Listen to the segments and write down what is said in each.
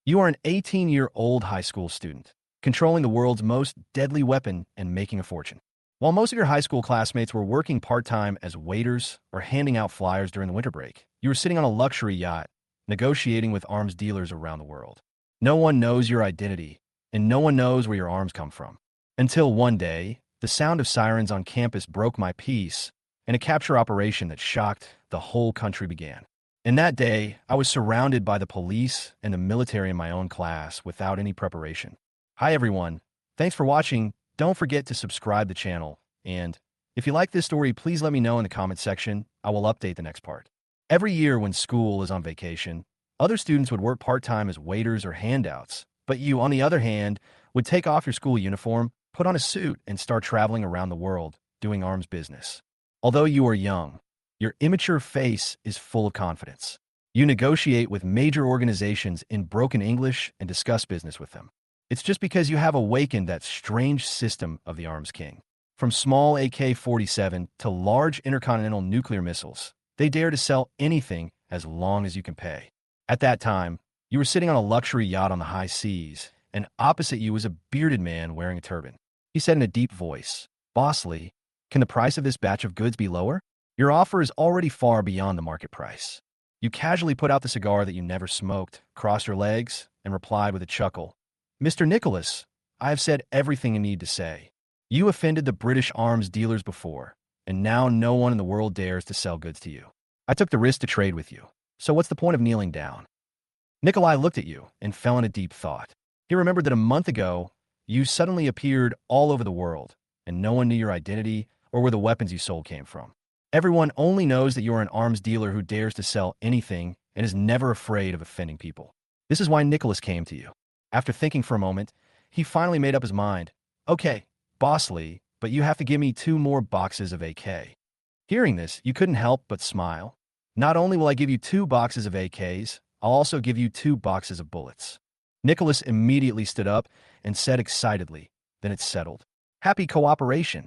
You are an 18-year-old high school student, controlling the world's most deadly weapon and making a fortune. While most of your high school classmates were working part-time as waiters or handing out flyers during the winter break, you were sitting on a luxury yacht, negotiating with arms dealers around the world. No one knows your identity, and no one knows where your arms come from. Until one day, the sound of sirens on campus broke my peace, and a capture operation that shocked the whole country began. In that day, I was surrounded by the police and the military in my own class without any preparation. Hi everyone, thanks for watching. Don't forget to subscribe to the channel, and if you like this story, please let me know in the comment section. I will update the next part. Every year when school is on vacation, other students would work part-time as waiters or handouts, but you, on the other hand, would take off your school uniform, put on a suit, and start traveling around the world, doing arms business. Although you are young, your immature face is full of confidence. You negotiate with major organizations in broken English and discuss business with them. It's just because you have awakened that strange system of the arms king. From small AK-47 to large intercontinental nuclear missiles, they dare to sell anything as long as you can pay. At that time, you were sitting on a luxury yacht on the high seas, and opposite you was a bearded man wearing a turban. He said in a deep voice, "Boss Lee, can the price of this batch of goods be lower? Your offer is already far beyond the market price." You casually put out the cigar that you never smoked, crossed your legs, and replied with a chuckle, "Mr. Nicholas, I have said everything you need to say. You offended the British arms dealers before, and now no one in the world dares to sell goods to you. I took the risk to trade with you, so what's the point of kneeling down?" Nikolai looked at you and fell in a deep thought. He remembered that a month ago, you suddenly appeared all over the world, and no one knew your identity or where the weapons you sold came from. Everyone only knows that you are an arms dealer who dares to sell anything and is never afraid of offending people. This is why Nicholas came to you. After thinking for a moment, he finally made up his mind. "Okay, Boss Lee, but you have to give me 2 more boxes of AK." Hearing this, you couldn't help but smile. "Not only will I give you 2 boxes of AKs, I'll also give you 2 boxes of bullets." Nicholas immediately stood up and said excitedly, "Then it's settled. Happy cooperation."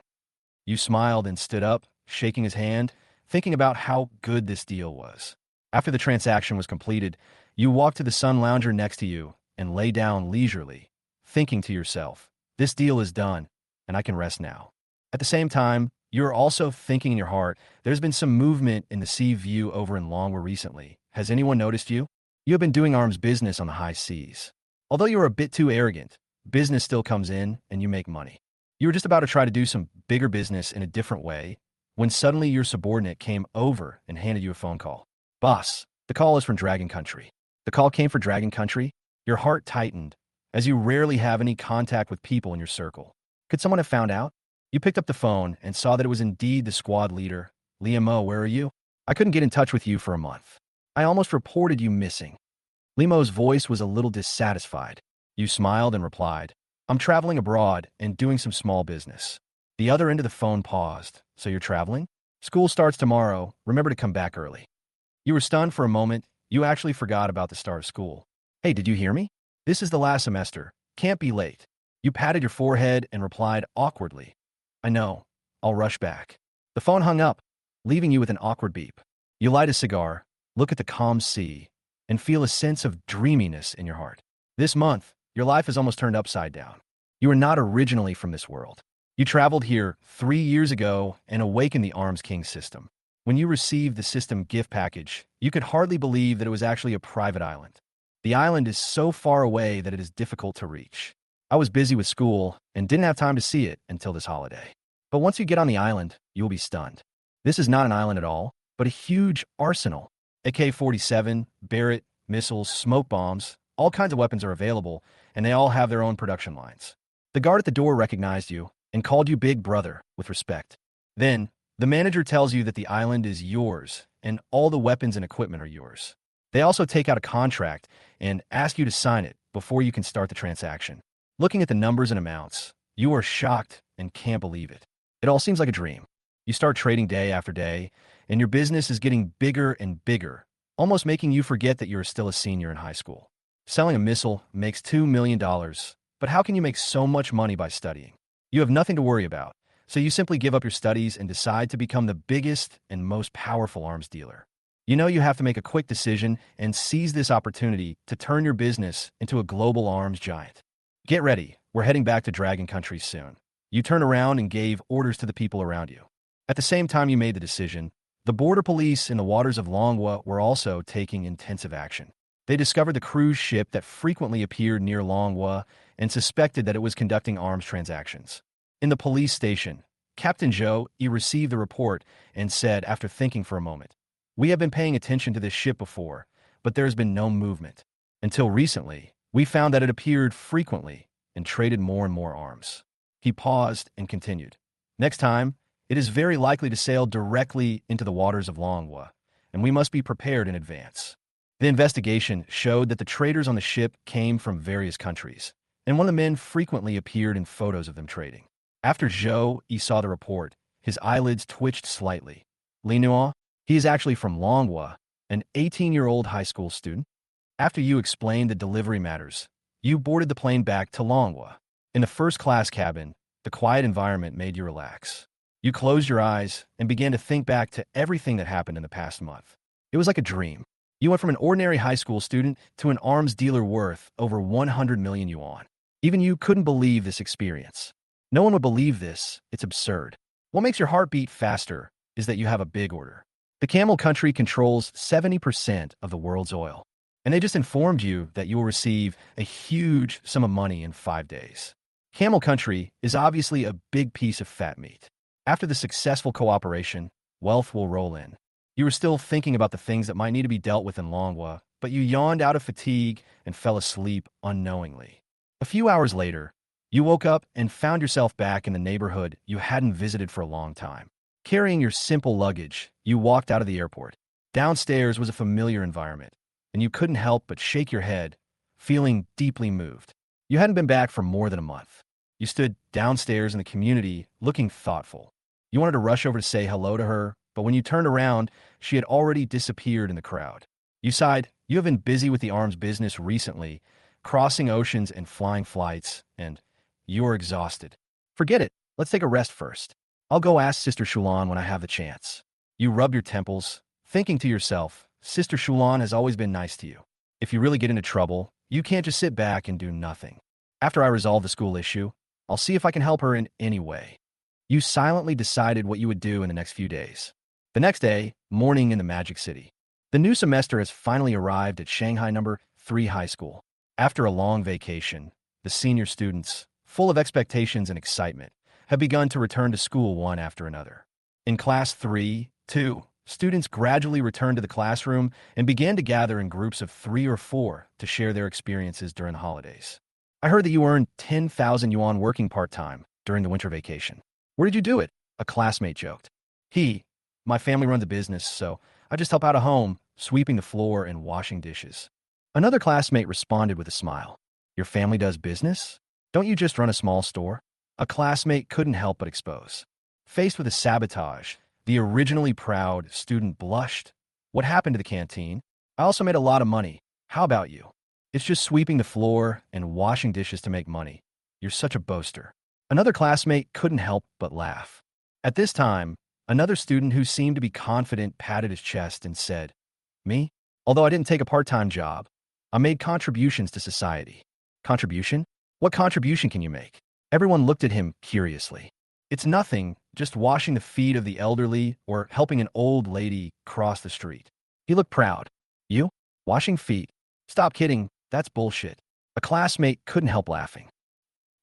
You smiled and stood up, shaking his hand, thinking about how good this deal was. After the transaction was completed, you walked to the sun lounger next to you and lay down leisurely, thinking to yourself, "This deal is done, and I can rest now." At the same time, you're also thinking in your heart, "There's been some movement in the sea view over in Longwa recently. Has anyone noticed you? You have been doing arms business on the high seas. Although you are a bit too arrogant, business still comes in and you make money. You were just about to try to do some bigger business in a different way when suddenly your subordinate came over and handed you a phone call. "Boss, the call is from Dragon Country." The call came for Dragon Country? Your heart tightened, as you rarely have any contact with people in your circle. Could someone have found out? You picked up the phone and saw that it was indeed the squad leader. "Limo, where are you? I couldn't get in touch with you for a month. I almost reported you missing." Limo's voice was a little dissatisfied. You smiled and replied, "I'm traveling abroad and doing some small business." The other end of the phone paused. "So you're traveling? School starts tomorrow. Remember to come back early." You were stunned for a moment. You actually forgot about the start of school. "Hey, did you hear me? This is the last semester. Can't be late." You patted your forehead and replied awkwardly, "I know. I'll rush back." The phone hung up, leaving you with an awkward beep. You light a cigar, look at the calm sea, and feel a sense of dreaminess in your heart. This month, your life is almost turned upside down. You are not originally from this world. You traveled here 3 years ago and awakened the Arms King system. When you received the system gift package, you could hardly believe that it was actually a private island. The island is so far away that it is difficult to reach. I was busy with school and didn't have time to see it until this holiday. But once you get on the island, you will be stunned. This is not an island at all, but a huge arsenal. AK-47, Barrett, missiles, smoke bombs, all kinds of weapons are available, and they all have their own production lines. The guard at the door recognized you and called you Big Brother with respect. Then, the manager tells you that the island is yours and all the weapons and equipment are yours. They also take out a contract and ask you to sign it before you can start the transaction. Looking at the numbers and amounts, you are shocked and can't believe it. It all seems like a dream. You start trading day after day, and your business is getting bigger and bigger, almost making you forget that you're still a senior in high school. Selling a missile makes $2 million, but how can you make so much money by studying? You have nothing to worry about, so you simply give up your studies and decide to become the biggest and most powerful arms dealer. You know you have to make a quick decision and seize this opportunity to turn your business into a global arms giant. Get ready, we're heading back to Dragon Country soon. You turned around and gave orders to the people around you. At the same time you made the decision, the border police in the waters of Manhwa were also taking intensive action. They discovered the cruise ship that frequently appeared near Manhwa and suspected that it was conducting arms transactions. In the police station, Captain Zhou received the report and said, after thinking for a moment, "We have been paying attention to this ship before, but there has been no movement. Until recently, we found that it appeared frequently and traded more and more arms." He paused and continued, "Next time, it is very likely to sail directly into the waters of Manhwa, and we must be prepared in advance." The investigation showed that the traders on the ship came from various countries, and one of the men frequently appeared in photos of them trading. After Zhou saw the report, his eyelids twitched slightly. "Li Nuo, he is actually from Manhwa, an 18-year-old high school student. After you explained the delivery matters, you boarded the plane back to Manhwa. In the first-class cabin, the quiet environment made you relax. You closed your eyes and began to think back to everything that happened in the past month. It was like a dream. You went from an ordinary high school student to an arms dealer worth over 100 million yuan. Even you couldn't believe this experience. No one would believe this. It's absurd. What makes your heart beat faster is that you have a big order. The Camel Country controls 70% of the world's oil, and they just informed you that you will receive a huge sum of money in 5 days. Camel Country is obviously a big piece of fat meat. After the successful cooperation, wealth will roll in. You were still thinking about the things that might need to be dealt with in Manhwa, but you yawned out of fatigue and fell asleep unknowingly. A few hours later, you woke up and found yourself back in the neighborhood you hadn't visited for a long time. Carrying your simple luggage, you walked out of the airport. Downstairs was a familiar environment, and you couldn't help but shake your head, feeling deeply moved. You hadn't been back for more than a month. You stood downstairs in the community, looking thoughtful. You wanted to rush over to say hello to her, but when you turned around, she had already disappeared in the crowd. You sighed. You have been busy with the arms business recently, crossing oceans and flying flights, and you are exhausted. Forget it. Let's take a rest first. I'll go ask Sister Shulan when I have the chance. You rub your temples, thinking to yourself, Sister Shulan has always been nice to you. If you really get into trouble, you can't just sit back and do nothing. After I resolve the school issue, I'll see if I can help her in any way. You silently decided what you would do in the next few days. The next day, morning in the Magic City. The new semester has finally arrived at Shanghai No. 3 High School. After a long vacation, the senior students, full of expectations and excitement, have begun to return to school one after another. In Class 3, 2, students gradually returned to the classroom and began to gather in groups of 3 or 4 to share their experiences during the holidays. I heard that you earned 10,000 yuan working part-time during the winter vacation. Where did you do it? A classmate joked. My family runs a business, so I just help out at home, sweeping the floor and washing dishes. Another classmate responded with a smile. Your family does business? Don't you just run a small store? A classmate couldn't help but expose. Faced with a sabotage, the originally proud student blushed. What happened to the canteen? I also made a lot of money. How about you? It's just sweeping the floor and washing dishes to make money. You're such a boaster. Another classmate couldn't help but laugh. At this time, another student who seemed to be confident patted his chest and said, Me? Although I didn't take a part-time job, I made contributions to society. Contribution? What contribution can you make? Everyone looked at him curiously. It's nothing, just washing the feet of the elderly or helping an old lady cross the street. He looked proud. You? Washing feet? Stop kidding, that's bullshit. A classmate couldn't help laughing.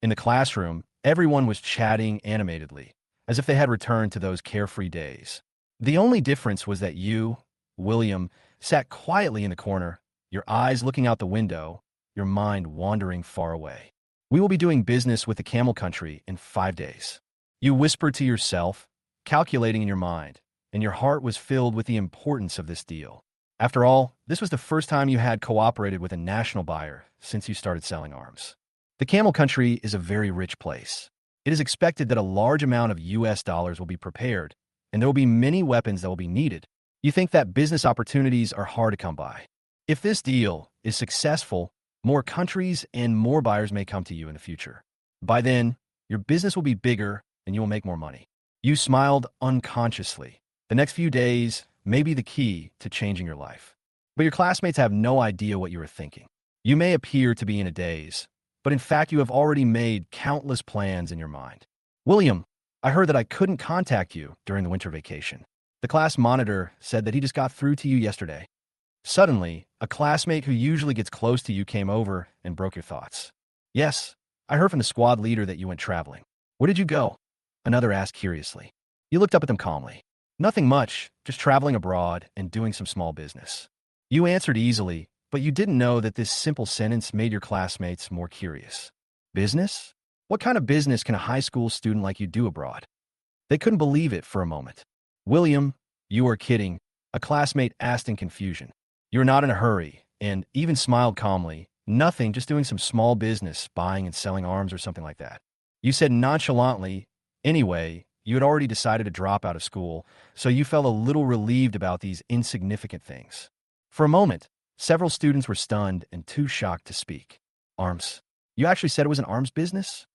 In the classroom, everyone was chatting animatedly, as if they had returned to those carefree days. The only difference was that you, William, sat quietly in the corner, your eyes looking out the window, your mind wandering far away. We will be doing business with the Camel Country in 5 days. You whispered to yourself, calculating in your mind, and your heart was filled with the importance of this deal. After all, this was the first time you had cooperated with a national buyer since you started selling arms. The Camel Country is a very rich place. It is expected that a large amount of US dollars will be prepared, and there will be many weapons that will be needed. You think that business opportunities are hard to come by. If this deal is successful, more countries and more buyers may come to you in the future. By then, your business will be bigger and you will make more money. You smiled unconsciously. The next few days may be the key to changing your life. But your classmates have no idea what you are thinking. You may appear to be in a daze, but in fact you have already made countless plans in your mind. William, I heard that I couldn't contact you during the winter vacation. The class monitor said that he just got through to you yesterday. Suddenly, a classmate who usually gets close to you came over and broke your thoughts. Yes, I heard from the squad leader that you went traveling. Where did you go? Another asked curiously. You looked up at them calmly. Nothing much, just traveling abroad and doing some small business. You answered easily, but you didn't know that this simple sentence made your classmates more curious. Business? What kind of business can a high school student like you do abroad? They couldn't believe it for a moment. William, you are kidding, a classmate asked in confusion. You were not in a hurry, and even smiled calmly. Nothing, just doing some small business, buying and selling arms or something like that. You said nonchalantly, anyway, you had already decided to drop out of school, so you felt a little relieved about these insignificant things. For a moment, several students were stunned and too shocked to speak. Arms? You actually said it was an arms business?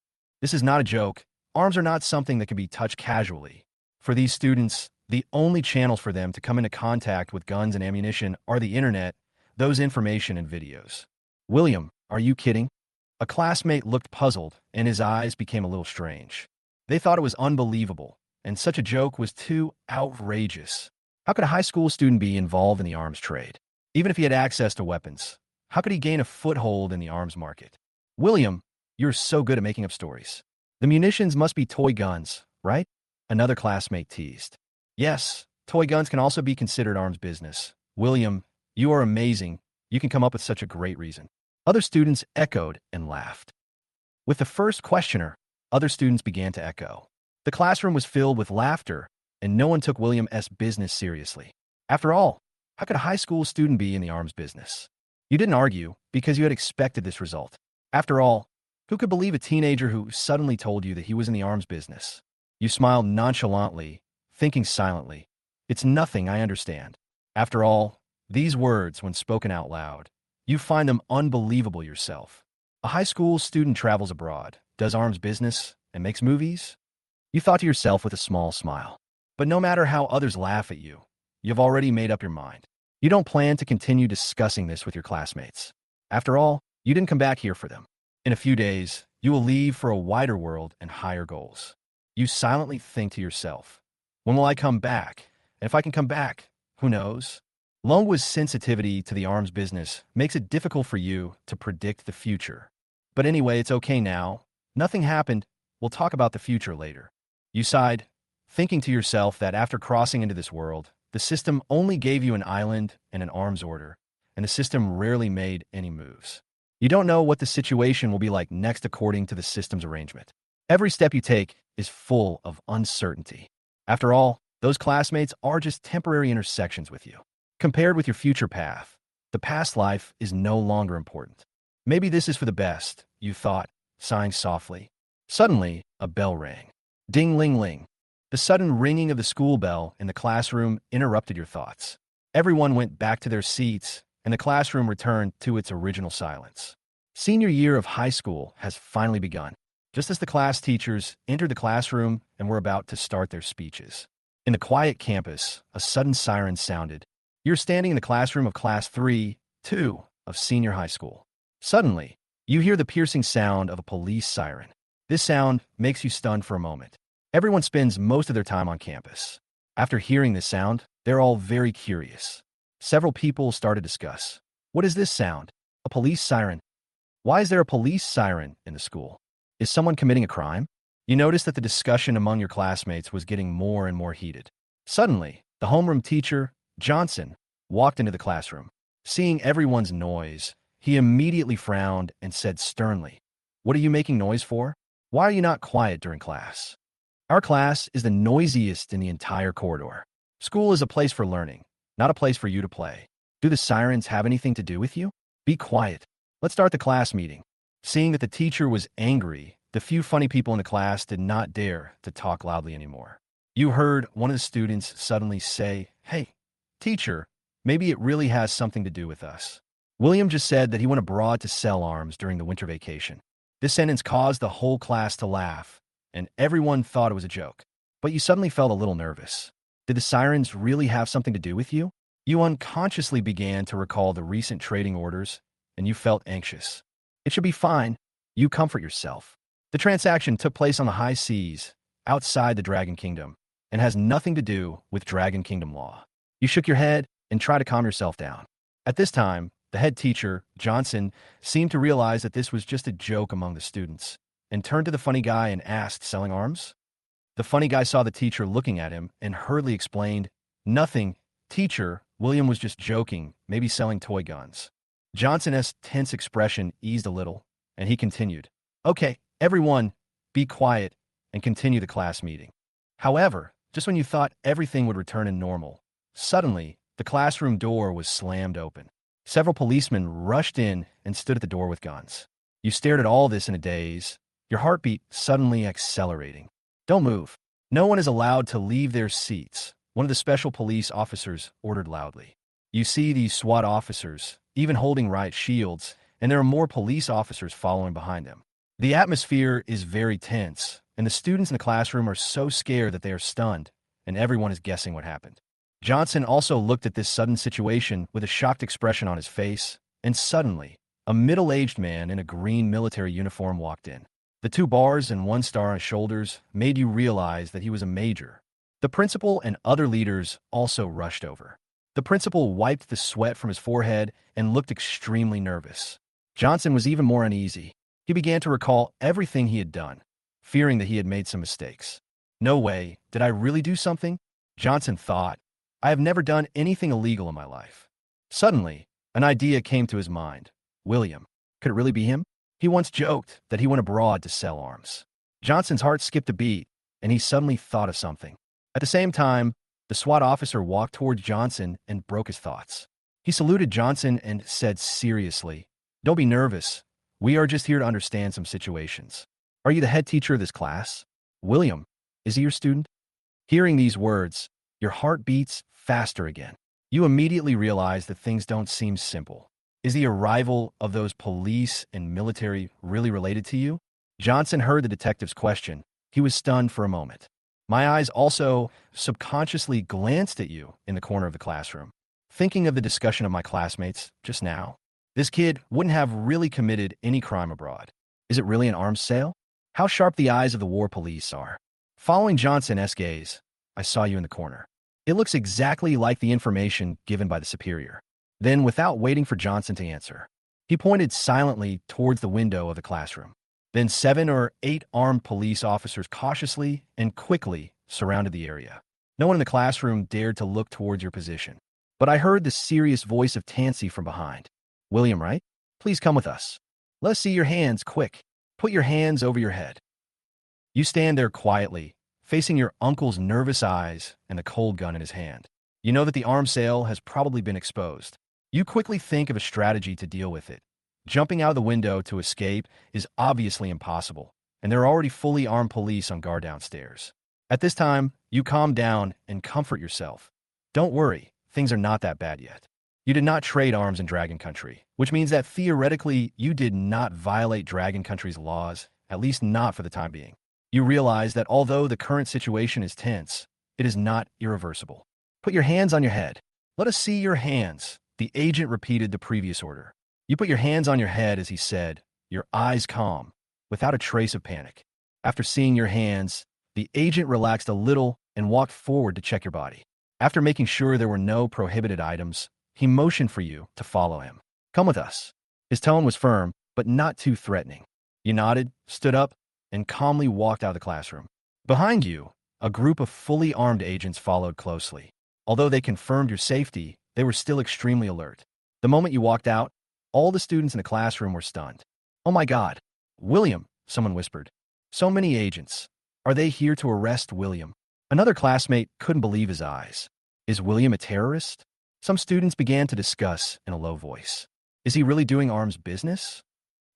This is not a joke. Arms are not something that can be touched casually. For these students, the only channels for them to come into contact with guns and ammunition are the internet, those information and videos. William, are you kidding? A classmate looked puzzled, and his eyes became a little strange. They thought it was unbelievable, and such a joke was too outrageous. How could a high school student be involved in the arms trade? Even if he had access to weapons, how could he gain a foothold in the arms market? William, you're so good at making up stories. The munitions must be toy guns, right? Another classmate teased. Yes, toy guns can also be considered arms business. William, you are amazing. You can come up with such a great reason. Other students echoed and laughed. With the first questioner, other students began to echo. The classroom was filled with laughter, and no one took William's business seriously. After all, how could a high school student be in the arms business? You didn't argue because you had expected this result. After all, who could believe a teenager who suddenly told you that he was in the arms business? You smiled nonchalantly, thinking silently. It's nothing, I understand. After all, these words, when spoken out loud, you find them unbelievable yourself. A high school student travels abroad, does arms business, and makes movies? You thought to yourself with a small smile. But no matter how others laugh at you, you've already made up your mind. You don't plan to continue discussing this with your classmates. After all, you didn't come back here for them. In a few days, you will leave for a wider world and higher goals. You silently think to yourself, when will I come back? And if I can come back, who knows? Longwa's sensitivity to the arms business makes it difficult for you to predict the future. But anyway, it's okay now. Nothing happened. We'll talk about the future later. You sighed, thinking to yourself that after crossing into this world, the system only gave you an island and an arms order, and the system rarely made any moves. You don't know what the situation will be like next according to the system's arrangement. Every step you take is full of uncertainty. After all, those classmates are just temporary intersections with you. Compared with your future path, the past life is no longer important. Maybe this is for the best, you thought, sighing softly. Suddenly, a bell rang. Ding-ling-ling. The sudden ringing of the school bell in the classroom interrupted your thoughts. Everyone went back to their seats, and the classroom returned to its original silence. Senior year of high school has finally begun, just as the class teachers entered the classroom and were about to start their speeches. In the quiet campus, a sudden siren sounded. You're standing in the classroom of Class 3-2 of senior high school. Suddenly, you hear the piercing sound of a police siren. This sound makes you stunned for a moment. Everyone spends most of their time on campus. After hearing this sound, they're all very curious. Several people start to discuss. What is this sound? A police siren. Why is there a police siren in the school? Is someone committing a crime? You notice that the discussion among your classmates was getting more and more heated. Suddenly, the homeroom teacher, Johnson, walked into the classroom. Seeing everyone's noise, he immediately frowned and said sternly, "What are you making noise for? Why are you not quiet during class? Our class is the noisiest in the entire corridor. School is a place for learning, not a place for you to play. Do the sirens have anything to do with you? Be quiet. Let's start the class meeting." Seeing that the teacher was angry, the few funny people in the class did not dare to talk loudly anymore. You heard one of the students suddenly say, "Hey, teacher, maybe it really has something to do with us. William just said that he went abroad to sell arms during the winter vacation." This sentence caused the whole class to laugh, and everyone thought it was a joke. But you suddenly felt a little nervous. Did the sirens really have something to do with you? You unconsciously began to recall the recent trading orders, and you felt anxious. It should be fine. You comfort yourself. The transaction took place on the high seas, outside the Dragon Kingdom, and has nothing to do with Dragon Kingdom law. You shook your head and tried to calm yourself down. At this time, the head teacher, Johnson, seemed to realize that this was just a joke among the students, and turned to the funny guy and asked, selling arms? The funny guy saw the teacher looking at him and hurriedly explained, nothing, teacher, William was just joking, maybe selling toy guns. Johnson's tense expression eased a little, and he continued, okay, everyone, be quiet and continue the class meeting. However, just when you thought everything would return to normal, suddenly, the classroom door was slammed open. Several policemen rushed in and stood at the door with guns. You stared at all this in a daze, your heartbeat suddenly accelerating. Don't move. No one is allowed to leave their seats, one of the special police officers ordered loudly. You see these SWAT officers, even holding riot shields, and there are more police officers following behind them. The atmosphere is very tense, and the students in the classroom are so scared that they are stunned, and everyone is guessing what happened. Johnson also looked at this sudden situation with a shocked expression on his face, and suddenly, a middle-aged man in a green military uniform walked in. The 2 bars and 1 star on his shoulders made you realize that he was a major. The principal and other leaders also rushed over. The principal wiped the sweat from his forehead and looked extremely nervous. Johnson was even more uneasy. He began to recall everything he had done, fearing that he had made some mistakes. No way, did I really do something? Johnson thought, I have never done anything illegal in my life. Suddenly, an idea came to his mind. William. Could it really be him? He once joked that he went abroad to sell arms. Johnson's heart skipped a beat, and he suddenly thought of something. At the same time, the SWAT officer walked towards Johnson and broke his thoughts. He saluted Johnson and said seriously, don't be nervous. We are just here to understand some situations. Are you the head teacher of this class? William, is he your student? Hearing these words, your heart beats faster again. You immediately realize that things don't seem simple. Is the arrival of those police and military really related to you? Johnson heard the detective's question. He was stunned for a moment. My eyes also subconsciously glanced at you in the corner of the classroom, thinking of the discussion of my classmates just now. This kid wouldn't have really committed any crime abroad. Is it really an arms sale? How sharp the eyes of the war police are. Following Johnson's gaze, I saw you in the corner. It looks exactly like the information given by the superior. Then, without waiting for Johnson to answer, he pointed silently towards the window of the classroom. Then 7 or 8 armed police officers cautiously and quickly surrounded the area. No one in the classroom dared to look towards your position. But I heard the serious voice of Tansy from behind. William, right? Please come with us. Let us see your hands, quick. Put your hands over your head. You stand there quietly, facing your uncle's nervous eyes and the cold gun in his hand. You know that the arms sale has probably been exposed. You quickly think of a strategy to deal with it. Jumping out of the window to escape is obviously impossible, and there are already fully armed police on guard downstairs. At this time, you calm down and comfort yourself. Don't worry, things are not that bad yet. You did not trade arms in Dragon Country, which means that theoretically you did not violate Dragon Country's laws, at least not for the time being. You realize that although the current situation is tense, it is not irreversible. Put your hands on your head. Let us see your hands. The agent repeated the previous order. You put your hands on your head, as he said, your eyes calm, without a trace of panic. After seeing your hands, the agent relaxed a little and walked forward to check your body. After making sure there were no prohibited items, he motioned for you to follow him. Come with us. His tone was firm, but not too threatening. You nodded, stood up, and calmly walked out of the classroom. Behind you, a group of fully armed agents followed closely. Although they confirmed your safety, they were still extremely alert. The moment you walked out, all the students in the classroom were stunned. Oh my God. William, someone whispered. So many agents. Are they here to arrest William? Another classmate couldn't believe his eyes. Is William a terrorist? Some students began to discuss in a low voice. Is he really doing arms business?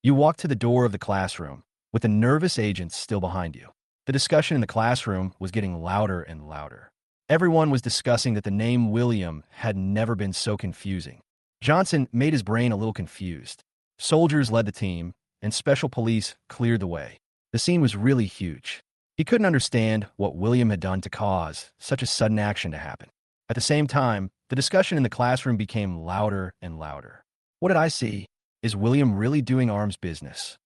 You walked to the door of the classroom, with the nervous agents still behind you. The discussion in the classroom was getting louder and louder. Everyone was discussing that the name William had never been so confusing. Johnson made his brain a little confused. Soldiers led the team, and special police cleared the way. The scene was really huge. He couldn't understand what William had done to cause such a sudden action to happen. At the same time, the discussion in the classroom became louder and louder. What did I see? Is William really doing arms business?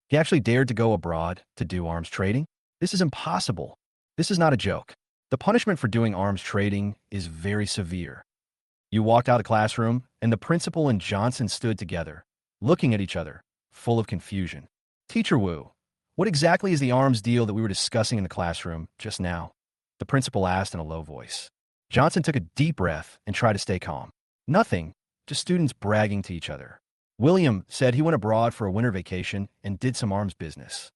He actually dared to go abroad to do arms trading? This is impossible. This is not a joke. The punishment for doing arms trading is very severe. You walked out of the classroom, and the principal and Johnson stood together, looking at each other, full of confusion. Teacher Wu, what exactly is the arms deal that we were discussing in the classroom just now? The principal asked in a low voice. Johnson took a deep breath and tried to stay calm. Nothing, just students bragging to each other. William said he went abroad for a winter vacation and did some arms business.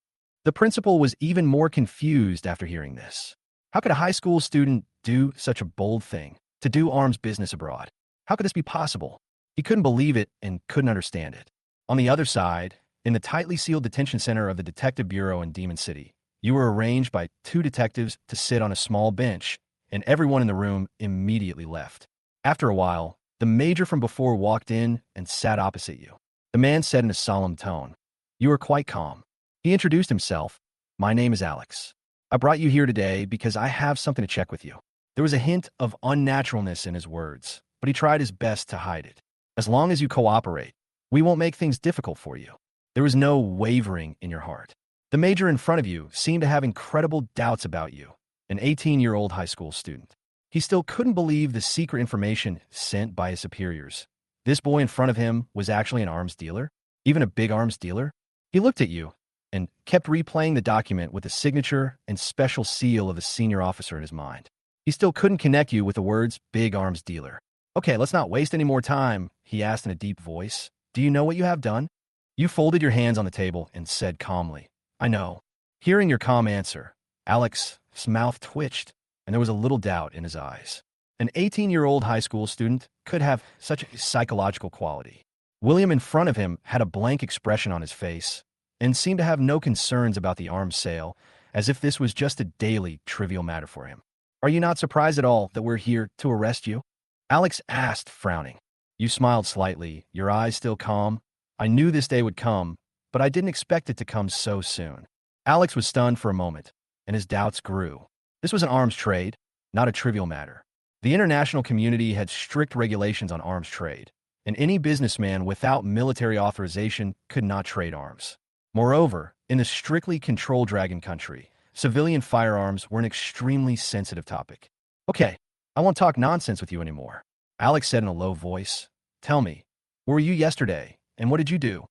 The principal was even more confused after hearing this. How could a high school student do such a bold thing, to do arms business abroad? How could this be possible? He couldn't believe it and couldn't understand it. On the other side, in the tightly sealed detention center of the Detective Bureau in Demon City, you were arranged by two detectives to sit on a small bench, and everyone in the room immediately left. After a while, the major from before walked in and sat opposite you. The man said in a solemn tone, "You are quite calm." He introduced himself. "My name is Alex. I brought you here today because I have something to check with you." There was a hint of unnaturalness in his words, but he tried his best to hide it. "As long as you cooperate, we won't make things difficult for you." There was no wavering in your heart. The major in front of you seemed to have incredible doubts about you, an 18-year-old high school student. He still couldn't believe the secret information sent by his superiors. This boy in front of him was actually an arms dealer, even a big arms dealer. He looked at you and kept replaying the document with the signature and special seal of the senior officer in his mind. He still couldn't connect you with the words big arms dealer. "Okay, let's not waste any more time," he asked in a deep voice. "Do you know what you have done?" You folded your hands on the table and said calmly, "I know." Hearing your calm answer, Alex's mouth twitched, and there was a little doubt in his eyes. An 18-year-old high school student could have such a psychological quality. William in front of him had a blank expression on his face and seemed to have no concerns about the arms sale, as if this was just a daily, trivial matter for him. "Are you not surprised at all that we're here to arrest you?" Alex asked, frowning. You smiled slightly, your eyes still calm. "I knew this day would come, but I didn't expect it to come so soon." Alex was stunned for a moment, and his doubts grew. This was an arms trade, not a trivial matter. The international community had strict regulations on arms trade, and any businessman without military authorization could not trade arms. Moreover, in the strictly controlled Dragon Country, civilian firearms were an extremely sensitive topic. "Okay, I won't talk nonsense with you anymore," Alex said in a low voice. "Tell me, where were you yesterday, and what did you do?"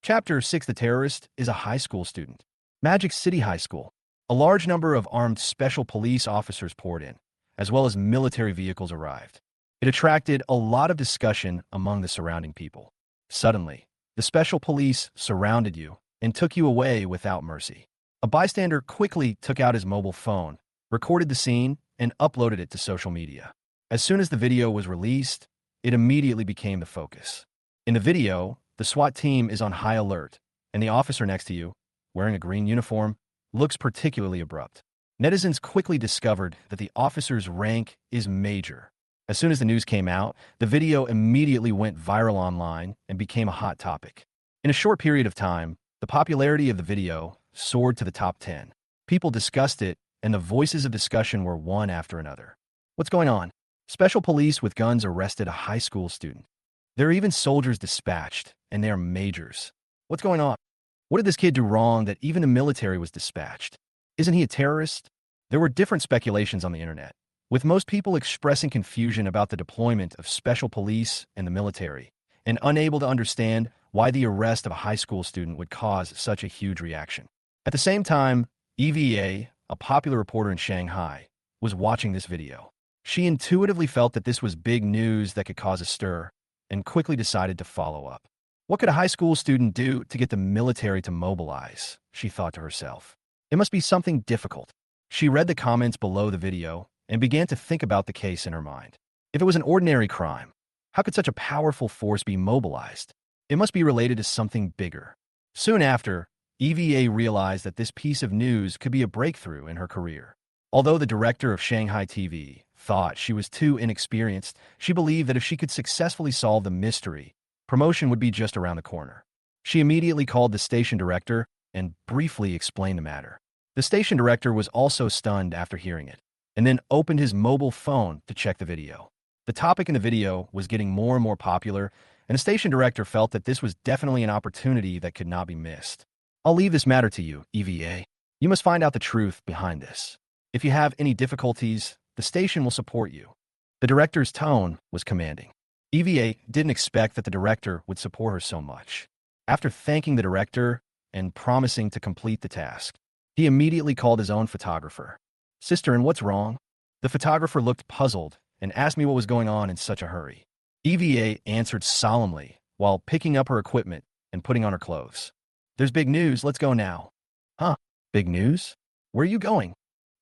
Chapter 6: The Terrorist is a high school student. Magic City High School. A large number of armed special police officers poured in, as well as military vehicles arrived. It attracted a lot of discussion among the surrounding people. Suddenly, the special police surrounded you and took you away without mercy. A bystander quickly took out his mobile phone, recorded the scene, and uploaded it to social media. As soon as the video was released, it immediately became the focus. In the video, the SWAT team is on high alert, and the officer next to you, wearing a green uniform, looks particularly abrupt. Netizens quickly discovered that the officer's rank is major. As soon as the news came out, the video immediately went viral online and became a hot topic. In a short period of time, the popularity of the video soared to the top 10. People discussed it, and the voices of discussion were one after another. What's going on? Special police with guns arrested a high school student. There are even soldiers dispatched, and they are majors. What's going on? What did this kid do wrong that even the military was dispatched? Isn't he a terrorist? There were different speculations on the internet, with most people expressing confusion about the deployment of special police and the military, and unable to understand why the arrest of a high school student would cause such a huge reaction. At the same time, Eva, a popular reporter in Shanghai, was watching this video. She intuitively felt that this was big news that could cause a stir, and quickly decided to follow up. What could a high school student do to get the military to mobilize? She thought to herself. It must be something difficult. She read the comments below the video and began to think about the case in her mind. If it was an ordinary crime, how could such a powerful force be mobilized? It must be related to something bigger. Soon after, Eva realized that this piece of news could be a breakthrough in her career. Although the director of Shanghai TV thought she was too inexperienced, she believed that if she could successfully solve the mystery, promotion would be just around the corner. She immediately called the station director and briefly explained the matter. The station director was also stunned after hearing it, and then opened his mobile phone to check the video. The topic in the video was getting more and more popular, and the station director felt that this was definitely an opportunity that could not be missed. I'll leave this matter to you, EVA. You must find out the truth behind this. If you have any difficulties, the station will support you. The director's tone was commanding. EVA didn't expect that the director would support her so much. After thanking the director and promising to complete the task, he immediately called his own photographer. Sister, and what's wrong? The photographer looked puzzled and asked me what was going on in such a hurry. EVA answered solemnly while picking up her equipment and putting on her clothes. There's big news, let's go now. Huh? Big news? Where are you going?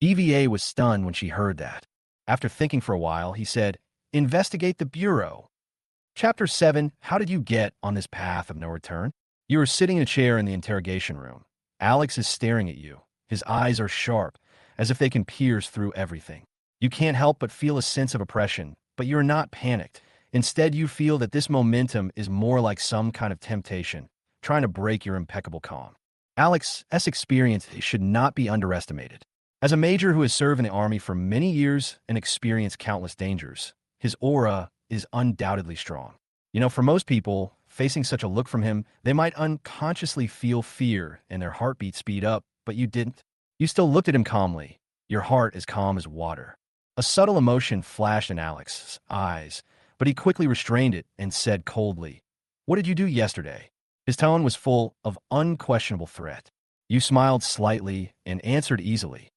EVA was stunned when she heard that. After thinking for a while, he said, Investigate the Bureau. Chapter 7, How did you get on this path of no return? You are sitting in a chair in the interrogation room. Alex is staring at you. His eyes are sharp, as if they can pierce through everything. You can't help but feel a sense of oppression, but you're not panicked. Instead, you feel that this momentum is more like some kind of temptation, trying to break your impeccable calm. Alex's experience should not be underestimated. As a major who has served in the Army for many years and experienced countless dangers, his aura is undoubtedly strong. For most people, facing such a look from him, they might unconsciously feel fear and their heartbeat speed up, but you didn't. You still looked at him calmly, your heart as calm as water. A subtle emotion flashed in Alex's eyes, but he quickly restrained it and said coldly, What did you do yesterday? His tone was full of unquestionable threat. You smiled slightly and answered easily.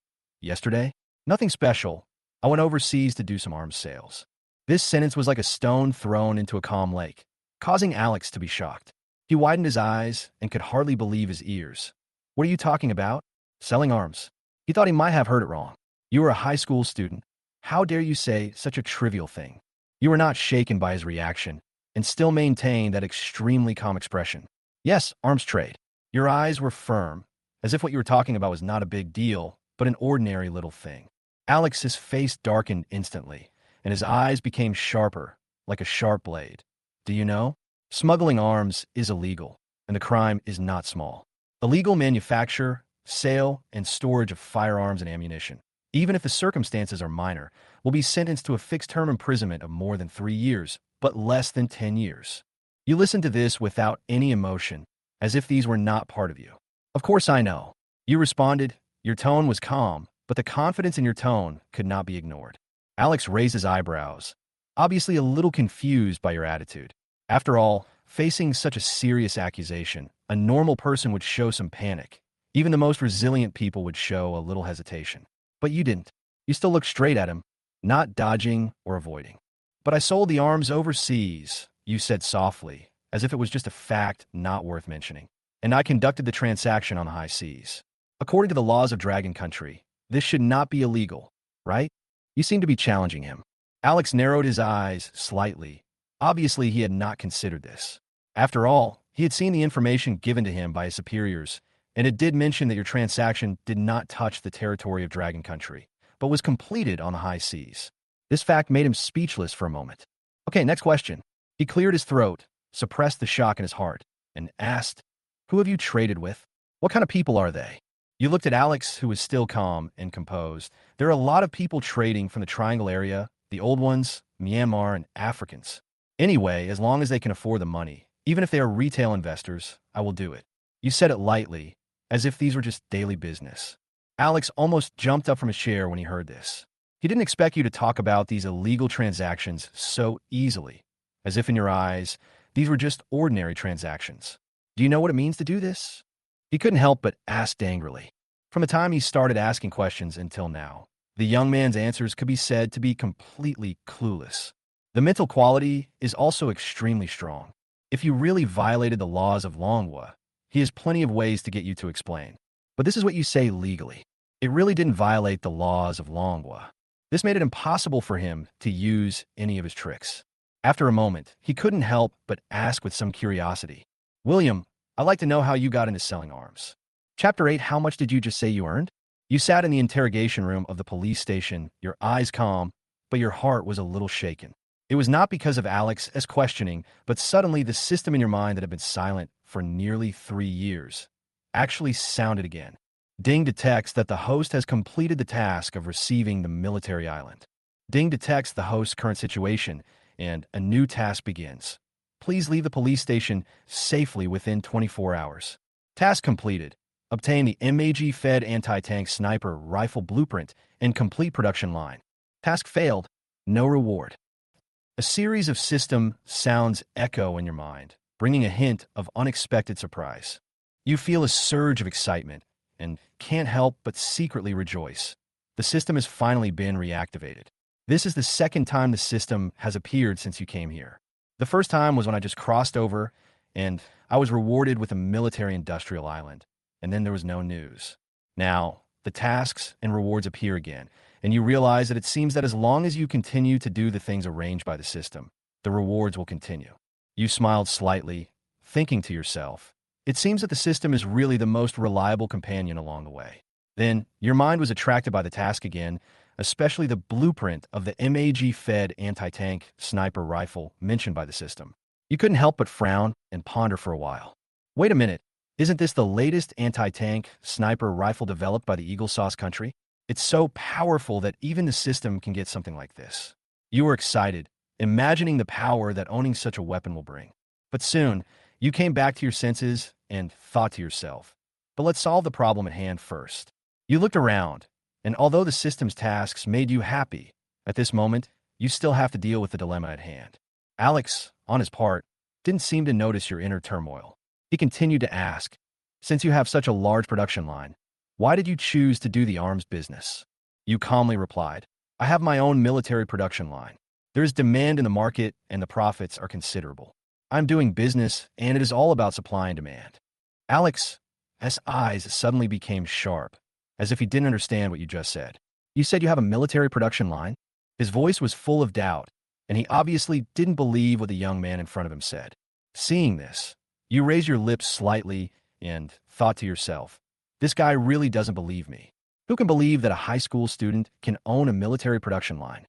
Yesterday? Nothing special. I went overseas to do some arms sales. This sentence was like a stone thrown into a calm lake, causing Alex to be shocked. He widened his eyes and could hardly believe his ears. What are you talking about? Selling arms. He thought he might have heard it wrong. You were a high school student. How dare you say such a trivial thing? You were not shaken by his reaction and still maintained that extremely calm expression. Yes, arms trade. Your eyes were firm, as if what you were talking about was not a big deal, but an ordinary little thing. Alex's face darkened instantly, and his eyes became sharper, like a sharp blade. Do you know? Smuggling arms is illegal, and the crime is not small. Illegal manufacture, sale, and storage of firearms and ammunition, even if the circumstances are minor, will be sentenced to a fixed term imprisonment of more than 3 years, but less than 10 years. You listened to this without any emotion, as if these were not part of you. Of course I know. You responded. Your tone was calm, but the confidence in your tone could not be ignored. Alex raised his eyebrows, obviously a little confused by your attitude. After all, facing such a serious accusation, a normal person would show some panic. Even the most resilient people would show a little hesitation. But you didn't. You still looked straight at him, not dodging or avoiding. But I sold the arms overseas, you said softly, as if it was just a fact not worth mentioning. And I conducted the transaction on the high seas. According to the laws of Dragon Country, this should not be illegal, right? You seem to be challenging him. Alex narrowed his eyes slightly. Obviously, he had not considered this. After all, he had seen the information given to him by his superiors, and it did mention that your transaction did not touch the territory of Dragon Country, but was completed on the high seas. This fact made him speechless for a moment. Okay, next question. He cleared his throat, suppressed the shock in his heart, and asked, Who have you traded with? What kind of people are they? You looked at Alex, who was still calm and composed. There are a lot of people trading from the Triangle area, the old ones, Myanmar, and Africans. Anyway, as long as they can afford the money, even if they are retail investors, I will do it. You said it lightly, as if these were just daily business. Alex almost jumped up from his chair when he heard this. He didn't expect you to talk about these illegal transactions so easily, as if in your eyes, these were just ordinary transactions. Do you know what it means to do this? He couldn't help but ask angrily. From the time he started asking questions until now, the young man's answers could be said to be completely clueless. The mental quality is also extremely strong. If you really violated the laws of Manhwa, he has plenty of ways to get you to explain. But this is what you say legally. It really didn't violate the laws of Manhwa. This made it impossible for him to use any of his tricks. After a moment, he couldn't help but ask with some curiosity, William, I'd like to know how you got into selling arms. Chapter 8, How much did you just say you earned? You sat in the interrogation room of the police station, your eyes calm, but your heart was a little shaken. It was not because of Alex's questioning, but suddenly the system in your mind that had been silent for nearly 3 years actually sounded again. Ding detects that the host has completed the task of receiving the military island. Ding detects the host's current situation, and a new task begins. Please leave the police station safely within 24 hours. Task completed. Obtain the MAG-fed anti-tank sniper rifle blueprint and complete production line. Task failed. No reward. A series of system sounds echo in your mind, bringing a hint of unexpected surprise. You feel a surge of excitement and can't help but secretly rejoice. The system has finally been reactivated. This is the second time the system has appeared since you came here. The first time was when I just crossed over and I was rewarded with a military-industrial island, and then there was no news. Now, the tasks and rewards appear again, and you realize that it seems that as long as you continue to do the things arranged by the system, the rewards will continue. You smiled slightly, thinking to yourself, it seems that the system is really the most reliable companion along the way. Then, your mind was attracted by the task again, especially the blueprint of the MAG-fed anti-tank sniper rifle mentioned by the system. You couldn't help but frown and ponder for a while. Wait a minute, isn't this the latest anti-tank sniper rifle developed by the Eagle Sauce Country? It's so powerful that even the system can get something like this. You were excited, imagining the power that owning such a weapon will bring. But soon, you came back to your senses and thought to yourself, but let's solve the problem at hand first. You looked around, and although the system's tasks made you happy, at this moment, you still have to deal with the dilemma at hand. Alex, on his part, didn't seem to notice your inner turmoil. He continued to ask, since you have such a large production line, why did you choose to do the arms business? You calmly replied, I have my own military production line. There is demand in the market and the profits are considerable. I'm doing business and it is all about supply and demand. Alex's eyes suddenly became sharp, as if he didn't understand what you just said. You said you have a military production line? His voice was full of doubt, and he obviously didn't believe what the young man in front of him said. Seeing this, you raised your lips slightly and thought to yourself, this guy really doesn't believe me. Who can believe that a high school student can own a military production line?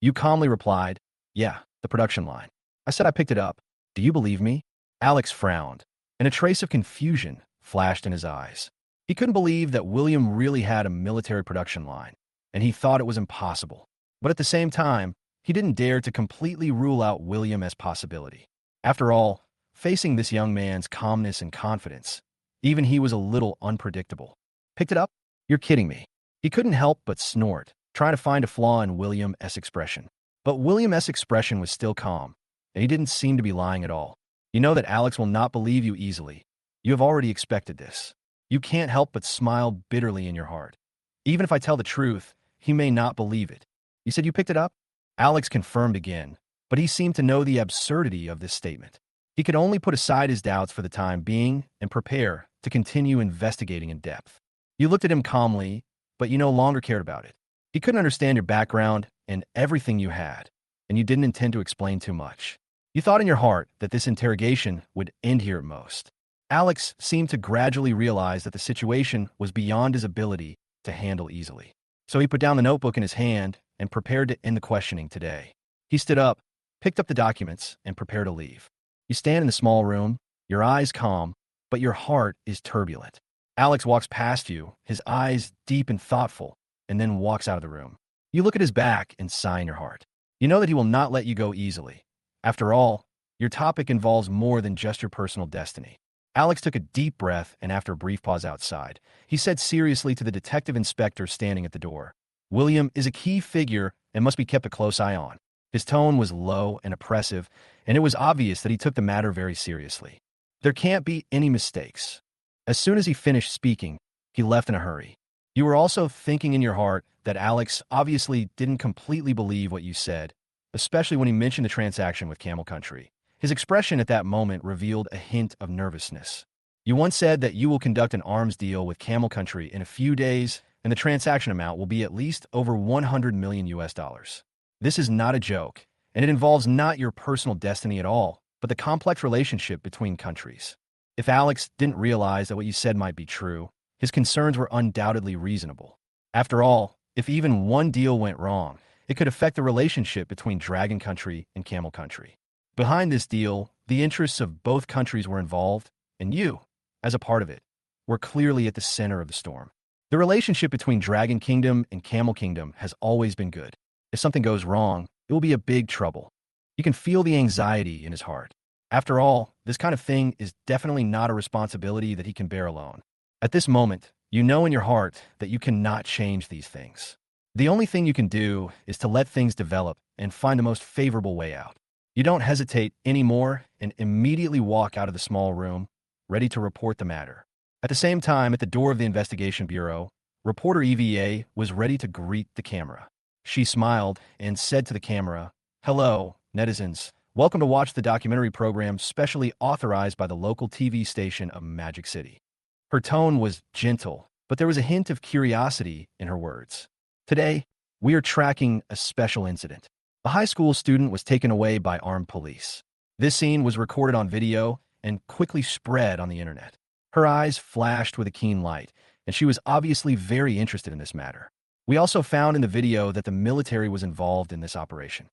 You calmly replied, yeah, the production line. I said I picked it up. Do you believe me? Alex frowned, and a trace of confusion flashed in his eyes. He couldn't believe that William really had a military production line, and he thought it was impossible. But at the same time, he didn't dare to completely rule out William as possibility. After all, facing this young man's calmness and confidence, even he was a little unpredictable. Picked it up? You're kidding me. He couldn't help but snort, trying to find a flaw in William's expression. But William's expression was still calm, and he didn't seem to be lying at all. You know that Alex will not believe you easily. You have already expected this. You can't help but smile bitterly in your heart. Even if I tell the truth, he may not believe it. You said you picked it up? Alex confirmed again, but he seemed to know the absurdity of this statement. He could only put aside his doubts for the time being and prepare to continue investigating in depth. You looked at him calmly, but you no longer cared about it. He couldn't understand your background and everything you had, and you didn't intend to explain too much. You thought in your heart that this interrogation would end here at most. Alex seemed to gradually realize that the situation was beyond his ability to handle easily. So he put down the notebook in his hand and prepared to end the questioning today. He stood up, picked up the documents, and prepared to leave. You stand in the small room, your eyes calm, but your heart is turbulent. Alex walks past you, his eyes deep and thoughtful, and then walks out of the room. You look at his back and sigh in your heart. You know that he will not let you go easily. After all, your topic involves more than just your personal destiny. Alex took a deep breath, and after a brief pause outside, he said seriously to the detective inspector standing at the door, William is a key figure and must be kept a close eye on. His tone was low and oppressive, and it was obvious that he took the matter very seriously. There can't be any mistakes. As soon as he finished speaking, he left in a hurry. You were also thinking in your heart that Alex obviously didn't completely believe what you said, especially when he mentioned the transaction with Camel Country. His expression at that moment revealed a hint of nervousness. You once said that you will conduct an arms deal with Camel Country in a few days, and the transaction amount will be at least over 100 million US dollars. This is not a joke, and it involves not your personal destiny at all, but the complex relationship between countries. If Alex didn't realize that what you said might be true, his concerns were undoubtedly reasonable. After all, if even one deal went wrong, it could affect the relationship between Dragon Country and Camel Country. Behind this deal, the interests of both countries were involved, and you, as a part of it, were clearly at the center of the storm. The relationship between Dragon Kingdom and Camel Kingdom has always been good. If something goes wrong, it will be a big trouble. You can feel the anxiety in his heart. After all, this kind of thing is definitely not a responsibility that he can bear alone. At this moment, you know in your heart that you cannot change these things. The only thing you can do is to let things develop and find the most favorable way out. You don't hesitate anymore and immediately walk out of the small room, ready to report the matter. At the same time, at the door of the investigation bureau, reporter EVA was ready to greet the camera. She smiled and said to the camera, "Hello, netizens. Welcome to watch the documentary program specially authorized by the local TV station of Magic City." Her tone was gentle, but there was a hint of curiosity in her words. Today, we are tracking a special incident. A high school student was taken away by armed police. This scene was recorded on video and quickly spread on the internet. Her eyes flashed with a keen light, and she was obviously very interested in this matter. We also found in the video that the military was involved in this operation.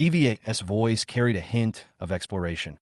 EVA's voice carried a hint of exploration.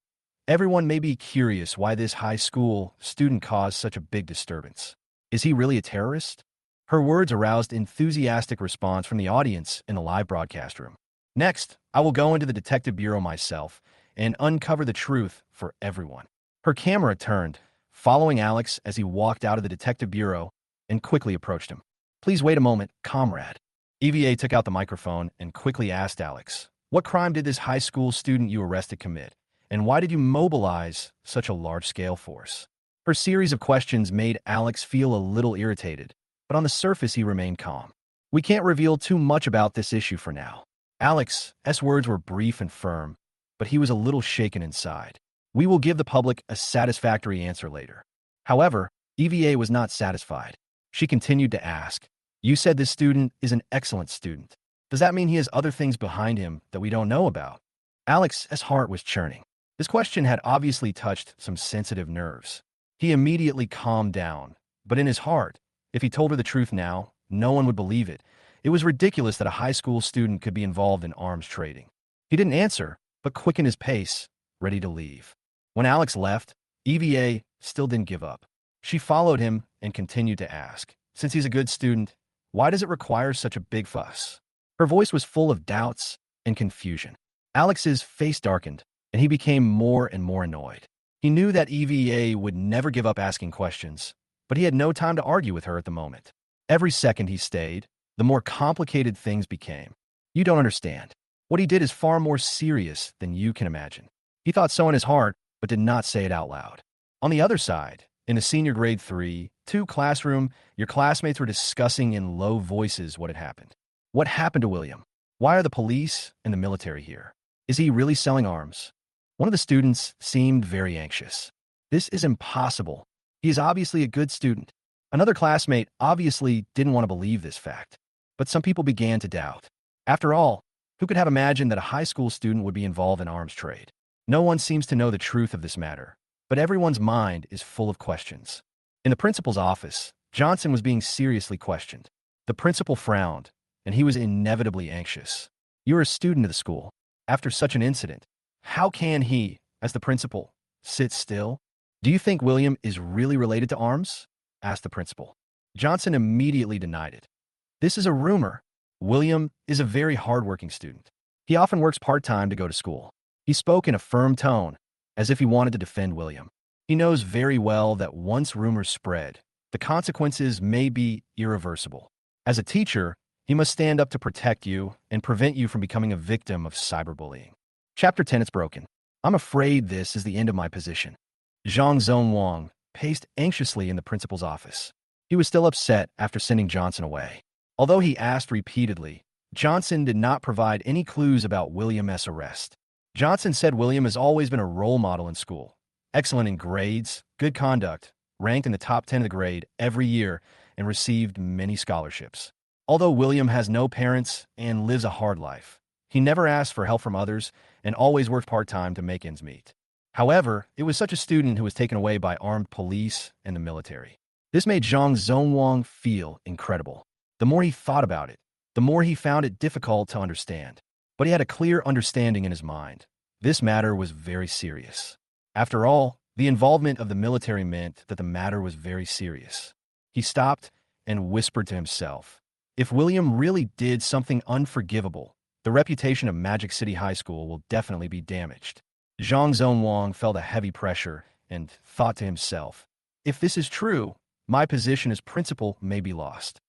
Everyone may be curious why this high school student caused such a big disturbance. Is he really a terrorist? Her words aroused enthusiastic response from the audience in the live broadcast room. Next, I will go into the detective bureau myself and uncover the truth for everyone. Her camera turned, following Alex as he walked out of the detective bureau and quickly approached him. "Please wait a moment, comrade." EVA took out the microphone and quickly asked Alex, "What crime did this high school student you arrested commit? And why did you mobilize such a large-scale force?" Her series of questions made Alex feel a little irritated, but on the surface he remained calm. "We can't reveal too much about this issue for now." Alex's words were brief and firm, but he was a little shaken inside. "We will give the public a satisfactory answer later." However, EVA was not satisfied. She continued to ask, "You said this student is an excellent student. Does that mean he has other things behind him that we don't know about?" Alex's heart was churning. This question had obviously touched some sensitive nerves. He immediately calmed down, but in his heart, if he told her the truth now, no one would believe it. It was ridiculous that a high school student could be involved in arms trading. He didn't answer, but quickened his pace, ready to leave. When Alex left, EVA still didn't give up. She followed him and continued to ask, "Since he's a good student, why does it require such a big fuss?" Her voice was full of doubts and confusion. Alex's face darkened, and he became more and more annoyed. He knew that EVA would never give up asking questions, but he had no time to argue with her at the moment. Every second he stayed, the more complicated things became. "You don't understand. What he did is far more serious than you can imagine." He thought so in his heart, but did not say it out loud. On the other side, in the senior grade 3-2 classroom, your classmates were discussing in low voices what had happened. What happened to William? Why are the police and the military here? Is he really selling arms? One of the students seemed very anxious. "This is impossible. He is obviously a good student." Another classmate obviously didn't want to believe this fact, but some people began to doubt. After all, who could have imagined that a high school student would be involved in arms trade? No one seems to know the truth of this matter, but everyone's mind is full of questions. In the principal's office, Johnson was being seriously questioned. The principal frowned, and he was inevitably anxious. "You are a student of the school. After such an incident, how can he, as the principal, sit still?" "Do you think William is really related to arms?" asked the principal. Johnson immediately denied it. "This is a rumor. William is a very hardworking student. He often works part-time to go to school." He spoke in a firm tone, as if he wanted to defend William. He knows very well that once rumors spread, the consequences may be irreversible. As a teacher, he must stand up to protect you and prevent you from becoming a victim of cyberbullying. Chapter 10. It's broken. "I'm afraid this is the end of my position." Zhang Zonwang paced anxiously in the principal's office. He was still upset after sending Johnson away. Although he asked repeatedly, Johnson did not provide any clues about William's arrest. Johnson said William has always been a role model in school. Excellent in grades, good conduct, ranked in the top 10 of the grade every year, and received many scholarships. Although William has no parents and lives a hard life, he never asked for help from others and always worked part-time to make ends meet. However, it was such a student who was taken away by armed police and the military. This made Zhang Zonwang feel incredible. The more he thought about it, the more he found it difficult to understand. But he had a clear understanding in his mind. This matter was very serious. After all, the involvement of the military meant that the matter was very serious. He stopped and whispered to himself, if William really did something unforgivable, the reputation of Magic City High School will definitely be damaged. Zhang Zonwang felt a heavy pressure and thought to himself, if this is true, my position as principal may be lost.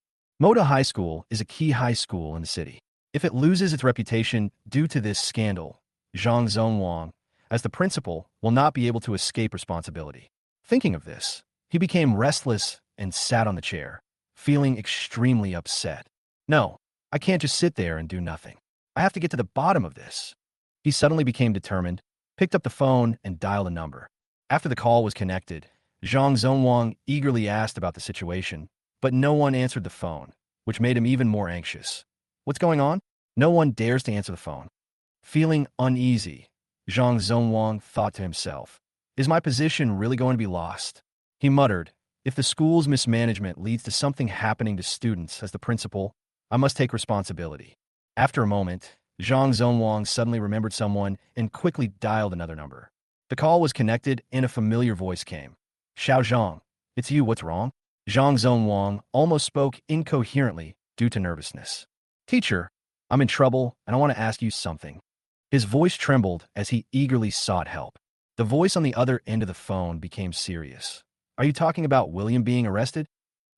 Moda High School is a key high school in the city. If it loses its reputation due to this scandal, Zhang Zonwang, as the principal, will not be able to escape responsibility. Thinking of this, he became restless and sat on the chair, feeling extremely upset. No, I can't just sit there and do nothing. I have to get to the bottom of this. He suddenly became determined, picked up the phone, and dialed a number. After the call was connected, Zhang Zonwang eagerly asked about the situation, but no one answered the phone, which made him even more anxious. What's going on? No one dares to answer the phone. Feeling uneasy, Zhang Zonwang thought to himself, is my position really going to be lost? He muttered, if the school's mismanagement leads to something happening to students as the principal, I must take responsibility. After a moment, Zhang Zonwang suddenly remembered someone and quickly dialed another number. The call was connected and a familiar voice came. Xiao Zhang, it's you, what's wrong? Zhang Zonwang almost spoke incoherently due to nervousness. Teacher, I'm in trouble and I want to ask you something. His voice trembled as he eagerly sought help. The voice on the other end of the phone became serious. Are you talking about William being arrested?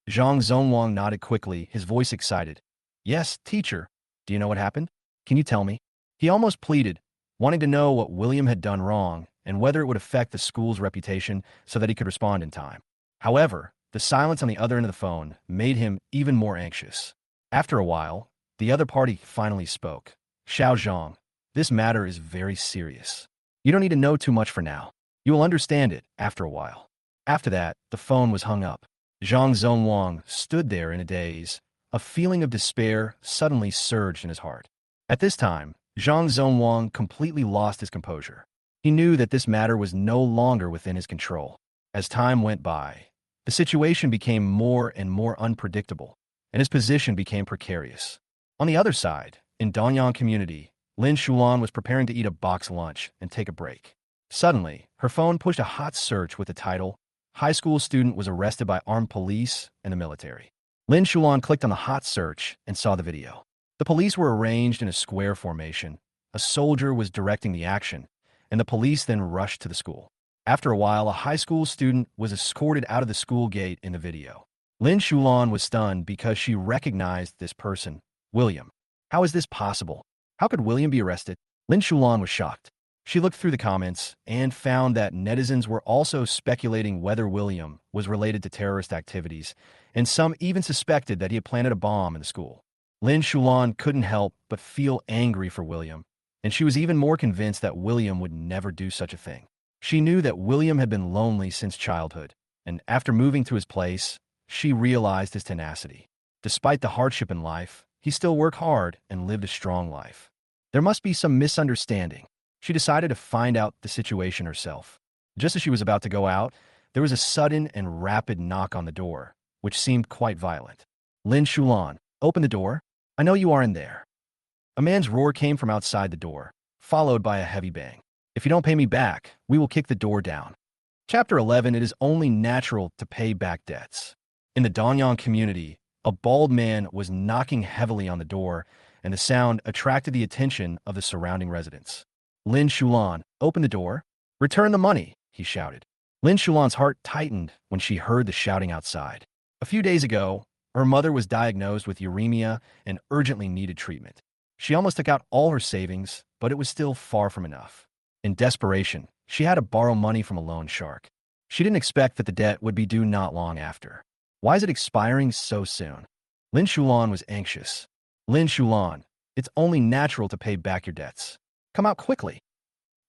Zhang Zonwang nodded quickly, his voice excited. Yes, teacher. Do you know what happened? Can you tell me? He almost pleaded, wanting to know what William had done wrong and whether it would affect the school's reputation so that he could respond in time. However, the silence on the other end of the phone made him even more anxious. After a while, the other party finally spoke. Xiao Zhang, this matter is very serious. You don't need to know too much for now. You will understand it after a while. After that, the phone was hung up. Zhang Zonwang stood there in a daze. A feeling of despair suddenly surged in his heart. At this time, Zhang Zonwang completely lost his composure. He knew that this matter was no longer within his control. As time went by, the situation became more and more unpredictable, and his position became precarious. On the other side, in Danyang community, Lin Shulan was preparing to eat a box lunch and take a break. Suddenly, her phone pushed a hot search with the title, High school student was arrested by armed police and the military. Lin Shulan clicked on the hot search and saw the video. The police were arranged in a square formation. A soldier was directing the action, and the police then rushed to the school. After a while, a high school student was escorted out of the school gate in the video. Lin Shulan was stunned because she recognized this person, William. How is this possible? How could William be arrested? Lin Shulan was shocked. She looked through the comments and found that netizens were also speculating whether William was related to terrorist activities, and some even suspected that he had planted a bomb in the school. Lin Shulan couldn't help but feel angry for William, and she was even more convinced that William would never do such a thing. She knew that William had been lonely since childhood, and after moving to his place, she realized his tenacity. Despite the hardship in life, he still worked hard and lived a strong life. There must be some misunderstanding. She decided to find out the situation herself. Just as she was about to go out, there was a sudden and rapid knock on the door, which seemed quite violent. Lin Shulan, open the door. I know you are in there. A man's roar came from outside the door, followed by a heavy bang. If you don't pay me back, we will kick the door down. Chapter 11, it is only natural to pay back debts. In the Danyang community, a bald man was knocking heavily on the door, and the sound attracted the attention of the surrounding residents. Lin Shulan, open the door. Return the money, he shouted. Lin Shulan's heart tightened when she heard the shouting outside. A few days ago, her mother was diagnosed with uremia and urgently needed treatment. She almost took out all her savings, but it was still far from enough. In desperation, she had to borrow money from a loan shark. She didn't expect that the debt would be due not long after. Why is it expiring so soon? Lin Shulan was anxious. Lin Shulan, it's only natural to pay back your debts. Come out quickly.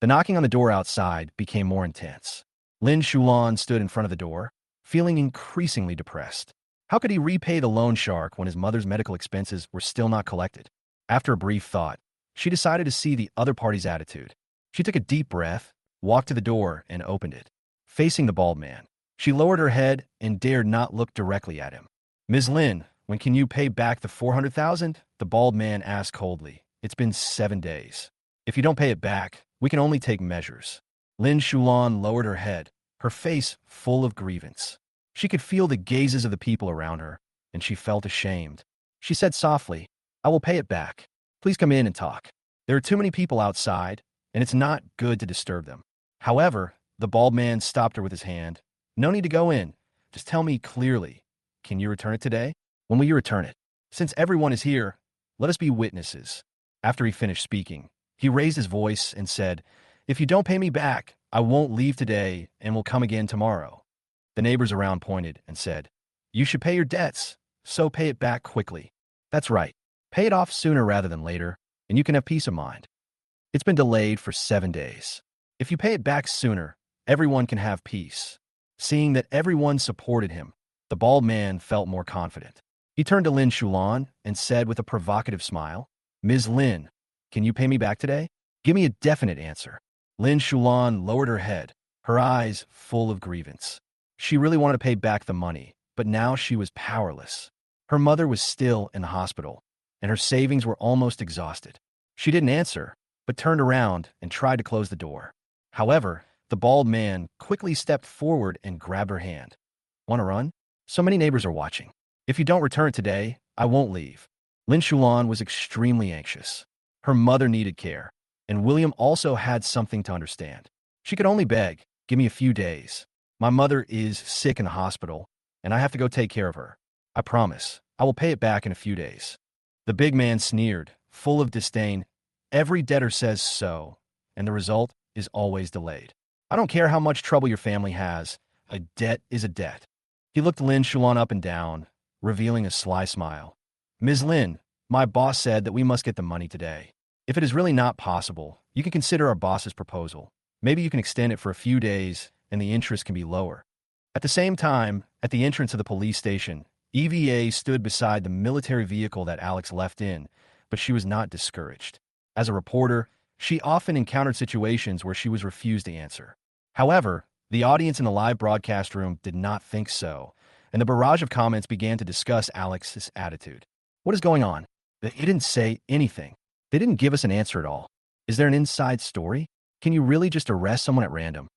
The knocking on the door outside became more intense. Lin Shulan stood in front of the door, feeling increasingly depressed. How could he repay the loan shark when his mother's medical expenses were still not collected? After a brief thought, she decided to see the other party's attitude. She took a deep breath, walked to the door, and opened it. Facing the bald man, she lowered her head and dared not look directly at him. Ms. Lin, when can you pay back the 400,000? The bald man asked coldly. It's been 7 days. If you don't pay it back, we can only take measures. Lin Shulan lowered her head, her face full of grievance. She could feel the gazes of the people around her, and she felt ashamed. She said softly, "I will pay it back. Please come in and talk. There are too many people outside, and it's not good to disturb them." However, the bald man stopped her with his hand. "No need to go in. Just tell me clearly. Can you return it today? When will you return it? Since everyone is here, let us be witnesses." After he finished speaking, he raised his voice and said, "If you don't pay me back, I won't leave today and will come again tomorrow." The neighbors around pointed and said, "You should pay your debts, so pay it back quickly." "That's right. Pay it off sooner rather than later, and you can have peace of mind. It's been delayed for 7 days. If you pay it back sooner, everyone can have peace." Seeing that everyone supported him, the bald man felt more confident. He turned to Lin Shulan and said with a provocative smile, "Ms. Lin, can you pay me back today? Give me a definite answer." Lin Shulan lowered her head, her eyes full of grievance. She really wanted to pay back the money, but now she was powerless. Her mother was still in the hospital, and her savings were almost exhausted. She didn't answer, but turned around and tried to close the door. However, the bald man quickly stepped forward and grabbed her hand. "Want to run? So many neighbors are watching. If you don't return it today, I won't leave." Lin Shulan was extremely anxious. Her mother needed care, and William also had something to understand. She could only beg, "Give me a few days. My mother is sick in the hospital, and I have to go take care of her. I promise, I will pay it back in a few days." The big man sneered, full of disdain. "Every debtor says so, and the result is always delayed. I don't care how much trouble your family has. A debt is a debt." He looked Lin Shulan up and down, revealing a sly smile. "Ms. Lin, my boss said that we must get the money today. If it is really not possible, you can consider our boss's proposal. Maybe you can extend it for a few days, and the interest can be lower." At the same time, at the entrance of the police station, EVA stood beside the military vehicle that Alex left in, but she was not discouraged. As a reporter, she often encountered situations where she was refused to answer. However, the audience in the live broadcast room did not think so, and the barrage of comments began to discuss Alex's attitude. "What is going on? They didn't say anything. They didn't give us an answer at all. Is there an inside story? Can you really just arrest someone at random?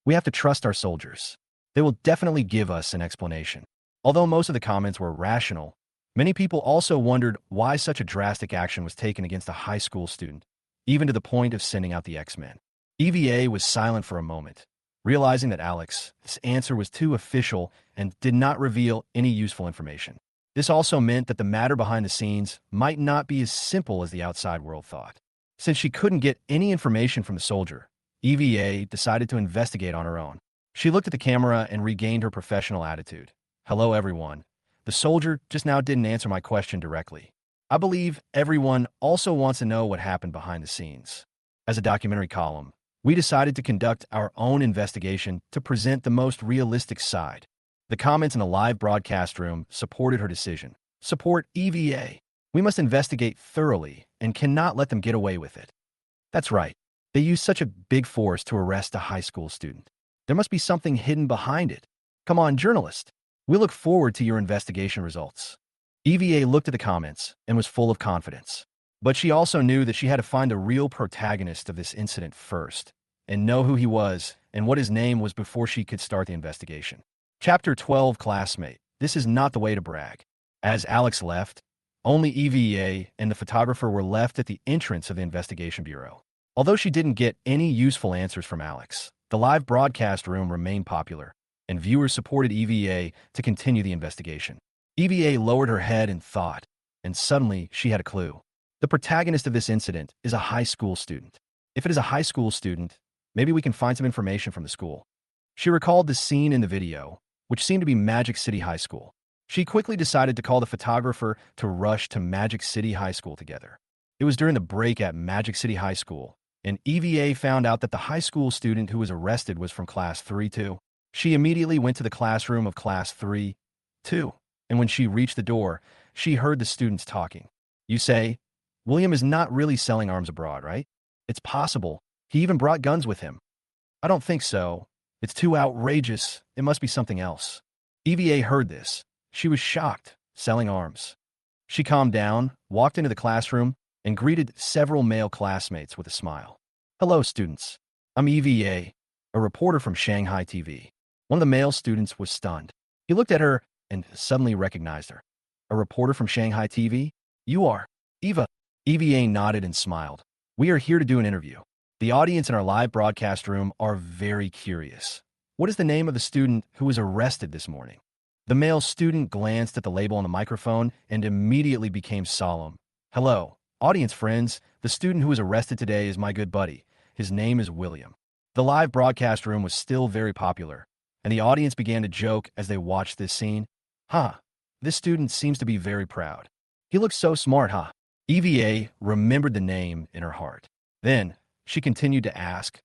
We have to trust our soldiers. They will definitely give us an explanation." Although most of the comments were rational, many people also wondered why such a drastic action was taken against a high school student, even to the point of sending out the X-Men. EVA was silent for a moment, realizing that Alex's answer was too official and did not reveal any useful information. This also meant that the matter behind the scenes might not be as simple as the outside world thought. Since she couldn't get any information from the soldier, EVA decided to investigate on her own. She looked at the camera and regained her professional attitude. "Hello, everyone. The soldier just now didn't answer my question directly. I believe everyone also wants to know what happened behind the scenes. As a documentary column, we decided to conduct our own investigation to present the most realistic side." The comments in the live broadcast room supported her decision. "Support EVA. We must investigate thoroughly and cannot let them get away with it." "That's right. They used such a big force to arrest a high school student. There must be something hidden behind it. Come on, journalist. We look forward to your investigation results." EVA looked at the comments and was full of confidence. But she also knew that she had to find the real protagonist of this incident first, and know who he was and what his name was before she could start the investigation. Chapter 12, Classmate. This is not the way to brag. As Alex left, only EVA and the photographer were left at the entrance of the investigation bureau. Although she didn't get any useful answers from Alex, the live broadcast room remained popular, and viewers supported EVA to continue the investigation. EVA lowered her head in thought, and suddenly she had a clue. The protagonist of this incident is a high school student. If it is a high school student, maybe we can find some information from the school. She recalled the scene in the video, which seemed to be Magic City High School. She quickly decided to call the photographer to rush to Magic City High School together. It was during the break at Magic City High School, and EVA found out that the high school student who was arrested was from Class 3-2. She immediately went to the classroom of Class 3-2, and when she reached the door, she heard the students talking. "You say, William is not really selling arms abroad, right? It's possible. He even brought guns with him." "I don't think so. It's too outrageous. It must be something else." EVA heard this. She was shocked. Selling arms. She calmed down, walked into the classroom, and greeted several male classmates with a smile. "Hello, students. I'm EVA, a reporter from Shanghai TV." One of the male students was stunned. He looked at her and suddenly recognized her. a reporter from Shanghai TV? You are. Eva. EVA nodded and smiled. We are here to do an interview. The audience in our live broadcast room are very curious. What is the name of the student who was arrested this morning? The male student glanced at the label on the microphone and immediately became solemn. Hello, audience friends. The student who was arrested today is my good buddy. His name is William. The live broadcast room was still very popular, and the audience began to joke as they watched this scene. This student seems to be very proud. He looks so smart, EVA remembered the name in her heart. Then, she continued to ask,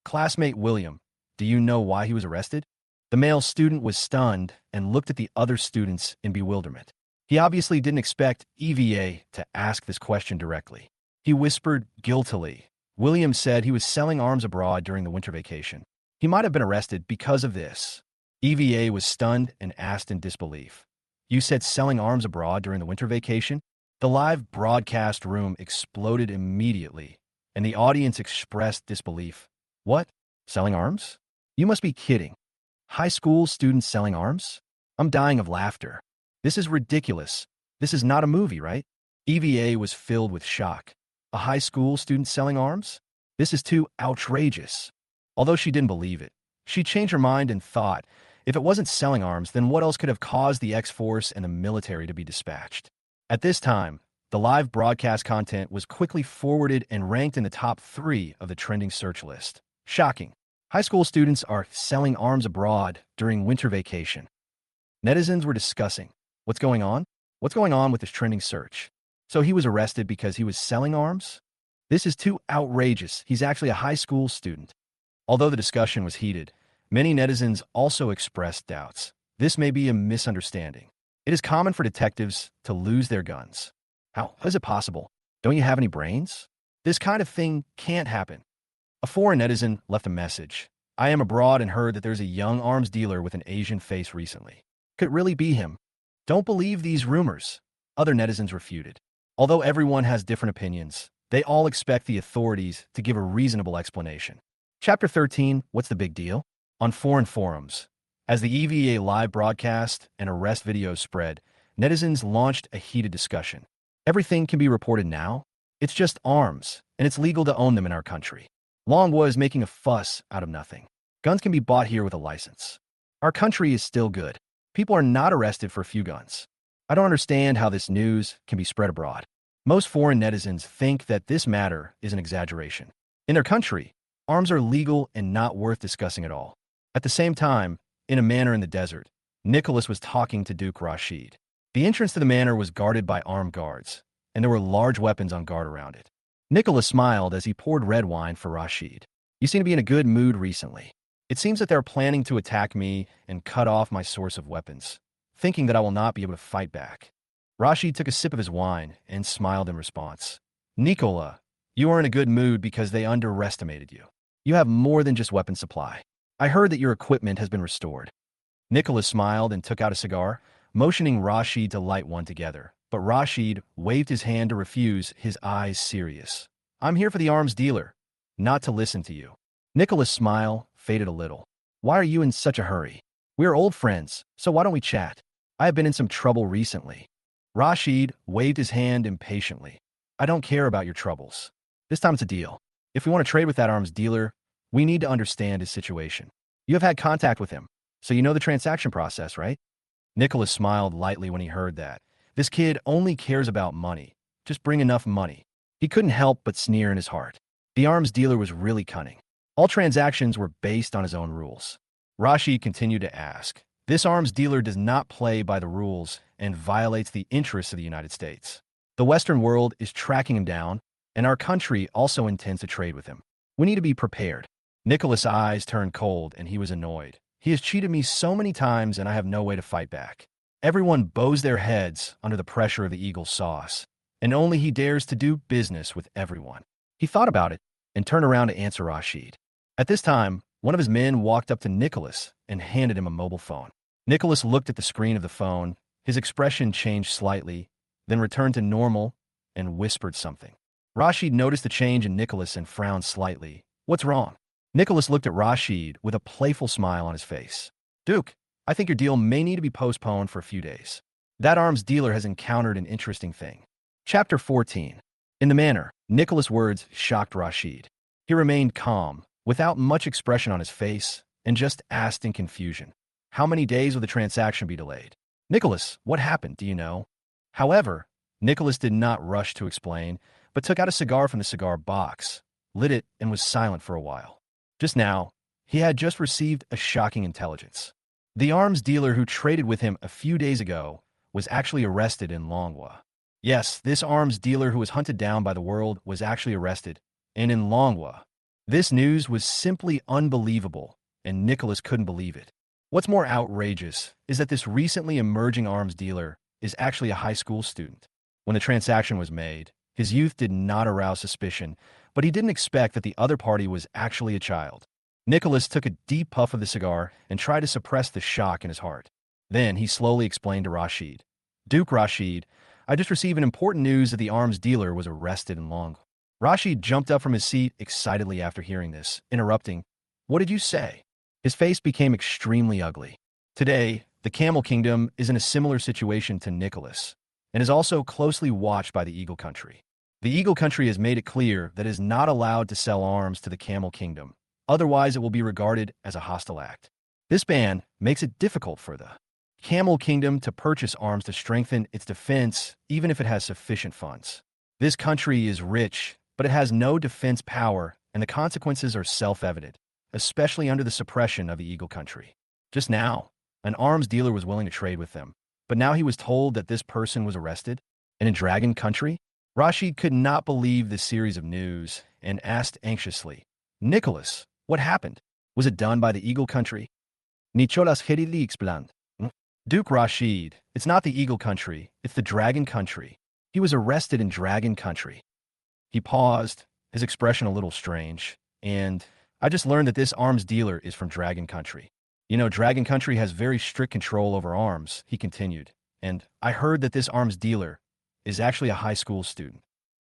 Classmate William, do you know why he was arrested? The male student was stunned and looked at the other students in bewilderment. He obviously didn't expect EVA to ask this question directly. He whispered guiltily. William said he was selling arms abroad during the winter vacation. He might have been arrested because of this. EVA was stunned and asked in disbelief. You said selling arms abroad during the winter vacation? The live broadcast room exploded immediately, and the audience expressed disbelief. What? Selling arms? You must be kidding. High school students selling arms? I'm dying of laughter. This is ridiculous. This is not a movie, right? EVA was filled with shock. A high school student selling arms? This is too outrageous. Although she didn't believe it, she changed her mind and thought, if it wasn't selling arms, then what else could have caused the X-Force and the military to be dispatched? At this time, the live broadcast content was quickly forwarded and ranked in the top 3 of the trending search list. Shocking. High school students are selling arms abroad during winter vacation. Netizens were discussing, what's going on? What's going on with this trending search? So he was arrested because he was selling arms? This is too outrageous. He's actually a high school student. Although the discussion was heated, many netizens also expressed doubts. This may be a misunderstanding. It is common for detectives to lose their guns. How is it possible? Don't you have any brains? This kind of thing can't happen. A foreign netizen left a message. I am abroad and heard that there's a young arms dealer with an Asian face recently. Could it really be him? Don't believe these rumors. Other netizens refuted. Although everyone has different opinions, they all expect the authorities to give a reasonable explanation. Chapter 13, What's the Big Deal? On foreign forums. As the EVA live broadcast and arrest videos spread, netizens launched a heated discussion. Everything can be reported now? It's just arms, and it's legal to own them in our country. Longwa is making a fuss out of nothing. Guns can be bought here with a license. Our country is still good. People are not arrested for a few guns. I don't understand how this news can be spread abroad. Most foreign netizens think that this matter is an exaggeration. In their country, arms are legal and not worth discussing at all. At the same time, in a manor in the desert, Nicholas was talking to Duke Rashid. The entrance to the manor was guarded by armed guards, and there were large weapons on guard around it. Nicholas smiled as he poured red wine for Rashid. You seem to be in a good mood recently. It seems that they're planning to attack me and cut off my source of weapons, thinking that I will not be able to fight back. Rashid took a sip of his wine and smiled in response. Nicola, you are in a good mood because they underestimated you. You have more than just weapon supply. I heard that your equipment has been restored. Nicholas smiled and took out a cigar, motioning Rashid to light one together. But Rashid waved his hand to refuse, his eyes serious. I'm here for the arms dealer, not to listen to you. Nicholas' smile faded a little. Why are you in such a hurry? We are old friends, so why don't we chat? I have been in some trouble recently. Rashid waved his hand impatiently. I don't care about your troubles. This time it's a deal. If we want to trade with that arms dealer, we need to understand his situation. You have had contact with him, so you know the transaction process, right? Nicholas smiled lightly when he heard that. This kid only cares about money. Just bring enough money. He couldn't help but sneer in his heart. The arms dealer was really cunning. All transactions were based on his own rules. Rashid continued to ask, this arms dealer does not play by the rules and violates the interests of the United States. The Western world is tracking him down, and our country also intends to trade with him. We need to be prepared. Nicholas' eyes turned cold, and he was annoyed. He has cheated me so many times, and I have no way to fight back. Everyone bows their heads under the pressure of the eagle's sauce, and only he dares to do business with everyone. He thought about it and turned around to answer Rashid. At this time, one of his men walked up to Nicholas and handed him a mobile phone. Nicholas looked at the screen of the phone. His expression changed slightly, then returned to normal and whispered something. Rashid noticed the change in Nicholas and frowned slightly. What's wrong? Nicholas looked at Rashid with a playful smile on his face. Duke, I think your deal may need to be postponed for a few days. That arms dealer has encountered an interesting thing. Chapter 14. In the manner, Nicholas' words shocked Rashid. He remained calm, without much expression on his face, and just asked in confusion, "How many days will the transaction be delayed?" "Nicholas, what happened, do you know?" However, Nicholas did not rush to explain, but took out a cigar from the cigar box, lit it, and was silent for a while. Just now, he had just received a shocking intelligence. The arms dealer who traded with him a few days ago was actually arrested in Manhwa. Yes, this arms dealer who was hunted down by the world was actually arrested, and in Manhwa. This news was simply unbelievable, and Nicholas couldn't believe it. What's more outrageous is that this recently emerging arms dealer is actually a high school student. When the transaction was made, his youth did not arouse suspicion, but he didn't expect that the other party was actually a child. Nicholas took a deep puff of the cigar and tried to suppress the shock in his heart. Then he slowly explained to Rashid, "Duke Rashid, I just received an important news that the arms dealer was arrested in Long." Rashid jumped up from his seat excitedly after hearing this, interrupting, "What did you say?" His face became extremely ugly. Today, the Camel Kingdom is in a similar situation to Nicholas, and is also closely watched by the Eagle Country. The Eagle Country has made it clear that it is not allowed to sell arms to the Camel Kingdom, otherwise it will be regarded as a hostile act. This ban makes it difficult for the Camel Kingdom to purchase arms to strengthen its defense, even if it has sufficient funds. This country is rich, but it has no defense power, and the consequences are self-evident, especially under the suppression of the Eagle Country. Just now, an arms dealer was willing to trade with them, but now he was told that this person was arrested? And in Dragon Country? Rashid could not believe this series of news and asked anxiously, "Nicholas, what happened? Was it done by the Eagle Country?" Nicholas Hedili explained. "Duke Rashid, it's not the Eagle Country, it's the Dragon Country. He was arrested in Dragon Country." He paused, his expression a little strange, and "I just learned that this arms dealer is from Dragon Country. You know, Dragon Country has very strict control over arms," he continued, "and I heard that this arms dealer is actually a high school student."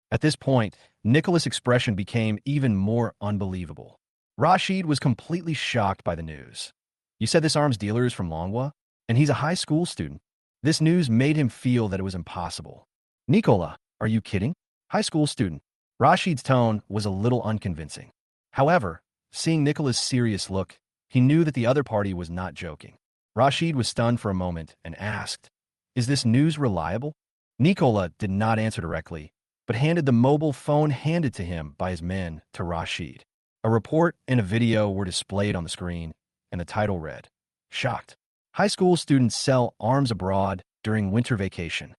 At this point, Nicholas' expression became even more unbelievable. Rashid was completely shocked by the news. "You said this arms dealer is from Longwa, and he's a high school student?" This news made him feel that it was impossible. "Nicola, are you kidding? High school student?" Rashid's tone was a little unconvincing. However, seeing Nicola's serious look, he knew that the other party was not joking. Rashid was stunned for a moment and asked, "Is this news reliable?" Nicola did not answer directly, but handed the mobile phone handed to him by his men to Rashid. A report and a video were displayed on the screen, and the title read, "Shocked. High school students sell arms abroad during winter vacation."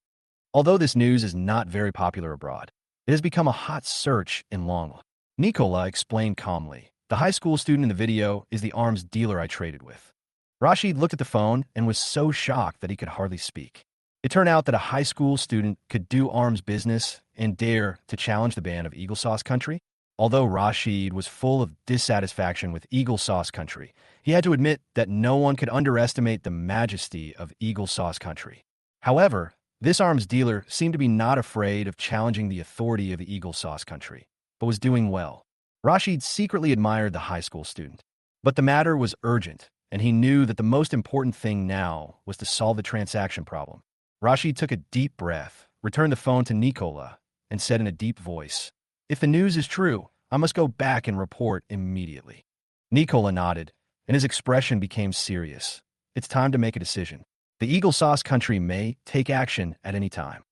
Although this news is not very popular abroad, it has become a hot search in Longwa. Nicola explained calmly, "The high school student in the video is the arms dealer I traded with." Rashid looked at the phone and was so shocked that he could hardly speak. It turned out that a high school student could do arms business and dare to challenge the ban of Eagle Sauce Country. Although Rashid was full of dissatisfaction with Eagle Sauce Country, he had to admit that no one could underestimate the majesty of Eagle Sauce Country. However, this arms dealer seemed to be not afraid of challenging the authority of the Eagle Sauce Country, but was doing well. Rashid secretly admired the high school student. But the matter was urgent, and he knew that the most important thing now was to solve the transaction problem. Rashid took a deep breath, returned the phone to Nicola, and said in a deep voice, "If the news is true, I must go back and report immediately." Nicola nodded, and his expression became serious. "It's time to make a decision. The Eagle Sauce Country may take action at any time."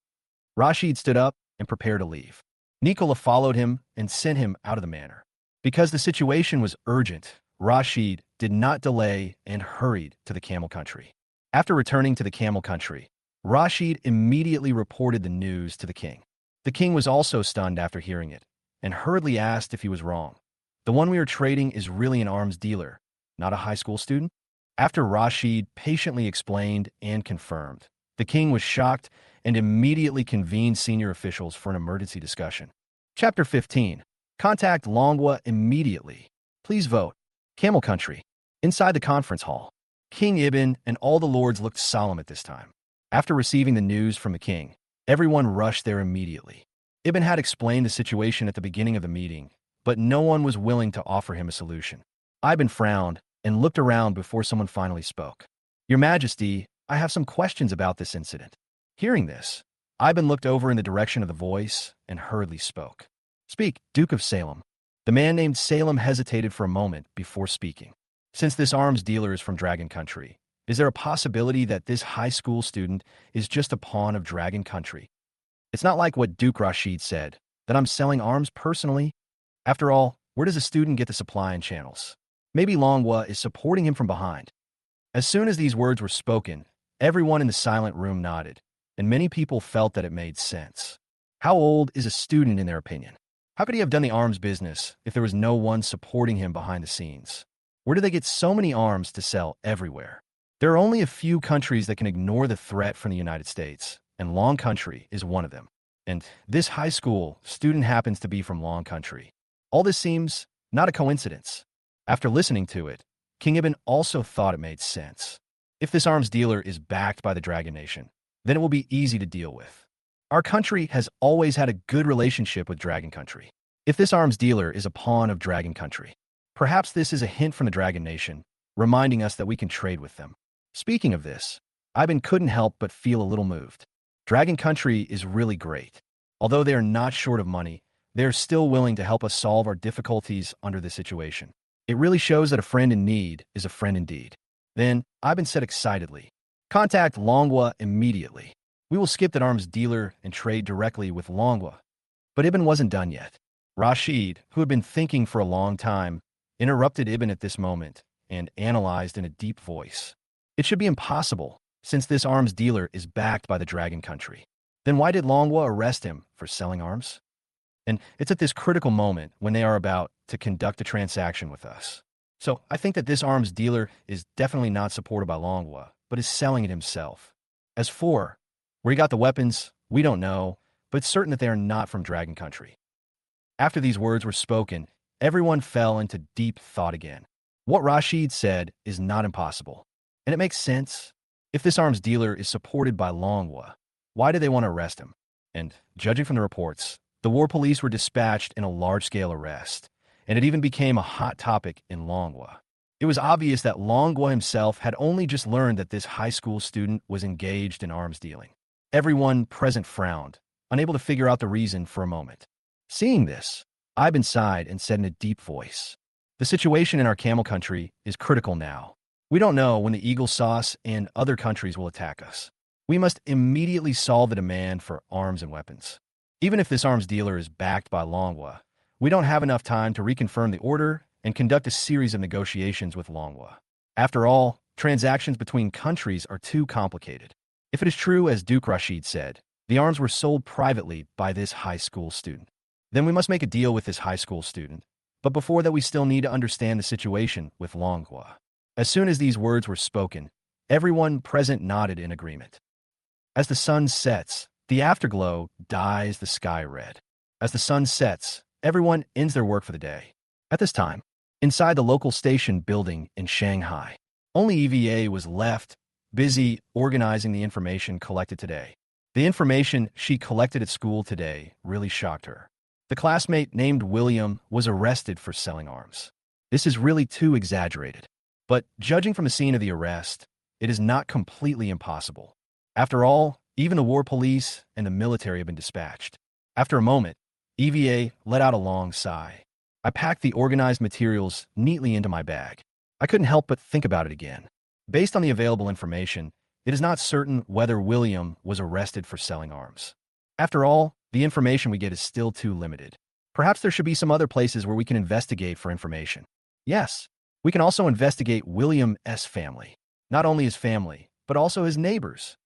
Rashid stood up and prepared to leave. Nicola followed him and sent him out of the manor. Because the situation was urgent, Rashid did not delay and hurried to the Camel Country. After returning to the Camel Country, Rashid immediately reported the news to the king. The king was also stunned after hearing it, and hurriedly asked if he was wrong. "The one we are trading is really an arms dealer, not a high school student?" After Rashid patiently explained and confirmed, the king was shocked and immediately convened senior officials for an emergency discussion. Chapter 15. Contact Longwa immediately. Please vote. Camel Country. Inside the conference hall, King Ibn and all the lords looked solemn at this time. After receiving the news from the king, everyone rushed there immediately. Ibn had explained the situation at the beginning of the meeting, but no one was willing to offer him a solution. Ibn frowned and looked around before someone finally spoke. "Your Majesty, I have some questions about this incident." Hearing this, Ivan looked over in the direction of the voice and hurriedly spoke. Speak, Duke of Salem. The man named Salem hesitated for a moment before speaking. Since this arms dealer is from Dragon Country, is there a possibility that this high school student is just a pawn of Dragon Country? It's not like what Duke Rashid said, that I'm selling arms personally. After all, where does a student get the supply and channels? Maybe Manhwa is supporting him from behind. As soon as these words were spoken, everyone in the silent room nodded, and many people felt that it made sense. How old is a student in their opinion? How could he have done the arms business if there was no one supporting him behind the scenes? Where do they get so many arms to sell everywhere? There are only a few countries that can ignore the threat from the United States, and Long Country is one of them. And this high school student happens to be from Long Country. All this seems not a coincidence. After listening to it, King Ibn also thought it made sense. If this arms dealer is backed by the Dragon Nation, then it will be easy to deal with. Our country has always had a good relationship with Dragon Country. If this arms dealer is a pawn of Dragon Country, perhaps this is a hint from the Dragon Nation, reminding us that we can trade with them. Speaking of this, Ivan couldn't help but feel a little moved. Dragon Country is really great. Although they are not short of money, they are still willing to help us solve our difficulties under this situation. It really shows that a friend in need is a friend indeed. Then, Ivan said excitedly, contact Manhwa immediately. We will skip that arms dealer and trade directly with Manhwa. But Ibn wasn't done yet. Rashid, who had been thinking for a long time, interrupted Ibn at this moment and analyzed in a deep voice. It should be impossible, since this arms dealer is backed by the Dragon Country. Then why did Manhwa arrest him for selling arms? And it's at this critical moment when they are about to conduct a transaction with us. So I think that this arms dealer is definitely not supported by Manhwa, but is selling it himself. As for where he got the weapons, we don't know, but it's certain that they are not from Dragon Country. After these words were spoken, everyone fell into deep thought again. What Rashid said is not impossible, and it makes sense. If this arms dealer is supported by Manhwa, why do they want to arrest him? And judging from the reports, the war police were dispatched in a large-scale arrest, and it even became a hot topic in Manhwa. It was obvious that Manhwa himself had only just learned that this high school student was engaged in arms dealing. Everyone present frowned, unable to figure out the reason for a moment. Seeing this, Ivan sighed and said in a deep voice, the situation in our Camel Country is critical now. We don't know when the Eagle Sauce and other countries will attack us. We must immediately solve the demand for arms and weapons. Even if this arms dealer is backed by Manhwa, we don't have enough time to reconfirm the order and conduct a series of negotiations with Manhwa. After all, transactions between countries are too complicated. If it is true, as Duke Rashid said, the arms were sold privately by this high school student, then we must make a deal with this high school student. But before that, we still need to understand the situation with Manhwa. As soon as these words were spoken, everyone present nodded in agreement. As the sun sets, the afterglow dyes the sky red. As the sun sets, everyone ends their work for the day. At this time, inside the local station building in Shanghai, only EVA was left, busy organizing the information collected today. The information she collected at school today really shocked her. The classmate named William was arrested for selling arms. This is really too exaggerated. But judging from the scene of the arrest, it is not completely impossible. After all, even the war police and the military have been dispatched. After a moment, EVA let out a long sigh. I packed the organized materials neatly into my bag. I couldn't help but think about it again. Based on the available information, it is not certain whether William was arrested for selling arms. After all, the information we get is still too limited. Perhaps there should be some other places where we can investigate for information. Yes, we can also investigate William's family. Not only his family, but also his neighbors.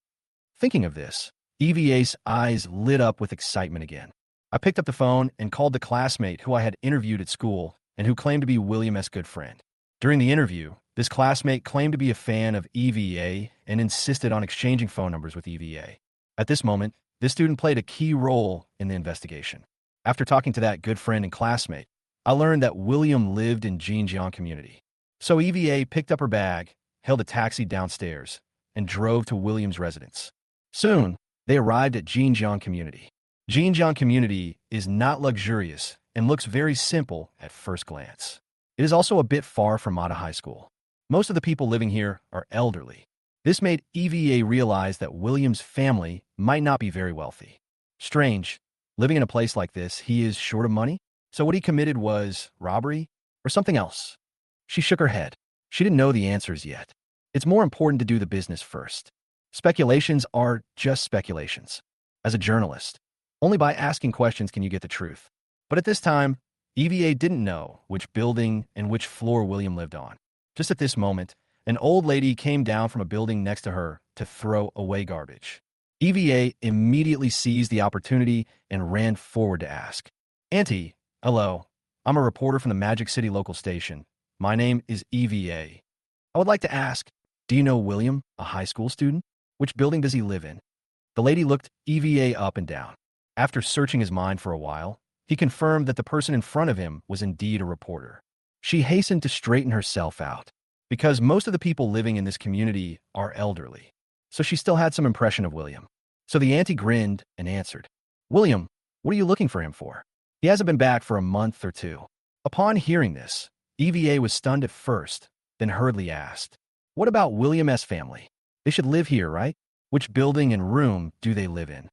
Thinking of this, EVA's eyes lit up with excitement again. I picked up the phone and called the classmate who I had interviewed at school and who claimed to be William's good friend. During the interview, this classmate claimed to be a fan of EVA and insisted on exchanging phone numbers with EVA. At this moment, this student played a key role in the investigation. After talking to that good friend and classmate, I learned that William lived in Jinjiang community. So EVA picked up her bag, hailed a taxi downstairs, and drove to William's residence. Soon, they arrived at Jinjiang community. Jinjiang community is not luxurious and looks very simple at first glance. It is also a bit far from Mata High School. Most of the people living here are elderly. This made EVA realize that William's family might not be very wealthy. Strange, living in a place like this, he is short of money? So what he committed was robbery or something else? She shook her head. She didn't know the answers yet. It's more important to do the business first. Speculations are just speculations. As a journalist, only by asking questions can you get the truth. But at this time, EVA didn't know which building and which floor William lived on. Just at this moment, an old lady came down from a building next to her to throw away garbage. EVA immediately seized the opportunity and ran forward to ask, "Auntie, hello. I'm a reporter from the Magic City local station. My name is EVA. I would like to ask, do you know William, a high school student? Which building does he live in?" The lady looked EVA up and down. After searching his mind for a while, he confirmed that the person in front of him was indeed a reporter. She hastened to straighten herself out, because most of the people living in this community are elderly. So she still had some impression of William. So the auntie grinned and answered, "William, what are you looking for him for? He hasn't been back for a month or two." Upon hearing this, EVA was stunned at first, then hurriedly asked, "What about William S. family? They should live here, right? Which building and room do they live in?"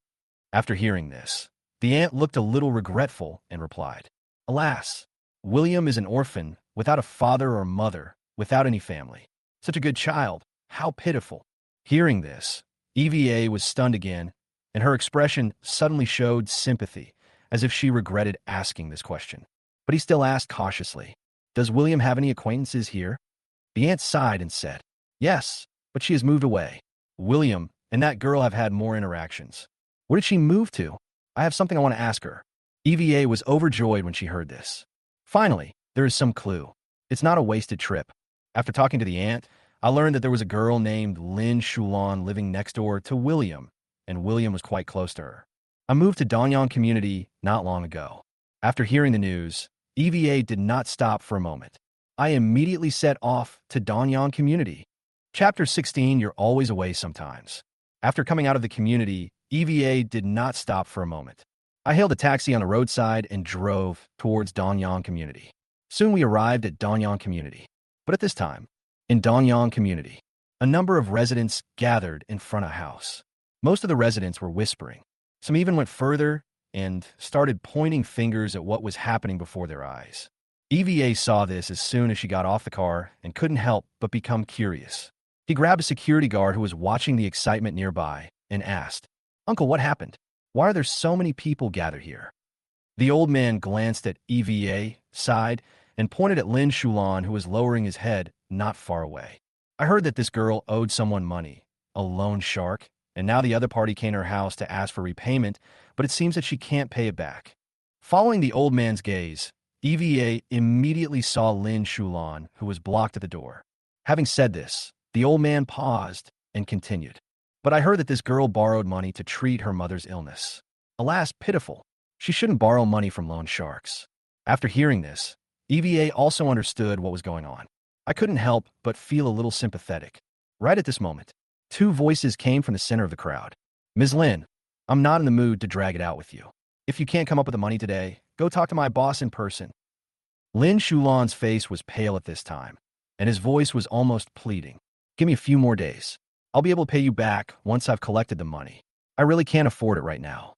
After hearing this, the aunt looked a little regretful and replied, "Alas, William is an orphan, without a father or mother, without any family. Such a good child. How pitiful." Hearing this, EVA was stunned again, and her expression suddenly showed sympathy, as if she regretted asking this question. But he still asked cautiously, "Does William have any acquaintances here?" The aunt sighed and said, "Yes, but she has moved away. William and that girl have had more interactions." "Where did she move to? I have something I want to ask her." EVA was overjoyed when she heard this. Finally, there is some clue. It's not a wasted trip. After talking to the aunt, I learned that there was a girl named Lin Shulan living next door to William, and William was quite close to her. I moved to Danyang community not long ago. After hearing the news, EVA did not stop for a moment. I immediately set off to Danyang community. Chapter 16, You're Always Away Sometimes. After coming out of the community, EVA did not stop for a moment. I hailed a taxi on the roadside and drove towards Danyang community. Soon we arrived at Danyang community. But at this time, in Danyang community, a number of residents gathered in front of a house. Most of the residents were whispering. Some even went further and started pointing fingers at what was happening before their eyes. EVA saw this as soon as she got off the car and couldn't help but become curious. He grabbed a security guard who was watching the excitement nearby and asked, "Uncle, what happened? Why are there so many people gathered here?" The old man glanced at EVA, sighed, and pointed at Lin Shulan, who was lowering his head not far away. "I heard that this girl owed someone money, a loan shark, and now the other party came to her house to ask for repayment, but it seems that she can't pay it back." Following the old man's gaze, EVA immediately saw Lin Shulan, who was blocked at the door. Having said this, the old man paused and continued, "But I heard that this girl borrowed money to treat her mother's illness. Alas, pitiful. She shouldn't borrow money from loan sharks." After hearing this, EVA also understood what was going on. I couldn't help but feel a little sympathetic. Right at this moment, two voices came from the center of the crowd. "Ms. Lin, I'm not in the mood to drag it out with you. If you can't come up with the money today, go talk to my boss in person." Lin Shulan's face was pale at this time, and his voice was almost pleading. "Give me a few more days. I'll be able to pay you back once I've collected the money. I really can't afford it right now."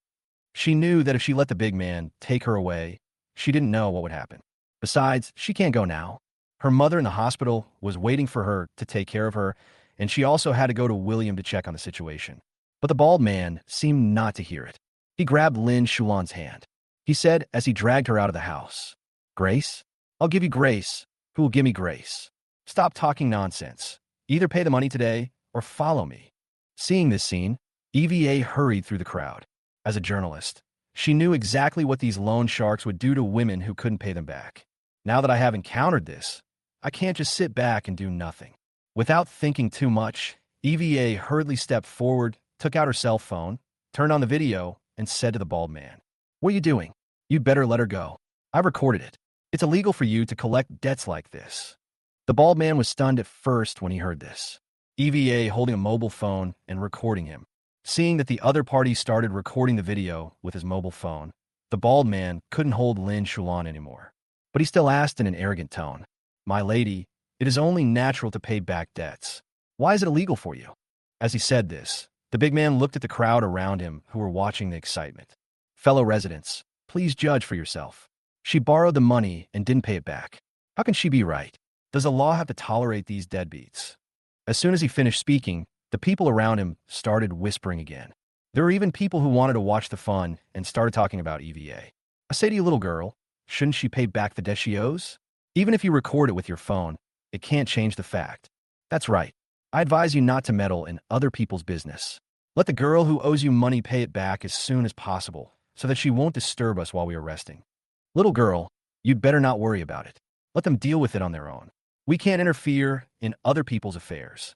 She knew that if she let the big man take her away, she didn't know what would happen. Besides, she can't go now. Her mother in the hospital was waiting for her to take care of her, and she also had to go to William to check on the situation. But the bald man seemed not to hear it. He grabbed Lin Shulan's hand. He said as he dragged her out of the house, "Grace? I'll give you grace. Who will give me grace? Stop talking nonsense. Either pay the money today or follow me." Seeing this scene, EVA hurried through the crowd. As a journalist, she knew exactly what these loan sharks would do to women who couldn't pay them back. Now that I have encountered this, I can't just sit back and do nothing. Without thinking too much, EVA hurriedly stepped forward, took out her cell phone, turned on the video, and said to the bald man, "What are you doing? You'd better let her go. I've recorded it. It's illegal for you to collect debts like this." The bald man was stunned at first when he heard this. EVA holding a mobile phone and recording him. Seeing that the other party started recording the video with his mobile phone, the bald man couldn't hold Lin Shulan anymore. But he still asked in an arrogant tone, "My lady, it is only natural to pay back debts. Why is it illegal for you?" As he said this, the big man looked at the crowd around him who were watching the excitement. Fellow residents, please judge for yourself. She borrowed the money and didn't pay it back. How can she be right? Does the law have to tolerate these deadbeats? As soon as he finished speaking, the people around him started whispering again. There were even people who wanted to watch the fun and started talking about EVA. I say to you, little girl, shouldn't she pay back the debt she owes? Even if you record it with your phone, it can't change the fact. That's right. I advise you not to meddle in other people's business. Let the girl who owes you money pay it back as soon as possible, so that she won't disturb us while we are resting. Little girl, you'd better not worry about it. Let them deal with it on their own. We can't interfere in other people's affairs.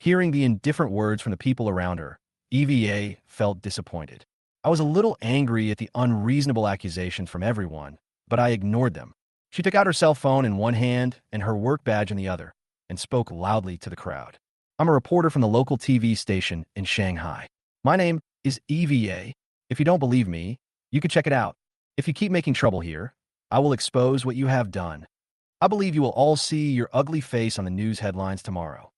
Hearing the indifferent words from the people around her, EVA felt disappointed. I was a little angry at the unreasonable accusations from everyone, but I ignored them. She took out her cell phone in one hand and her work badge in the other, and spoke loudly to the crowd. I'm a reporter from the local TV station in Shanghai. My name is EVA. If you don't believe me, you can check it out. If you keep making trouble here, I will expose what you have done. I believe you will all see your ugly face on the news headlines tomorrow.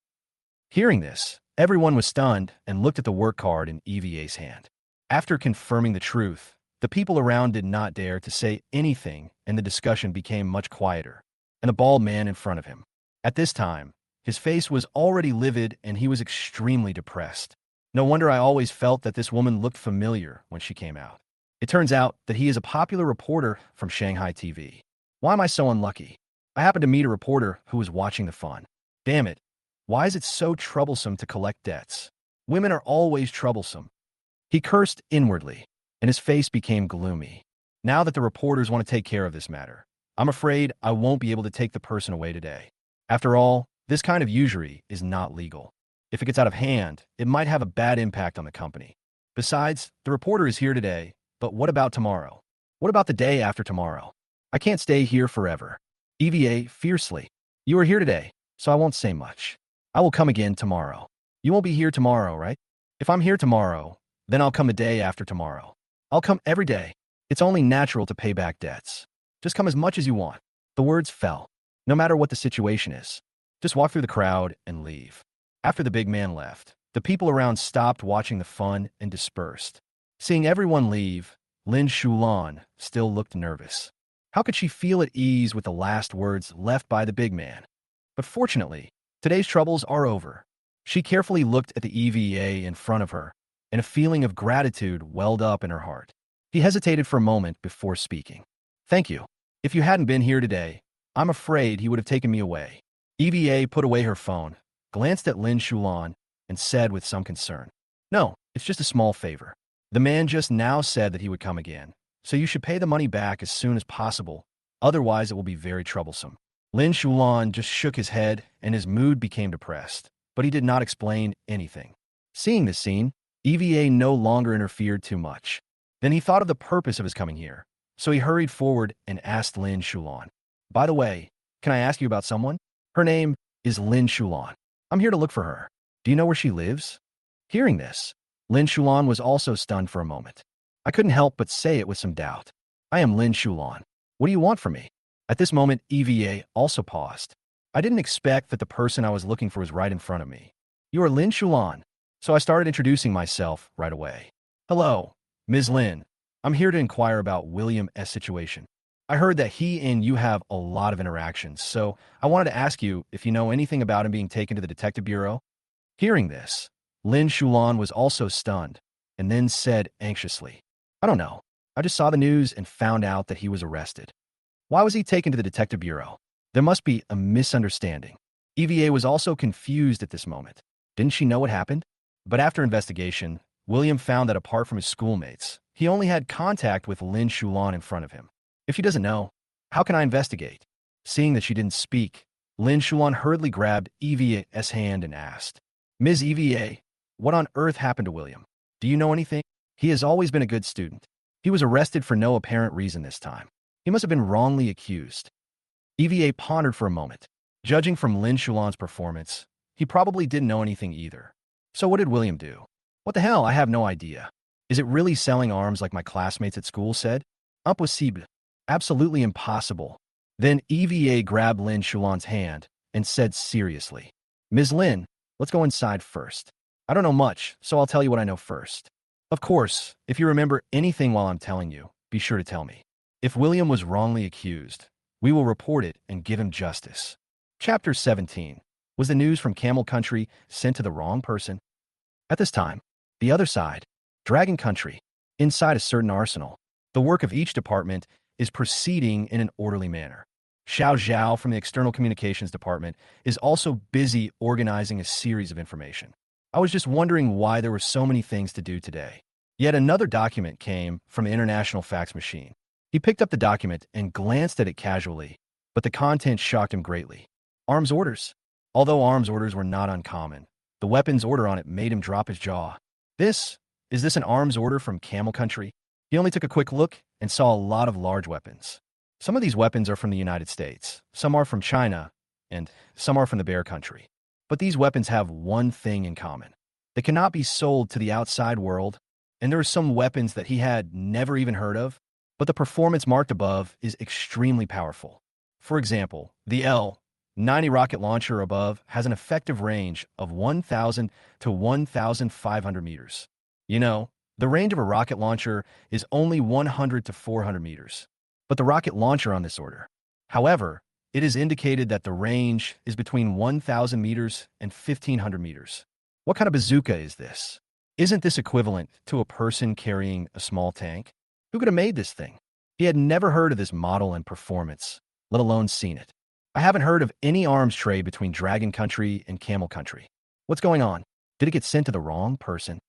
Hearing this, everyone was stunned and looked at the work card in EVA's hand. After confirming the truth, the people around did not dare to say anything, and the discussion became much quieter, and the bald man in front of him. At this time, his face was already livid and he was extremely depressed. No wonder I always felt that this woman looked familiar when she came out. It turns out that he is a popular reporter from Shanghai TV. Why am I so unlucky? I happened to meet a reporter who was watching the fun. Damn it. Why is it so troublesome to collect debts? Women are always troublesome. He cursed inwardly, and his face became gloomy. Now that the reporters want to take care of this matter, I'm afraid I won't be able to take the person away today. After all, this kind of usury is not legal. If it gets out of hand, it might have a bad impact on the company. Besides, the reporter is here today, but what about tomorrow? What about the day after tomorrow? I can't stay here forever. EVA fiercely. You are here today, so I won't say much. I will come again tomorrow. You won't be here tomorrow, right? If I'm here tomorrow, then I'll come the day after tomorrow. I'll come every day. It's only natural to pay back debts. Just come as much as you want. The words fell. No matter what the situation is, just walk through the crowd and leave. After the big man left, the people around stopped watching the fun and dispersed. Seeing everyone leave, Lin Shulan still looked nervous. How could she feel at ease with the last words left by the big man? But fortunately, today's troubles are over. She carefully looked at the EVA in front of her, and a feeling of gratitude welled up in her heart. He hesitated for a moment before speaking. Thank you. If you hadn't been here today, I'm afraid he would have taken me away. EVA put away her phone, glanced at Lin Shulan, and said with some concern, No, it's just a small favor. The man just now said that he would come again, so you should pay the money back as soon as possible, otherwise it will be very troublesome. Lin Shulan just shook his head and his mood became depressed, but he did not explain anything. Seeing this scene, EVA no longer interfered too much. Then he thought of the purpose of his coming here, so he hurried forward and asked Lin Shulan, By the way, can I ask you about someone? Her name is Lin Shulan. I'm here to look for her. Do you know where she lives? Hearing this, Lin Shulan was also stunned for a moment. I couldn't help but say it with some doubt. I am Lin Shulan. What do you want from me? At this moment, EVA also paused. I didn't expect that the person I was looking for was right in front of me. You are Lin Shulan. So I started introducing myself right away. Hello, Ms. Lin. I'm here to inquire about William S. situation. I heard that he and you have a lot of interactions, so I wanted to ask you if you know anything about him being taken to the detective bureau. Hearing this, Lin Shulan was also stunned, and then said anxiously, I don't know. I just saw the news and found out that he was arrested. Why was he taken to the detective bureau? There must be a misunderstanding. EVA was also confused at this moment. Didn't she know what happened? But after investigation, William found that apart from his schoolmates, he only had contact with Lin Shulan in front of him. If she doesn't know, how can I investigate? Seeing that she didn't speak, Lin Shulan hurriedly grabbed EVA's hand and asked, Ms. EVA, what on earth happened to William? Do you know anything? He has always been a good student. He was arrested for no apparent reason this time. He must have been wrongly accused. EVA pondered for a moment. Judging from Lin Shulan's performance, he probably didn't know anything either. So what did William do? What the hell? I have no idea. Is it really selling arms like my classmates at school said? Impossible. Absolutely impossible. Then EVA grabbed Lin Shulan's hand and said seriously, Ms. Lin, let's go inside first. I don't know much, so I'll tell you what I know first. Of course, if you remember anything while I'm telling you, be sure to tell me. If William was wrongly accused, we will report it and give him justice. Chapter 17. Was the news from Camel Country sent to the wrong person? At this time, the other side, Dragon Country, inside a certain arsenal, the work of each department is proceeding in an orderly manner. Xiao Zhao from the External Communications Department is also busy organizing a series of information. I was just wondering why there were so many things to do today. Yet another document came from the International Fax Machine. He picked up the document and glanced at it casually, but the content shocked him greatly. Arms orders. Although arms orders were not uncommon, the weapons order on it made him drop his jaw. Is this an arms order from Camel Country? He only took a quick look and saw a lot of large weapons. Some of these weapons are from the United States, some are from China, and some are from the Bear Country. But these weapons have one thing in common. They cannot be sold to the outside world, and there are some weapons that he had never even heard of, but the performance marked above is extremely powerful. For example, the L-90 rocket launcher above has an effective range of 1,000 to 1,500 meters. You know, the range of a rocket launcher is only 100 to 400 meters. But the rocket launcher on this order. However, it is indicated that the range is between 1,000 meters and 1,500 meters. What kind of bazooka is this? Isn't this equivalent to a person carrying a small tank? Who could have made this thing? He had never heard of this model and performance, let alone seen it. I haven't heard of any arms trade between Dragon Country and Camel Country. What's going on? Did it get sent to the wrong person?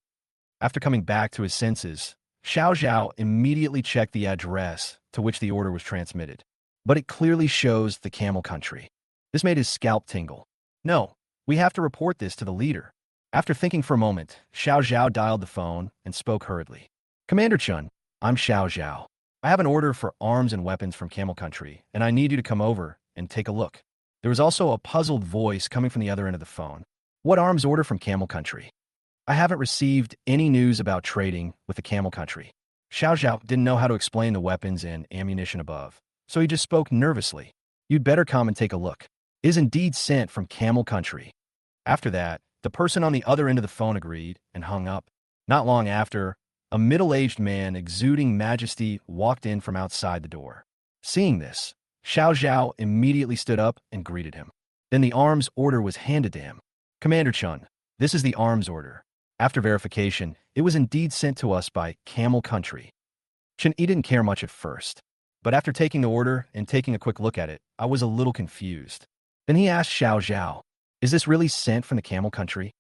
After coming back to his senses, Xiao Zhao immediately checked the address to which the order was transmitted. But it clearly shows the Camel Country. This made his scalp tingle. No, we have to report this to the leader. After thinking for a moment, Xiao Zhao dialed the phone and spoke hurriedly. Commander Chun, I'm Xiao Zhao. I have an order for arms and weapons from Camel Country, and I need you to come over and take a look. There was also a puzzled voice coming from the other end of the phone. What arms order from Camel Country? I haven't received any news about trading with the Camel Country. Xiao Zhao didn't know how to explain the weapons and ammunition above, so he just spoke nervously. You'd better come and take a look. It is indeed sent from Camel Country. After that, the person on the other end of the phone agreed and hung up. Not long after, a middle-aged man exuding majesty walked in from outside the door. Seeing this, Xiao Zhao immediately stood up and greeted him. Then the arms order was handed to him. Commander Chun, this is the arms order. After verification, it was indeed sent to us by Camel Country. Chen-Yi didn't care much at first, but after taking the order and taking a quick look at it, I was a little confused. Then he asked Xiao Zhao, is this really sent from the Camel Country?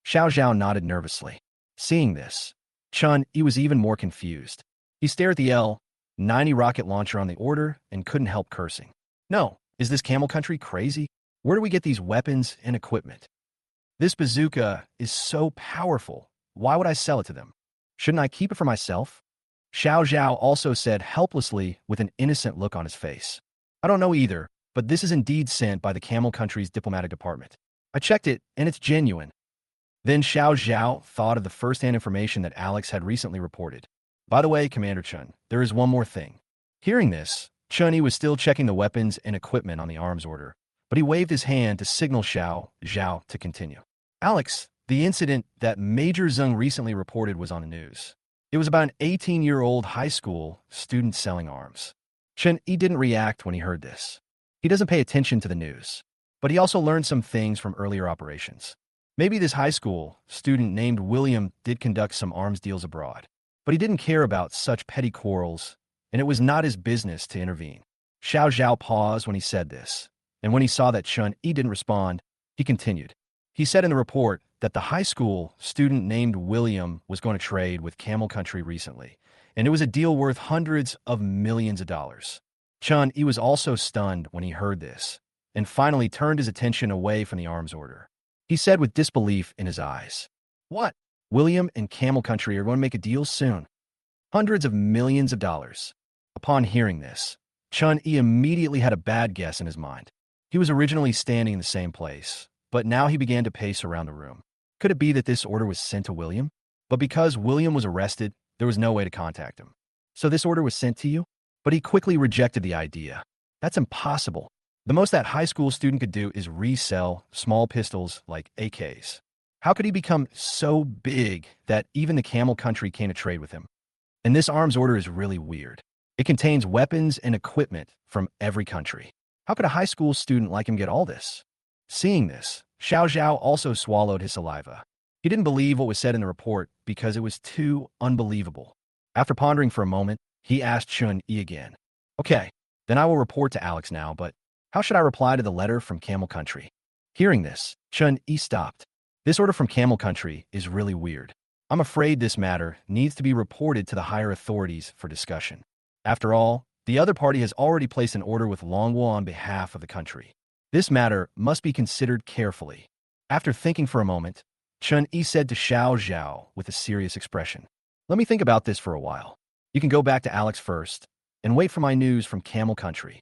Xiao Zhao nodded nervously. Seeing this, Chun-Yi was even more confused. He stared at the L-90 rocket launcher on the order and couldn't help cursing. No, is this Camel Country crazy? Where do we get these weapons and equipment? This bazooka is so powerful. Why would I sell it to them? Shouldn't I keep it for myself? Xiao Zhao also said helplessly with an innocent look on his face. I don't know either, but this is indeed sent by the Camel Country's diplomatic department. I checked it, and it's genuine. Then Xiao Zhao thought of the first-hand information that Alex had recently reported. By the way, Commander Chun, there is one more thing. Hearing this, Chun-Yi was still checking the weapons and equipment on the arms order, but he waved his hand to signal Xiao Zhao to continue. Alex, the incident that Major Zeng recently reported was on the news. It was about an 18-year-old high school student selling arms. Chen-Yi didn't react when he heard this. He doesn't pay attention to the news, but he also learned some things from earlier operations. Maybe this high school student named William did conduct some arms deals abroad, but he didn't care about such petty quarrels, and it was not his business to intervene. Xiao Zhao paused when he said this, and when he saw that Chun-Yi didn't respond, he continued. He said in the report that the high school student named William was going to trade with Camel Country recently, and it was a deal worth hundreds of millions of dollars. Chun-Yi was also stunned when he heard this, and finally turned his attention away from the arms order. He said with disbelief in his eyes, What? William and Camel Country are going to make a deal soon. Hundreds of millions of dollars. Upon hearing this, Chun-Yi immediately had a bad guess in his mind. He was originally standing in the same place, but now he began to pace around the room. Could it be that this order was sent to William? But because William was arrested, there was no way to contact him. So this order was sent to you? But he quickly rejected the idea. That's impossible. The most that high school student could do is resell small pistols like AKs. How could he become so big that even the Camel Country can't trade with him? And this arms order is really weird. It contains weapons and equipment from every country. How could a high school student like him get all this? Seeing this, Xiao Zhao also swallowed his saliva. He didn't believe what was said in the report because it was too unbelievable. After pondering for a moment, he asked Chun Yi again. Okay, then I will report to Alex now, but how should I reply to the letter from Camel Country? Hearing this, Chun Yi stopped. This order from Camel Country is really weird. I'm afraid this matter needs to be reported to the higher authorities for discussion. After all, the other party has already placed an order with Longwo on behalf of the country. This matter must be considered carefully. After thinking for a moment, Chun Yi said to Xiao Zhao with a serious expression, "Let me think about this for a while. You can go back to Alex first and wait for my news from Camel Country."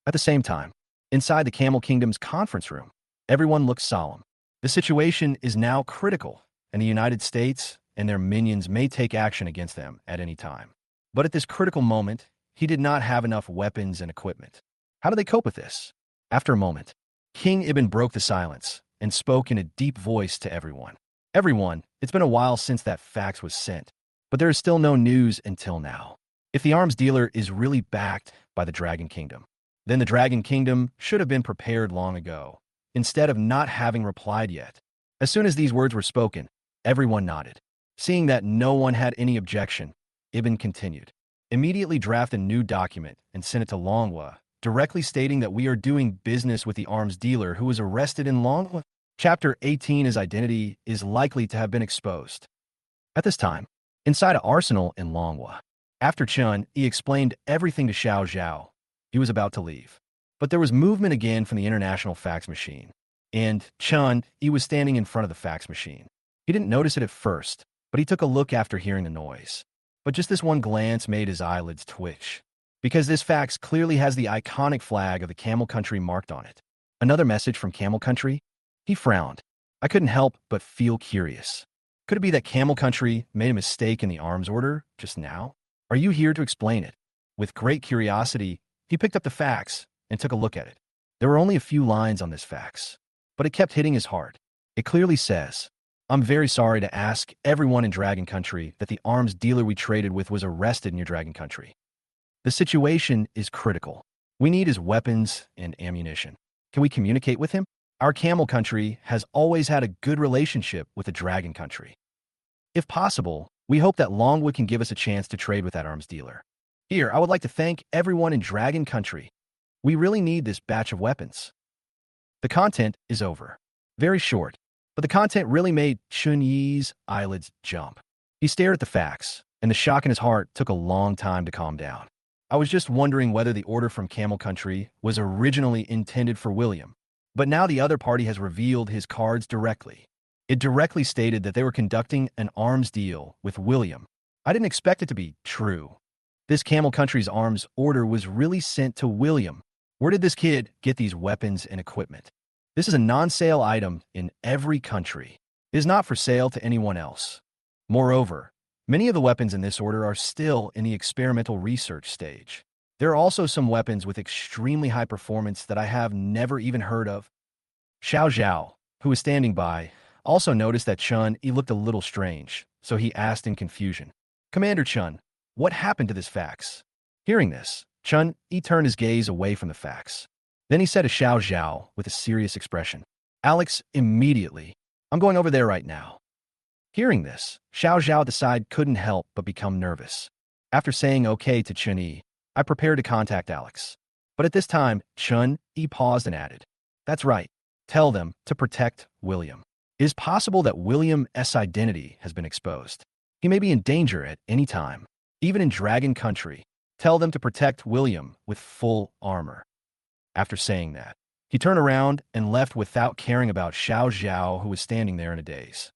At the same time, inside the Camel Kingdom's conference room, everyone looks solemn. The situation is now critical, and the United States and their minions may take action against them at any time. But at this critical moment, he did not have enough weapons and equipment. How do they cope with this? After a moment, King Ibn broke the silence and spoke in a deep voice to everyone. Everyone, it's been a while since that fax was sent, but there is still no news until now. If the arms dealer is really backed by the Dragon Kingdom, then the Dragon Kingdom should have been prepared long ago, instead of not having replied yet. As soon as these words were spoken, everyone nodded. Seeing that no one had any objection, Ibn continued. Immediately draft a new document and send it to Longwa, directly stating that we are doing business with the arms dealer who was arrested in Longwa. Chapter 18, his identity is likely to have been exposed. At this time, inside an arsenal in Longwa, after Chun, he explained everything to Xiao Zhao. He was about to leave. But there was movement again from the international fax machine. And Chun, he was standing in front of the fax machine. He didn't notice it at first, but he took a look after hearing the noise. But just this one glance made his eyelids twitch, because this fax clearly has the iconic flag of the Camel Country marked on it. Another message from Camel Country? He frowned. I couldn't help but feel curious. Could it be that Camel Country made a mistake in the arms order just now? Are you here to explain it? With great curiosity, he picked up the fax and took a look at it. There were only a few lines on this fax, but it kept hitting his heart. It clearly says, "I'm very sorry to ask everyone in Dragon Country that the arms dealer we traded with was arrested near Dragon Country. The situation is critical. We need his weapons and ammunition. Can we communicate with him? Our Camel Country has always had a good relationship with the Dragon Country. If possible, we hope that Longwood can give us a chance to trade with that arms dealer. Here, I would like to thank everyone in Dragon Country. We really need this batch of weapons." The content is over. Very short, but the content really made Chun Yi's eyelids jump. He stared at the fax, and the shock in his heart took a long time to calm down. I was just wondering whether the order from Camel Country was originally intended for William, but now the other party has revealed his cards directly. It directly stated that they were conducting an arms deal with William. I didn't expect it to be true. This Camel Country's arms order was really sent to William. Where did this kid get these weapons and equipment? This is a non-sale item in every country. It is not for sale to anyone else. Moreover, many of the weapons in this order are still in the experimental research stage. There are also some weapons with extremely high performance that I have never even heard of. Xiao Zhao, who was standing by, also noticed that Chun Yi looked a little strange, so he asked in confusion, "Commander Chun, what happened to this fax?" Hearing this, Chun Yi turned his gaze away from the fax. Then he said to Xiao Zhao with a serious expression, "Alex, immediately. I'm going over there right now." Hearing this, Xiao Zhao at the side couldn't help but become nervous. After saying okay to Chun Yi, I prepared to contact Alex. But at this time, Chun Yi paused and added, "That's right. Tell them to protect William. It is possible that William's identity has been exposed. He may be in danger at any time. Even in Dragon Country, tell them to protect William with full armor." After saying that, he turned around and left without caring about Xiao Zhao, who was standing there in a daze.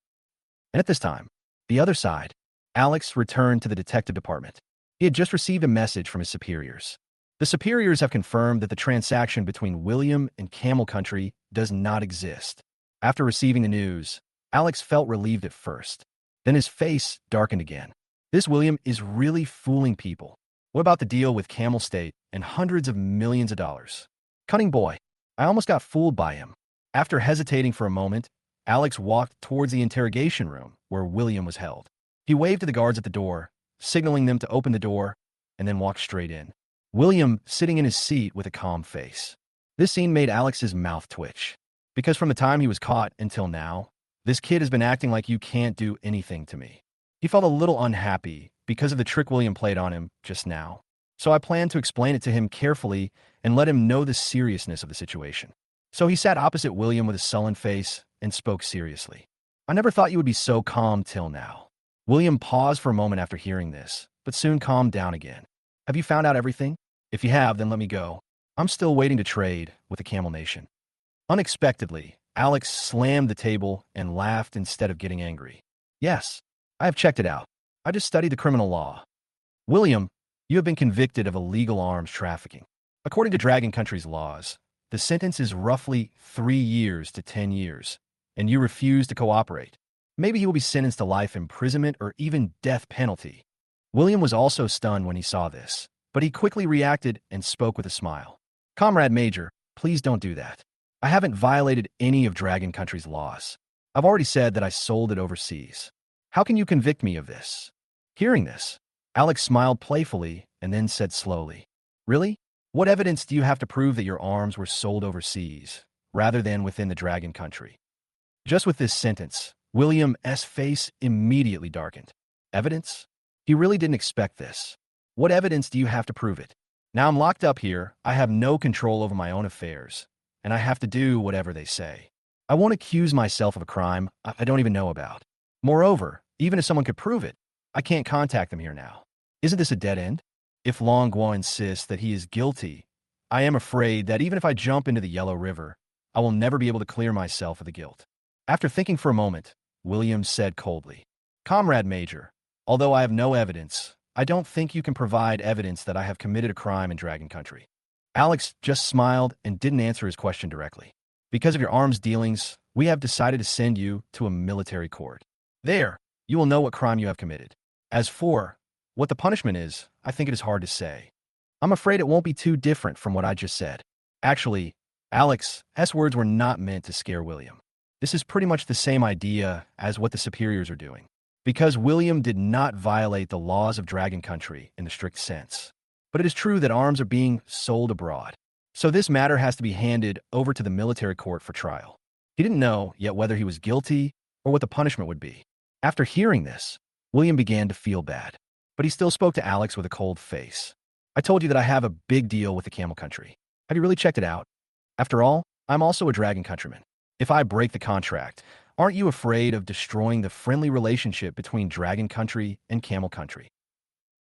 And at this time, the other side, Alex returned to the detective department. He had just received a message from his superiors. The superiors have confirmed that the transaction between William and Camel Country does not exist. After receiving the news, Alex felt relieved at first. Then his face darkened again. This William is really fooling people. What about the deal with Camel State and hundreds of millions of dollars? Cunning boy. I almost got fooled by him. After hesitating for a moment, Alex walked towards the interrogation room where William was held. He waved to the guards at the door, signaling them to open the door, and then walked straight in. William sitting in his seat with a calm face. This scene made Alex's mouth twitch, because from the time he was caught until now, this kid has been acting like you can't do anything to me. He felt a little unhappy because of the trick William played on him just now. So I planned to explain it to him carefully and let him know the seriousness of the situation. So he sat opposite William with a sullen face and spoke seriously. I never thought you would be so calm till now. William paused for a moment after hearing this, but soon calmed down again. Have you found out everything? If you have, then let me go. I'm still waiting to trade with the Camel Nation. Unexpectedly, Alex slammed the table and laughed instead of getting angry. Yes, I have checked it out. I just studied the criminal law. William, you have been convicted of illegal arms trafficking. According to Dragon Country's laws, the sentence is roughly 3 years to 10 years, and you refuse to cooperate. Maybe he will be sentenced to life imprisonment or even death penalty. William was also stunned when he saw this, but he quickly reacted and spoke with a smile. Comrade Major, please don't do that. I haven't violated any of Dragon Country's laws. I've already said that I sold it overseas. How can you convict me of this? Hearing this, Alex smiled playfully and then said slowly, Really? What evidence do you have to prove that your arms were sold overseas, rather than within the Dragon Country? Just with this sentence, William's face immediately darkened. Evidence? He really didn't expect this. What evidence do you have to prove it? Now I'm locked up here, I have no control over my own affairs, and I have to do whatever they say. I won't accuse myself of a crime I don't even know about. Moreover, even if someone could prove it, I can't contact them here now. Isn't this a dead end? If Long Guo insists that he is guilty, I am afraid that even if I jump into the Yellow River, I will never be able to clear myself of the guilt. After thinking for a moment, William said coldly, Comrade Major, although I have no evidence, I don't think you can provide evidence that I have committed a crime in Dragon Country. Alex just smiled and didn't answer his question directly. Because of your arms dealings, we have decided to send you to a military court. There, you will know what crime you have committed. As for what the punishment is, I think it is hard to say. I'm afraid it won't be too different from what I just said. Actually, Alex's words were not meant to scare William. This is pretty much the same idea as what the superiors are doing. Because William did not violate the laws of Dragon Country in the strict sense. But it is true that arms are being sold abroad. So this matter has to be handed over to the military court for trial. He didn't know yet whether he was guilty or what the punishment would be. After hearing this, William began to feel bad. But he still spoke to Alex with a cold face. I told you that I have a big deal with the Camel Country. Have you really checked it out? After all, I'm also a Dragon Countryman. If I break the contract, aren't you afraid of destroying the friendly relationship between Dragon Country and Camel Country?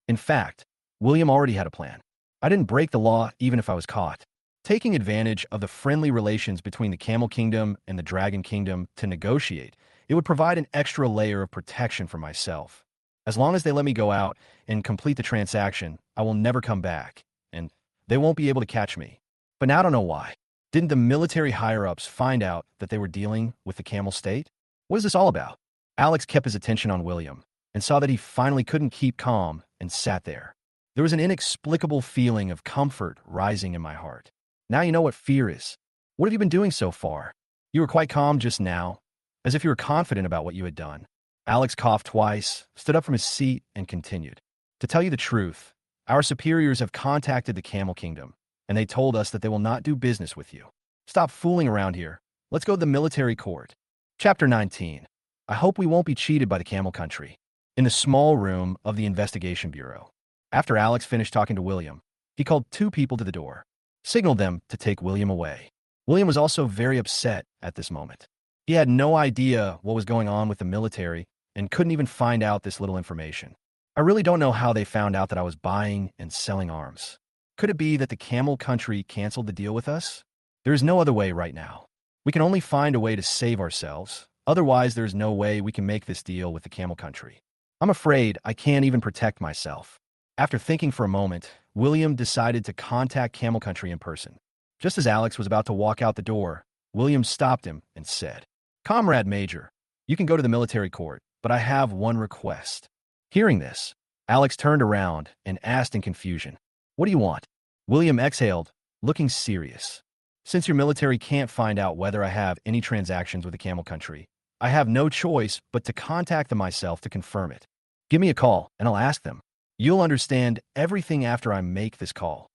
In fact, William already had a plan. I didn't break the law even if I was caught. Taking advantage of the friendly relations between the Camel Kingdom and the Dragon Kingdom to negotiate, it would provide an extra layer of protection for myself. As long as they let me go out and complete the transaction, I will never come back, and they won't be able to catch me. But now I don't know why. Didn't the military higher-ups find out that they were dealing with the Camel State? What is this all about? Alex kept his attention on William and saw that he finally couldn't keep calm and sat there. There was an inexplicable feeling of comfort rising in my heart. Now you know what fear is. What have you been doing so far? You were quite calm just now, as if you were confident about what you had done. Alex coughed twice, stood up from his seat, and continued. To tell you the truth, our superiors have contacted the Camel Kingdom, and they told us that they will not do business with you. Stop fooling around here. Let's go to the military court. Chapter 19. I hope we won't be cheated by the Camel Country. In the small room of the Investigation Bureau. After Alex finished talking to William, he called 2 people to the door, signaled them to take William away. William was also very upset at this moment. He had no idea what was going on with the military and couldn't even find out this little information. I really don't know how they found out that I was buying and selling arms. Could it be that the Camel Country canceled the deal with us? There is no other way right now. We can only find a way to save ourselves. Otherwise, there is no way we can make this deal with the Camel Country. I'm afraid I can't even protect myself. After thinking for a moment, William decided to contact Camel Country in person. Just as Alex was about to walk out the door, William stopped him and said, Comrade Major, you can go to the military court, but I have one request. Hearing this, Alex turned around and asked in confusion, What do you want? William exhaled, looking serious. Since your military can't find out whether I have any transactions with the Camel Country, I have no choice but to contact them myself to confirm it. Give me a call, and I'll ask them. You'll understand everything after I make this call."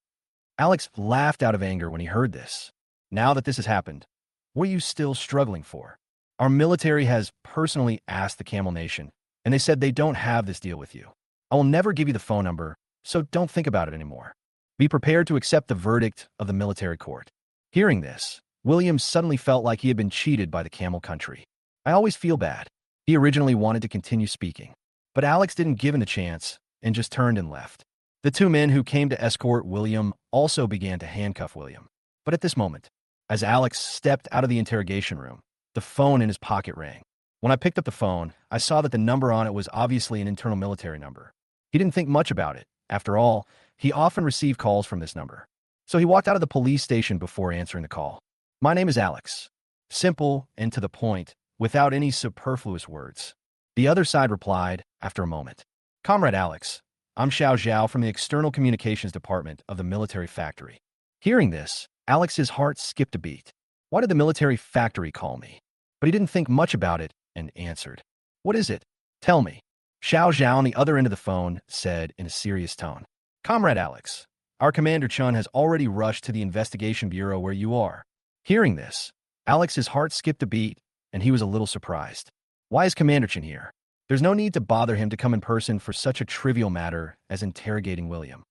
Alex laughed out of anger when he heard this. Now that this has happened, what are you still struggling for? Our military has personally asked the Camel Nation, and they said they don't have this deal with you. I will never give you the phone number, so don't think about it anymore. Be prepared to accept the verdict of the military court. Hearing this, William suddenly felt like he had been cheated by the Camel Country. I always feel bad. He originally wanted to continue speaking, but Alex didn't give him the chance and just turned and left. The two men who came to escort William also began to handcuff William. But at this moment, as Alex stepped out of the interrogation room, the phone in his pocket rang. When I picked up the phone, I saw that the number on it was obviously an internal military number. He didn't think much about it. After all, he often received calls from this number. So he walked out of the police station before answering the call. "My name is Alex." Simple and to the point, without any superfluous words. The other side replied after a moment. "Comrade Alex, I'm Xiao Zhao from the External Communications Department of the Military Factory." Hearing this, Alex's heart skipped a beat. Why did the military factory call me? But he didn't think much about it and answered. "What is it? Tell me." Xiao Zhao on the other end of the phone said in a serious tone. "Comrade Alex, our Commander Chun has already rushed to the investigation bureau where you are." Hearing this, Alex's heart skipped a beat and he was a little surprised. Why is Commander Chun here? There's no need to bother him to come in person for such a trivial matter as interrogating William.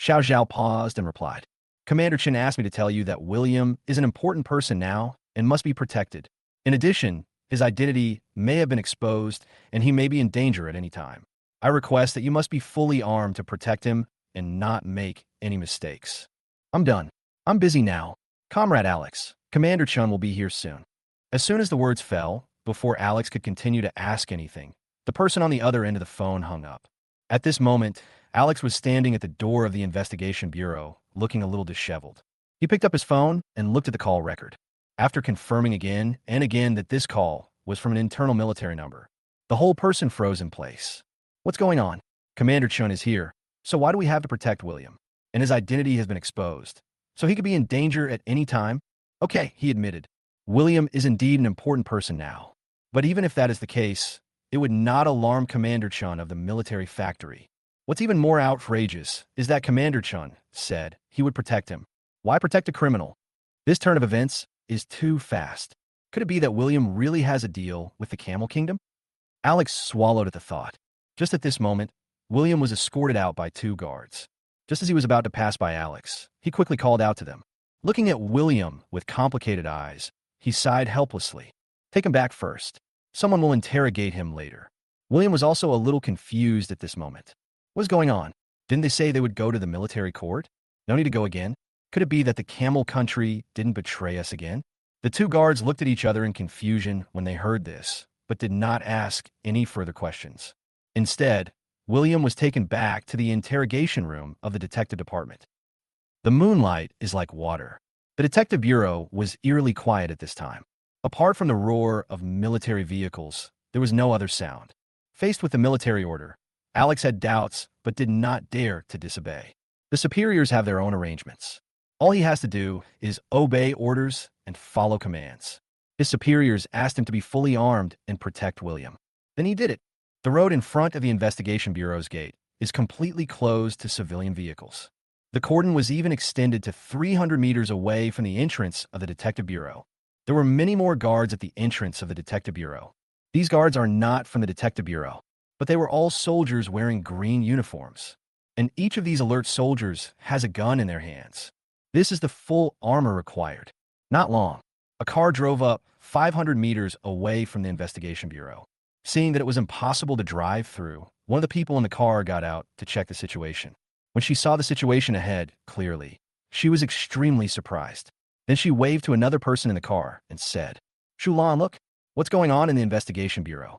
Xiao Zhao paused and replied, "Commander Chun asked me to tell you that William is an important person now and must be protected. In addition, his identity may have been exposed and he may be in danger at any time. I request that you must be fully armed to protect him and not make any mistakes." "I'm done. I'm busy now. Comrade Alex, Commander Chun will be here soon." As soon as the words fell, before Alex could continue to ask anything, the person on the other end of the phone hung up. At this moment, Alex was standing at the door of the investigation bureau, looking a little disheveled. He picked up his phone and looked at the call record. After confirming again and again that this call was from an internal military number, the whole person froze in place. "What's going on? Commander Chun is here, so why do we have to protect William? And his identity has been exposed, so he could be in danger at any time?" "Okay," he admitted. "William is indeed an important person now. But even if that is the case, it would not alarm Commander Chun of the military factory. What's even more outrageous is that Commander Chun said he would protect him. Why protect a criminal? This turn of events is too fast. Could it be that William really has a deal with the Camel Kingdom?" Alex swallowed at the thought. Just at this moment, William was escorted out by two guards. Just as he was about to pass by Alex, he quickly called out to them. Looking at William with complicated eyes, he sighed helplessly. "Take him back first. Someone will interrogate him later." William was also a little confused at this moment. What's going on? Didn't they say they would go to the military court? No need to go again? Could it be that the Camel Country didn't betray us again? The two guards looked at each other in confusion when they heard this, but did not ask any further questions. Instead, William was taken back to the interrogation room of the detective department. The moonlight is like water. The detective bureau was eerily quiet at this time. Apart from the roar of military vehicles, there was no other sound. Faced with the military order, Alex had doubts but did not dare to disobey. The superiors have their own arrangements. All he has to do is obey orders and follow commands. His superiors asked him to be fully armed and protect William. Then he did it. The road in front of the investigation bureau's gate is completely closed to civilian vehicles. The cordon was even extended to 300 meters away from the entrance of the detective bureau. There were many more guards at the entrance of the detective bureau. These guards are not from the detective bureau, but they were all soldiers wearing green uniforms. And each of these alert soldiers has a gun in their hands. This is the full armor required. Not long, a car drove up 500 meters away from the investigation bureau. Seeing that it was impossible to drive through, one of the people in the car got out to check the situation. When she saw the situation ahead clearly, she was extremely surprised. Then she waved to another person in the car and said, "Shulan, look, what's going on in the investigation bureau?"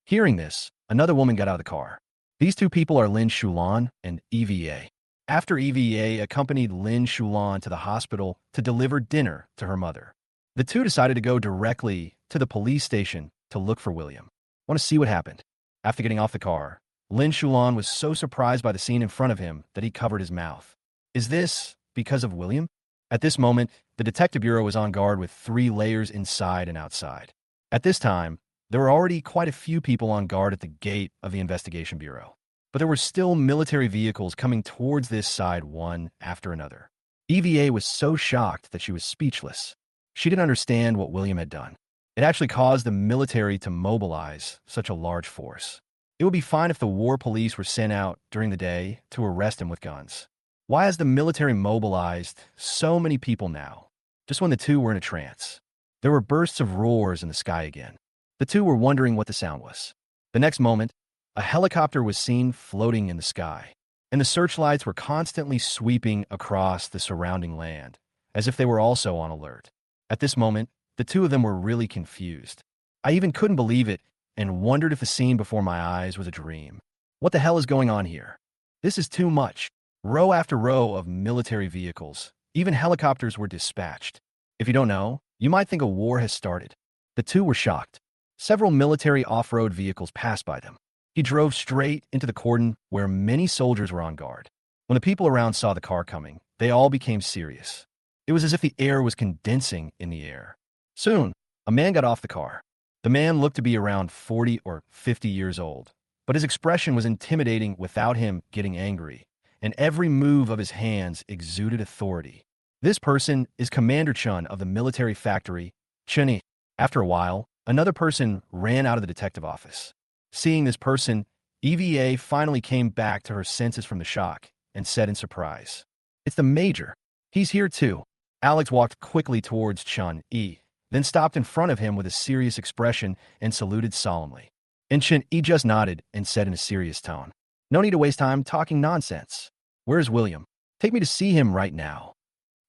Hearing this, another woman got out of the car. These two people are Lin Shulan and EVA. After EVA accompanied Lin Shulan to the hospital to deliver dinner to her mother, the two decided to go directly to the police station to look for William. Want to see what happened? After getting off the car, Lin Shulan was so surprised by the scene in front of him that he covered his mouth. Is this because of William? At this moment, the detective bureau was on guard with 3 layers inside and outside. At this time, There were already quite a few people on guard at the gate of the investigation bureau, but there were still military vehicles coming towards this side one after another. EVA was so shocked that she was speechless. She didn't understand what William had done. It actually caused the military to mobilize such a large force. It would be fine if the war police were sent out during the day to arrest him with guns. Why has the military mobilized so many people now, just when the two were in a trance? There were bursts of roars in the sky again. The two were wondering what the sound was. The next moment, a helicopter was seen floating in the sky, and the searchlights were constantly sweeping across the surrounding land, as if they were also on alert. At this moment, the two of them were really confused. I even couldn't believe it and wondered if the scene before my eyes was a dream. What the hell is going on here? This is too much. Row after row of military vehicles. Even helicopters were dispatched. If you don't know, you might think a war has started. The two were shocked. Several military off-road vehicles passed by them. He drove straight into the cordon where many soldiers were on guard. When the people around saw the car coming, they all became serious. It was as if the air was condensing in the air. Soon, a man got off the car. The man looked to be around 40 or 50 years old, but his expression was intimidating without him getting angry, and every move of his hands exuded authority. This person is Commander Chun of the military factory, Chunni. After a while, another person ran out of the detective office. Seeing this person, EVA finally came back to her senses from the shock and said in surprise, "It's the Major. He's here too." Alex walked quickly towards Chun-E, then stopped in front of him with a serious expression and saluted solemnly. And Chun-E just nodded and said in a serious tone, "No need to waste time talking nonsense. Where's William? Take me to see him right now."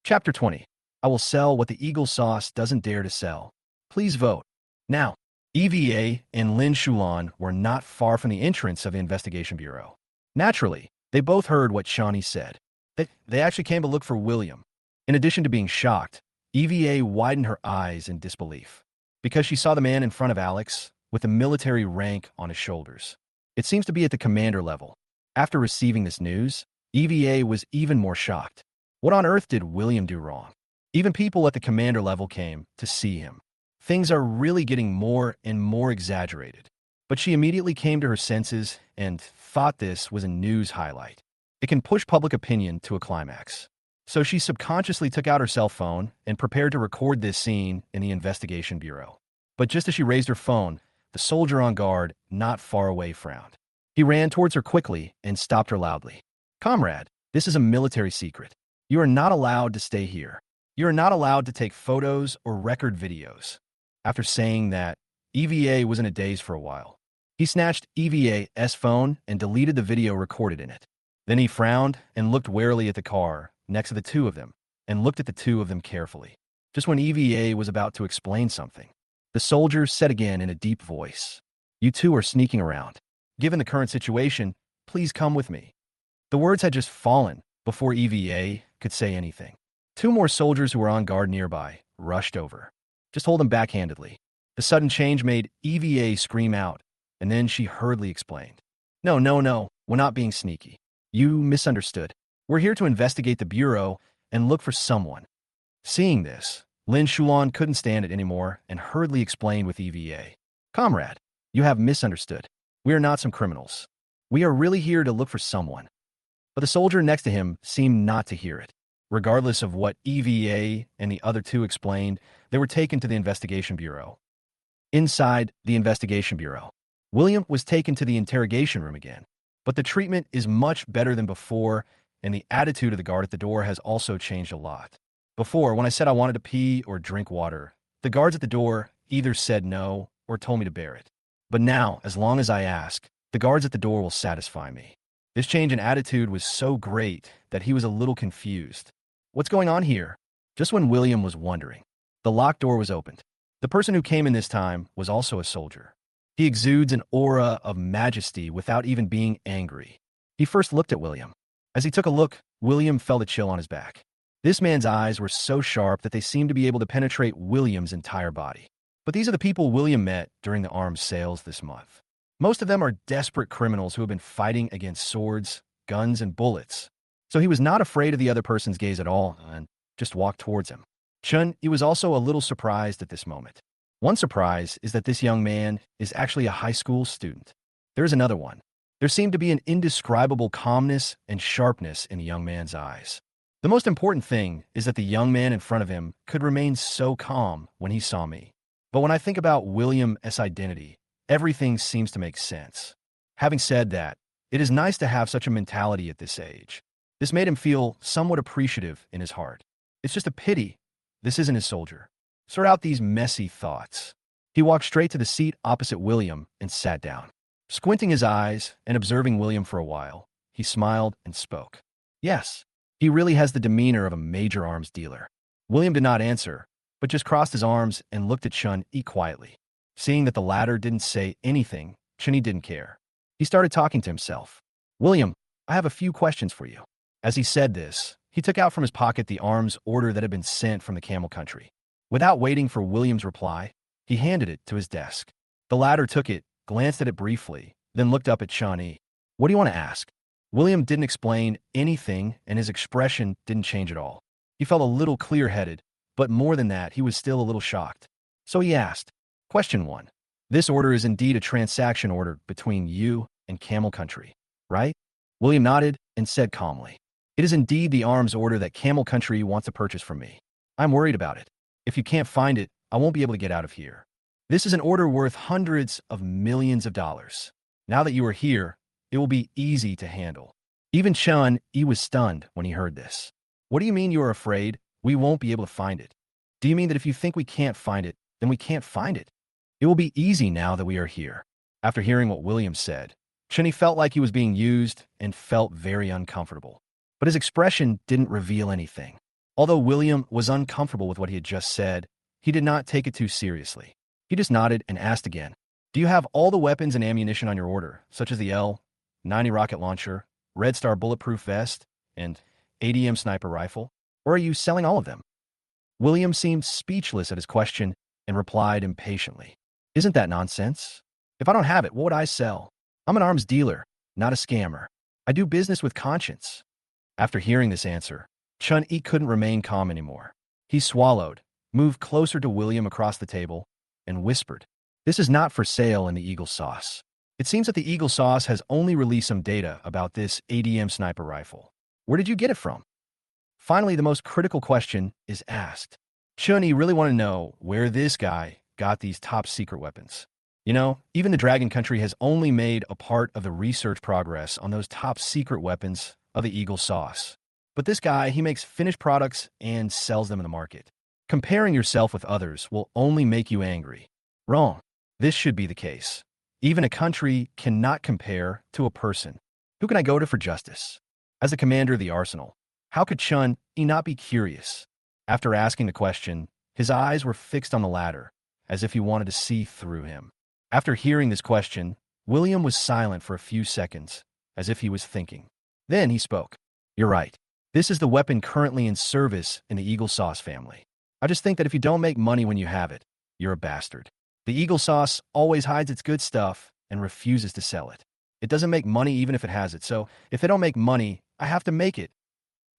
Chapter 20. I will sell what the Eagle Sauce doesn't dare to sell. Please vote. Now, EVA and Lin Shulan were not far from the entrance of the investigation bureau. Naturally, they both heard what Shawnee said. They actually came to look for William. In addition to being shocked, EVA widened her eyes in disbelief because she saw the man in front of Alex with a military rank on his shoulders. It seems to be at the commander level. After receiving this news, EVA was even more shocked. What on earth did William do wrong? Even people at the commander level came to see him. Things are really getting more and more exaggerated. But she immediately came to her senses and thought this was a news highlight. It can push public opinion to a climax. So she subconsciously took out her cell phone and prepared to record this scene in the investigation bureau. But just as she raised her phone, the soldier on guard not far away frowned. He ran towards her quickly and stopped her loudly. "Comrade, this is a military secret. You are not allowed to stay here. You are not allowed to take photos or record videos." After saying that, EVA was in a daze for a while. He snatched EVA's phone and deleted the video recorded in it. Then he frowned and looked warily at the car next to the two of them and looked at the two of them carefully. Just when EVA was about to explain something, the soldier said again in a deep voice, "You two are sneaking around. Given the current situation, please come with me." The words had just fallen before EVA could say anything. Two more soldiers who were on guard nearby rushed over. "Just hold him backhandedly." The sudden change made EVA scream out, and then she hurriedly explained, No, we're not being sneaky. You misunderstood. We're here to investigate the bureau and look for someone." Seeing this, Lin Shulan couldn't stand it anymore and hurriedly explained with EVA, "Comrade, you have misunderstood. We are not some criminals. We are really here to look for someone." But the soldier next to him seemed not to hear it. Regardless of what EVA and the other two explained, they were taken to the investigation bureau. Inside the investigation bureau, William was taken to the interrogation room again. But the treatment is much better than before, and the attitude of the guard at the door has also changed a lot. Before, when I said I wanted to pee or drink water, the guards at the door either said no or told me to bear it. But now, as long as I ask, the guards at the door will satisfy me. This change in attitude was so great that he was a little confused. What's going on here? Just when William was wondering, the locked door was opened. The person who came in this time was also a soldier. He exudes an aura of majesty without even being angry. He first looked at William. As he took a look, William felt a chill on his back. This man's eyes were so sharp that they seemed to be able to penetrate William's entire body. But these are the people William met during the arms sales this month. Most of them are desperate criminals who have been fighting against swords, guns, and bullets. So he was not afraid of the other person's gaze at all and just walked towards him. Chun, he was also a little surprised at this moment. One surprise is that this young man is actually a high school student. There is another one. There seemed to be an indescribable calmness and sharpness in the young man's eyes. The most important thing is that the young man in front of him could remain so calm when he saw me. But when I think about William's identity, everything seems to make sense. Having said that, it is nice to have such a mentality at this age. This made him feel somewhat appreciative in his heart. It's just a pity this isn't his soldier. Sort out these messy thoughts. He walked straight to the seat opposite William and sat down. Squinting his eyes and observing William for a while, he smiled and spoke. Yes, he really has the demeanor of a major arms dealer. William did not answer, but just crossed his arms and looked at Chun-Yi quietly. Seeing that the latter didn't say anything, Chun-Yi didn't care. He started talking to himself. William, I have a few questions for you. As he said this, he took out from his pocket the arms order that had been sent from the Camel Country. Without waiting for William's reply, he handed it to his desk. The latter took it, glanced at it briefly, then looked up at Chun-Yi. What do you want to ask? William didn't explain anything, and his expression didn't change at all. He felt a little clear-headed, but more than that, he was still a little shocked. So he asked, Question 1. This order is indeed a transaction order between you and Camel Country, right? William nodded and said calmly, It is indeed the arms order that Camel Country wants to purchase from me. I'm worried about it. If you can't find it, I won't be able to get out of here. This is an order worth hundreds of millions of dollars. Now that you are here, it will be easy to handle. Even Chun-Yi was stunned when he heard this. What do you mean you are afraid we won't be able to find it? Do you mean that if you think we can't find it, then we can't find it? It will be easy now that we are here. After hearing what William said, Chun-Yi felt like he was being used and felt very uncomfortable. But his expression didn't reveal anything. Although William was uncomfortable with what he had just said, he did not take it too seriously. He just nodded and asked again, Do you have all the weapons and ammunition on your order, such as the L-90 rocket launcher, Red Star bulletproof vest, and ADM sniper rifle? Or are you selling all of them? William seemed speechless at his question and replied impatiently, Isn't that nonsense? If I don't have it, what would I sell? I'm an arms dealer, not a scammer. I do business with conscience. After hearing this answer, Chun-Yi couldn't remain calm anymore. He swallowed, moved closer to William across the table, and whispered, This is not for sale in the Eagle Sauce. It seems that the Eagle Sauce has only released some data about this ADM sniper rifle. Where did you get it from? Finally, the most critical question is asked. Chun-Yi really wanted to know where this guy got these top-secret weapons. You know, even the Dragon Country has only made a part of the research progress on those top-secret weapons of the Eagle Sauce. But this guy, he makes finished products and sells them in the market. Comparing yourself with others will only make you angry. Wrong. This should be the case. Even a country cannot compare to a person. Who can I go to for justice? As the commander of the arsenal, how could Chun-Yi not be curious? After asking the question, his eyes were fixed on the latter, as if he wanted to see through him. After hearing this question, William was silent for a few seconds, as if he was thinking. Then he spoke. You're right. This is the weapon currently in service in the Eagle Sauce family. I just think that if you don't make money when you have it, you're a bastard. The Eagle Sauce always hides its good stuff and refuses to sell it. It doesn't make money even if it has it, so if they don't make money, I have to make it.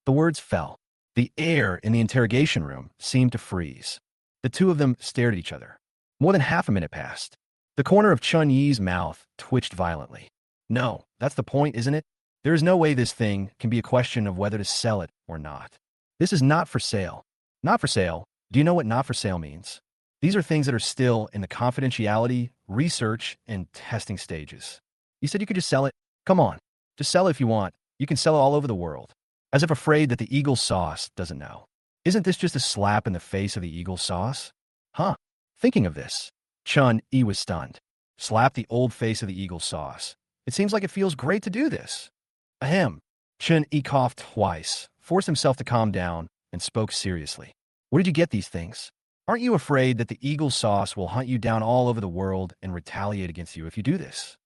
The words fell. The air in the interrogation room seemed to freeze. The two of them stared at each other. More than half a minute passed. The corner of Chun-Yi's mouth twitched violently. No, that's the point, isn't it? There is no way this thing can be a question of whether to sell it or not. This is not for sale. Not for sale? Do you know what not for sale means? These are things that are still in the confidentiality, research, and testing stages. You said you could just sell it? Come on. Just sell it if you want. You can sell it all over the world. As if afraid that the Eagle Sauce doesn't know. Isn't this just a slap in the face of the Eagle Sauce? Huh. Thinking of this, Chun-Yi was stunned. Slap the old face of the Eagle Sauce. It seems like it feels great to do this. Ahem. Chun-Yi coughed twice, forced himself to calm down, and spoke seriously. Where did you get these things? Aren't you afraid that the Eagle Sauce will hunt you down all over the world and retaliate against you if you do this?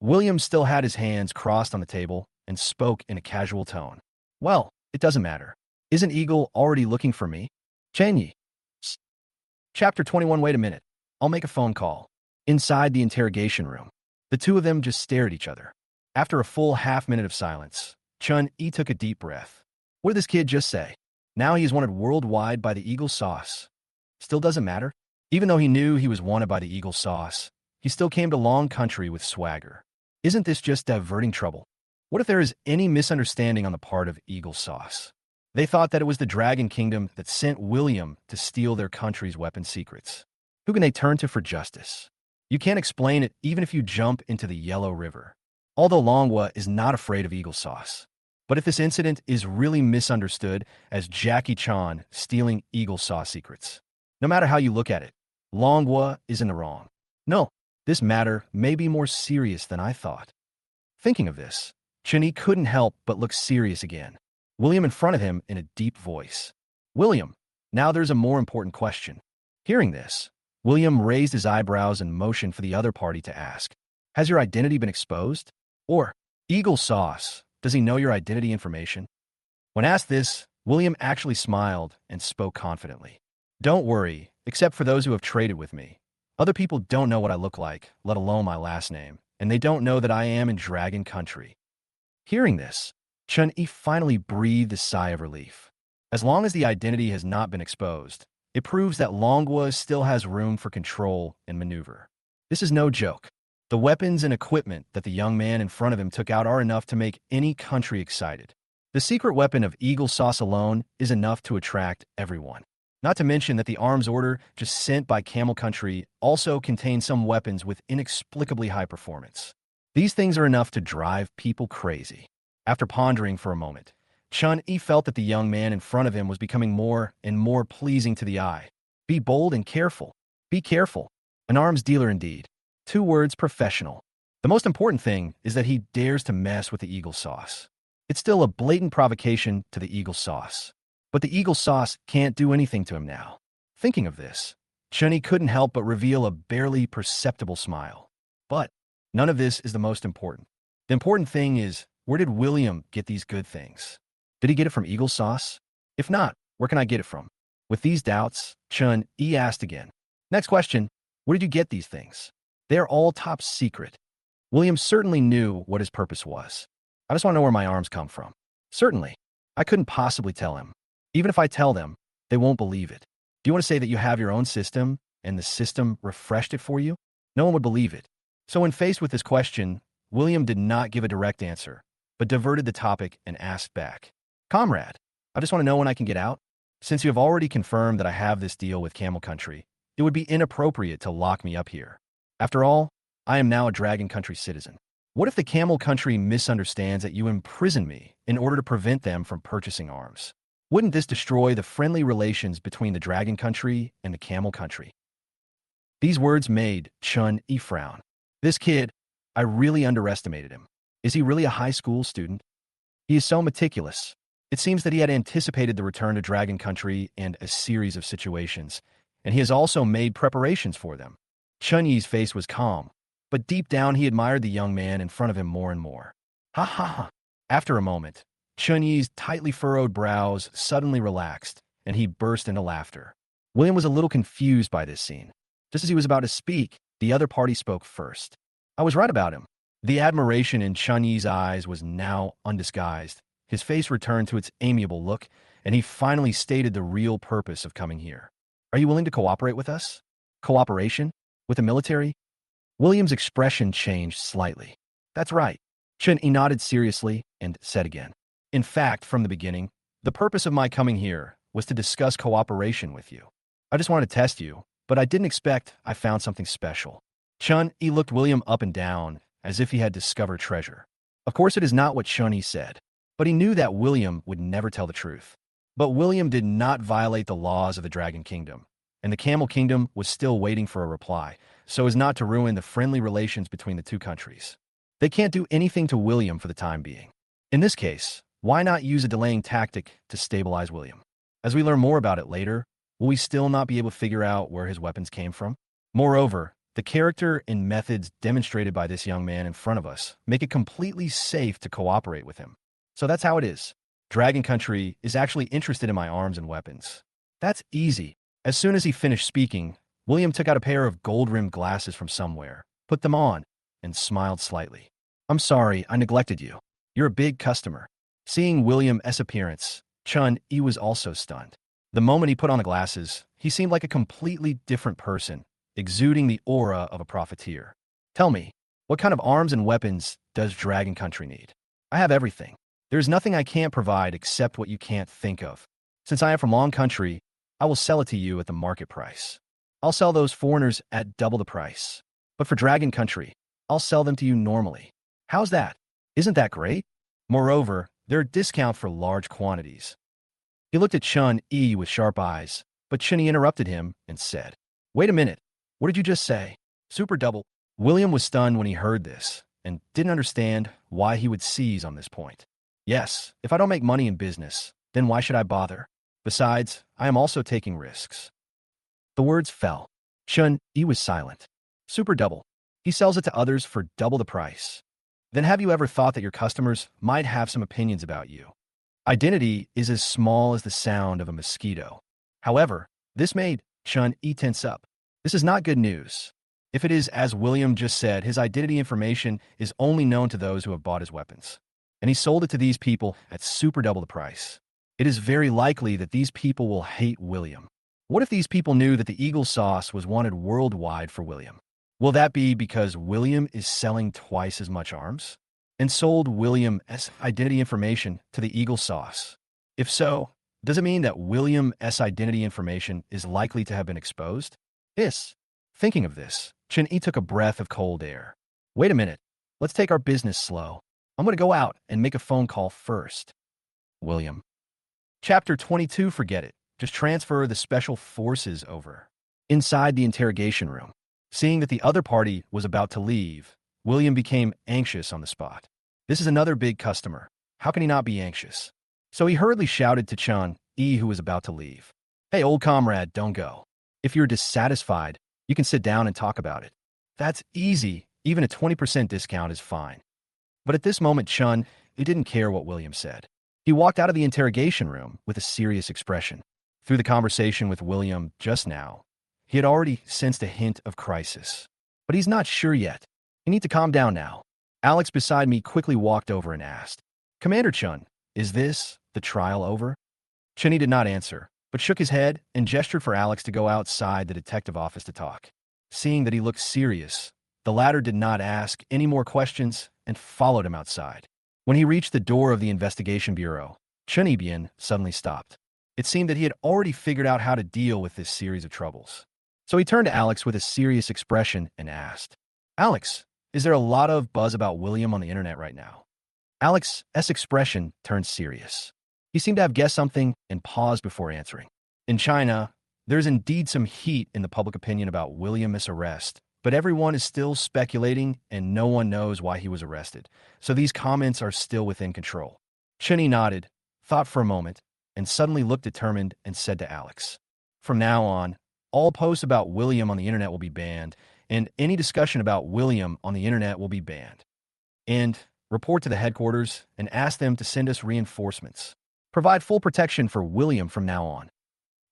William still had his hands crossed on the table and spoke in a casual tone. Well, it doesn't matter. Isn't Eagle already looking for me? Chun-Yi. Chapter 21. Wait a minute. I'll make a phone call. Inside the interrogation room, the two of them just stared at each other. After a full half-minute of silence, Chun-Yi took a deep breath. What did this kid just say? Now he is wanted worldwide by the Eagle Sauce. Still doesn't matter? Even though he knew he was wanted by the Eagle Sauce, he still came to Long Country with swagger. Isn't this just diverting trouble? What if there is any misunderstanding on the part of Eagle Sauce? They thought that it was the Dragon Kingdom that sent William to steal their country's weapon secrets. Who can they turn to for justice? You can't explain it even if you jump into the Yellow River. Although Manhwa is not afraid of Eagle Sauce. But if this incident is really misunderstood as Jackie Chan stealing Eagle Sauce secrets, no matter how you look at it, Manhwa is in the wrong. No, this matter may be more serious than I thought. Thinking of this, Chun-Yi couldn't help but look serious again. William in front of him in a deep voice. William, now there's a more important question. Hearing this, William raised his eyebrows and motioned for the other party to ask, has your identity been exposed? Or, Eagle Sauce, does he know your identity information? When asked this, William actually smiled and spoke confidently. Don't worry, except for those who have traded with me. Other people don't know what I look like, let alone my last name, and they don't know that I am in Dragon Country. Hearing this, Chun-Yi finally breathed a sigh of relief. As long as the identity has not been exposed, it proves that Manhwa still has room for control and maneuver. This is no joke. The weapons and equipment that the young man in front of him took out are enough to make any country excited. The secret weapon of Eagle Sauce alone is enough to attract everyone. Not to mention that the arms order just sent by Camel Country also contains some weapons with inexplicably high performance. These things are enough to drive people crazy. After pondering for a moment, Chun-Yi felt that the young man in front of him was becoming more and more pleasing to the eye. Be bold and careful. Be careful. An arms dealer indeed. 2 words professional. The most important thing is that he dares to mess with the Eagle Sauce. It's still a blatant provocation to the Eagle Sauce. But the Eagle Sauce can't do anything to him now. Thinking of this, Chun-Yi couldn't help but reveal a barely perceptible smile. But none of this is the most important. The important thing is, where did William get these good things? Did he get it from Eagle Sauce? If not, where can I get it from? With these doubts, Chun-Yi asked again. Next question, where did you get these things? They are all top secret. William certainly knew what his purpose was. I just want to know where my arms come from. Certainly. I couldn't possibly tell him. Even if I tell them, they won't believe it. Do you want to say that you have your own system and the system refreshed it for you? No one would believe it. So when faced with this question, William did not give a direct answer, but diverted the topic and asked back. Comrade, I just want to know when I can get out. Since you have already confirmed that I have this deal with Camel Country, it would be inappropriate to lock me up here. After all, I am now a Dragon Country citizen. What if the Camel Country misunderstands that you imprison me in order to prevent them from purchasing arms? Wouldn't this destroy the friendly relations between the Dragon Country and the Camel Country? These words made Chun-Yi frown. This kid, I really underestimated him. Is he really a high school student? He is so meticulous. It seems that he had anticipated the return to Dragon Country and a series of situations, and he has also made preparations for them. Chun-Yi's face was calm, but deep down he admired the young man in front of him more and more. Ha ha ha. After a moment, Chun-Yi's tightly furrowed brows suddenly relaxed, and he burst into laughter. William was a little confused by this scene. Just as he was about to speak, the other party spoke first. I was right about him. The admiration in Chun-Yi's eyes was now undisguised. His face returned to its amiable look, and he finally stated the real purpose of coming here. Are you willing to cooperate with us? Cooperation? With the military? William's expression changed slightly. That's right. Chun-Yi nodded seriously and said again. In fact, from the beginning, the purpose of my coming here was to discuss cooperation with you. I just wanted to test you, but I didn't expect I found something special. Chun-Yi looked William up and down, as if he had discovered treasure. Of course, it is not what Chun-Yi said, but he knew that William would never tell the truth. But William did not violate the laws of the Dragon Kingdom, and the Camel Kingdom was still waiting for a reply, so as not to ruin the friendly relations between the 2 countries. They can't do anything to William for the time being. In this case, why not use a delaying tactic to stabilize William? As we learn more about it later, will we still not be able to figure out where his weapons came from? Moreover, the character and methods demonstrated by this young man in front of us make it completely safe to cooperate with him. So that's how it is. Dragon Country is actually interested in my arms and weapons. That's easy. As soon as he finished speaking, William took out a pair of gold-rimmed glasses from somewhere, put them on, and smiled slightly. I'm sorry, I neglected you. You're a big customer. Seeing William's appearance, Chun-Yi was also stunned. The moment he put on the glasses, he seemed like a completely different person, exuding the aura of a profiteer. Tell me, what kind of arms and weapons does Dragon Country need? I have everything. There is nothing I can't provide except what you can't think of. Since I am from Long Country, I will sell it to you at the market price. I'll sell those foreigners at double the price. But for Dragon Country, I'll sell them to you normally. How's that? Isn't that great? Moreover, they're a discount for large quantities. He looked at Chun-Yi with sharp eyes, but Chun-Yi interrupted him and said, "Wait a minute. What did you just say? Super double?" William was stunned when he heard this and didn't understand why he would seize on this point. Yes, if I don't make money in business, then why should I bother? Besides, I am also taking risks. The words fell. Chun-Yi was silent. Super double. He sells it to others for double the price. Then have you ever thought that your customers might have some opinions about you? Identity is as small as the sound of a mosquito. However, this made Chun-Yi tense up. This is not good news. If it is as William just said, his identity information is only known to those who have bought his weapons. And he sold it to these people at super double the price. It is very likely that these people will hate William. What if these people knew that the Eagle sauce was wanted worldwide for William? Will that be because William is selling twice as much arms? And sold William's identity information to the Eagle sauce? If so, does it mean that William's identity information is likely to have been exposed? Yes. Thinking of this, Chun-Yi took a breath of cold air. Wait a minute. Let's take our business slow. I'm going to go out and make a phone call first. William. Chapter 22, forget it. Just transfer the special forces over. Inside the interrogation room, seeing that the other party was about to leave, William became anxious on the spot. This is another big customer. How can he not be anxious? So he hurriedly shouted to Chun-Yi, who was about to leave. Hey, old comrade, don't go. If you're dissatisfied, you can sit down and talk about it. That's easy. Even a 20% discount is fine. But at this moment, Chun-Yi didn't care what William said. He walked out of the interrogation room with a serious expression. Through the conversation with William just now, he had already sensed a hint of crisis. But he's not sure yet. You need to calm down now. Alex beside me quickly walked over and asked, Commander Chun, is this the trial over? Chun-Yi did not answer, but shook his head and gestured for Alex to go outside the detective office to talk. Seeing that he looked serious, the latter did not ask any more questions and followed him outside. When he reached the door of the investigation bureau, Chun-Yi suddenly stopped. It seemed that he had already figured out how to deal with this series of troubles. So he turned to Alex with a serious expression and asked, Alex, is there a lot of buzz about William on the internet right now? Alex's expression turned serious. He seemed to have guessed something and paused before answering. In China, there is indeed some heat in the public opinion about William's arrest, but everyone is still speculating and no one knows why he was arrested, so these comments are still within control. Chun-Yi nodded, thought for a moment, and suddenly looked determined and said to Alex, From now on, all posts about William on the internet will be banned, and any discussion about William on the internet will be banned. And report to the headquarters and ask them to send us reinforcements. Provide full protection for William from now on.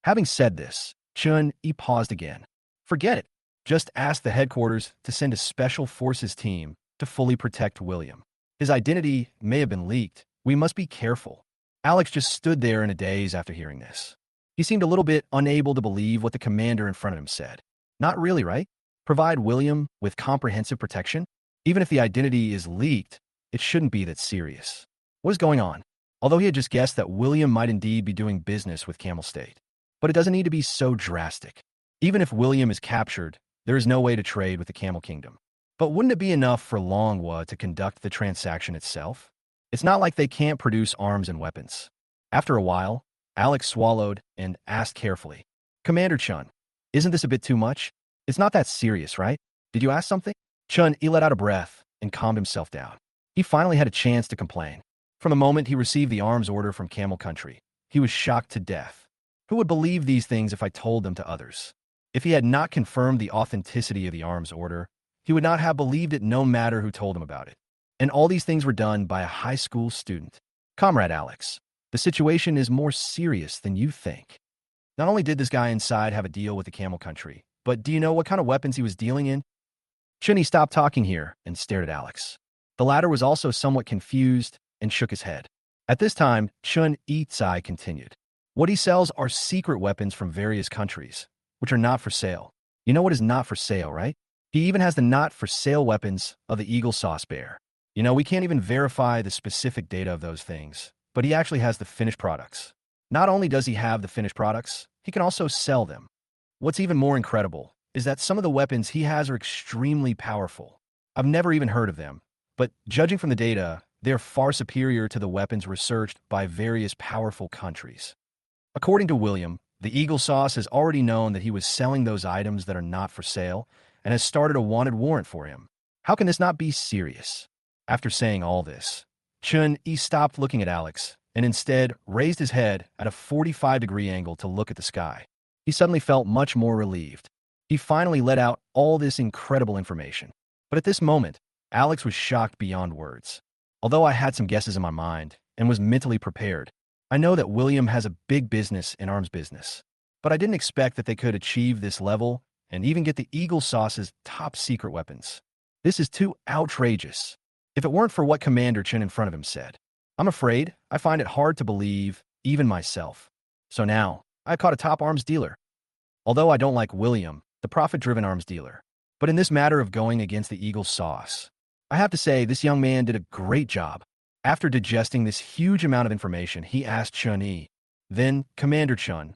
Having said this, Chun-Yi paused again. Forget it. Just ask the headquarters to send a special forces team to fully protect William. His identity may have been leaked. We must be careful. Alex just stood there in a daze after hearing this. He seemed a little bit unable to believe what the commander in front of him said. Not really, right? Provide William with comprehensive protection? Even if the identity is leaked, it shouldn't be that serious. What is going on? Although he had just guessed that William might indeed be doing business with Camel State. But it doesn't need to be so drastic. Even if William is captured, there is no way to trade with the Camel Kingdom. But wouldn't it be enough for Manhwa to conduct the transaction itself? It's not like they can't produce arms and weapons. After a while, Alex swallowed and asked carefully, Commander Chun, isn't this a bit too much? It's not that serious, right? Did you ask something? Chun-Yi let out a breath and calmed himself down. He finally had a chance to complain. From the moment he received the arms order from Camel Country, he was shocked to death. Who would believe these things if I told them to others? If he had not confirmed the authenticity of the arms order, he would not have believed it no matter who told him about it. And all these things were done by a high school student. Comrade Alex, the situation is more serious than you think. Not only did this guy inside have a deal with the Camel Country, but do you know what kind of weapons he was dealing in? Chun-Yi stopped talking here and stared at Alex. The latter was also somewhat confused and shook his head. At this time, Chun-Yi continued. What he sells are secret weapons from various countries, which are not for sale. You know what is not for sale, right? He even has the not for sale weapons of the Eagle Sauce Bear. We can't even verify the specific data of those things, but he actually has the finished products. Not only does he have the finished products, he can also sell them. What's even more incredible is that some of the weapons he has are extremely powerful. I've never even heard of them, but judging from the data, they're far superior to the weapons researched by various powerful countries. According to William, the Eagle Sauce has already known that he was selling those items that are not for sale and has started a wanted warrant for him. How can this not be serious? After saying all this, Chun-Yi stopped looking at Alex and instead raised his head at a 45-degree angle to look at the sky. He suddenly felt much more relieved. He finally let out all this incredible information. But at this moment, Alex was shocked beyond words. Although I had some guesses in my mind and was mentally prepared, I know that William has a big business in arms business. But I didn't expect that they could achieve this level and even get the Eagle Sauce's top secret weapons. This is too outrageous. If it weren't for what Commander Chen in front of him said, I'm afraid I find it hard to believe, even myself. So now, I caught a top arms dealer. Although I don't like William, the profit-driven arms dealer. But in this matter of going against the Eagle Sauce, I have to say this young man did a great job. After digesting this huge amount of information, he asked Chun-Yi, "Then, Commander Chun,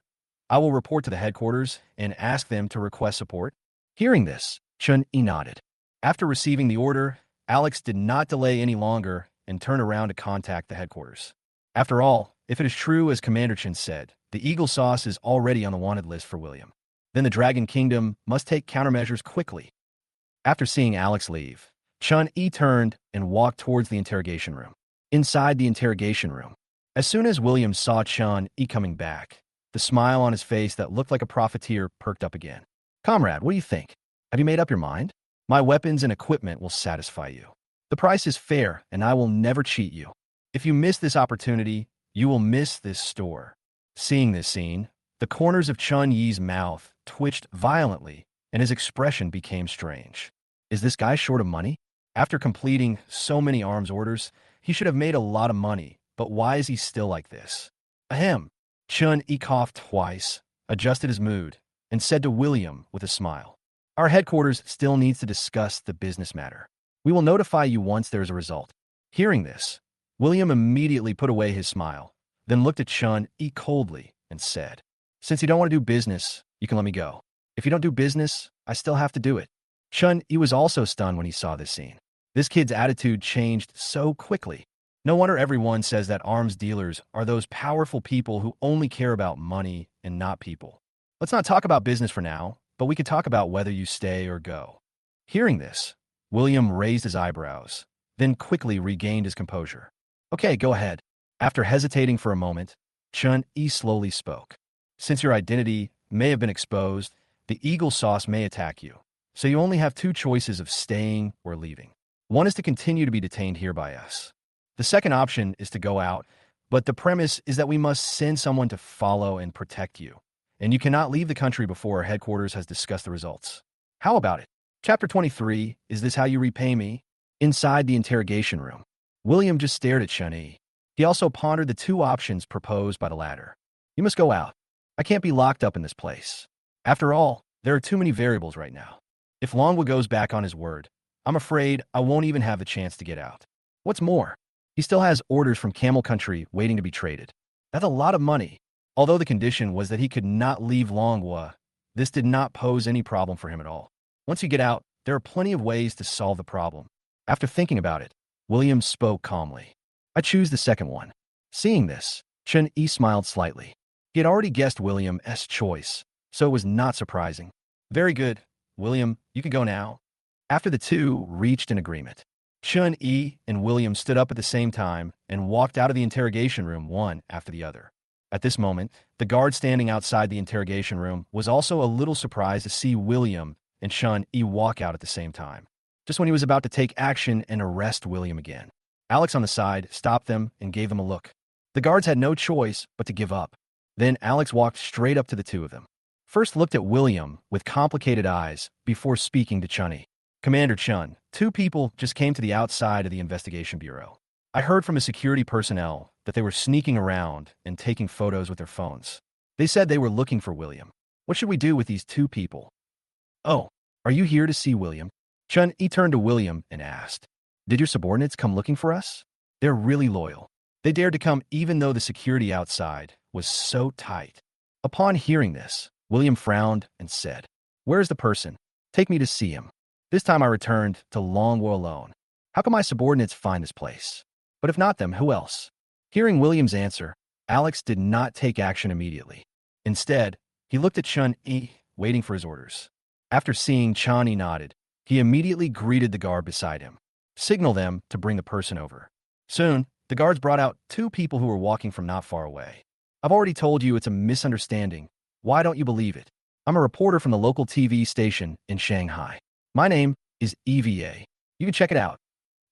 I will report to the headquarters and ask them to request support." Hearing this, Chun-Yi nodded. After receiving the order, Alex did not delay any longer and turned around to contact the headquarters. After all, if it is true as Commander Chen said, the Eagle Sauce is already on the wanted list for William. Then the Dragon Kingdom must take countermeasures quickly. After seeing Alex leave, Chun-Yi turned and walked towards the interrogation room. Inside the interrogation room, as soon as William saw Chun-Yi coming back, the smile on his face that looked like a profiteer perked up again. "Comrade, what do you think? Have you made up your mind? My weapons and equipment will satisfy you. The price is fair, and I will never cheat you. If you miss this opportunity, you will miss this store." Seeing this scene, the corners of Chun-Yi's mouth twitched violently, and his expression became strange. Is this guy short of money? After completing so many arms orders, he should have made a lot of money, but why is he still like this? Ahem. Chun-Yi coughed twice, adjusted his mood, and said to William with a smile, "Our headquarters still needs to discuss the business matter. We will notify you once there is a result." Hearing this, William immediately put away his smile, then looked at Chun-Yi coldly and said, "Since you don't want to do business, you can let me go. If you don't do business, I still have to do it." Chun-Yi was also stunned when he saw this scene. This kid's attitude changed so quickly. No wonder everyone says that arms dealers are those powerful people who only care about money and not people. Let's not talk about business for now, but we could talk about whether you stay or go. Hearing this, William raised his eyebrows, then quickly regained his composure. "Okay, go ahead." After hesitating for a moment, Chun-Yi slowly spoke. "Since your identity may have been exposed, the Eagle Sauce may attack you. So you only have two choices of staying or leaving. One is to continue to be detained here by us. The second option is to go out, but the premise is that we must send someone to follow and protect you. And you cannot leave the country before our headquarters has discussed the results. How about it?" Chapter 23, Is This How You Repay Me? Inside the interrogation room, William just stared at Chun-Yi. He also pondered the two options proposed by the latter. "You must go out. I can't be locked up in this place. After all, there are too many variables right now. If Longwood goes back on his word, I'm afraid I won't even have the chance to get out. What's more, he still has orders from Camel Country waiting to be traded. That's a lot of money. Although the condition was that he could not leave Longwood, this did not pose any problem for him at all. Once you get out, there are plenty of ways to solve the problem." After thinking about it, William spoke calmly. "I choose the second one." Seeing this, Chun-Yi smiled slightly. He had already guessed William's choice, so it was not surprising. "Very good. William, you can go now." After the two reached an agreement, Chun-Yi and William stood up at the same time and walked out of the interrogation room one after the other. At this moment, the guard standing outside the interrogation room was also a little surprised to see William and Chun-Yi walk out at the same time. Just when he was about to take action and arrest William again, Alex on the side stopped them and gave them a look. The guards had no choice but to give up. Then Alex walked straight up to the two of them. First looked at William with complicated eyes before speaking to Chun-Yi. "Commander Chun, two people just came to the outside of the investigation bureau. I heard from a security personnel that they were sneaking around and taking photos with their phones. They said they were looking for William. What should we do with these two people? Oh, are you here to see William? Chun-Yi turned to William and asked, did your subordinates come looking for us? They're really loyal. They dared to come even though the security outside was so tight. Upon hearing this, William frowned and said, where is the person? Take me to see him. This time I returned to Longwo alone. How can my subordinates find this place? But if not them, who else? Hearing William's answer, Alex did not take action immediately. Instead, he looked at Chun-Yi, waiting for his orders. After seeing Chun-Yi nodded, he immediately greeted the guard beside him. Signal them to bring the person over. Soon, the guards brought out two people who were walking from not far away. I've already told you it's a misunderstanding. Why don't you believe it? I'm a reporter from the local TV station in Shanghai. My name is EVA. You can check it out.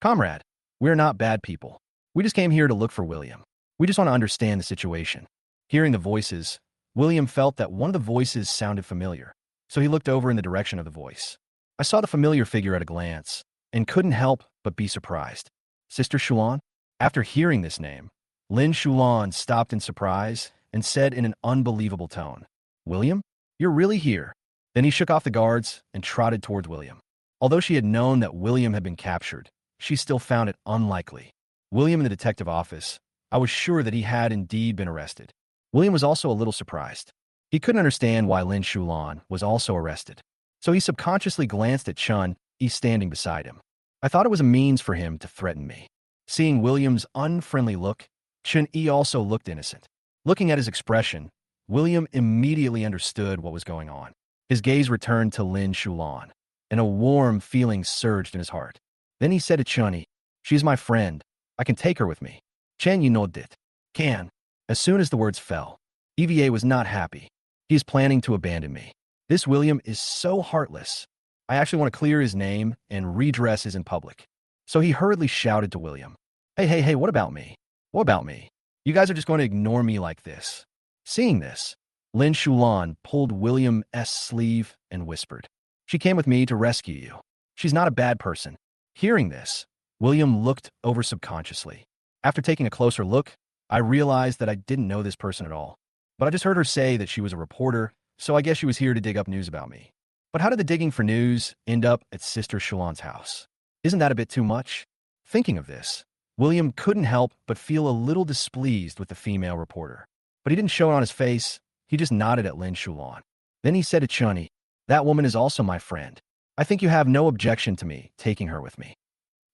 Comrade, we're not bad people. We just came here to look for William. We just want to understand the situation. Hearing the voices, William felt that one of the voices sounded familiar, so he looked over in the direction of the voice. I saw the familiar figure at a glance and couldn't help but be surprised. Sister Shulan? After hearing this name, Lin Shulan stopped in surprise and said in an unbelievable tone, William, you're really here. Then he shook off the guards and trotted towards William. Although she had known that William had been captured, she still found it unlikely. William in the detective office, I was sure that he had indeed been arrested. William was also a little surprised. He couldn't understand why Lin Shulan was also arrested. So he subconsciously glanced at Chun-Yi standing beside him. I thought it was a means for him to threaten me. Seeing William's unfriendly look, Chun-Yi also looked innocent. Looking at his expression, William immediately understood what was going on. His gaze returned to Lin Shulan, and a warm feeling surged in his heart. Then he said to Chun-Yi, she's my friend. I can take her with me. Chen-Yi nodded. Can. As soon as the words fell, EVA was not happy. He is planning to abandon me. This William is so heartless. I actually want to clear his name and redress his in public. So he hurriedly shouted to William, Hey, what about me? What about me? You guys are just going to ignore me like this. Seeing this, Lin Shulan pulled William's sleeve and whispered, she came with me to rescue you. She's not a bad person. Hearing this, William looked over subconsciously. After taking a closer look, I realized that I didn't know this person at all. But I just heard her say that she was a reporter, so I guess she was here to dig up news about me. But how did the digging for news end up at Sister Shulan's house? Isn't that a bit too much? Thinking of this, William couldn't help but feel a little displeased with the female reporter. But he didn't show it on his face, he just nodded at Lin Shulan. Then he said to Chun-Yi, that woman is also my friend. I think you have no objection to me taking her with me.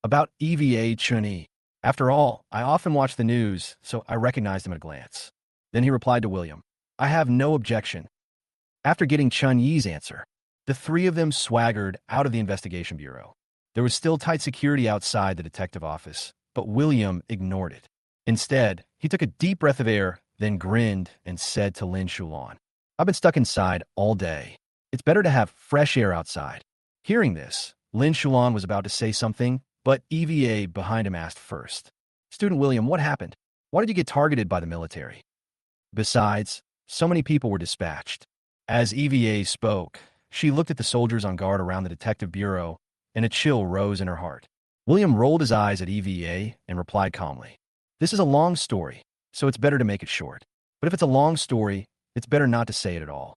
About EVA Chun-Yi. After all, I often watch the news, so I recognized him at a glance. Then he replied to William, I have no objection. After getting Chun-Yi's answer, the three of them swaggered out of the investigation bureau. There was still tight security outside the detective office, but William ignored it. Instead, he took a deep breath of air, then grinned and said to Lin Shulan, I've been stuck inside all day. It's better to have fresh air outside. Hearing this, Lin Shulan was about to say something, but EVA behind him asked first, Student William, what happened? Why did you get targeted by the military? Besides, so many people were dispatched. As EVA spoke, she looked at the soldiers on guard around the detective bureau, and a chill rose in her heart. William rolled his eyes at EVA and replied calmly, This is a long story, so it's better to make it short. But if it's a long story, it's better not to say it at all.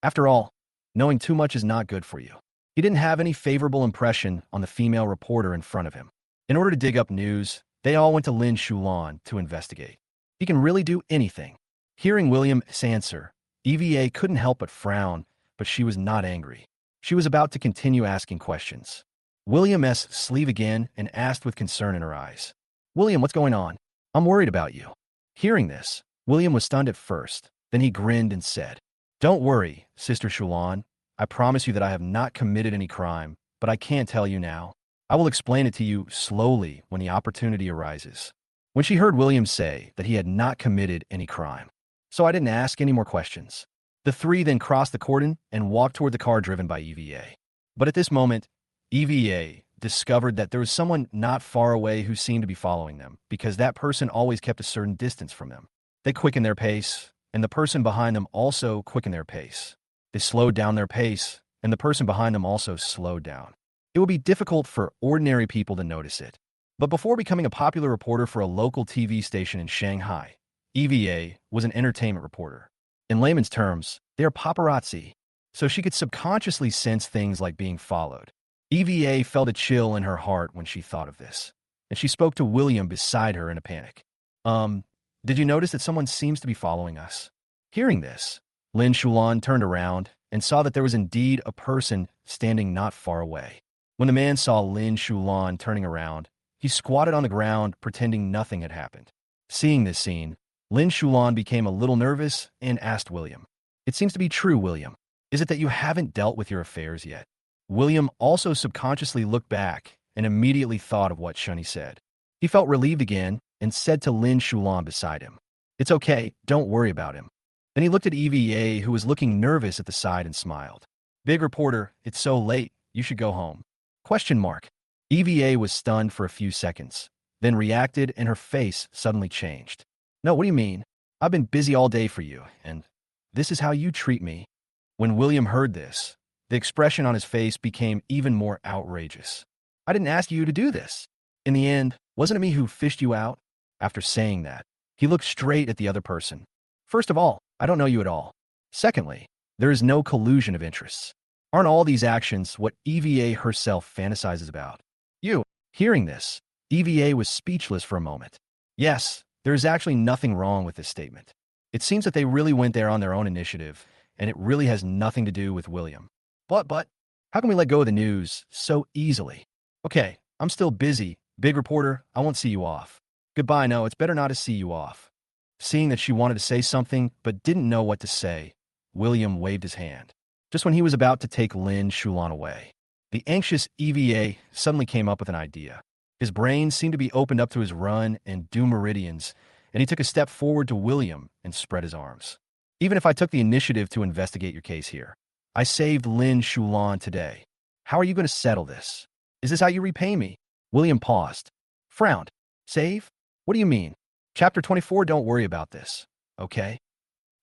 After all, knowing too much is not good for you. He didn't have any favorable impression on the female reporter in front of him. In order to dig up news, they all went to Lin Shulan to investigate. He can really do anything. Hearing William's answer, EVA couldn't help but frown, but she was not angry. She was about to continue asking questions. William's sleeve again and asked with concern in her eyes, William, what's going on? I'm worried about you. Hearing this, William was stunned at first. Then he grinned and said, Don't worry, Sister Shulan. I promise you that I have not committed any crime, but I can't tell you now. I will explain it to you slowly when the opportunity arises. When she heard William say that he had not committed any crime, so I didn't ask any more questions. The three then crossed the cordon and walked toward the car driven by EVA. But at this moment, EVA discovered that there was someone not far away who seemed to be following them, because that person always kept a certain distance from them. They quickened their pace, and the person behind them also quickened their pace. They slowed down their pace, and the person behind them also slowed down. It would be difficult for ordinary people to notice it, But before becoming a popular reporter for a local TV station in Shanghai, EVA was an entertainment reporter. In layman's terms, they are paparazzi, so she could subconsciously sense things like being followed. EVA felt a chill in her heart when she thought of this, and she spoke to William beside her in a panic. Did you notice that someone seems to be following us? Hearing this, Lin Shulan turned around and saw that there was indeed a person standing not far away. When the man saw Lin Shulan turning around, he squatted on the ground, pretending nothing had happened. Seeing this scene, Lin Shulan became a little nervous and asked William, "It seems to be true, William. Is it that you haven't dealt with your affairs yet?" William also subconsciously looked back and immediately thought of what Shunny said. He felt relieved again and said to Lin Shulan beside him, "It's okay, don't worry about him." Then he looked at EVA, who was looking nervous at the side, and smiled. "Big reporter, it's so late, you should go home." Question mark. EVA was stunned for a few seconds, then reacted and her face suddenly changed. "No, what do you mean? I've been busy all day for you, and this is how you treat me." When William heard this, the expression on his face became even more outrageous. "I didn't ask you to do this. In the end, wasn't it me who fished you out?" After saying that, he looked straight at the other person. "First of all, I don't know you at all. Secondly, there is no collusion of interests. Aren't all these actions what EVA herself fantasizes about?" Hearing this, EVA was speechless for a moment. Yes, there is actually nothing wrong with this statement. It seems that they really went there on their own initiative, and it really has nothing to do with William. But, how can we let go of the news so easily? Okay, I'm still busy. Big reporter, I won't see you off. Goodbye, no, it's better not to see you off. Seeing that she wanted to say something but didn't know what to say, William waved his hand. Just when he was about to take Lin Shulan away, the anxious EVA suddenly came up with an idea. His brain seemed to be opened up to his run and do meridians, and he took a step forward to William and spread his arms. "Even if I took the initiative to investigate your case here, I saved Lin Shulan today. How are you going to settle this? Is this how you repay me?" William paused, frowned. "Save? What do you mean? Chapter 24, don't worry about this, okay?"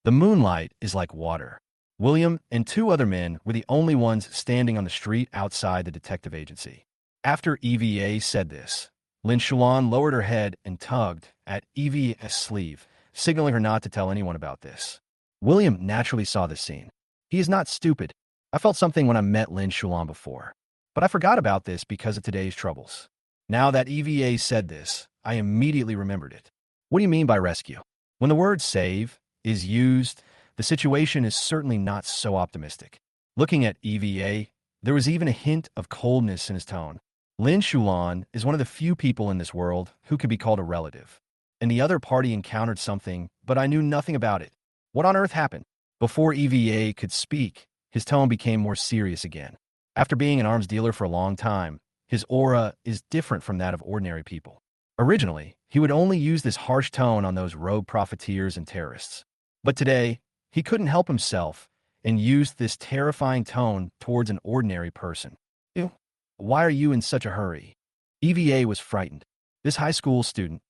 The moonlight is like water. William and two other men were the only ones standing on the street outside the detective agency. After EVA said this, Lin Shulan lowered her head and tugged at EVA's sleeve, signaling her not to tell anyone about this. William naturally saw this scene. He is not stupid. I felt something when I met Lin Shulan before, but I forgot about this because of today's troubles. Now that EVA said this, I immediately remembered it. What do you mean by rescue? When the word save is used, the situation is certainly not so optimistic. Looking at EVA, there was even a hint of coldness in his tone. Lin Shulan is one of the few people in this world who could be called a relative. And the other party encountered something, but I knew nothing about it. What on earth happened? Before EVA could speak, his tone became more serious again. After being an arms dealer for a long time, his aura is different from that of ordinary people. Originally, he would only use this harsh tone on those rogue profiteers and terrorists. But today, he couldn't help himself and used this terrifying tone towards an ordinary person. "Ew, why are you in such a hurry?" EVA was frightened. This high school student.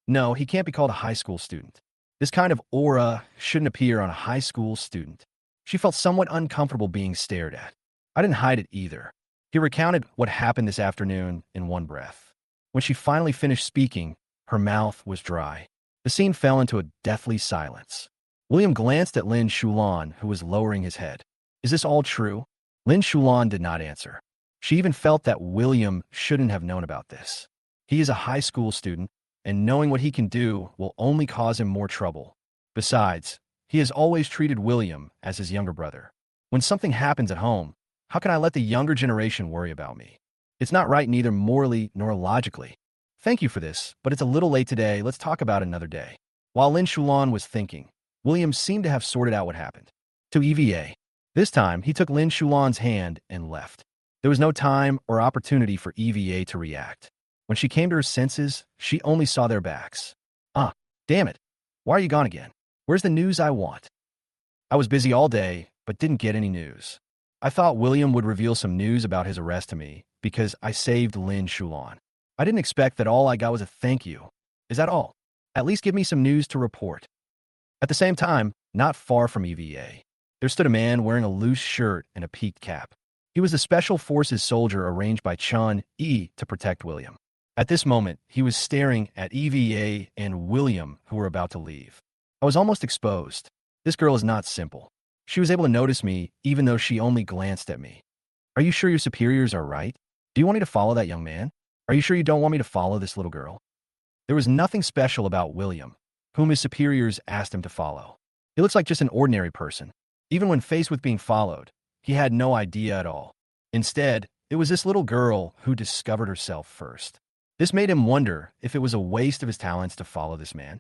No, he can't be called a high school student. This kind of aura shouldn't appear on a high school student. She felt somewhat uncomfortable being stared at. I didn't hide it either. He recounted what happened this afternoon in one breath. When she finally finished speaking, her mouth was dry. The scene fell into a deathly silence. William glanced at Lin Shulan, who was lowering his head. "Is this all true?" Lin Shulan did not answer. She even felt that William shouldn't have known about this. He is a high school student, and knowing what he can do will only cause him more trouble. Besides, he has always treated William as his younger brother. When something happens at home, how can I let the younger generation worry about me? It's not right neither morally nor logically. "Thank you for this, but it's a little late today. Let's talk about it another day." While Lin Shulan was thinking, William seemed to have sorted out what happened. To EVA. This time, he took Lin Shulan's hand and left. There was no time or opportunity for EVA to react. When she came to her senses, she only saw their backs. "Ah, damn it. Why are you gone again? Where's the news I want?" "I was busy all day, but didn't get any news. I thought William would reveal some news about his arrest to me because I saved Lin Shulan. I didn't expect that all I got was a thank you. Is that all? At least give me some news to report." At the same time, not far from EVA, there stood a man wearing a loose shirt and a peaked cap. He was a Special Forces soldier arranged by Chun-E to protect William. At this moment, he was staring at Eva and William, who were about to leave. I was almost exposed. This girl is not simple. She was able to notice me even though she only glanced at me. Are you sure your superiors are right? Do you want me to follow that young man? Are you sure you don't want me to follow this little girl? There was nothing special about William, whom his superiors asked him to follow. He looks like just an ordinary person. Even when faced with being followed, he had no idea at all. Instead, it was this little girl who discovered herself first. This made him wonder if it was a waste of his talents to follow this man.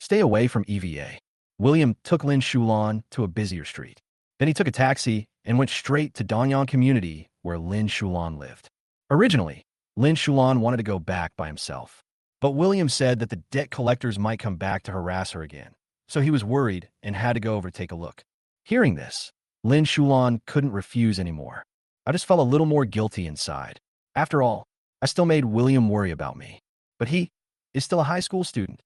Stay away from EVA. William took Lin Shulan to a busier street. Then he took a taxi and went straight to Danyang community where Lin Shulan lived. Originally, Lin Shulan wanted to go back by himself. But William said that the debt collectors might come back to harass her again. So he was worried and had to go over to take a look. Hearing this, Lin Shulan couldn't refuse anymore. I just felt a little more guilty inside. After all, I still made William worry about me. But he is still a high school student.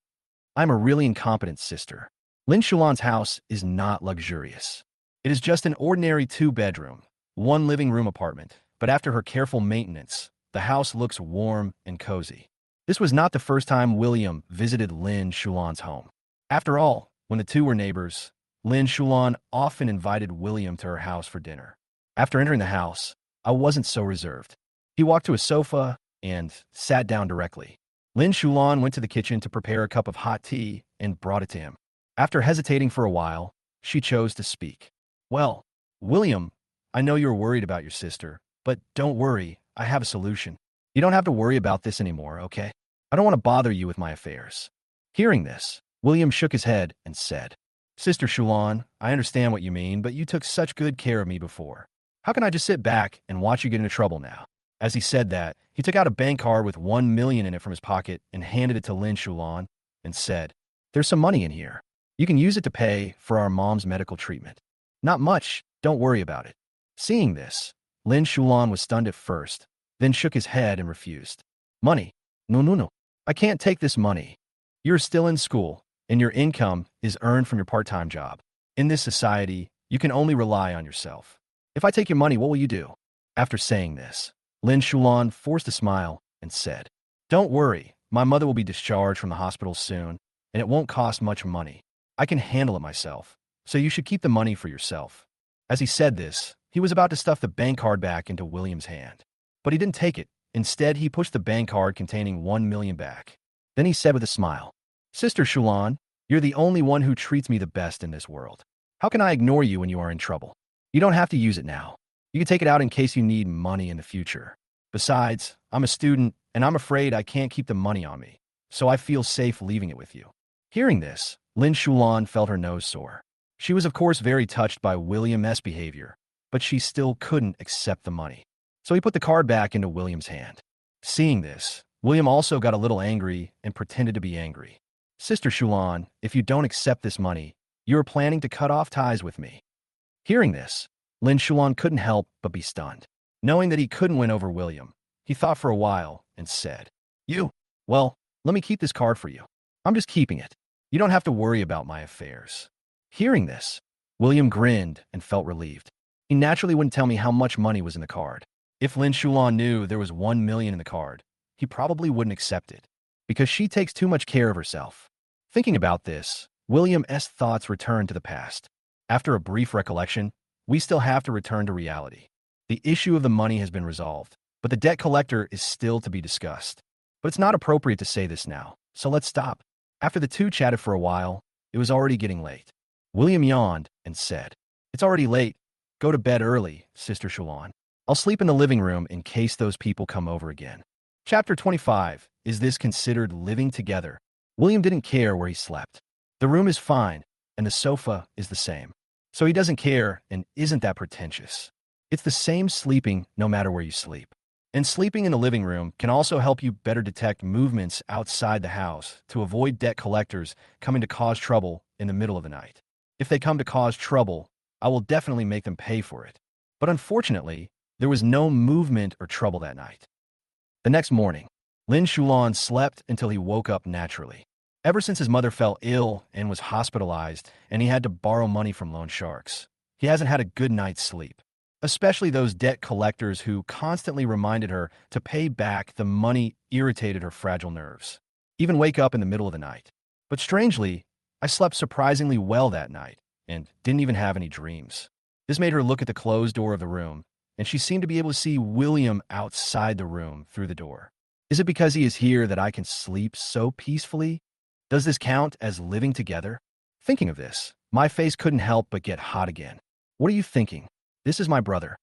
I'm a really incompetent sister. Lin Shulan's house is not luxurious. It is just an ordinary 2-bedroom, 1 living room apartment, but after her careful maintenance, the house looks warm and cozy. This was not the first time William visited Lin Shulan's home. After all, when the two were neighbors, Lin Shulan often invited William to her house for dinner. After entering the house, I wasn't so reserved. He walked to a sofa and sat down directly. Lin Shulan went to the kitchen to prepare a cup of hot tea and brought it to him. After hesitating for a while, she chose to speak. Well, William, I know you're worried about your sister, but don't worry, I have a solution. You don't have to worry about this anymore, okay? I don't want to bother you with my affairs. Hearing this, William shook his head and said, Sister Shulan, I understand what you mean, but you took such good care of me before. How can I just sit back and watch you get into trouble now? As he said that, he took out a bank card with 1 million in it from his pocket and handed it to Lin Shulan and said, There's some money in here. You can use it to pay for our mom's medical treatment. Not much, don't worry about it. Seeing this, Lin Shulan was stunned at first, then shook his head and refused. Money? No. I can't take this money. You're still in school, and your income is earned from your part-time job. In this society, you can only rely on yourself. If I take your money, what will you do? After saying this, Lin Shulan forced a smile and said, Don't worry, my mother will be discharged from the hospital soon, and it won't cost much money. I can handle it myself, so you should keep the money for yourself. As he said this, he was about to stuff the bank card back into William's hand. But he didn't take it. Instead, he pushed the bank card containing 1 million back. Then he said with a smile, Sister Shulan, you're the only one who treats me the best in this world. How can I ignore you when you are in trouble? You don't have to use it now. You can take it out in case you need money in the future. Besides, I'm a student, and I'm afraid I can't keep the money on me, so I feel safe leaving it with you. Hearing this, Lin Shulan felt her nose sore. She was of course very touched by William's behavior, but she still couldn't accept the money. So he put the card back into William's hand. Seeing this, William also got a little angry and pretended to be angry. Sister Shulan, if you don't accept this money, you are planning to cut off ties with me. Hearing this, Lin Shulan couldn't help but be stunned. Knowing that he couldn't win over William, he thought for a while and said, Well, let me keep this card for you. I'm just keeping it. You don't have to worry about my affairs. Hearing this, William grinned and felt relieved. He naturally wouldn't tell me how much money was in the card. If Lin Shulan knew there was 1 million in the card, he probably wouldn't accept it, because she takes too much care of herself. Thinking about this, William's thoughts returned to the past. After a brief recollection, we still have to return to reality. The issue of the money has been resolved, but the debt collector is still to be discussed. But it's not appropriate to say this now, so let's stop. After the two chatted for a while, it was already getting late. William yawned and said, It's already late. Go to bed early, Sister Shulan. I'll sleep in the living room in case those people come over again. Chapter 25. Is this considered living together? William didn't care where he slept. The room is fine, and the sofa is the same. So he doesn't care and isn't that pretentious. It's the same sleeping no matter where you sleep. And sleeping in the living room can also help you better detect movements outside the house to avoid debt collectors coming to cause trouble in the middle of the night. If they come to cause trouble, I will definitely make them pay for it. But unfortunately, there was no movement or trouble that night. The next morning, Lin Shulan slept until he woke up naturally. Ever since his mother fell ill and was hospitalized and he had to borrow money from loan sharks, he hasn't had a good night's sleep. Especially those debt collectors who constantly reminded her to pay back the money irritated her fragile nerves. Even wake up in the middle of the night. But strangely, I slept surprisingly well that night and didn't even have any dreams. This made her look at the closed door of the room, and she seemed to be able to see William outside the room through the door. Is it because he is here that I can sleep so peacefully? Does this count as living together? Thinking of this, my face couldn't help but get hot again. What are you thinking? This is my brother.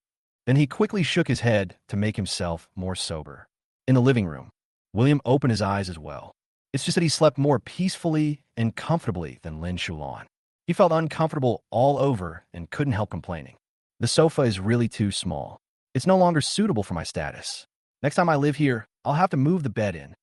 Then he quickly shook his head to make himself more sober. In the living room, William opened his eyes as well. It's just that he slept more peacefully and comfortably than Lin Shulan. He felt uncomfortable all over and couldn't help complaining. The sofa is really too small. It's no longer suitable for my status. Next time I live here, I'll have to move the bed in.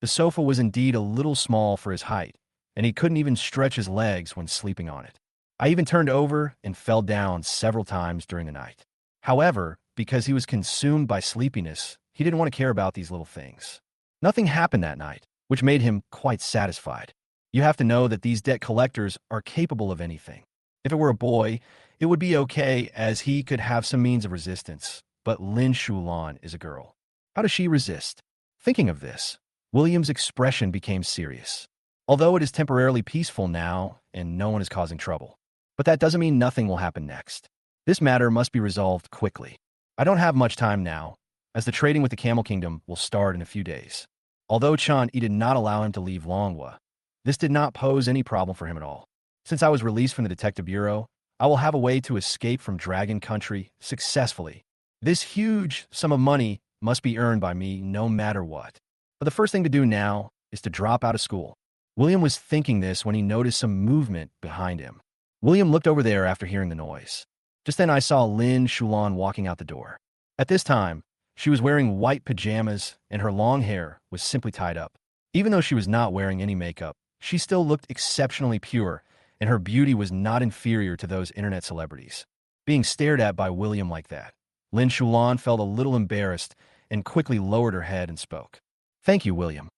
The sofa was indeed a little small for his height, and he couldn't even stretch his legs when sleeping on it. I even turned over and fell down several times during the night. However, because he was consumed by sleepiness, he didn't want to care about these little things. Nothing happened that night, which made him quite satisfied. You have to know that these debt collectors are capable of anything. If it were a boy, it would be okay as he could have some means of resistance, but Lin Shulan is a girl. How does she resist? Thinking of this, William's expression became serious. Although it is temporarily peaceful now and no one is causing trouble. But that doesn't mean nothing will happen next. This matter must be resolved quickly. I don't have much time now, as the trading with the Camel Kingdom will start in a few days. Although Chan-Yi did not allow him to leave Manhwa, this did not pose any problem for him at all. Since I was released from the Detective Bureau, I will have a way to escape from Dragon Country successfully. This huge sum of money must be earned by me no matter what. But the first thing to do now is to drop out of school. William was thinking this when he noticed some movement behind him. William looked over there after hearing the noise. Just then I saw Lin Shulan walking out the door. At this time, she was wearing white pajamas and her long hair was simply tied up. Even though she was not wearing any makeup, she still looked exceptionally pure, and her beauty was not inferior to those internet celebrities. Being stared at by William like that, Lin Shulan felt a little embarrassed and quickly lowered her head and spoke. "Thank you, William."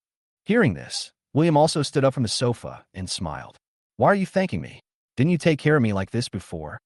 Hearing this, William also stood up from the sofa and smiled. "Why are you thanking me? Didn't you take care of me like this before?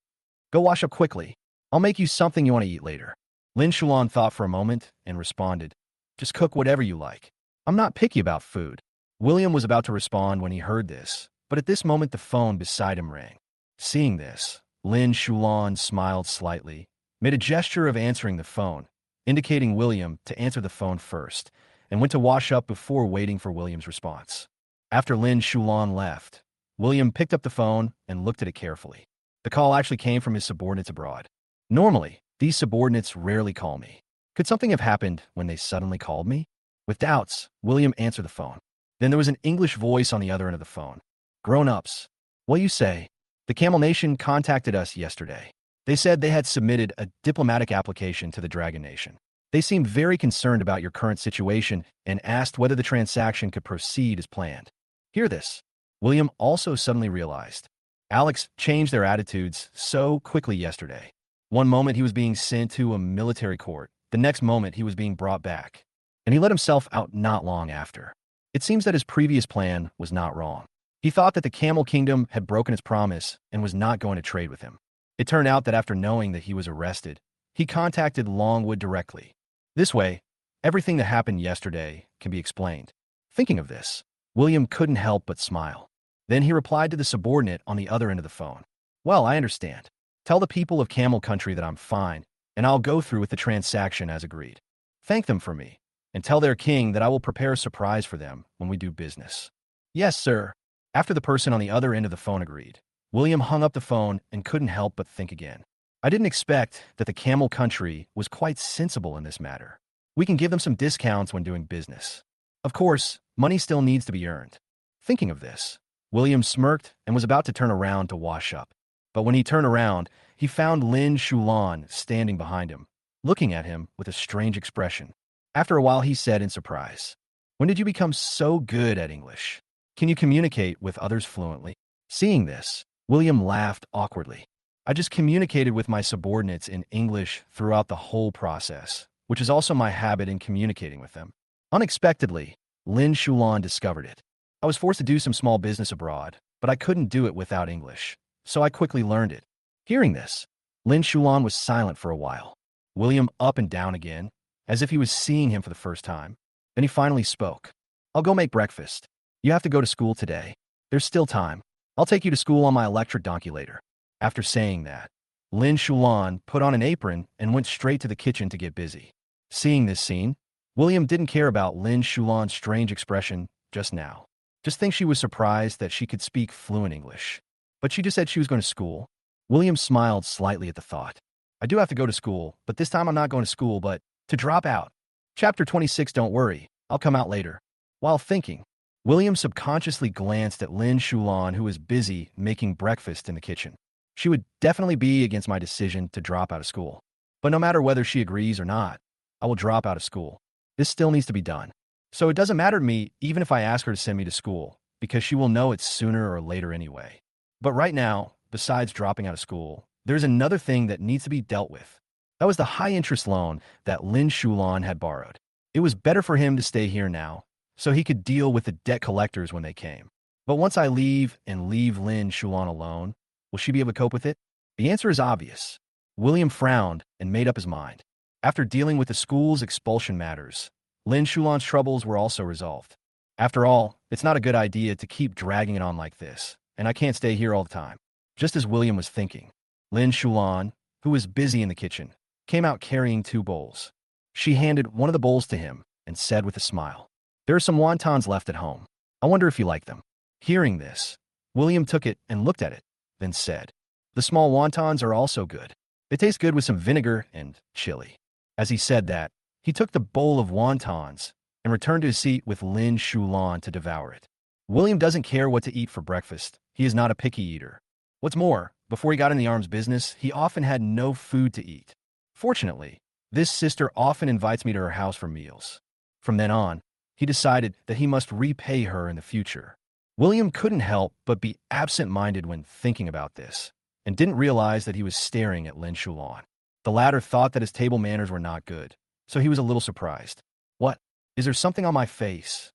Go wash up quickly. I'll make you something you want to eat later." Lin Shulan thought for a moment and responded, "Just cook whatever you like. I'm not picky about food." William was about to respond when he heard this, but at this moment the phone beside him rang. Seeing this, Lin Shulan smiled slightly, made a gesture of answering the phone, indicating William to answer the phone first, and went to wash up before waiting for William's response. After Lin Shulan left, William picked up the phone and looked at it carefully. The call actually came from his subordinates abroad. Normally, these subordinates rarely call me. Could something have happened when they suddenly called me? With doubts, William answered the phone. Then there was an English voice on the other end of the phone. "Grown-ups, what you say? The Camel Nation contacted us yesterday. They said they had submitted a diplomatic application to the Dragon Nation. They seemed very concerned about your current situation and asked whether the transaction could proceed as planned." Hear this. William also suddenly realized. Alex changed their attitudes so quickly yesterday. One moment he was being sent to a military court. The next moment he was being brought back. And he let himself out not long after. It seems that his previous plan was not wrong. He thought that the Camel Kingdom had broken its promise and was not going to trade with him. It turned out that after knowing that he was arrested, he contacted Longwood directly. This way, everything that happened yesterday can be explained. Thinking of this, William couldn't help but smile. Then he replied to the subordinate on the other end of the phone. "Well, I understand. Tell the people of Camel Country that I'm fine, and I'll go through with the transaction as agreed. Thank them for me, and tell their king that I will prepare a surprise for them when we do business." "Yes, sir." After the person on the other end of the phone agreed, William hung up the phone and couldn't help but think again. I didn't expect that the Camel Country was quite sensible in this matter. We can give them some discounts when doing business. Of course, money still needs to be earned. Thinking of this, William smirked and was about to turn around to wash up. But when he turned around, he found Lin Shulan standing behind him, looking at him with a strange expression. After a while, he said in surprise, "When did you become so good at English? Can you communicate with others fluently?" Seeing this, William laughed awkwardly. "I just communicated with my subordinates in English throughout the whole process, which is also my habit in communicating with them." Unexpectedly, Lin Shulan discovered it. "I was forced to do some small business abroad, but I couldn't do it without English, so I quickly learned it." Hearing this, Lin Shulan was silent for a while. William up and down again, as if he was seeing him for the first time. Then he finally spoke. I'll go make breakfast. You have to go to school today. There's still time. I'll take you to school on my electric donkey later. After saying that, Lin Shulan put on an apron and went straight to the kitchen to get busy. Seeing this scene, William didn't care about Lin Shulan's strange expression just now. Just think she was surprised that she could speak fluent English. But she just said she was going to school. William smiled slightly at the thought. I do have to go to school, but this time I'm not going to school, but to drop out. Chapter 26. Don't worry, I'll come out later. While thinking, William subconsciously glanced at Lin Shulan, who was busy making breakfast in the kitchen. She would definitely be against my decision to drop out of school. But no matter whether she agrees or not, I will drop out of school. This still needs to be done. So it doesn't matter to me even if I ask her to send me to school, because she will know it sooner or later anyway. But right now, besides dropping out of school, there's another thing that needs to be dealt with. That was the high-interest loan that Lin Shulan had borrowed. It was better for him to stay here now, so he could deal with the debt collectors when they came. But once I leave Lin Shulan alone, will she be able to cope with it? The answer is obvious. William frowned and made up his mind. After dealing with the school's expulsion matters, Lin Shulan's troubles were also resolved. After all, it's not a good idea to keep dragging it on like this, and I can't stay here all the time. Just as William was thinking, Lin Shulan, who was busy in the kitchen, came out carrying 2 bowls. She handed one of the bowls to him and said with a smile, "There are some wontons left at home. I wonder if you like them." Hearing this, William took it and looked at it, then said, "The small wontons are also good. They taste good with some vinegar and chili." As he said that, he took the bowl of wontons and returned to his seat with Lin Shulan to devour it. William doesn't care what to eat for breakfast. He is not a picky eater. What's more, before he got in the arms business, he often had no food to eat. Fortunately, this sister often invites me to her house for meals. From then on, he decided that he must repay her in the future. William couldn't help but be absent-minded when thinking about this, and didn't realize that he was staring at Lin Shulan. The latter thought that his table manners were not good, so he was a little surprised. What? Is there something on my face?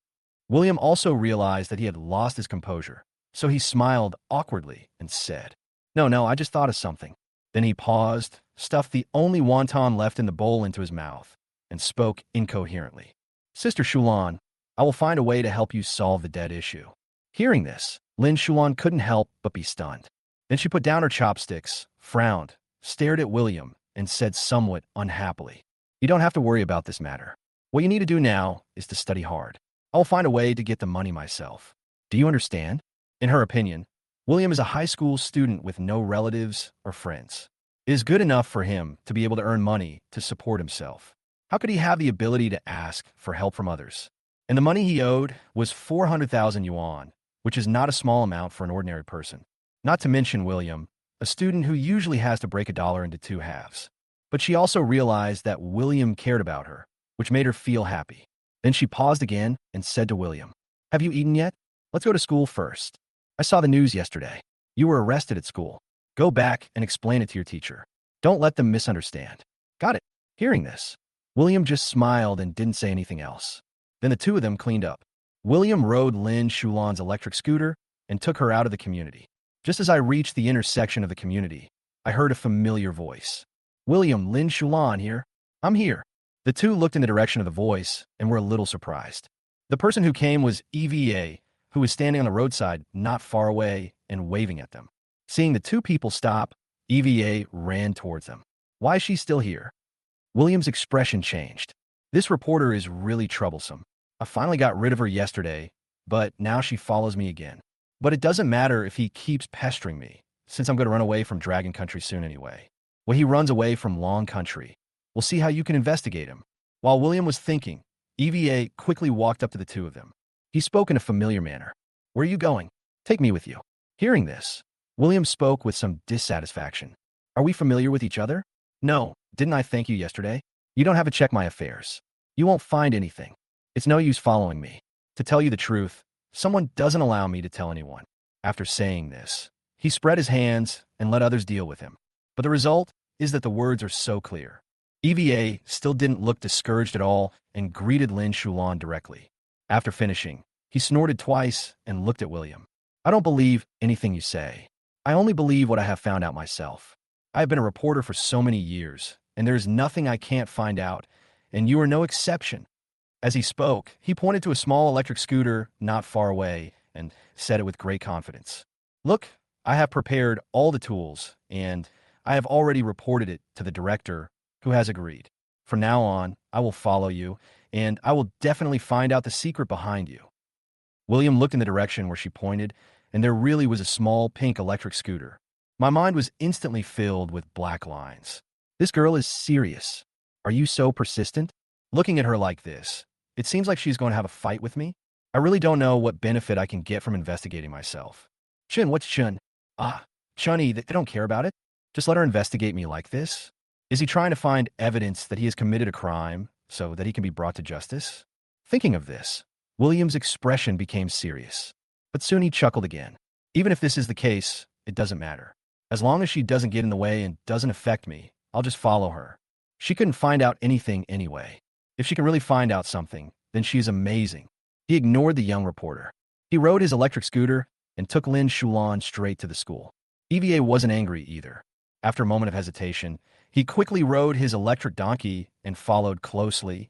William also realized that he had lost his composure, so he smiled awkwardly and said, No, I just thought of something." Then he paused, stuffed the only wonton left in the bowl into his mouth, and spoke incoherently. "Sister Shulan, I will find a way to help you solve the debt issue." Hearing this, Lin Shulan couldn't help but be stunned. Then she put down her chopsticks, frowned, stared at William, and said somewhat unhappily, "You don't have to worry about this matter. What you need to do now is to study hard. I will find a way to get the money myself. Do you understand?" In her opinion, William is a high school student with no relatives or friends. It is good enough for him to be able to earn money to support himself. How could he have the ability to ask for help from others? And the money he owed was 400,000 yuan, which is not a small amount for an ordinary person. Not to mention William, a student who usually has to break a dollar into 2 halves. But she also realized that William cared about her, which made her feel happy. Then she paused again and said to William, "Have you eaten yet? Let's go to school first. I saw the news yesterday. You were arrested at school. Go back and explain it to your teacher. Don't let them misunderstand." Got it. Hearing this, William just smiled and didn't say anything else. Then the 2 of them cleaned up. William rode Lin Shulan's electric scooter and took her out of the community. Just as I reached the intersection of the community, I heard a familiar voice. "William, Lin Shulan here. I'm here." The 2 looked in the direction of the voice and were a little surprised. The person who came was EVA, who was standing on the roadside not far away and waving at them. Seeing the 2 people stop, EVA ran towards them. "Why is she still here?" William's expression changed. "This reporter is really troublesome. I finally got rid of her yesterday, but now she follows me again. But it doesn't matter if he keeps pestering me, since I'm going to run away from Dragon Country soon anyway. When he runs away from Long Country, we'll see how you can investigate him." While William was thinking, EVA quickly walked up to the 2 of them. He spoke in a familiar manner. "Where are you going? Take me with you." Hearing this, William spoke with some dissatisfaction. "Are we familiar with each other?" "No, didn't I thank you yesterday? You don't have to check my affairs. You won't find anything. It's no use following me. To tell you the truth, someone doesn't allow me to tell anyone." After saying this, he spread his hands and let others deal with him. But the result is that the words are so clear. EVA still didn't look discouraged at all and greeted Lin Shulan directly. After finishing, he snorted twice and looked at William. "I don't believe anything you say. I only believe what I have found out myself. I have been a reporter for so many years, and there is nothing I can't find out, and you are no exception." As he spoke, he pointed to a small electric scooter not far away and said it with great confidence. "Look, I have prepared all the tools, and I have already reported it to the director, who has agreed. From now on, I will follow you, and I will definitely find out the secret behind you." William looked in the direction where she pointed, and there really was a small pink electric scooter. My mind was instantly filled with black lines. This girl is serious. Are you so persistent? Looking at her like this, it seems like she's going to have a fight with me. I really don't know what benefit I can get from investigating myself. Chun, what's Chun? Ah, Chunny, they don't care about it. Just let her investigate me like this? Is he trying to find evidence that he has committed a crime so that he can be brought to justice? Thinking of this, William's expression became serious. But soon he chuckled again. Even if this is the case, it doesn't matter. As long as she doesn't get in the way and doesn't affect me, I'll just follow her. She couldn't find out anything anyway. If she can really find out something, then she is amazing. He ignored the young reporter. He rode his electric scooter and took Lin Shulan straight to the school. EVA wasn't angry either. After a moment of hesitation, he quickly rode his electric donkey and followed closely.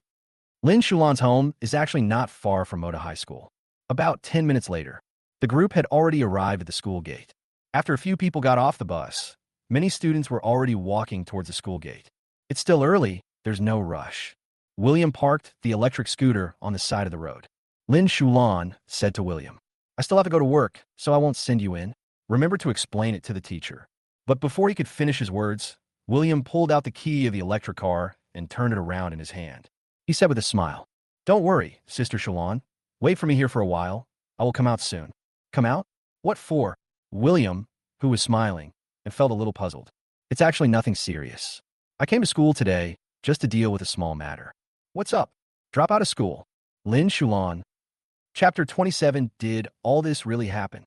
Lin Shulan's home is actually not far from Moda High School. About 10 minutes later, the group had already arrived at the school gate. After a few people got off the bus, many students were already walking towards the school gate. It's still early, there's no rush. William parked the electric scooter on the side of the road. Lin Shulan said to William, "I still have to go to work, so I won't send you in. Remember to explain it to the teacher." But before he could finish his words, William pulled out the key of the electric car and turned it around in his hand. He said with a smile, "Don't worry, Sister Shulan. Wait for me here for a while. I will come out soon." "Come out? What for?" William, who was smiling, and felt a little puzzled. "It's actually nothing serious. I came to school today just to deal with a small matter." "What's up?" "Drop out of school." Lin Shulan. Chapter 27. Did all this really happen?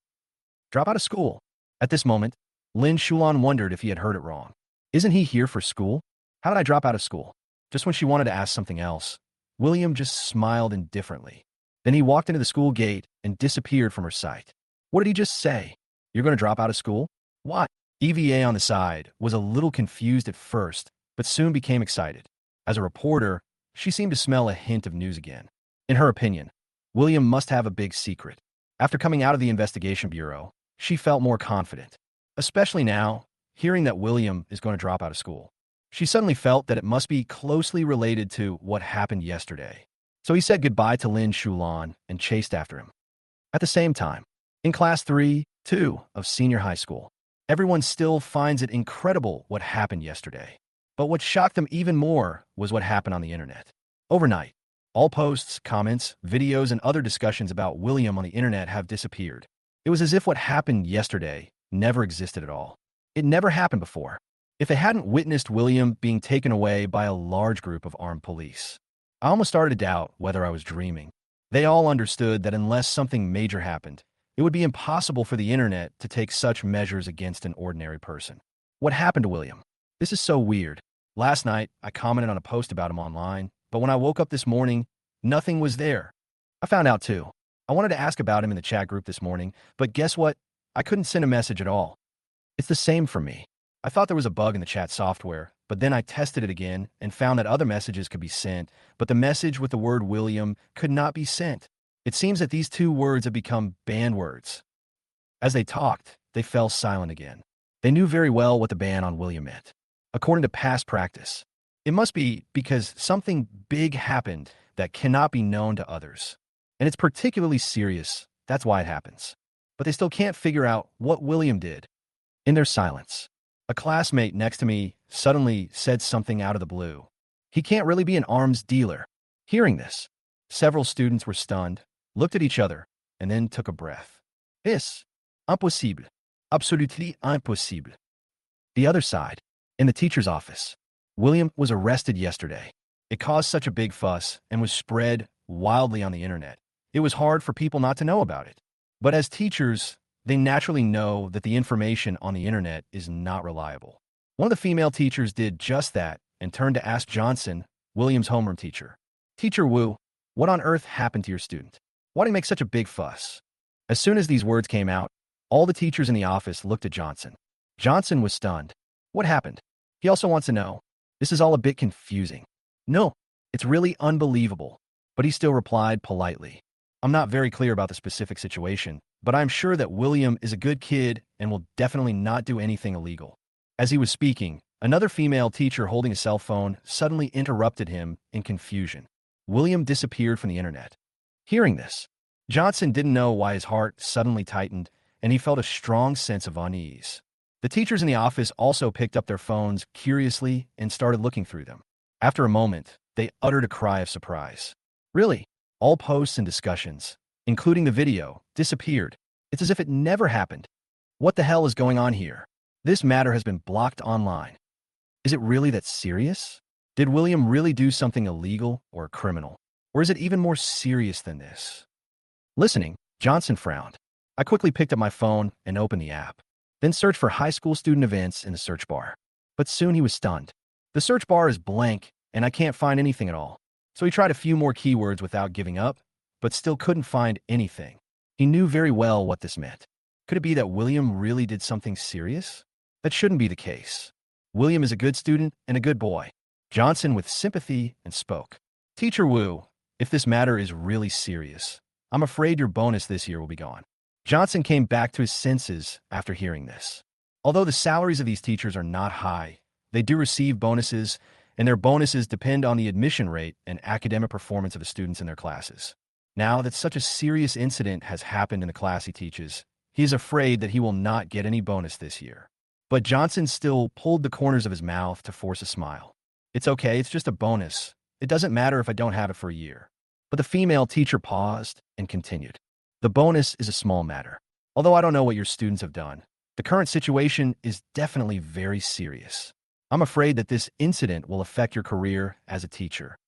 Drop out of school. At this moment, Lin Shulan wondered if he had heard it wrong. Isn't he here for school? How did I drop out of school? Just when she wanted to ask something else, William just smiled indifferently. Then he walked into the school gate and disappeared from her sight. What did he just say? You're going to drop out of school? What? EVA on the side was a little confused at first, but soon became excited. As a reporter, she seemed to smell a hint of news again. In her opinion, William must have a big secret. After coming out of the investigation bureau, she felt more confident. Especially now, hearing that William is going to drop out of school. She suddenly felt that it must be closely related to what happened yesterday. So he said goodbye to Lin Shulan and chased after him. At the same time, in class 3-2 of senior high school, everyone still finds it incredible what happened yesterday. But what shocked them even more was what happened on the internet. Overnight, all posts, comments, videos, and other discussions about William on the internet have disappeared. It was as if what happened yesterday never existed at all. It never happened before. If they hadn't witnessed William being taken away by a large group of armed police, I almost started to doubt whether I was dreaming. They all understood that unless something major happened, it would be impossible for the internet to take such measures against an ordinary person. What happened to William? This is so weird. Last night, I commented on a post about him online, but when I woke up this morning, nothing was there. I found out too. I wanted to ask about him in the chat group this morning, but guess what? I couldn't send a message at all. It's the same for me. I thought there was a bug in the chat software, but then I tested it again and found that other messages could be sent, but the message with the word William could not be sent. It seems that these two words have become banned words. As they talked, they fell silent again. They knew very well what the ban on William meant. According to past practice, it must be because something big happened that cannot be known to others. And it's particularly serious, that's why it happens. But they still can't figure out what William did. In their silence, a classmate next to me suddenly said something out of the blue. He can't really be an arms dealer. Hearing this, several students were stunned, looked at each other, and then took a breath. C'est impossible. Absolutely impossible. The other side, in the teacher's office, William was arrested yesterday. It caused such a big fuss and was spread wildly on the internet. It was hard for people not to know about it. But as teachers, they naturally know that the information on the internet is not reliable. One of the female teachers did just that and turned to ask Johnson, William's homeroom teacher, "Teacher Wu, what on earth happened to your student? Why do you make such a big fuss?" As soon as these words came out, all the teachers in the office looked at Johnson. Johnson was stunned. What happened? He also wants to know. This is all a bit confusing. No, it's really unbelievable. But he still replied politely. I'm not very clear about the specific situation, but I'm sure that William is a good kid and will definitely not do anything illegal. As he was speaking, another female teacher holding a cell phone suddenly interrupted him in confusion. William disappeared from the internet. Hearing this, Johnson didn't know why his heart suddenly tightened, and he felt a strong sense of unease. The teachers in the office also picked up their phones curiously and started looking through them. After a moment, they uttered a cry of surprise. Really, all posts and discussions, including the video, disappeared. It's as if it never happened. What the hell is going on here? This matter has been blocked online. Is it really that serious? Did William really do something illegal or criminal? Or is it even more serious than this? Listening, Johnson frowned. I quickly picked up my phone and opened the app, then searched for high school student events in the search bar. But soon he was stunned. The search bar is blank, and I can't find anything at all. So he tried a few more keywords without giving up, but still couldn't find anything. He knew very well what this meant. Could it be that William really did something serious? That shouldn't be the case. William is a good student and a good boy. Johnson with sympathy and spoke. Teacher Wu, if this matter is really serious, I'm afraid your bonus this year will be gone. Johnson came back to his senses after hearing this. Although the salaries of these teachers are not high, they do receive bonuses, and their bonuses depend on the admission rate and academic performance of the students in their classes. Now that such a serious incident has happened in the class he teaches, he is afraid that he will not get any bonus this year. But Johnson still pulled the corners of his mouth to force a smile. It's okay, it's just a bonus. It doesn't matter if I don't have it for a year. But the female teacher paused and continued. The bonus is a small matter. Although I don't know what your students have done, the current situation is definitely very serious. I'm afraid that this incident will affect your career as a teacher.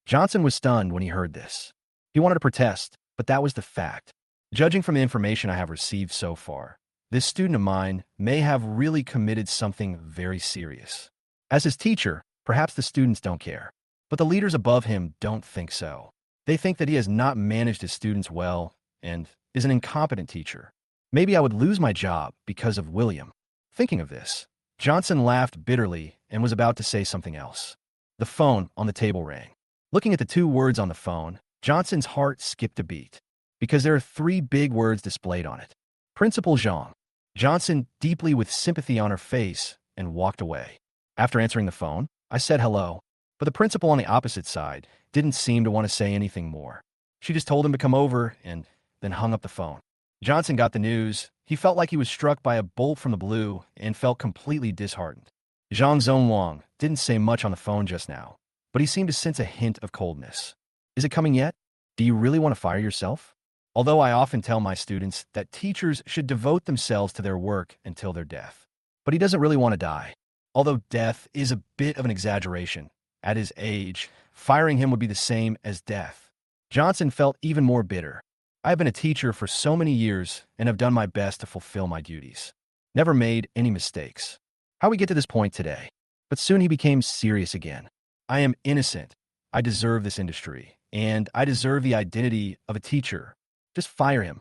Johnson was stunned when he heard this. He wanted to protest, but that was the fact. Judging from the information I have received so far, this student of mine may have really committed something very serious. As his teacher, perhaps the students don't care, but the leaders above him don't think so. They think that he has not managed his students well and is an incompetent teacher. Maybe I would lose my job because of William. Thinking of this, Johnson laughed bitterly and was about to say something else. The phone on the table rang. Looking at the two words on the phone, Johnson's heart skipped a beat, because there are three big words displayed on it. Principal Zhang. Johnson, deeply with sympathy on her face, and walked away. After answering the phone, I said hello, but the principal on the opposite side didn't seem to want to say anything more. She just told him to come over and then hung up the phone. Johnson got the news. He felt like he was struck by a bolt from the blue and felt completely disheartened. Zhang Zonwang didn't say much on the phone just now, but he seemed to sense a hint of coldness. Is it coming yet? Do you really want to fire yourself? Although I often tell my students that teachers should devote themselves to their work until their death. But he doesn't really want to die. Although death is a bit of an exaggeration. At his age, firing him would be the same as death. Johnson felt even more bitter. I have been a teacher for so many years and have done my best to fulfill my duties. Never made any mistakes. How we get to this point today? But soon he became serious again. I am innocent. I deserve this industry, and I deserve the identity of a teacher. Just fire him.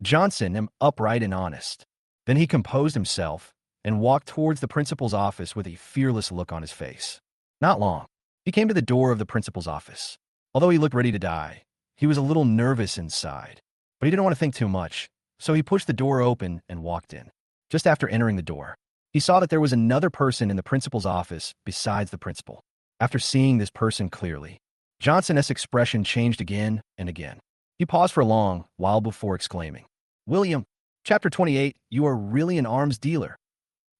Johnson, am upright and honest. Then he composed himself and walked towards the principal's office with a fearless look on his face. Not long. He came to the door of the principal's office. Although he looked ready to die, he was a little nervous inside, but he didn't want to think too much, so he pushed the door open and walked in. Just after entering the door, he saw that there was another person in the principal's office besides the principal. After seeing this person clearly, Johnson's expression changed again and again. He paused for a long while before exclaiming, William, Chapter 28, you are really an arms dealer.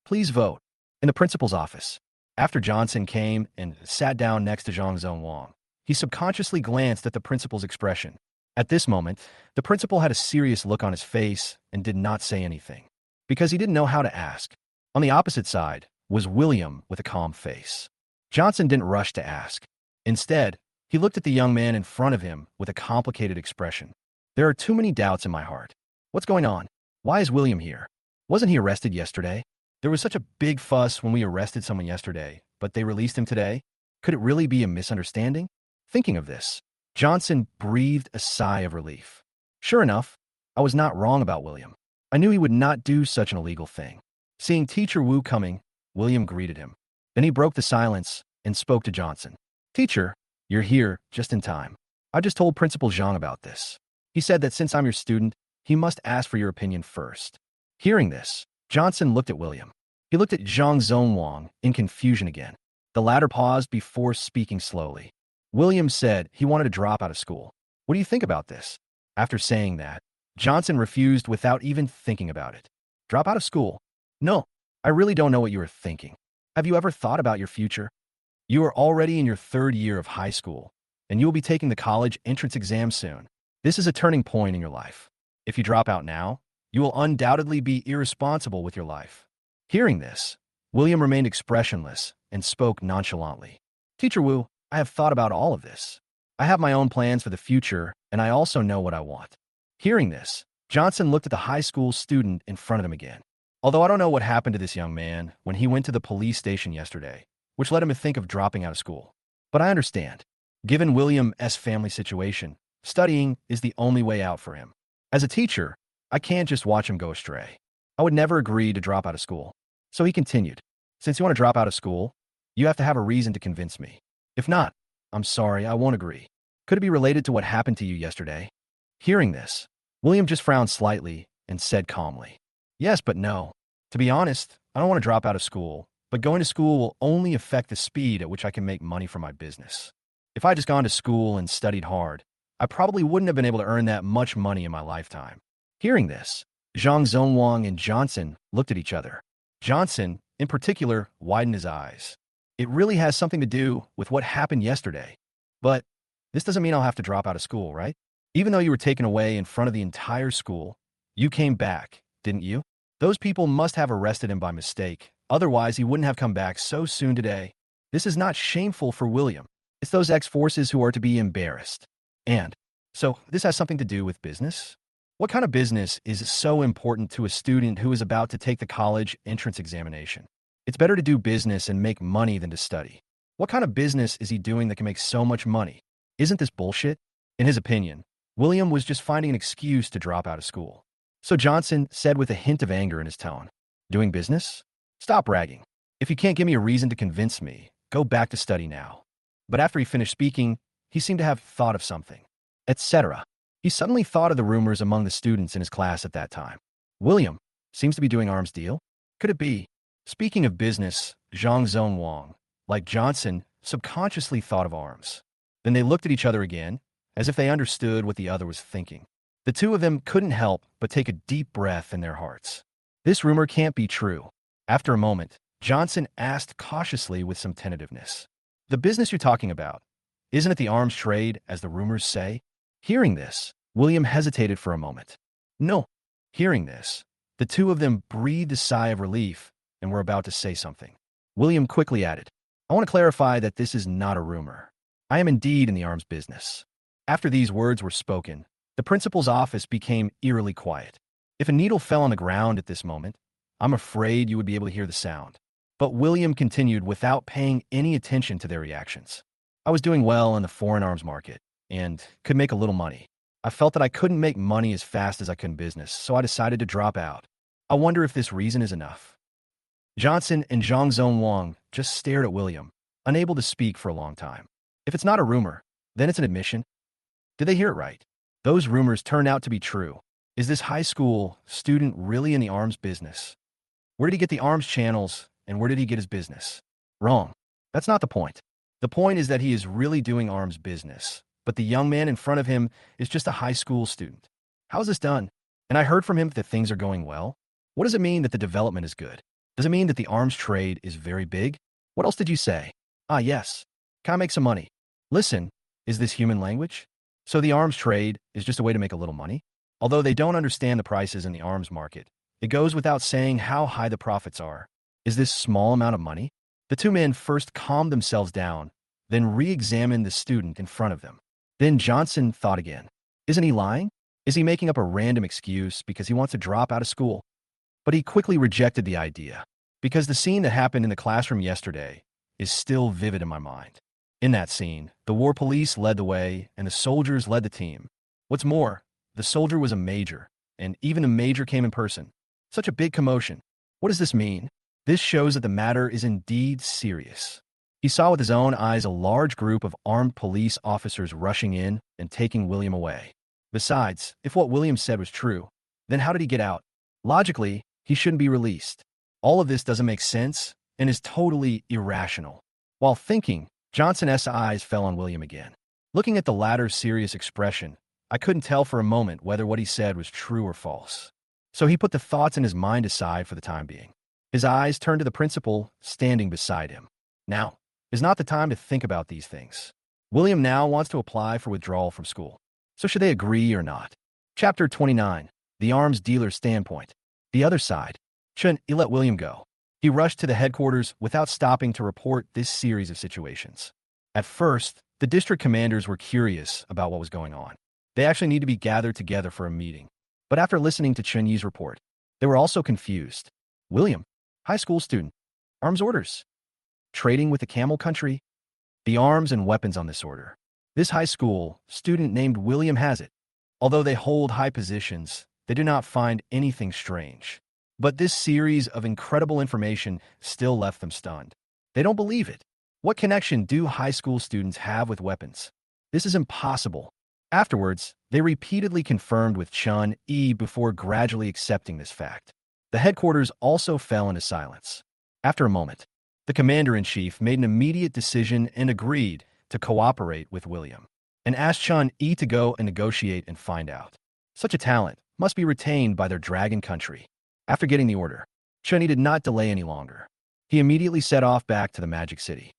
Please vote. In the principal's office, after Johnson came and sat down next to Zhang Zonwang, he subconsciously glanced at the principal's expression. At this moment, the principal had a serious look on his face and did not say anything, because he didn't know how to ask. On the opposite side was William with a calm face. Johnson didn't rush to ask. Instead, he looked at the young man in front of him with a complicated expression. There are too many doubts in my heart. What's going on? Why is William here? Wasn't he arrested yesterday? There was such a big fuss when we arrested someone yesterday, but they released him today. Could it really be a misunderstanding? Thinking of this, Johnson breathed a sigh of relief. Sure enough, I was not wrong about William. I knew he would not do such an illegal thing. Seeing Teacher Wu coming, William greeted him. Then he broke the silence and spoke to Johnson. Teacher, you're here just in time. I just told Principal Zhang about this. He said that since I'm your student, he must ask for your opinion first. Hearing this, Johnson looked at William. He looked at Zhang Zonwang in confusion again. The latter paused before speaking slowly. William said he wanted to drop out of school. What do you think about this? After saying that, Johnson refused without even thinking about it. Drop out of school? No, I really don't know what you are thinking. Have you ever thought about your future? You are already in your third year of high school, and you will be taking the college entrance exam soon. This is a turning point in your life. If you drop out now, you will undoubtedly be irresponsible with your life. Hearing this, William remained expressionless and spoke nonchalantly. Teacher Wu, I have thought about all of this. I have my own plans for the future, and I also know what I want. Hearing this, Johnson looked at the high school student in front of him again. Although I don't know what happened to this young man when he went to the police station yesterday, which led him to think of dropping out of school. But I understand. Given William's family situation, studying is the only way out for him. As a teacher, I can't just watch him go astray. I would never agree to drop out of school. So he continued, since you want to drop out of school, you have to have a reason to convince me. If not, I'm sorry, I won't agree. Could it be related to what happened to you yesterday? Hearing this, William just frowned slightly and said calmly, yes, but no. To be honest, I don't want to drop out of school, but going to school will only affect the speed at which I can make money from my business. If I just gone to school and studied hard, I probably wouldn't have been able to earn that much money in my lifetime. Hearing this, Zhang Zonwang and Johnson looked at each other. Johnson, in particular, widened his eyes. It really has something to do with what happened yesterday. But this doesn't mean I'll have to drop out of school, right? Even though you were taken away in front of the entire school, you came back, didn't you? Those people must have arrested him by mistake. Otherwise, he wouldn't have come back so soon today. This is not shameful for William. It's those ex-forces who are to be embarrassed. And so this has something to do with business? What kind of business is so important to a student who is about to take the college entrance examination? It's better to do business and make money than to study. What kind of business is he doing that can make so much money? Isn't this bullshit? In his opinion, William was just finding an excuse to drop out of school. So Johnson said with a hint of anger in his tone, doing business? Stop bragging. If you can't give me a reason to convince me, go back to study now. But after he finished speaking, he seemed to have thought of something, etc. He suddenly thought of the rumors among the students in his class at that time. William seems to be doing arms deal. Could it be? Speaking of business, Zhang Zonwang, like Johnson, subconsciously thought of arms. Then they looked at each other again, as if they understood what the other was thinking. The two of them couldn't help but take a deep breath in their hearts. This rumor can't be true. After a moment, Johnson asked cautiously with some tentativeness. The business you're talking about, isn't it the arms trade, as the rumors say? Hearing this, William hesitated for a moment. No. Hearing this, the two of them breathed a sigh of relief and were about to say something. William quickly added, I want to clarify that this is not a rumor. I am indeed in the arms business. After these words were spoken, the principal's office became eerily quiet. If a needle fell on the ground at this moment, I'm afraid you would be able to hear the sound. But William continued without paying any attention to their reactions. I was doing well in the foreign arms market and could make a little money. I felt that I couldn't make money as fast as I could in business, so I decided to drop out. I wonder if this reason is enough. Johnson and Zhang Zonwang just stared at William, unable to speak for a long time. If it's not a rumor, then it's an admission. Did they hear it right? Those rumors turned out to be true. Is this high school student really in the arms business? Where did he get the arms channels, and where did he get his business? Wrong. That's not the point. The point is that he is really doing arms business, but the young man in front of him is just a high school student. How is this done? And I heard from him that things are going well. What does it mean that the development is good? Does it mean that the arms trade is very big? What else did you say? Ah, yes. Can I make some money? Listen, is this human language? So the arms trade is just a way to make a little money? Although they don't understand the prices in the arms market, it goes without saying how high the profits are. Is this small amount of money? The two men first calmed themselves down, then re-examined the student in front of them. Then Johnson thought again. Isn't he lying? Is he making up a random excuse because he wants to drop out of school? But he quickly rejected the idea, because the scene that happened in the classroom yesterday is still vivid in my mind. In that scene, the war police led the way and the soldiers led the team. What's more, the soldier was a major, and even the major came in person. Such a big commotion. What does this mean? This shows that the matter is indeed serious. He saw with his own eyes a large group of armed police officers rushing in and taking William away. Besides, if what William said was true, then how did he get out? Logically, he shouldn't be released. All of this doesn't make sense and is totally irrational. While thinking, Johnson's eyes fell on William again. Looking at the latter's serious expression, I couldn't tell for a moment whether what he said was true or false. So he put the thoughts in his mind aside for the time being. His eyes turned to the principal standing beside him. Now is not the time to think about these things. William now wants to apply for withdrawal from school. So should they agree or not? Chapter 29. The Arms Dealer's Standpoint. The other side. Chun let William go. He rushed to the headquarters without stopping to report this series of situations. At first, the district commanders were curious about what was going on. They actually need to be gathered together for a meeting. But after listening to Chun Yi's report, they were also confused. William, high school student, arms orders. Trading with the Camel Country? The arms and weapons on this order. This high school student named William has it. Although they hold high positions, they do not find anything strange. But this series of incredible information still left them stunned. They don't believe it. What connection do high school students have with weapons? This is impossible. Afterwards, they repeatedly confirmed with Chun Yi before gradually accepting this fact. The headquarters also fell into silence. After a moment, the commander-in-chief made an immediate decision and agreed to cooperate with William, and asked Chun Yi to go and negotiate and find out. Such a talent must be retained by their dragon country. After getting the order, Chun Yi did not delay any longer. He immediately set off back to the Magic City.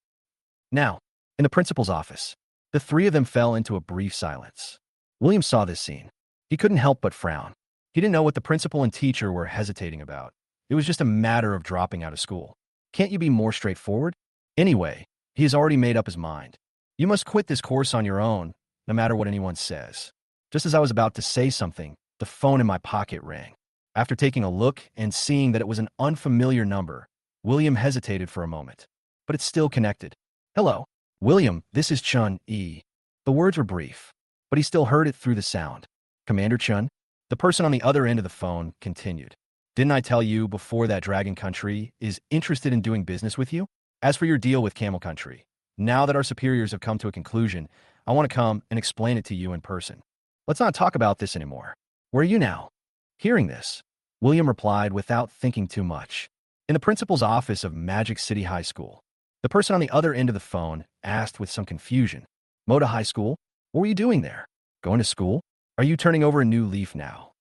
Now, in the principal's office, the three of them fell into a brief silence. William saw this scene. He couldn't help but frown. He didn't know what the principal and teacher were hesitating about. It was just a matter of dropping out of school. Can't you be more straightforward? Anyway, he has already made up his mind. You must quit this course on your own, no matter what anyone says. Just as I was about to say something, the phone in my pocket rang. After taking a look and seeing that it was an unfamiliar number, William hesitated for a moment. But it's still connected. Hello, William, this is Chun Yi. The words were brief, but he still heard it through the sound. Commander Chun? The person on the other end of the phone continued. Didn't I tell you before that Dragon Country is interested in doing business with you? As for your deal with Camel Country, now that our superiors have come to a conclusion, I want to come and explain it to you in person. Let's not talk about this anymore. Where are you now? Hearing this, William replied without thinking too much. In the principal's office of Magic City High School. The person on the other end of the phone asked with some confusion. Moda High School? What were you doing there? Going to school? Are you turning over a new leaf now?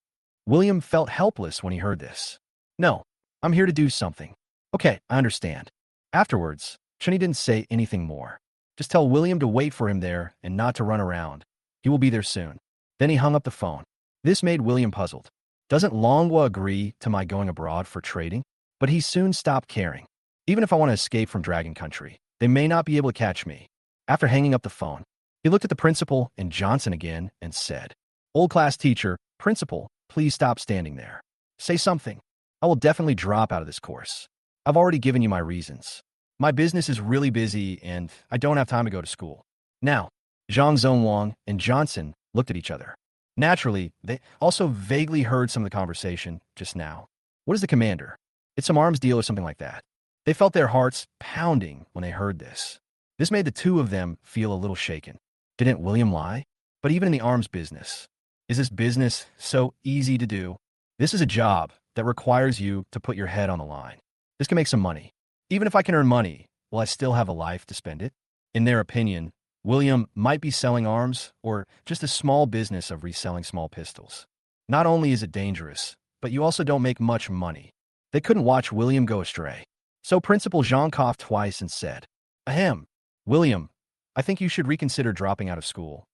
William felt helpless when he heard this. No, I'm here to do something. Okay, I understand. Afterwards, Chun Yi didn't say anything more. Just tell William to wait for him there and not to run around. He will be there soon. Then he hung up the phone. This made William puzzled. Doesn't Longwa agree to my going abroad for trading? But he soon stopped caring. Even if I want to escape from Dragon Country, they may not be able to catch me. After hanging up the phone, he looked at the principal and Johnson again and said, Old class teacher, principal, please stop standing there. Say something. I will definitely drop out of this course. I've already given you my reasons. My business is really busy and I don't have time to go to school. Now, Zhang Zonwang and Johnson looked at each other. Naturally, they also vaguely heard some of the conversation just now. What is the commander? It's some arms deal or something like that. They felt their hearts pounding when they heard this. This made the two of them feel a little shaken. Didn't William lie? But even in the arms business, is this business so easy to do? This is a job that requires you to put your head on the line. This can make some money. Even if I can earn money, will I still have a life to spend it? In their opinion, William might be selling arms or just a small business of reselling small pistols. Not only is it dangerous, but you also don't make much money. They couldn't watch William go astray. So Principal Zhang coughed twice and said, Ahem, William, I think you should reconsider dropping out of school.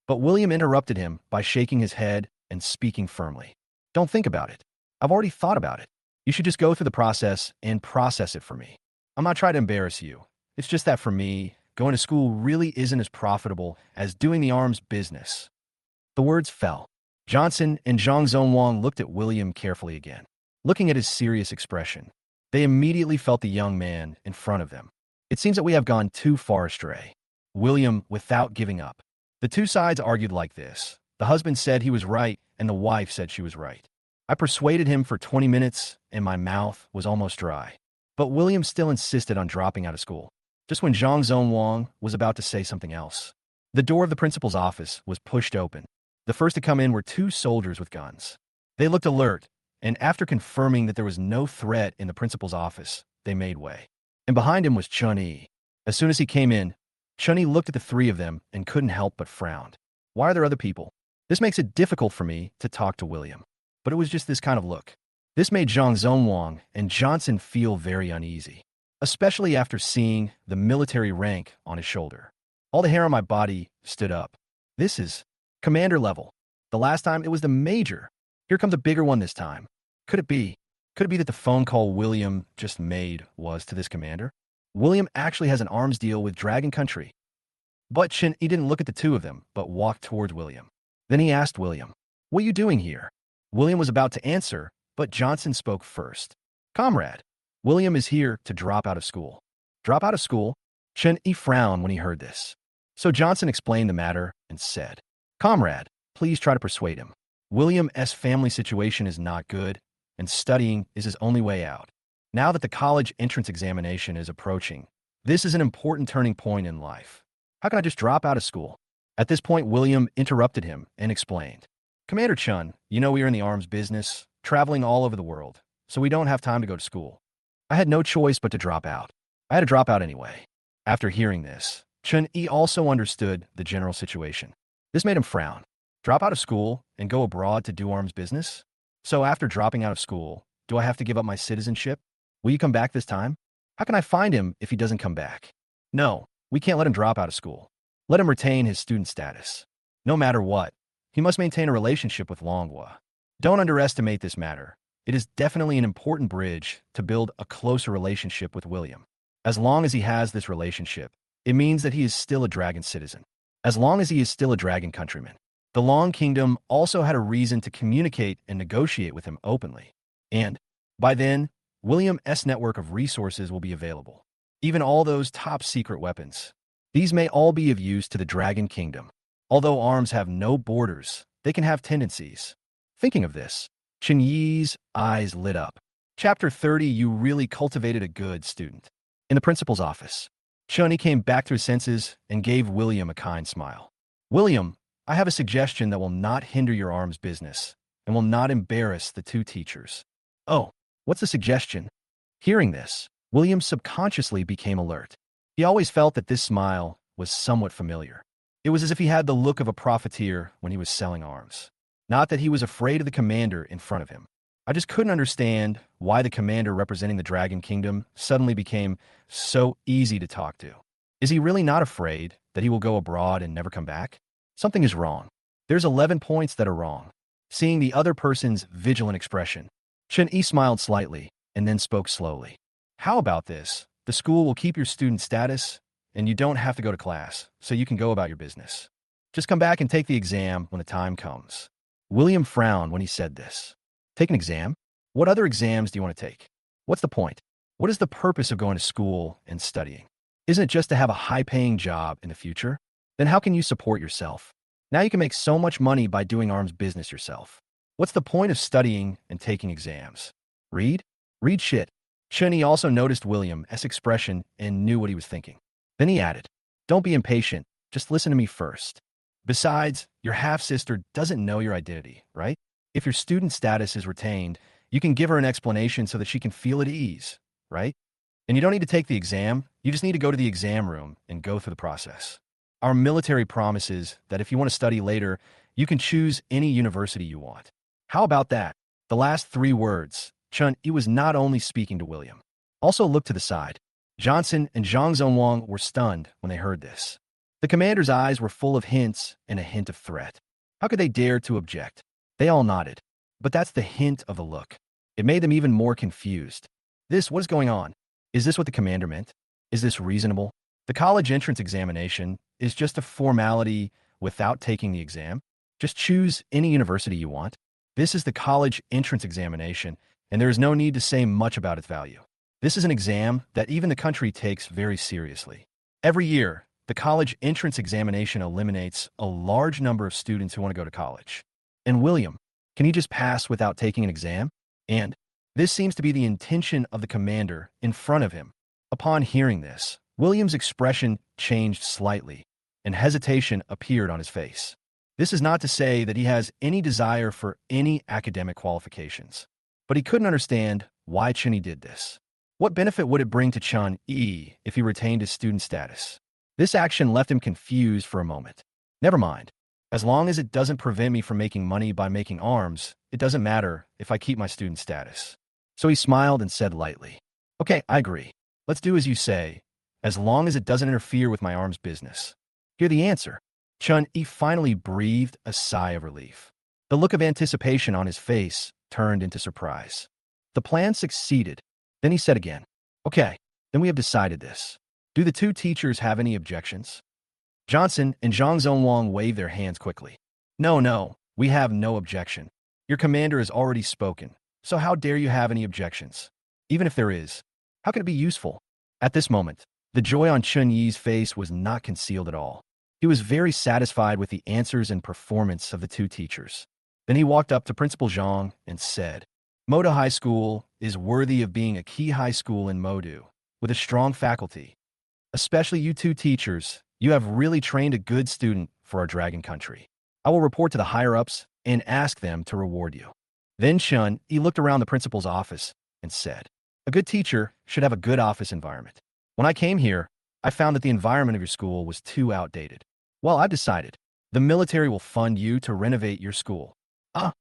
But William interrupted him by shaking his head and speaking firmly. Don't think about it. I've already thought about it. You should just go through the process and process it for me. I'm not trying to embarrass you. It's just that for me, going to school really isn't as profitable as doing the arms business. The words fell. Johnson and Zhang Zonwang looked at William carefully again. Looking at his serious expression, they immediately felt the young man in front of them. It seems that we have gone too far astray. William, without giving up. The two sides argued like this. The husband said he was right, and the wife said she was right. I persuaded him for 20 minutes, and my mouth was almost dry. But William still insisted on dropping out of school, just when Zhang Zonwang was about to say something else. The door of the principal's office was pushed open. The first to come in were two soldiers with guns. They looked alert, and after confirming that there was no threat in the principal's office, they made way. And behind him was Chun-Yi. As soon as he came in, Chun-Yi looked at the three of them and couldn't help but frown. Why are there other people? This makes it difficult for me to talk to William. But it was just this kind of look. This made Zhang Zonwang and Johnson feel very uneasy, especially after seeing the military rank on his shoulder. All the hair on my body stood up. This is commander level. The last time it was the major. Here comes a bigger one this time. Could it be? Could it be that the phone call William just made was to this commander? William actually has an arms deal with Dragon Country. But he didn't look at the two of them, but walked towards William. Then he asked William, "What are you doing here?" William was about to answer, but Johnson spoke first. "Comrade, William is here to drop out of school." Drop out of school? Chen-Yi frowned when he heard this. So Johnson explained the matter and said, "Comrade, please try to persuade him. William's family situation is not good, and studying is his only way out. Now that the college entrance examination is approaching, this is an important turning point in life. How can I just drop out of school?" At this point, William interrupted him and explained, "Commander Chun, you know we are in the arms business, traveling all over the world, so we don't have time to go to school. I had no choice but to drop out. I had to drop out anyway." After hearing this, Chun-Yi also understood the general situation. This made him frown. Drop out of school and go abroad to do arms business? So after dropping out of school, do I have to give up my citizenship? Will you come back this time? How can I find him if he doesn't come back? No, we can't let him drop out of school. Let him retain his student status. No matter what, he must maintain a relationship with Manhwa. Don't underestimate this matter. It is definitely an important bridge to build a closer relationship with William. As long as he has this relationship, it means that he is still a dragon citizen. As long as he is still a dragon countryman. The Long Kingdom also had a reason to communicate and negotiate with him openly. And, by then, William's network of resources will be available. Even all those top-secret weapons. These may all be of use to the Dragon Kingdom. Although arms have no borders, they can have tendencies. Thinking of this, Chun-Yi's eyes lit up. Chapter 30. You really cultivated a good student. In the principal's office, Chun-Yi came back to his senses and gave William a kind smile. "William, I have a suggestion that will not hinder your arms business and will not embarrass the two teachers." "Oh, what's the suggestion?" Hearing this, William subconsciously became alert. He always felt that this smile was somewhat familiar. It was as if he had the look of a profiteer when he was selling arms. Not that he was afraid of the commander in front of him. I just couldn't understand why the commander representing the Dragon Kingdom suddenly became so easy to talk to. Is he really not afraid that he will go abroad and never come back? Something is wrong. There's 11 points that are wrong. Seeing the other person's vigilant expression, Chun-Yi smiled slightly and then spoke slowly. "How about this? The school will keep your student status, and you don't have to go to class, so you can go about your business. Just come back and take the exam when the time comes." William frowned when he said this. "Take an exam? What other exams do you want to take? What's the point? What is the purpose of going to school and studying? Isn't it just to have a high-paying job in the future? Then how can you support yourself? Now you can make so much money by doing arms business yourself. What's the point of studying and taking exams? Read? Read shit." Chun-Yi also noticed William's expression and knew what he was thinking. Then he added, "Don't be impatient. Just listen to me first. Besides, your half-sister doesn't know your identity, right? If your student status is retained, you can give her an explanation so that she can feel at ease, right? And you don't need to take the exam. You just need to go to the exam room and go through the process. Our military promises that if you want to study later, you can choose any university you want. How about that?" The last three words, Chun-Yi was not only speaking to William. Also looked to the side. Johnson and Zhang Zonwang were stunned when they heard this. The commander's eyes were full of hints and a hint of threat. How could they dare to object? They all nodded. But that's the hint of the look. It made them even more confused. What is going on? Is this what the commander meant? Is this reasonable? The college entrance examination is just a formality without taking the exam. Just choose any university you want. This is the college entrance examination, and there is no need to say much about its value. This is an exam that even the country takes very seriously. Every year, the college entrance examination eliminates a large number of students who want to go to college. And William, can he just pass without taking an exam? And This seems to be the intention of the commander in front of him. Upon hearing this, William's expression changed slightly, and hesitation appeared on his face. This is not to say that he has any desire for any academic qualifications, but he couldn't understand why Chun-Yi did this. What benefit would it bring to Chun-Yi if he retained his student status? This action left him confused for a moment. Never mind. As long as it doesn't prevent me from making money by making arms, it doesn't matter if I keep my student status. So he smiled and said lightly, "Okay, I agree. Let's do as you say, as long as it doesn't interfere with my arms business." Hear the answer. Chun-Yi finally breathed a sigh of relief. The look of anticipation on his face turned into surprise. The plan succeeded. Then he said again, "Okay, then we have decided this. Do the two teachers have any objections?" Johnson and Zhang Zonwang waved their hands quickly. No, we have no objection. Your commander has already spoken, so how dare you have any objections? Even if there is, how can it be useful?" At this moment, the joy on Chun-Yi's face was not concealed at all. He was very satisfied with the answers and performance of the two teachers. Then he walked up to Principal Zhang and said, "Moda High School is worthy of being a key high school in Modu, with a strong faculty. Especially you two teachers, you have really trained a good student for our Dragon Country. I will report to the higher-ups and ask them to reward you." Then Chun-Yi looked around the principal's office and said, "A good teacher should have a good office environment. When I came here, I found that the environment of your school was too outdated. Well, I've decided. The military will fund you to renovate your school." Ah!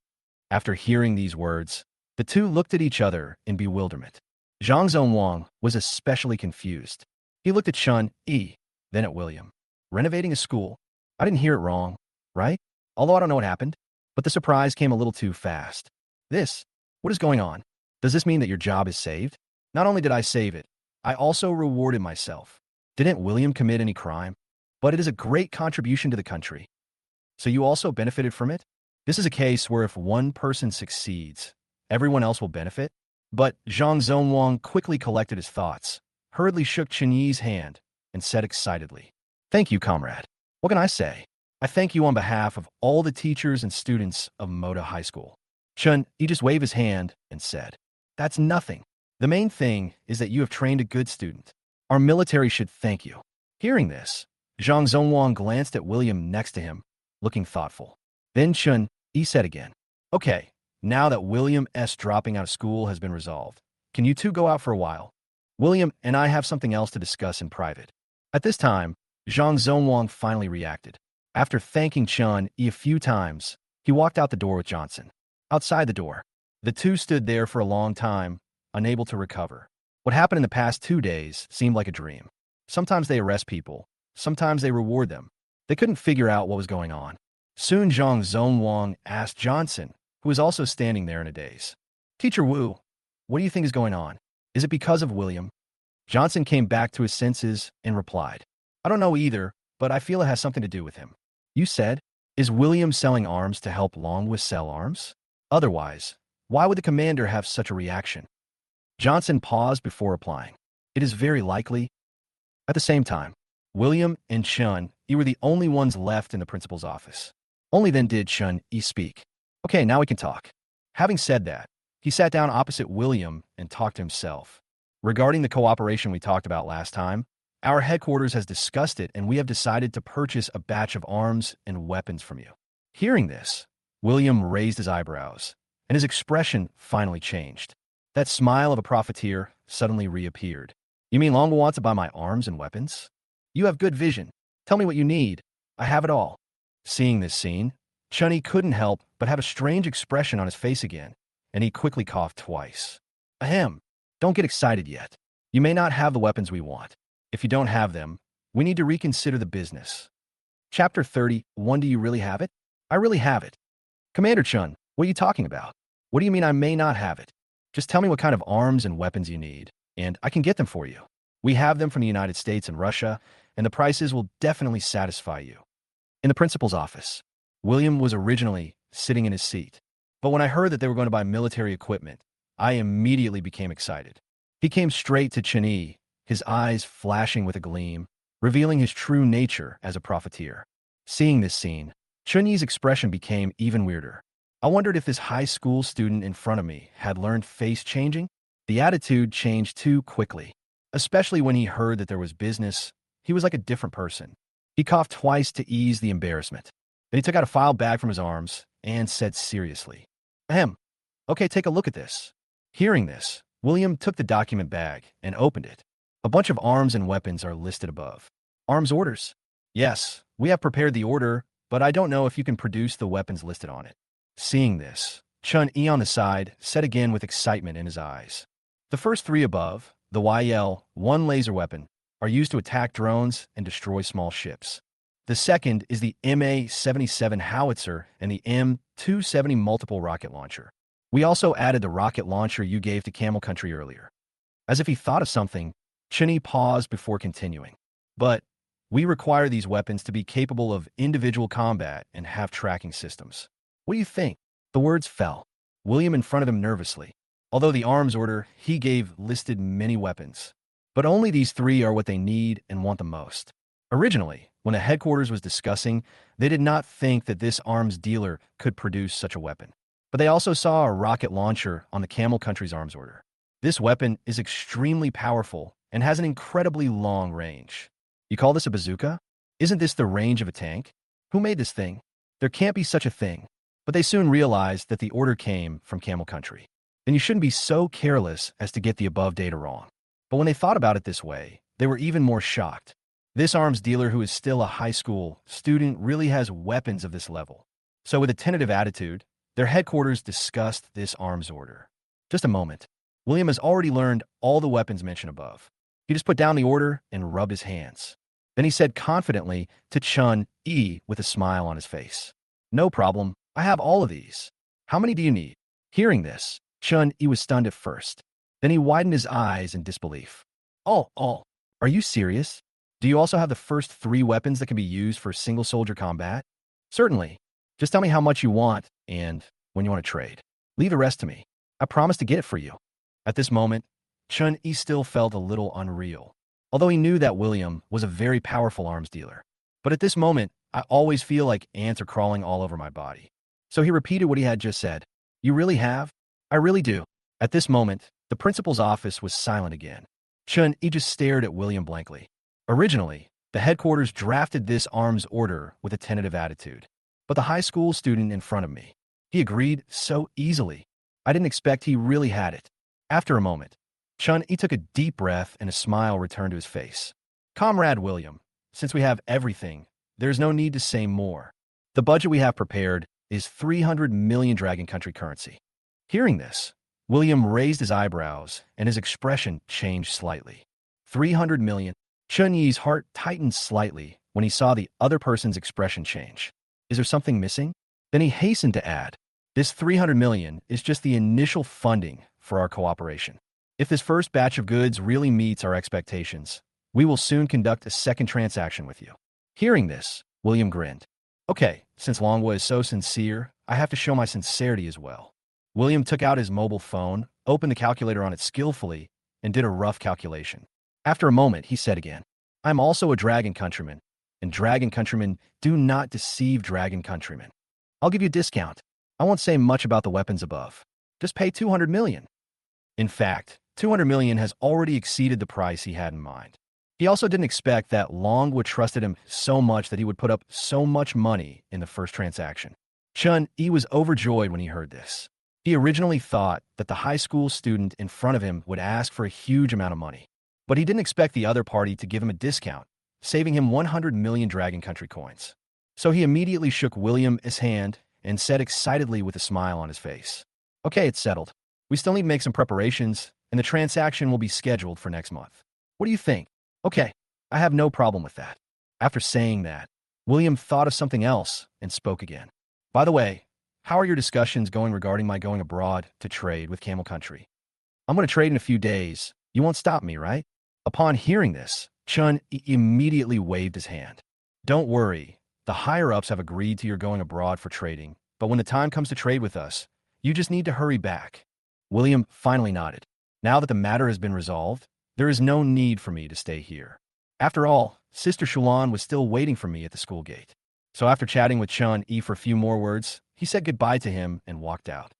After hearing these words, the two looked at each other in bewilderment. Zhang Zonwang was especially confused. He looked at Chun-Yi, then at William. Renovating a school? I didn't hear it wrong, right? Although I don't know what happened, but the surprise came a little too fast. What is going on? Does this mean that your job is saved? Not only did I save it, I also rewarded myself. Didn't William commit any crime? But it is a great contribution to the country. So you also benefited from it? This is a case where if one person succeeds, everyone else will benefit? But Zhang Zonwang quickly collected his thoughts, hurriedly shook Chun-Yi's hand, and said excitedly, "Thank you, comrade. What can I say? I thank you on behalf of all the teachers and students of Moda High School." Chun-Yi just waved his hand and said, "That's nothing. The main thing is that you have trained a good student. Our military should thank you." Hearing this, Zhang Zonwang glanced at William next to him, looking thoughtful. Then Chun-Yi said again, "Okay, now that William's dropping out of school has been resolved, can you two go out for a while? William and I have something else to discuss in private." At this time, Zhang Zonwang finally reacted. After thanking Chun-Yi a few times, he walked out the door with Johnson. Outside the door, the two stood there for a long time, unable to recover. What happened in the past 2 days seemed like a dream. Sometimes they arrest people, sometimes they reward them. They couldn't figure out what was going on. Soon Zhang Zonwang asked Johnson, who was also standing there in a daze, "Teacher Wu, what do you think is going on? Is it because of William?" Johnson came back to his senses and replied, "I don't know either, but I feel it has something to do with him." "You said, is William selling arms to help Longwa sell arms? Otherwise, why would the commander have such a reaction?" Johnson paused before replying, "It is very likely." At the same time, William and Chun-Yi were the only ones left in the principal's office. Only then did Chun-Yi speak. "Okay, now we can talk." Having said that, he sat down opposite William and talked to himself. "Regarding the cooperation we talked about last time, our headquarters has discussed it and we have decided to purchase a batch of arms and weapons from you." Hearing this, William raised his eyebrows, and his expression finally changed. That smile of a profiteer suddenly reappeared. "You mean Longwa wants to buy my arms and weapons? You have good vision. Tell me what you need. I have it all." Seeing this scene, Chun-Yi couldn't help but have a strange expression on his face again, and he quickly coughed twice. "Ahem. Don't get excited yet. You may not have the weapons we want. If you don't have them, we need to reconsider the business." Chapter 31. Do you really have it? I really have it. Commander Chun, what are you talking about? What do you mean I may not have it? Just tell me what kind of arms and weapons you need, and I can get them for you. We have them from the United States and Russia, and the prices will definitely satisfy you. In the principal's office, William was originally sitting in his seat, but when I heard that they were going to buy military equipment, I immediately became excited. He came straight to Chun-Yi, his eyes flashing with a gleam, revealing his true nature as a profiteer. Seeing this scene, Chun-Yi's expression became even weirder. I wondered if this high school student in front of me had learned face changing. The attitude changed too quickly, especially when he heard that there was business. He was like a different person. He coughed twice to ease the embarrassment. Then he took out a file bag from his arms and said seriously, Ahem. Okay, take a look at this. Hearing this, William took the document bag and opened it. A bunch of arms and weapons are listed above. Arms orders. Yes, we have prepared the order, but I don't know if you can produce the weapons listed on it. Seeing this, Chun-Yi on the side said again with excitement in his eyes. The first three above, the YL-1 laser weapon, are used to attack drones and destroy small ships. The second is the MA-77 howitzer and the M-270 multiple rocket launcher. We also added the rocket launcher you gave to Camel Country earlier. As if he thought of something, Chun-Yi paused before continuing. But we require these weapons to be capable of individual combat and have tracking systems. What do you think? The words fell. William in front of him nervously. Although the arms order he gave listed many weapons. But only these three are what they need and want the most. Originally, when the headquarters was discussing, they did not think that this arms dealer could produce such a weapon. But they also saw a rocket launcher on the Camel Country's arms order. This weapon is extremely powerful and has an incredibly long range. You call this a bazooka? Isn't this the range of a tank? Who made this thing? There can't be such a thing. But they soon realized that the order came from Camel Country. Then you shouldn't be so careless as to get the above data wrong. But when they thought about it this way, they were even more shocked. This arms dealer who is still a high school student really has weapons of this level. So with a tentative attitude, their headquarters discussed this arms order. Just a moment. William has already learned all the weapons mentioned above. He just put down the order and rubbed his hands. Then he said confidently to Chun-Yi with a smile on his face, No problem, I have all of these. How many do you need? Hearing this, Chun-Yi was stunned at first. Then he widened his eyes in disbelief. All. Are you serious? Do you also have the first three weapons that can be used for single-soldier combat? Certainly. Just tell me how much you want and when you want to trade. Leave the rest to me. I promise to get it for you. At this moment, Chun-Yi still felt a little unreal, although he knew that William was a very powerful arms dealer. But at this moment, I always feel like ants are crawling all over my body. So he repeated what he had just said. You really have? I really do. At this moment, the principal's office was silent again. Chun-Yi just stared at William blankly. Originally, the headquarters drafted this arms order with a tentative attitude. But the high school student in front of me, he agreed so easily. I didn't expect he really had it. After a moment, Chun-Yi took a deep breath and a smile returned to his face. Comrade William, since we have everything, there's no need to say more. The budget we have prepared is 300 million Dragon Country currency. Hearing this, William raised his eyebrows and his expression changed slightly. 300 million. Chun-Yi's heart tightened slightly when he saw the other person's expression change. Is there something missing? Then he hastened to add, this 300 million is just the initial funding for our cooperation. If this first batch of goods really meets our expectations, we will soon conduct a second transaction with you. Hearing this, William grinned. Okay, since Longwa is so sincere, I have to show my sincerity as well. William took out his mobile phone, opened the calculator on it skillfully, and did a rough calculation. After a moment, he said again, I'm also a Dragon Countryman, and Dragon Countrymen do not deceive Dragon Countrymen. I'll give you a discount. I won't say much about the weapons above. Just pay 200 million. In fact, 200 million has already exceeded the price he had in mind. He also didn't expect that Longwood trusted him so much that he would put up so much money in the first transaction. Chun-Yi was overjoyed when he heard this. He originally thought that the high school student in front of him would ask for a huge amount of money, but he didn't expect the other party to give him a discount, saving him 100 million Dragon Country coins. So he immediately shook William's hand and said excitedly with a smile on his face, Okay, it's settled. We still need to make some preparations, and the transaction will be scheduled for next month. What do you think? Okay, I have no problem with that. After saying that, William thought of something else and spoke again. By the way, how are your discussions going regarding my going abroad to trade with Camel Country? I'm going to trade in a few days. You won't stop me, right? Upon hearing this, Chun immediately waved his hand. Don't worry, the higher-ups have agreed to your going abroad for trading, but when the time comes to trade with us, you just need to hurry back. William finally nodded. Now that the matter has been resolved, there is no need for me to stay here. After all, Sister Shulan was still waiting for me at the school gate. So after chatting with Chun-Yi for a few more words, he said goodbye to him and walked out.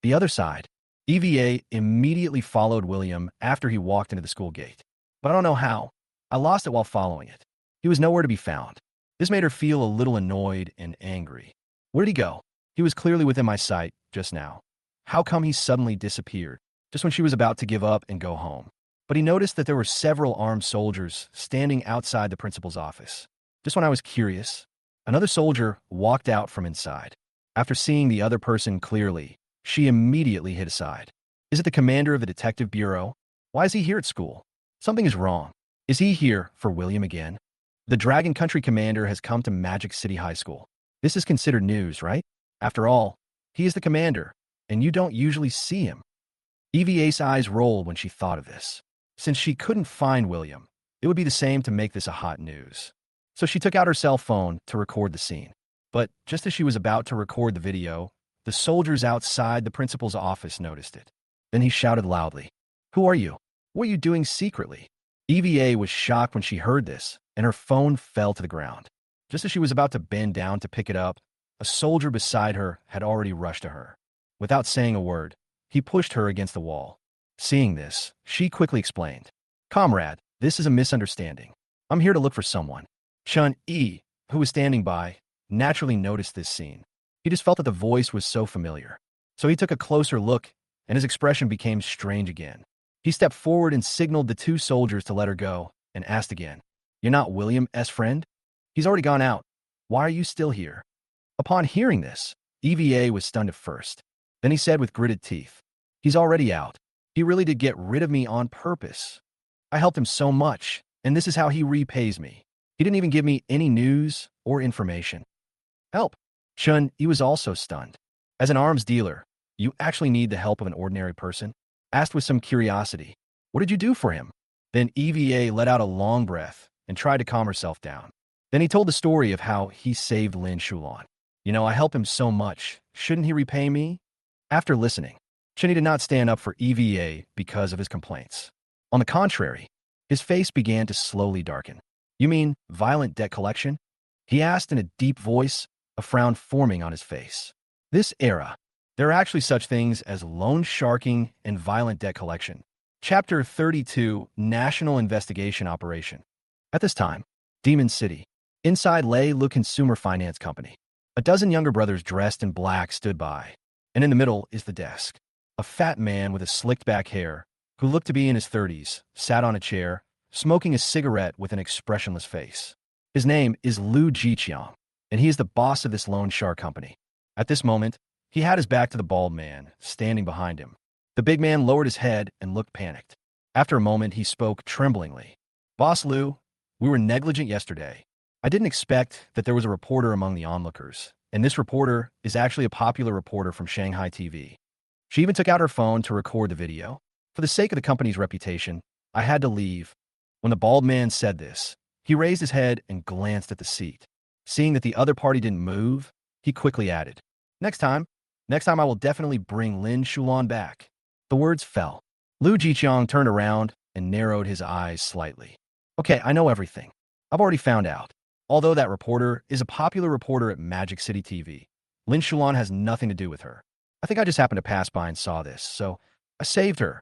The other side, EVA immediately followed William after he walked into the school gate. But I don't know how. I lost it while following it. He was nowhere to be found. This made her feel a little annoyed and angry. Where did he go? He was clearly within my sight just now. How come he suddenly disappeared, just when she was about to give up and go home? But he noticed that there were several armed soldiers standing outside the principal's office. Just when I was curious, another soldier walked out from inside. After seeing the other person clearly, she immediately hid aside. Is it the commander of the detective bureau? Why is he here at school? Something is wrong. Is he here for William again? The Dragon Country commander has come to Magic City High School. This is considered news, right? After all, he is the commander, and you don't usually see him. EVA's eyes rolled when she thought of this. Since she couldn't find William, it would be the same to make this a hot news. So she took out her cell phone to record the scene. But just as she was about to record the video, the soldiers outside the principal's office noticed it. Then he shouted loudly, "Who are you? What are you doing secretly?" EVA was shocked when she heard this, and her phone fell to the ground. Just as she was about to bend down to pick it up, a soldier beside her had already rushed to her. Without saying a word, he pushed her against the wall. Seeing this, she quickly explained, "Comrade, this is a misunderstanding. I'm here to look for someone." Chun-E, who was standing by, naturally noticed this scene. He just felt that the voice was so familiar. So he took a closer look, and his expression became strange again. He stepped forward and signaled the two soldiers to let her go, and asked again, "You're not William's friend? He's already gone out. Why are you still here?" Upon hearing this, EVA was stunned at first. Then he said with gritted teeth, "He's already out. He really did get rid of me on purpose. I helped him so much, and this is how he repays me. He didn't even give me any news or information." Help. Chun-E was also stunned. As an arms dealer, you actually need the help of an ordinary person? Asked with some curiosity, "What did you do for him?" Then EVA let out a long breath and tried to calm herself down. Then he told the story of how he saved Lin Shulan. I helped him so much. Shouldn't he repay me?" After listening, Chun-E did not stand up for EVA because of his complaints. On the contrary, his face began to slowly darken. "You mean violent debt collection?" he asked in a deep voice, a frown forming on his face. This era, there are actually such things as loan sharking and violent debt collection. Chapter 32, National Investigation Operation. At this time, Demon City. Inside Lei Lu Consumer Finance Company. A dozen younger brothers dressed in black stood by, and in the middle is the desk. A fat man with a slicked back hair, who looked to be in his 30s, sat on a chair, smoking a cigarette with an expressionless face. His name is Lu Jiqiang, and he is the boss of this loan shark company. At this moment, he had his back to the bald man, standing behind him. The big man lowered his head and looked panicked. After a moment, he spoke tremblingly. "Boss Lu, we were negligent yesterday. I didn't expect that there was a reporter among the onlookers, and this reporter is actually a popular reporter from Shanghai TV. She even took out her phone to record the video. For the sake of the company's reputation, I had to leave." When the bald man said this, he raised his head and glanced at the seat. Seeing that the other party didn't move, he quickly added, Next time I will definitely bring Lin Shulan back." The words fell. Lu Jiqiang turned around and narrowed his eyes slightly. "Okay, I know everything. I've already found out. Although that reporter is a popular reporter at Magic City TV, Lin Shulan has nothing to do with her. I think I just happened to pass by and saw this, so I saved her."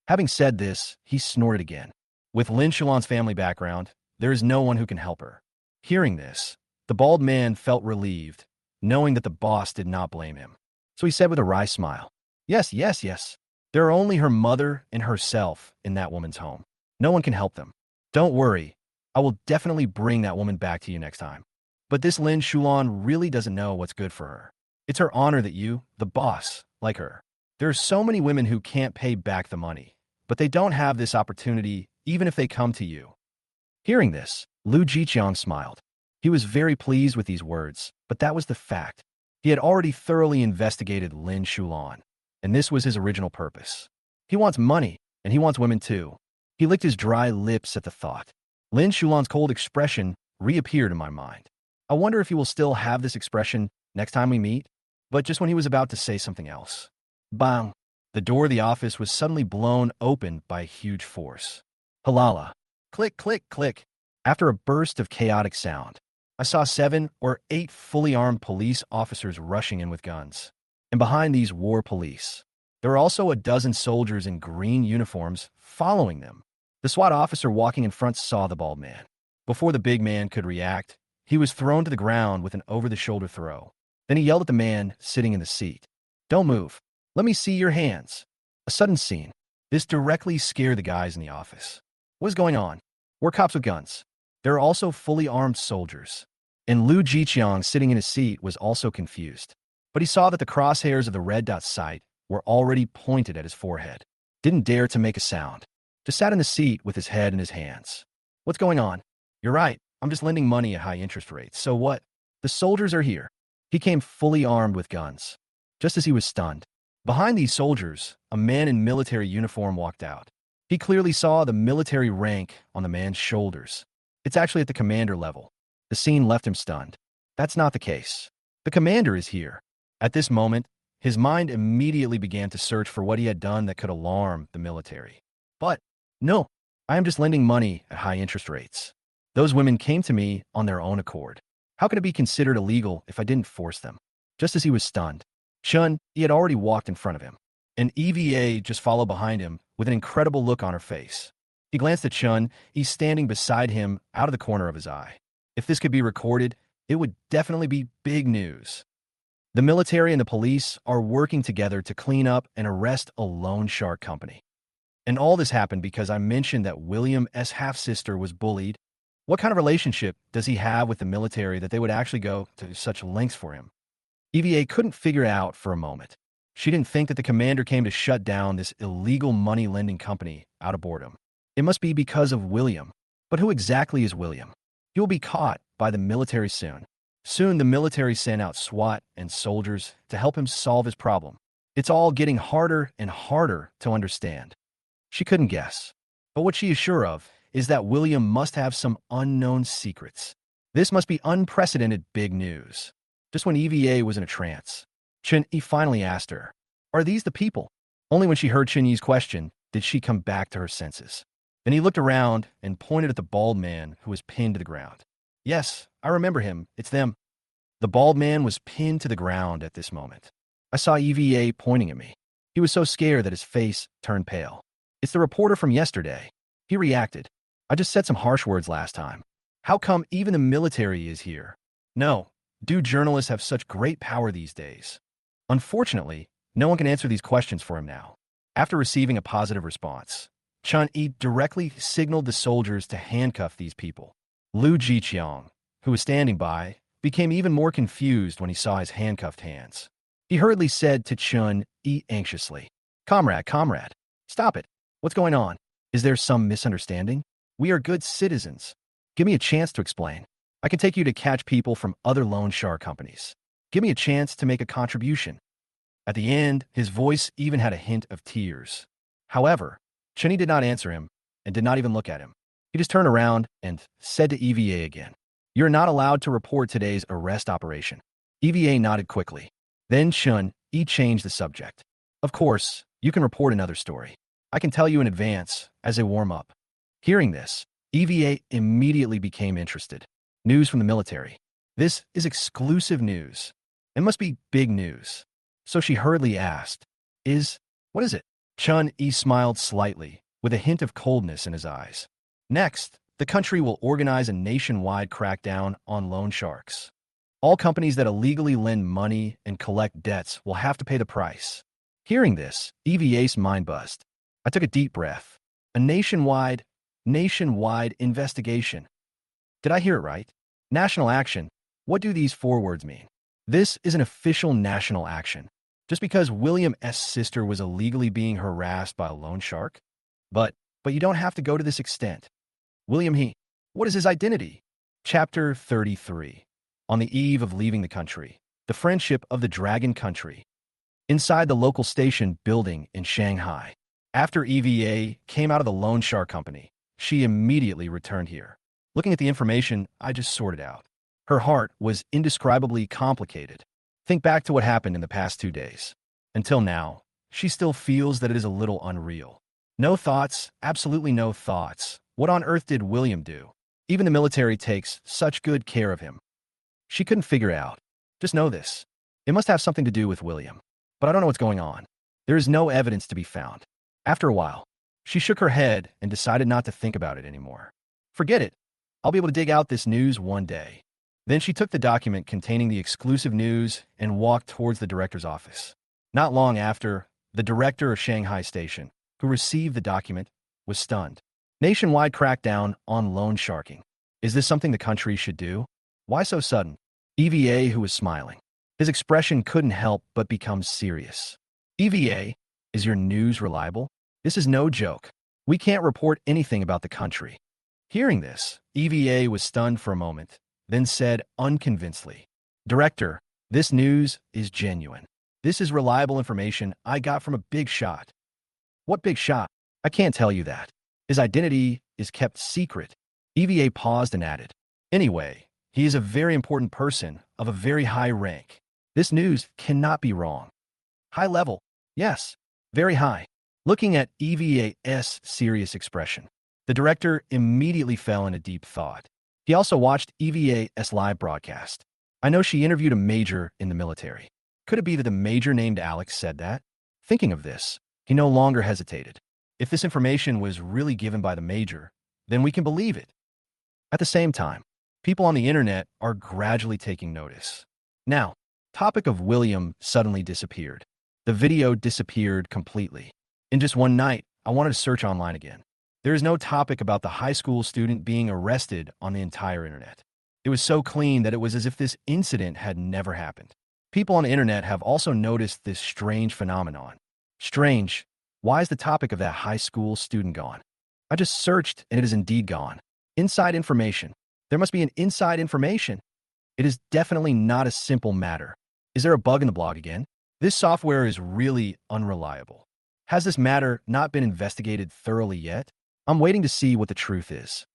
Having said this, he snorted again. With Lin Shulan's family background, there is no one who can help her. Hearing this, the bald man felt relieved, knowing that the boss did not blame him. So he said with a wry smile, Yes. There are only her mother and herself in that woman's home. No one can help them. Don't worry. I will definitely bring that woman back to you next time. But this Lin Shulan really doesn't know what's good for her. It's her honor that you, the boss, like her. There are so many women who can't pay back the money, but they don't have this opportunity even if they come to you. Hearing this, Lu Jiqiang smiled. He was very pleased with these words, but that was the fact. He had already thoroughly investigated Lin Shulan, and this was his original purpose. He wants money, and he wants women too. He licked his dry lips at the thought. Lin Shulan's cold expression reappeared in my mind. I wonder if he will still have this expression next time we meet? But just when he was about to say something else. Bang! The door of the office was suddenly blown open by a huge force. Halala! Click, click, click! After a burst of chaotic sound, I saw 7 or 8 fully armed police officers rushing in with guns. And behind these war police, there were also a dozen soldiers in green uniforms following them. The SWAT officer walking in front saw the bald man. Before the big man could react, he was thrown to the ground with an over-the-shoulder throw. Then he yelled at the man sitting in the seat, "Don't move. Let me see your hands." A sudden scene. This directly scared the guys in the office. What is going on? We're cops with guns. There are also fully armed soldiers. And Lu Jiqiang sitting in his seat was also confused. But he saw that the crosshairs of the red dot sight were already pointed at his forehead. Didn't dare to make a sound. Just sat in the seat with his head in his hands. What's going on? You're right. I'm just lending money at high interest rates. So what? The soldiers are here. He came fully armed with guns. Just as he was stunned. Behind these soldiers, a man in military uniform walked out. He clearly saw the military rank on the man's shoulders. It's actually at the commander level. The scene left him stunned. That's not the case. The commander is here. At this moment, his mind immediately began to search for what he had done that could alarm the military. But, no, I am just lending money at high interest rates. Those women came to me on their own accord. How can it be considered illegal if I didn't force them? Just as he was stunned, Chun, he had already walked in front of him. And EVA just followed behind him with an incredible look on her face. He glanced at Chun, he's standing beside him out of the corner of his eye. If this could be recorded, it would definitely be big news. The military and the police are working together to clean up and arrest a loan shark company. And all this happened because I mentioned that William's half-sister was bullied. What kind of relationship does he have with the military that they would actually go to such lengths for him? EVA couldn't figure out for a moment. She didn't think that the commander came to shut down this illegal money-lending company out of boredom. It must be because of William. But who exactly is William? He will be caught by the military soon. Soon the military sent out SWAT and soldiers to help him solve his problem. It's all getting harder and harder to understand. She couldn't guess. But what she is sure of is that William must have some unknown secrets. This must be unprecedented big news. Just when EVA was in a trance, Chun-Yi finally asked her, "Are these the people?" Only when she heard Chun-Yi's question did she come back to her senses. Then he looked around and pointed at the bald man who was pinned to the ground. "Yes, I remember him. It's them." The bald man was pinned to the ground at this moment. I saw EVA pointing at me. He was so scared that his face turned pale. "It's the reporter from yesterday." He reacted. "I just said some harsh words last time. How come even the military is here?" "No. Do journalists have such great power these days?" Unfortunately, no one can answer these questions for him now. After receiving a positive response, Chun-Yi directly signaled the soldiers to handcuff these people. Lu Jiqiang, who was standing by, became even more confused when he saw his handcuffed hands. He hurriedly said to Chun-Yi anxiously, Comrade, stop it. What's going on? Is there some misunderstanding? We are good citizens. Give me a chance to explain. I can take you to catch people from other loan shark companies. Give me a chance to make a contribution." At the end, his voice even had a hint of tears. However, Chun-Yi did not answer him and did not even look at him. He just turned around and said to EVA again, "You're not allowed to report today's arrest operation." EVA nodded quickly. Then Chun-Yi changed the subject. "Of course, you can report another story. I can tell you in advance as a warm-up." Hearing this, EVA immediately became interested. News from the military. This is exclusive news. It must be big news. So she hurriedly asked, What is it? Chun-Yi smiled slightly, with a hint of coldness in his eyes. "Next, the country will organize a nationwide crackdown on loan sharks. All companies that illegally lend money and collect debts will have to pay the price." Hearing this, EVA's mind buzzed. I took a deep breath. A nationwide investigation. Did I hear it right? National action. What do these 4 words mean? This is an official national action. Just because William's sister was illegally being harassed by a loan shark? But you don't have to go to this extent. What is his identity? Chapter 33. On the eve of leaving the country, the friendship of the Dragon Country. Inside the local station building in Shanghai. After EVA came out of the loan shark company, she immediately returned here. Looking at the information I just sorted out, her heart was indescribably complicated. Think back to what happened in the past 2 days. Until now, she still feels that it is a little unreal. No thoughts, absolutely no thoughts. What on earth did William do? Even the military takes such good care of him. She couldn't figure it out. Just know this. It must have something to do with William. But I don't know what's going on. There is no evidence to be found. After a while, she shook her head and decided not to think about it anymore. Forget it. I'll be able to dig out this news one day. Then she took the document containing the exclusive news and walked towards the director's office. Not long after, the director of Shanghai Station, who received the document, was stunned. Nationwide crackdown on loan sharking. Is this something the country should do? Why so sudden? EVA, who was smiling. His expression couldn't help but become serious. EVA, is your news reliable? This is no joke. We can't report anything about the country. Hearing this, EVA was stunned for a moment, then said unconvincedly, Director, this news is genuine. This is reliable information I got from a big shot. What big shot? I can't tell you that. His identity is kept secret. EVA paused and added, Anyway, he is a very important person of a very high rank. This news cannot be wrong. High level? Yes, very high. Looking at EVA's serious expression, the director immediately fell into deep thought. He also watched EVA's live broadcast. I know she interviewed a major in the military. Could it be that the major named Alex said that? Thinking of this, he no longer hesitated. If this information was really given by the major, then we can believe it. At the same time, people on the internet are gradually taking notice. Now, topic of William suddenly disappeared. The video disappeared completely. In just one night, I wanted to search online again. There is no topic about the high school student being arrested on the entire internet. It was so clean that it was as if this incident had never happened. People on the internet have also noticed this strange phenomenon. Strange. Why is the topic of that high school student gone? I just searched and it is indeed gone. Inside information. There must be an inside information. It is definitely not a simple matter. Is there a bug in the blog again? This software is really unreliable. Has this matter not been investigated thoroughly yet? I'm waiting to see what the truth is.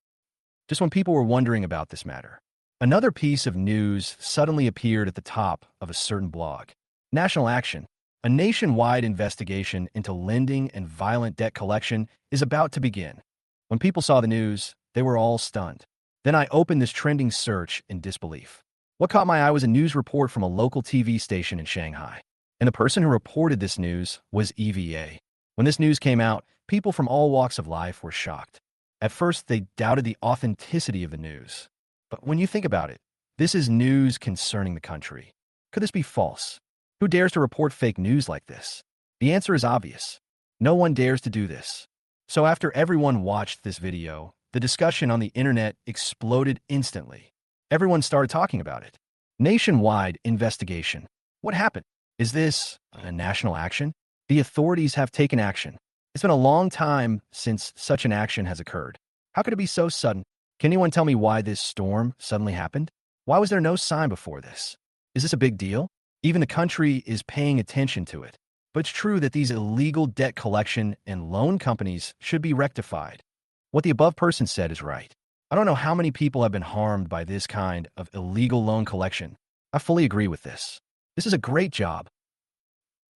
Just when people were wondering about this matter, another piece of news suddenly appeared at the top of a certain blog. National Action, a nationwide investigation into lending and violent debt collection, is about to begin. When people saw the news, they were all stunned. Then I opened this trending search in disbelief. What caught my eye was a news report from a local TV station in Shanghai. And the person who reported this news was EVA. When this news came out, people from all walks of life were shocked. At first, they doubted the authenticity of the news. But when you think about it, this is news concerning the country. Could this be false? Who dares to report fake news like this? The answer is obvious. No one dares to do this. So after everyone watched this video, the discussion on the internet exploded instantly. Everyone started talking about it. Nationwide investigation. What happened? Is this a national action? The authorities have taken action. It's been a long time since such an action has occurred. How could it be so sudden? Can anyone tell me why this storm suddenly happened? Why was there no sign before this? Is this a big deal? Even the country is paying attention to it. But it's true that these illegal debt collection and loan companies should be rectified. What the above person said is right. I don't know how many people have been harmed by this kind of illegal loan collection. I fully agree with this. This is a great job.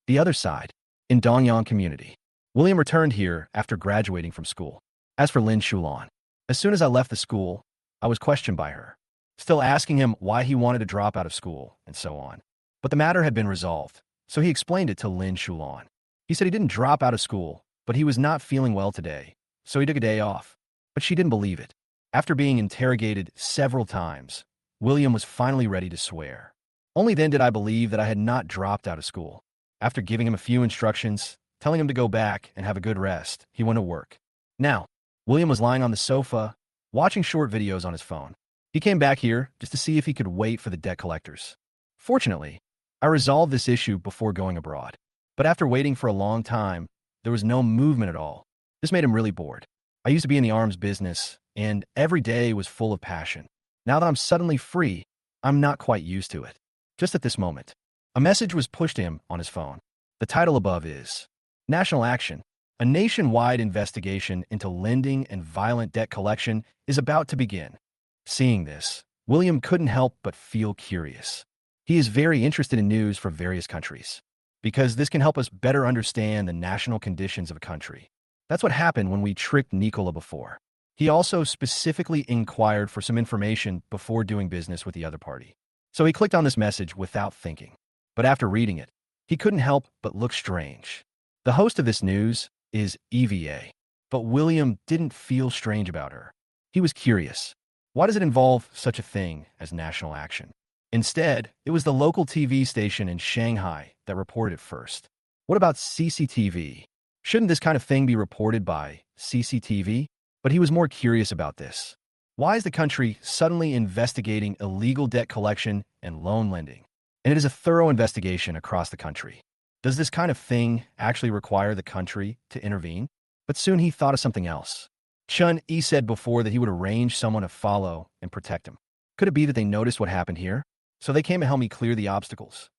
The other side, in Dongyang community. William returned here after graduating from school. As for Lin Shulan, as soon as I left the school, I was questioned by her, still asking him why he wanted to drop out of school and so on. But the matter had been resolved, so he explained it to Lin Shulan. He said he didn't drop out of school, but he was not feeling well today, so he took a day off. But she didn't believe it. After being interrogated several times, William was finally ready to swear. Only then did I believe that I had not dropped out of school. After giving him a few instructions, telling him to go back and have a good rest, he went to work. Now, William was lying on the sofa, watching short videos on his phone. He came back here just to see if he could wait for the debt collectors. Fortunately, I resolved this issue before going abroad. But after waiting for a long time, there was no movement at all. This made him really bored. I used to be in the arms business, and every day was full of passion. Now that I'm suddenly free, I'm not quite used to it. Just at this moment, a message was pushed to him on his phone. The title above is National Action, a nationwide investigation into lending and violent debt collection is about to begin. Seeing this, William couldn't help but feel curious. He is very interested in news from various countries, because this can help us better understand the national conditions of a country. That's what happened when we tricked Nicola before. He also specifically inquired for some information before doing business with the other party. So he clicked on this message without thinking. But after reading it, he couldn't help but look strange. The host of this news is EVA. But William didn't feel strange about her. He was curious. Why does it involve such a thing as national action? Instead, it was the local TV station in Shanghai that reported it first. What about CCTV? Shouldn't this kind of thing be reported by CCTV? But he was more curious about this. Why is the country suddenly investigating illegal debt collection and loan lending? And it is a thorough investigation across the country. Does this kind of thing actually require the country to intervene? But soon he thought of something else. Chun Yi said before that he would arrange someone to follow and protect him. Could it be that they noticed what happened here? So they came to help me clear the obstacles.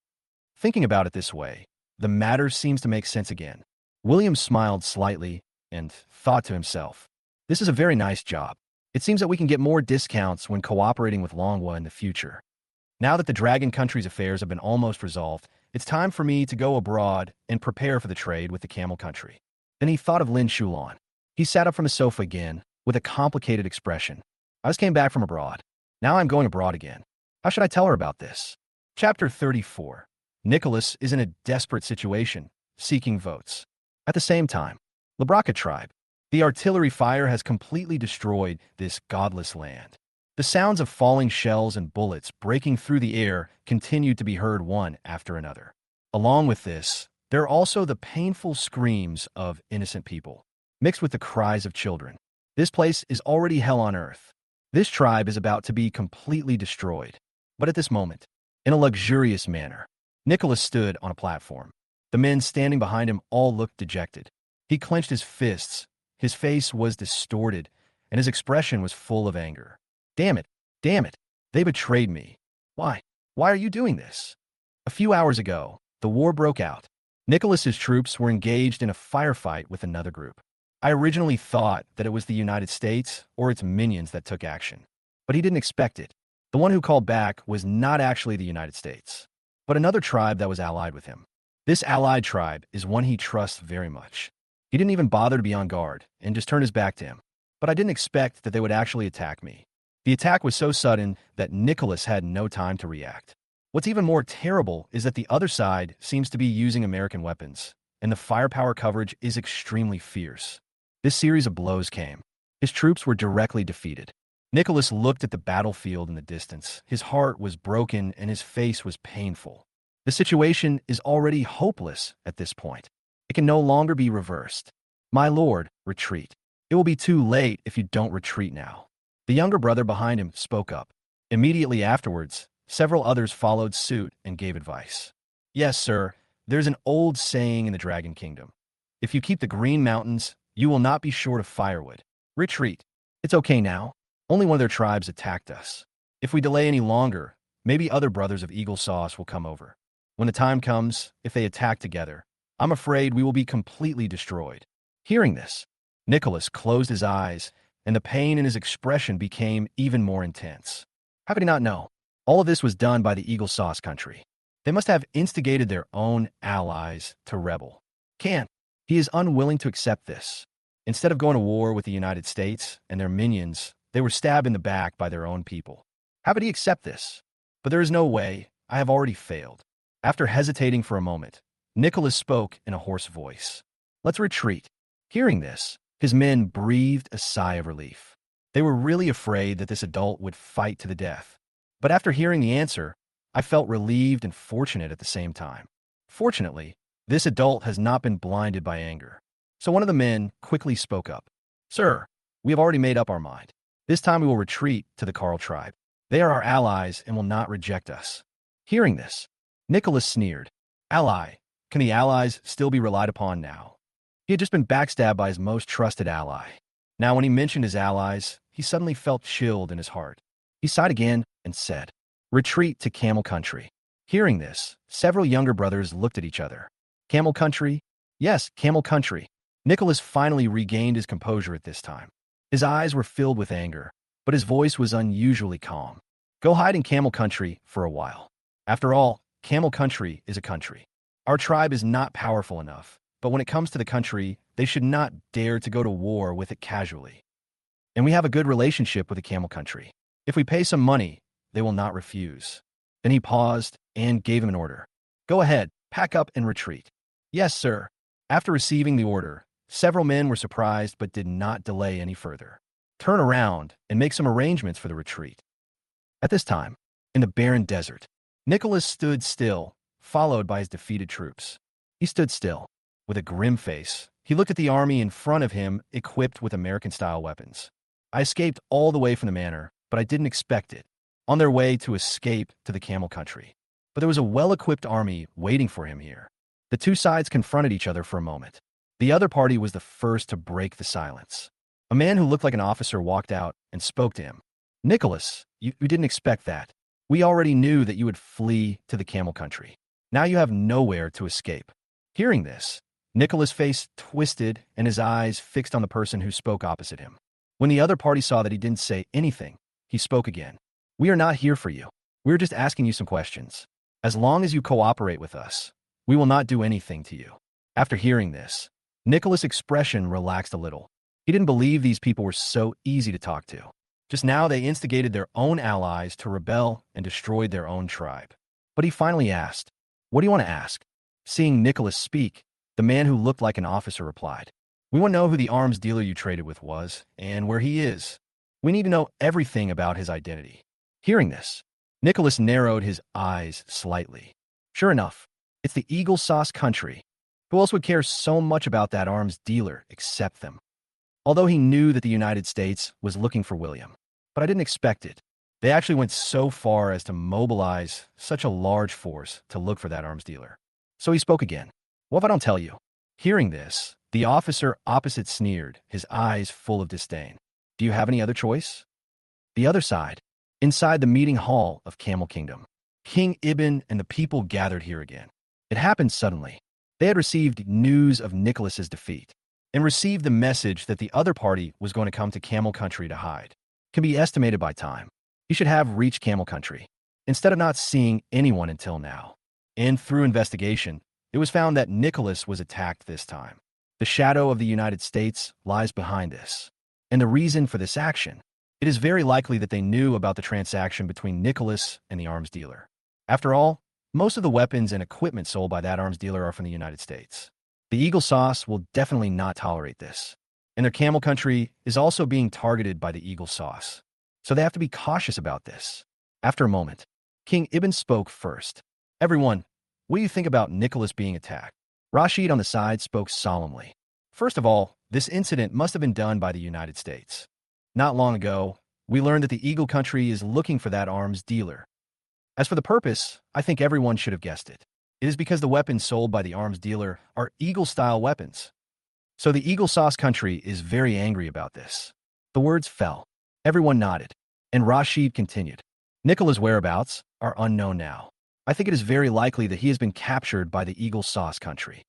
Thinking about it this way, the matter seems to make sense again. William smiled slightly and thought to himself, this is a very nice job. It seems that we can get more discounts when cooperating with Manhwa in the future. Now that the Dragon Country's affairs have been almost resolved, it's time for me to go abroad and prepare for the trade with the Camel Country. Then he thought of Lin Shulan. He sat up from his sofa again with a complicated expression. I just came back from abroad. Now I'm going abroad again. How should I tell her about this? Chapter 34. Nicholas is in a desperate situation, seeking votes. At the same time, Labraka tribe. The artillery fire has completely destroyed this godless land. The sounds of falling shells and bullets breaking through the air continued to be heard one after another. Along with this, there are also the painful screams of innocent people, mixed with the cries of children. This place is already hell on earth. This tribe is about to be completely destroyed. But at this moment, in a luxurious manner, Nicholas stood on a platform. The men standing behind him all looked dejected. He clenched his fists, his face was distorted, and his expression was full of anger. Damn it, they betrayed me. Why? Why are you doing this? A few hours ago, the war broke out. Nicholas's troops were engaged in a firefight with another group. I originally thought that it was the United States or its minions that took action. But he didn't expect it. The one who called back was not actually the United States, but another tribe that was allied with him. This allied tribe is one he trusts very much. He didn't even bother to be on guard and just turned his back to him. But I didn't expect that they would actually attack me. The attack was so sudden that Nicholas had no time to react. What's even more terrible is that the other side seems to be using American weapons, and the firepower coverage is extremely fierce. This series of blows came. His troops were directly defeated. Nicholas looked at the battlefield in the distance. His heart was broken and his face was painful. The situation is already hopeless at this point. It can no longer be reversed. My lord, retreat. It will be too late if you don't retreat now. The younger brother behind him spoke up. Immediately afterwards, several others followed suit and gave advice. Yes, sir, there's an old saying in the Dragon Kingdom. If you keep the Green Mountains, you will not be short of firewood. Retreat. It's okay now. Only one of their tribes attacked us. If we delay any longer, maybe other brothers of Eagle Sauce will come over. When the time comes, if they attack together, I'm afraid we will be completely destroyed. Hearing this, Nicholas closed his eyes, and the pain in his expression became even more intense. How could he not know? All of this was done by the Eagle Sauce country. They must have instigated their own allies to rebel. Can't. He is unwilling to accept this. Instead of going to war with the United States and their minions, they were stabbed in the back by their own people. How could he accept this? But there is no way. I have already failed. After hesitating for a moment, Nicholas spoke in a hoarse voice. Let's retreat. Hearing this, his men breathed a sigh of relief. They were really afraid that this adult would fight to the death. But after hearing the answer, I felt relieved and fortunate at the same time. Fortunately, this adult has not been blinded by anger. So one of the men quickly spoke up. Sir, we have already made up our mind. This time we will retreat to the Carl tribe. They are our allies and will not reject us. Hearing this, Nicholas sneered. Ally? Can the allies still be relied upon now? He had just been backstabbed by his most trusted ally. Now when he mentioned his allies, he suddenly felt chilled in his heart. He sighed again and said, Retreat to Camel Country. Hearing this, several younger brothers looked at each other. Camel Country? Yes, Camel Country. Nicholas finally regained his composure at this time. His eyes were filled with anger, but his voice was unusually calm. Go hide in Camel Country for a while. After all, Camel Country is a country. Our tribe is not powerful enough, but when it comes to the country, they should not dare to go to war with it casually. And we have a good relationship with the Camel Country. If we pay some money, they will not refuse. Then he paused and gave him an order. Go ahead, pack up and retreat. Yes, sir. After receiving the order, several men were surprised but did not delay any further. Turn around and make some arrangements for the retreat. At this time, in the barren desert, Nicholas stood still, followed by his defeated troops. He stood still, with a grim face. He looked at the army in front of him, equipped with American-style weapons. I escaped all the way from the manor, but I didn't expect it. On their way to escape to the Camel Country. But there was a well-equipped army waiting for him here. The two sides confronted each other for a moment. The other party was the first to break the silence. A man who looked like an officer walked out and spoke to him. Nicholas, you didn't expect that. We already knew that you would flee to the Camel Country. Now you have nowhere to escape. Hearing this, Nicholas' face twisted and his eyes fixed on the person who spoke opposite him. When the other party saw that he didn't say anything, he spoke again. We are not here for you. We're just asking you some questions. As long as you cooperate with us, we will not do anything to you. After hearing this, Nicholas' expression relaxed a little. He didn't believe these people were so easy to talk to. Just now they instigated their own allies to rebel and destroyed their own tribe. But he finally asked, "What do you want to ask?" Seeing Nicholas speak, the man who looked like an officer replied, "We want to know who the arms dealer you traded with was and where he is. We need to know everything about his identity." Hearing this, Nicholas narrowed his eyes slightly. Sure enough, it's the Eagle Sauce Country. Who else would care so much about that arms dealer except them? Although he knew that the United States was looking for William. But I didn't expect it. They actually went so far as to mobilize such a large force to look for that arms dealer. So he spoke again. "What if I don't tell you?" Hearing this, the officer opposite sneered, his eyes full of disdain. "Do you have any other choice?" The other side, inside the meeting hall of Camel Kingdom, King Ibn and the people gathered here again. It happened suddenly. They had received news of Nicholas's defeat and received the message that the other party was going to come to Camel Country to hide. Can be estimated by time. He should have reached Camel Country, instead of not seeing anyone until now. And through investigation, it was found that Nicholas was attacked this time. The shadow of the United States lies behind this. And the reason for this action, it is very likely that they knew about the transaction between Nicholas and the arms dealer. After all, most of the weapons and equipment sold by that arms dealer are from the United States. The Eagle Sauce will definitely not tolerate this. And their Camel Country is also being targeted by the Eagle Sauce. So they have to be cautious about this. After a moment, King Ibn spoke first. "Everyone, what do you think about Nicholas being attacked?" Rashid on the side spoke solemnly. "First of all, this incident must have been done by the United States. Not long ago, we learned that the Eagle Country is looking for that arms dealer. As for the purpose, I think everyone should have guessed it. It is because the weapons sold by the arms dealer are Eagle-style weapons. So the Eagle Sauce Country is very angry about this." The words fell. Everyone nodded, and Rashid continued. "Nicola's whereabouts are unknown now. I think it is very likely that he has been captured by the Eagle Sauce Country.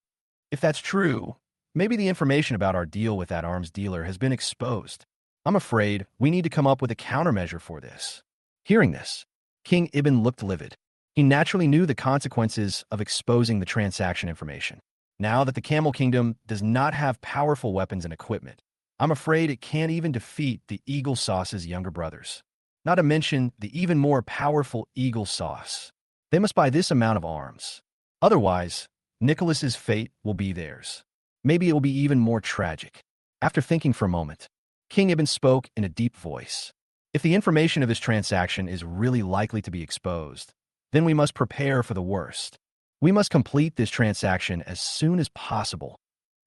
If that's true, maybe the information about our deal with that arms dealer has been exposed. I'm afraid we need to come up with a countermeasure for this." Hearing this, King Ibn looked livid. He naturally knew the consequences of exposing the transaction information. Now that the Camel Kingdom does not have powerful weapons and equipment, I'm afraid it can't even defeat the Eagle Sauce's younger brothers. Not to mention the even more powerful Eagle Sauce. They must buy this amount of arms. Otherwise, Nicholas's fate will be theirs. Maybe it will be even more tragic. After thinking for a moment, King Ibn spoke in a deep voice. "If the information of this transaction is really likely to be exposed, then we must prepare for the worst. We must complete this transaction as soon as possible."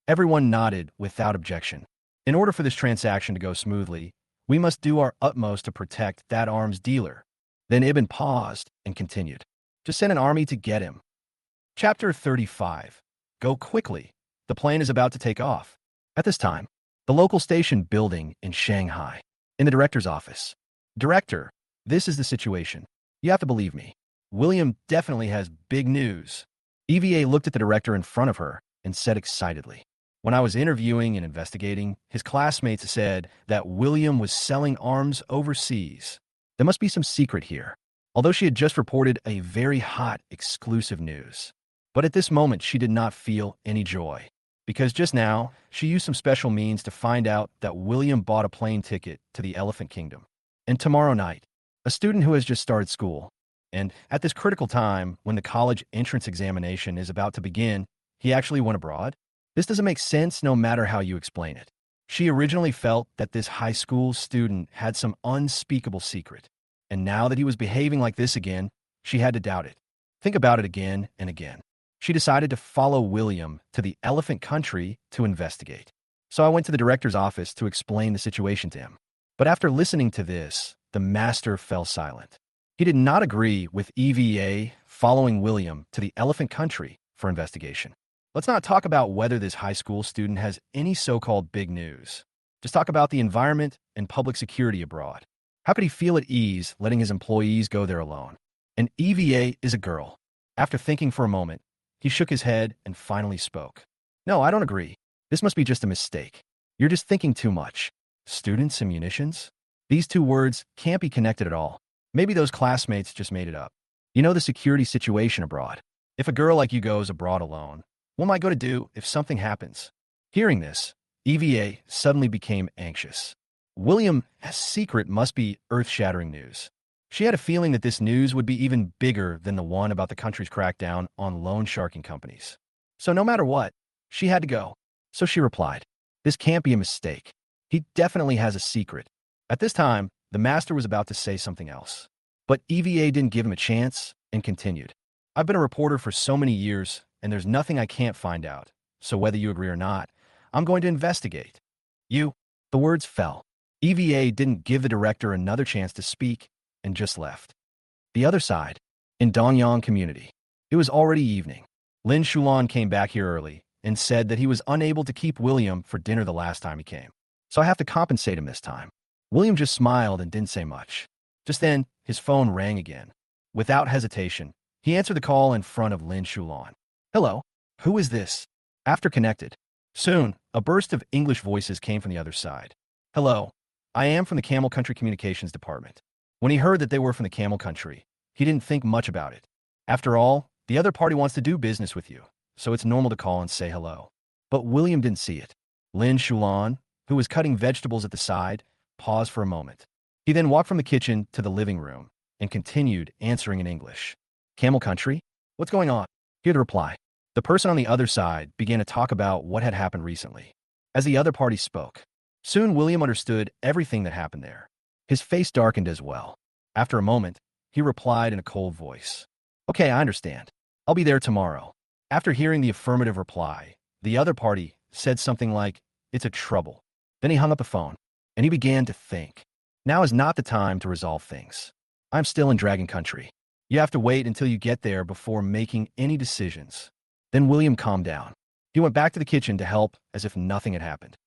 Everyone nodded without objection. In order for this transaction to go smoothly, we must do our utmost to protect that arms dealer. Then Ibn paused and continued. "To send an army to get him." Chapter 35. Go quickly. The plane is about to take off. At this time, the local station building in Shanghai, in the director's office. "Director, this is the situation. You have to believe me. William definitely has big news." EVA looked at the director in front of her and said excitedly, "When I was interviewing and investigating, his classmates said that William was selling arms overseas. There must be some secret here." Although she had just reported a very hot, exclusive news. But at this moment, she did not feel any joy. Because just now, she used some special means to find out that William bought a plane ticket to the Elephant Kingdom. And tomorrow night, a student who has just started school, And at this critical time, when the college entrance examination is about to begin, he actually went abroad? This doesn't make sense no matter how you explain it. She originally felt that this high school student had some unspeakable secret. And now that he was behaving like this again, she had to doubt it. Think about it again and again. She decided to follow William to the Elephant Country to investigate. So I went to the director's office to explain the situation to him. But after listening to this, the master fell silent. He did not agree with EVA following William to the Elephant Country for investigation. Let's not talk about whether this high school student has any so-called big news. Just talk about the environment and public security abroad. How could he feel at ease letting his employees go there alone? And EVA is a girl. After thinking for a moment, he shook his head and finally spoke. No, I don't agree. This must be just a mistake. You're just thinking too much. Students and munitions? These two words can't be connected at all. Maybe those classmates just made it up. You know the security situation abroad. If a girl like you goes abroad alone, what am I going to do if something happens? Hearing this, EVA suddenly became anxious. William's secret must be earth-shattering news. She had a feeling that this news would be even bigger than the one about the country's crackdown on loan sharking companies. So no matter what, she had to go. So she replied, "This can't be a mistake. He definitely has a secret." At this time, the master was about to say something else. But EVA didn't give him a chance and continued. "I've been a reporter for so many years, and there's nothing I can't find out. So whether you agree or not, I'm going to investigate." "You?" The words fell. EVA didn't give the director another chance to speak and just left. The other side, in Dongyang community, it was already evening. Lin Shulan came back here early and said that he was unable to keep William for dinner the last time he came. So I have to compensate him this time. William just smiled and didn't say much. Just then, his phone rang again. Without hesitation, he answered the call in front of Lin Shulan. "Hello, who is this?" After connected. Soon, a burst of English voices came from the other side. "Hello, I am from the Camel Country Communications Department." When he heard that they were from the Camel Country, he didn't think much about it. After all, the other party wants to do business with you, so it's normal to call and say hello. But William didn't see it. Lin Shulan, who was cutting vegetables at the side, paused for a moment. He then walked from the kitchen to the living room and continued answering in English. "Camel Country? What's going on?" Here the reply. The person on the other side began to talk about what had happened recently. As the other party spoke, soon William understood everything that happened there. His face darkened as well. After a moment, he replied in a cold voice. "Okay, I understand. I'll be there tomorrow." After hearing the affirmative reply, the other party said something like, "It's a trouble." Then he hung up the phone, and he began to think. Now is not the time to resolve things. I'm still in Dragon Country. You have to wait until you get there before making any decisions. Then William calmed down. He went back to the kitchen to help as if nothing had happened.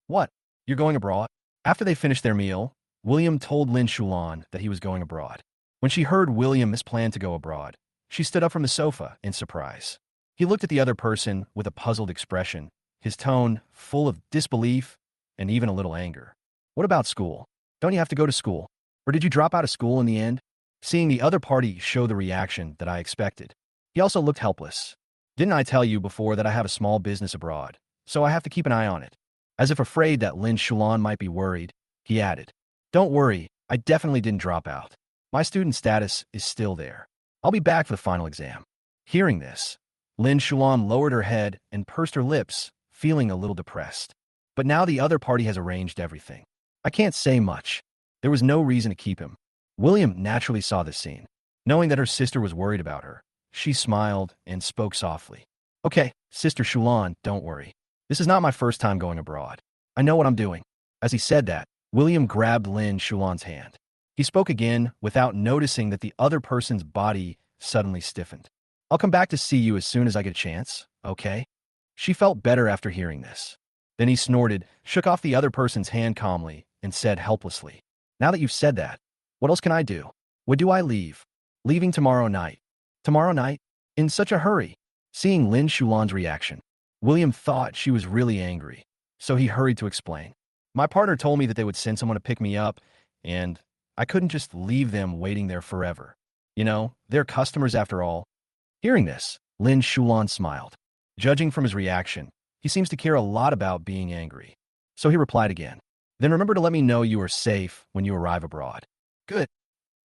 "What? You're going abroad?" After they finished their meal, William told Lin Shulan that he was going abroad. When she heard William's plan to go abroad, she stood up from the sofa in surprise. He looked at the other person with a puzzled expression, his tone full of disbelief and even a little anger. "What about school? Don't you have to go to school? Or did you drop out of school in the end?" Seeing the other party show the reaction that I expected, he also looked helpless. "Didn't I tell you before that I have a small business abroad, so I have to keep an eye on it?" As if afraid that Lin Shulan might be worried, he added, "Don't worry, I definitely didn't drop out. My student status is still there. I'll be back for the final exam." Hearing this, Lin Shulan lowered her head and pursed her lips, feeling a little depressed. But now the other party has arranged everything. I can't say much. There was no reason to keep him. William naturally saw this scene. Knowing that her sister was worried about her, she smiled and spoke softly. "Okay, Sister Shulan, don't worry. This is not my first time going abroad. I know what I'm doing." As he said that, William grabbed Lin Shulan's hand. He spoke again without noticing that the other person's body suddenly stiffened. "I'll come back to see you as soon as I get a chance, okay?" She felt better after hearing this. Then he snorted, shook off the other person's hand calmly, and said helplessly, "Now that you've said that, what else can I do? When do I leave?" "Leaving tomorrow night." "Tomorrow night? In such a hurry?" Seeing Lin Shulan's reaction, William thought she was really angry, so he hurried to explain. "My partner told me that they would send someone to pick me up, and I couldn't just leave them waiting there forever. You know, they're customers after all." Hearing this, Lin Shulan smiled. Judging from his reaction, he seems to care a lot about being angry. So he replied again, "Then remember to let me know you are safe when you arrive abroad." "Good."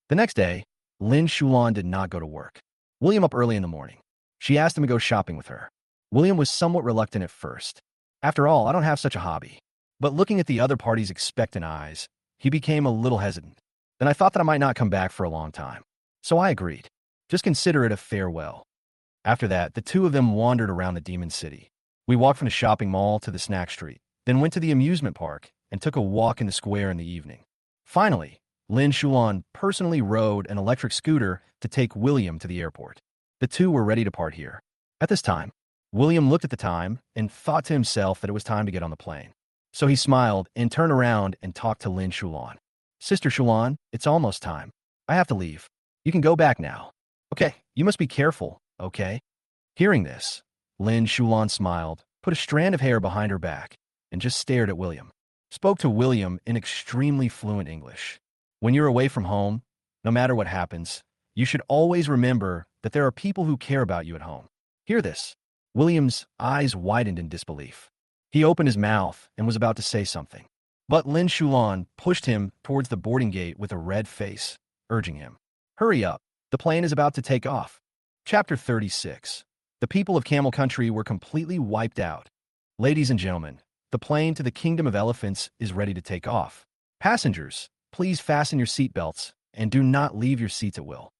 The next day, Lin Shulan did not go to work. William up early in the morning. She asked him to go shopping with her. William was somewhat reluctant at first. After all, I don't have such a hobby. But looking at the other party's expectant eyes, he became a little hesitant. Then I thought that I might not come back for a long time. So I agreed. Just consider it a farewell. After that, the two of them wandered around the Demon City. We walked from the shopping mall to the snack street, then went to the amusement park and took a walk in the square in the evening. Finally, Lin Shulan personally rode an electric scooter to take William to the airport. The two were ready to part here. At this time, William looked at the time and thought to himself that it was time to get on the plane. So he smiled and turned around and talked to Lin Shulan. Sister Shulan, it's almost time. I have to leave. You can go back now. Okay, you must be careful, okay? Hearing this, Lin Shulan smiled, put a strand of hair behind her back, and just stared at William. Spoke to William in extremely fluent English. When you're away from home, no matter what happens, you should always remember that there are people who care about you at home. Hear this. William's eyes widened in disbelief. He opened his mouth and was about to say something. But Lin Shulan pushed him towards the boarding gate with a red face, urging him, "Hurry up, the plane is about to take off." Chapter 36. The people of Camel Country were completely wiped out. Ladies and gentlemen, the plane to the Kingdom of Elephants is ready to take off. Passengers, please fasten your seatbelts and do not leave your seats at will.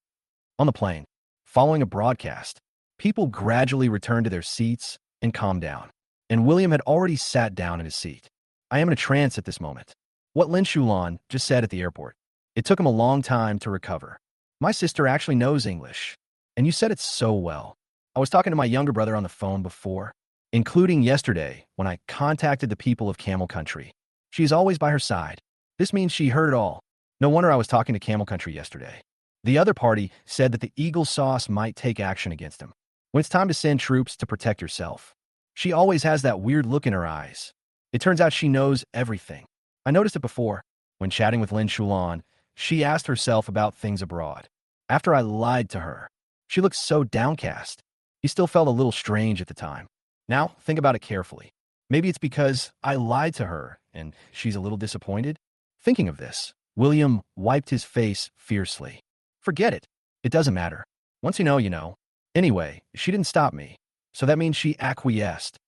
On the plane, following a broadcast, people gradually returned to their seats and calmed down. And William had already sat down in his seat. I am in a trance at this moment. What Lin Shulan just said at the airport. It took him a long time to recover. My sister actually knows English. And you said it so well. I was talking to my younger brother on the phone before, including yesterday when I contacted the people of Camel Country. She is always by her side. This means she heard it all. No wonder I was talking to Camel Country yesterday. The other party said that the Eagle Sauce might take action against him. When it's time to send troops to protect yourself. She always has that weird look in her eyes. It turns out she knows everything. I noticed it before. When chatting with Lin Shulan, she asked herself about things abroad. After I lied to her, she looked so downcast. He still felt a little strange at the time. Now, think about it carefully. Maybe it's because I lied to her and she's a little disappointed. Thinking of this, William wiped his face fiercely. Forget it. It doesn't matter. Once you know, you know. Anyway, she didn't stop me. So that means she acquiesced.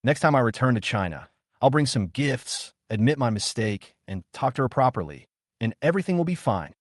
Next time I return to China, I'll bring some gifts, admit my mistake, and talk to her properly, and everything will be fine.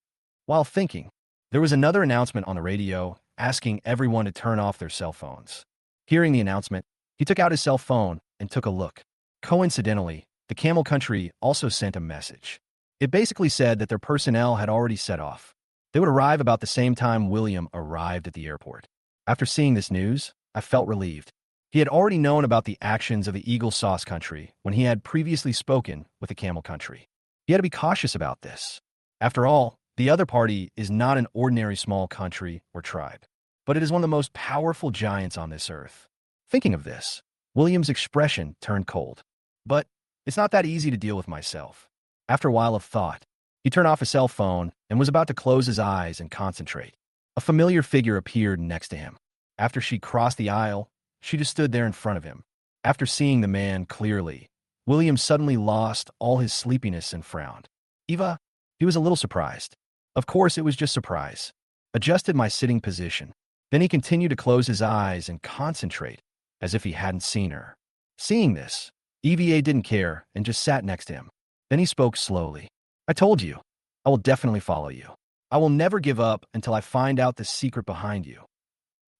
While thinking, there was another announcement on the radio asking everyone to turn off their cell phones. Hearing the announcement, he took out his cell phone and took a look. Coincidentally, the Camel Country also sent a message. It basically said that their personnel had already set off. They would arrive about the same time William arrived at the airport. After seeing this news, I felt relieved. He had already known about the actions of the Eagle Sauce Country when he had previously spoken with the Camel Country. He had to be cautious about this. After all, the other party is not an ordinary small country or tribe, but it is one of the most powerful giants on this earth. Thinking of this, William's expression turned cold. But it's not that easy to deal with myself. After a while of thought, he turned off his cell phone and was about to close his eyes and concentrate. A familiar figure appeared next to him. After she crossed the aisle, she just stood there in front of him. After seeing the man clearly, William suddenly lost all his sleepiness and frowned. Eva? He was a little surprised. Of course, it was just surprise. Adjusted my sitting position. Then he continued to close his eyes and concentrate, as if he hadn't seen her. Seeing this, EVA didn't care and just sat next to him. Then he spoke slowly. I told you, I will definitely follow you. I will never give up until I find out the secret behind you.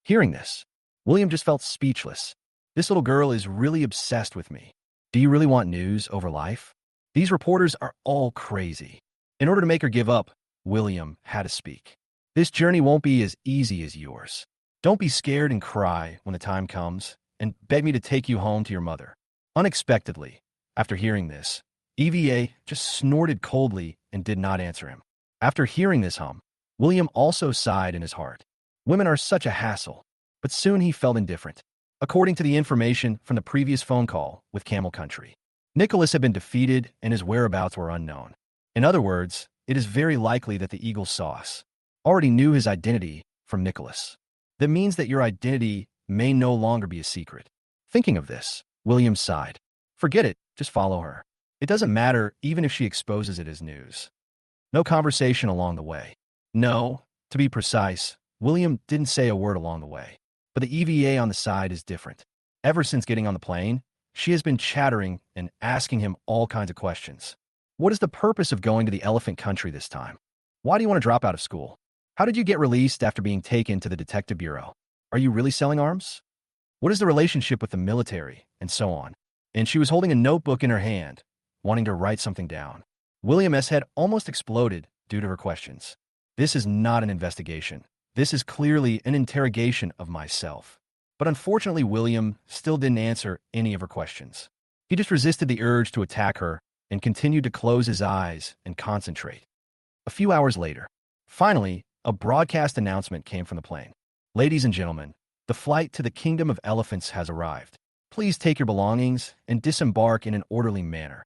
Hearing this, William just felt speechless. This little girl is really obsessed with me. Do you really want news over life? These reporters are all crazy. In order to make her give up, William had to speak. This journey won't be as easy as yours. Don't be scared and cry when the time comes, and beg me to take you home to your mother. Unexpectedly, after hearing this, EVA just snorted coldly and did not answer him. After hearing this hum, William also sighed in his heart. Women are such a hassle, but soon he felt indifferent. According to the information from the previous phone call with Camel Country, Nicholas had been defeated and his whereabouts were unknown. In other words, it is very likely that the Eagle Sauce already knew his identity from Nicholas. That means that your identity may no longer be a secret. Thinking of this, William sighed. Forget it, just follow her. It doesn't matter even if she exposes it as news. No conversation along the way. No, To be precise, William didn't say a word along the way. But the EVA on the side is different. Ever since getting on the plane, she has been chattering and asking him all kinds of questions. What is the purpose of going to the Elephant Country this time? Why do you want to drop out of school? How did you get released after being taken to the detective bureau? Are you really selling arms? What is the relationship with the military? And so on. And she was holding a notebook in her hand, wanting to write something down. William's head almost exploded due to her questions. This is not an investigation. This is clearly an interrogation of myself. But unfortunately, William still didn't answer any of her questions. He just resisted the urge to attack her and continued to close his eyes and concentrate. A few hours later, finally, a broadcast announcement came from the plane. Ladies and gentlemen, the flight to the Kingdom of Elephants has arrived. Please take your belongings and disembark in an orderly manner.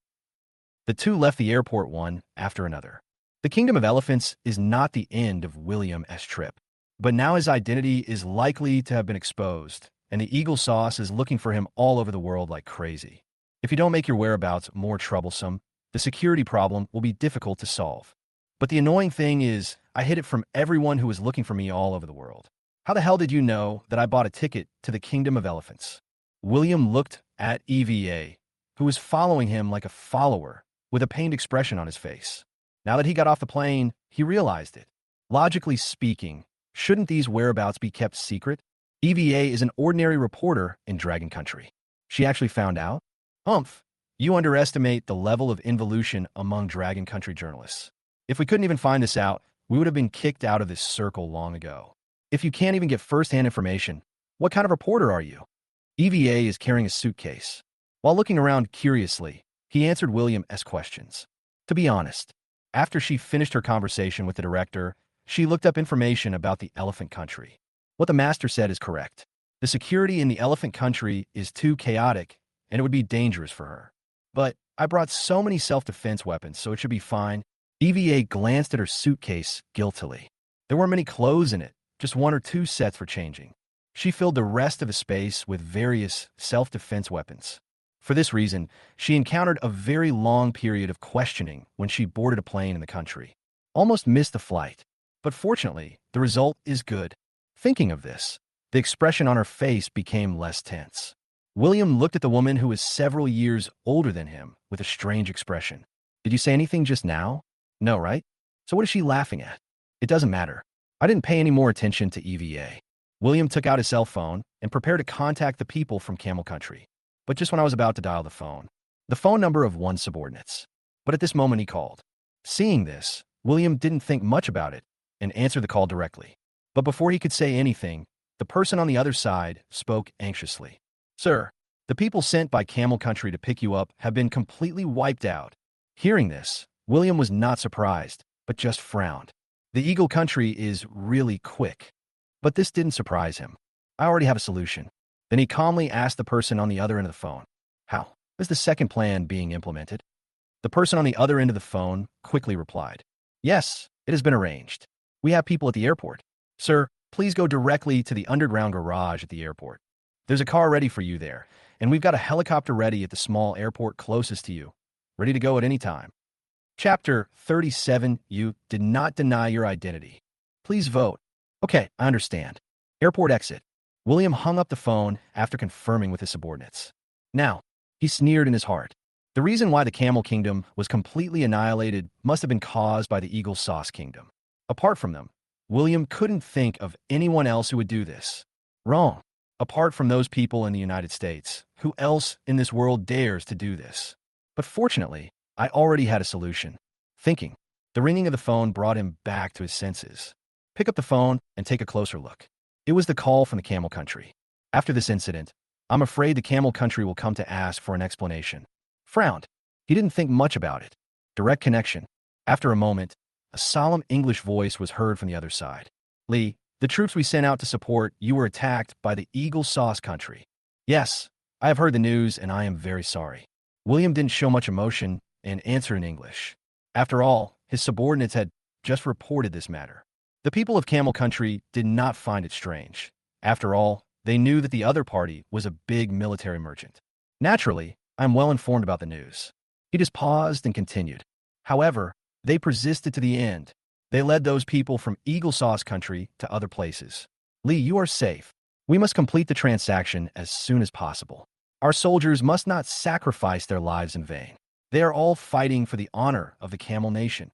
The two left the airport one after another. The Kingdom of Elephants is not the end of William's trip. But now his identity is likely to have been exposed, and the Eagle Sauce is looking for him all over the world like crazy. If you don't make your whereabouts more troublesome, the security problem will be difficult to solve. But the annoying thing is, I hid it from everyone who was looking for me all over the world. How the hell did you know that I bought a ticket to the Kingdom of Elephants? William looked at EVA, who was following him like a follower, with a pained expression on his face. Now that he got off the plane, he realized it. Logically speaking, shouldn't these whereabouts be kept secret? EVA is an ordinary reporter in Dragon Country. She actually found out? Humph, you underestimate the level of involution among Dragon Country journalists. If we couldn't even find this out, we would have been kicked out of this circle long ago. If you can't even get first-hand information, what kind of reporter are you? EVA is carrying a suitcase. While looking around curiously, he answered William's questions. To be honest, after she finished her conversation with the director, she looked up information about the Elephant Country. What the master said is correct. The security in the Elephant Country is too chaotic, and it would be dangerous for her. But I brought so many self-defense weapons, so it should be fine. EVA glanced at her suitcase guiltily. There weren't many clothes in it, just one or two sets for changing. She filled the rest of the space with various self-defense weapons. For this reason, she encountered a very long period of questioning when she boarded a plane in the country. Almost missed the flight. But fortunately, the result is good. Thinking of this, the expression on her face became less tense. William looked at the woman who was several years older than him with a strange expression. Did you say anything just now? No, right? So what is she laughing at? It doesn't matter. I didn't pay any more attention to EVA. William took out his cell phone and prepared to contact the people from Camel Country. But just when I was about to dial the phone number of one subordinates. But at this moment he called. Seeing this, William didn't think much about it and answered the call directly. But before he could say anything, the person on the other side spoke anxiously. Sir, the people sent by Camel Country to pick you up have been completely wiped out. Hearing this, William was not surprised, but just frowned. The Eagle Country is really quick. But this didn't surprise him. I already have a solution. Then he calmly asked the person on the other end of the phone, how is the second plan being implemented? The person on the other end of the phone quickly replied, yes, it has been arranged. We have people at the airport. Sir, please go directly to the underground garage at the airport. There's a car ready for you there, and we've got a helicopter ready at the small airport closest to you, ready to go at any time. Chapter 37, you did not deny your identity. Please vote. Okay, I understand. Airport exit. William hung up the phone after confirming with his subordinates. Now, he sneered in his heart. The reason why the Camel Kingdom was completely annihilated must have been caused by the Eagle Sauce Kingdom. Apart from them, William couldn't think of anyone else who would do this. Wrong. Apart from those people in the United States, who else in this world dares to do this? But fortunately, I already had a solution. Thinking, the ringing of the phone brought him back to his senses. Pick up the phone and take a closer look. It was the call from the Camel Country. After this incident, I'm afraid the Camel Country will come to ask for an explanation. Frowned. He didn't think much about it. Direct connection. After a moment, a solemn English voice was heard from the other side. Lee, the troops we sent out to support you were attacked by the Eagle Sauce Country. Yes, I have heard the news and I am very sorry. William didn't show much emotion and answered in English. After all, his subordinates had just reported this matter. The people of Camel Country did not find it strange. After all, they knew that the other party was a big military merchant. Naturally, I am well informed about the news. He just paused and continued. However, they persisted to the end. They led those people from Eagle Sauce Country to other places. Lee, you are safe. We must complete the transaction as soon as possible. Our soldiers must not sacrifice their lives in vain. They are all fighting for the honor of the Camel Nation.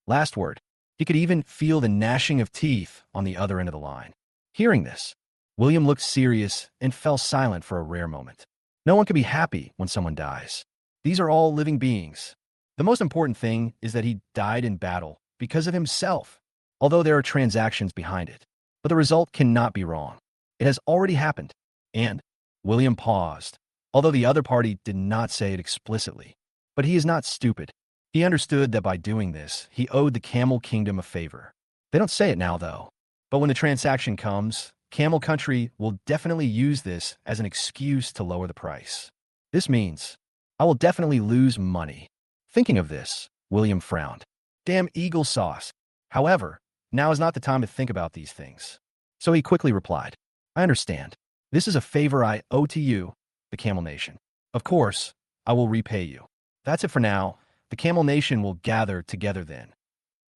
Last word. He could even feel the gnashing of teeth on the other end of the line. Hearing this, William looked serious and fell silent for a rare moment. No one can be happy when someone dies. These are all living beings. The most important thing is that he died in battle because of himself, although there are transactions behind it. But the result cannot be wrong. It has already happened. And William paused, although the other party did not say it explicitly. But he is not stupid. He understood that by doing this, he owed the Camel Kingdom a favor. They don't say it now, though. But when the transaction comes, Camel Country will definitely use this as an excuse to lower the price. This means I will definitely lose money. Thinking of this, William frowned. Damn eagle sauce. However, now is not the time to think about these things. So he quickly replied, I understand. This is a favor I owe to you, the Camel Nation. Of course, I will repay you. That's it for now. The Camel Nation will gather together then.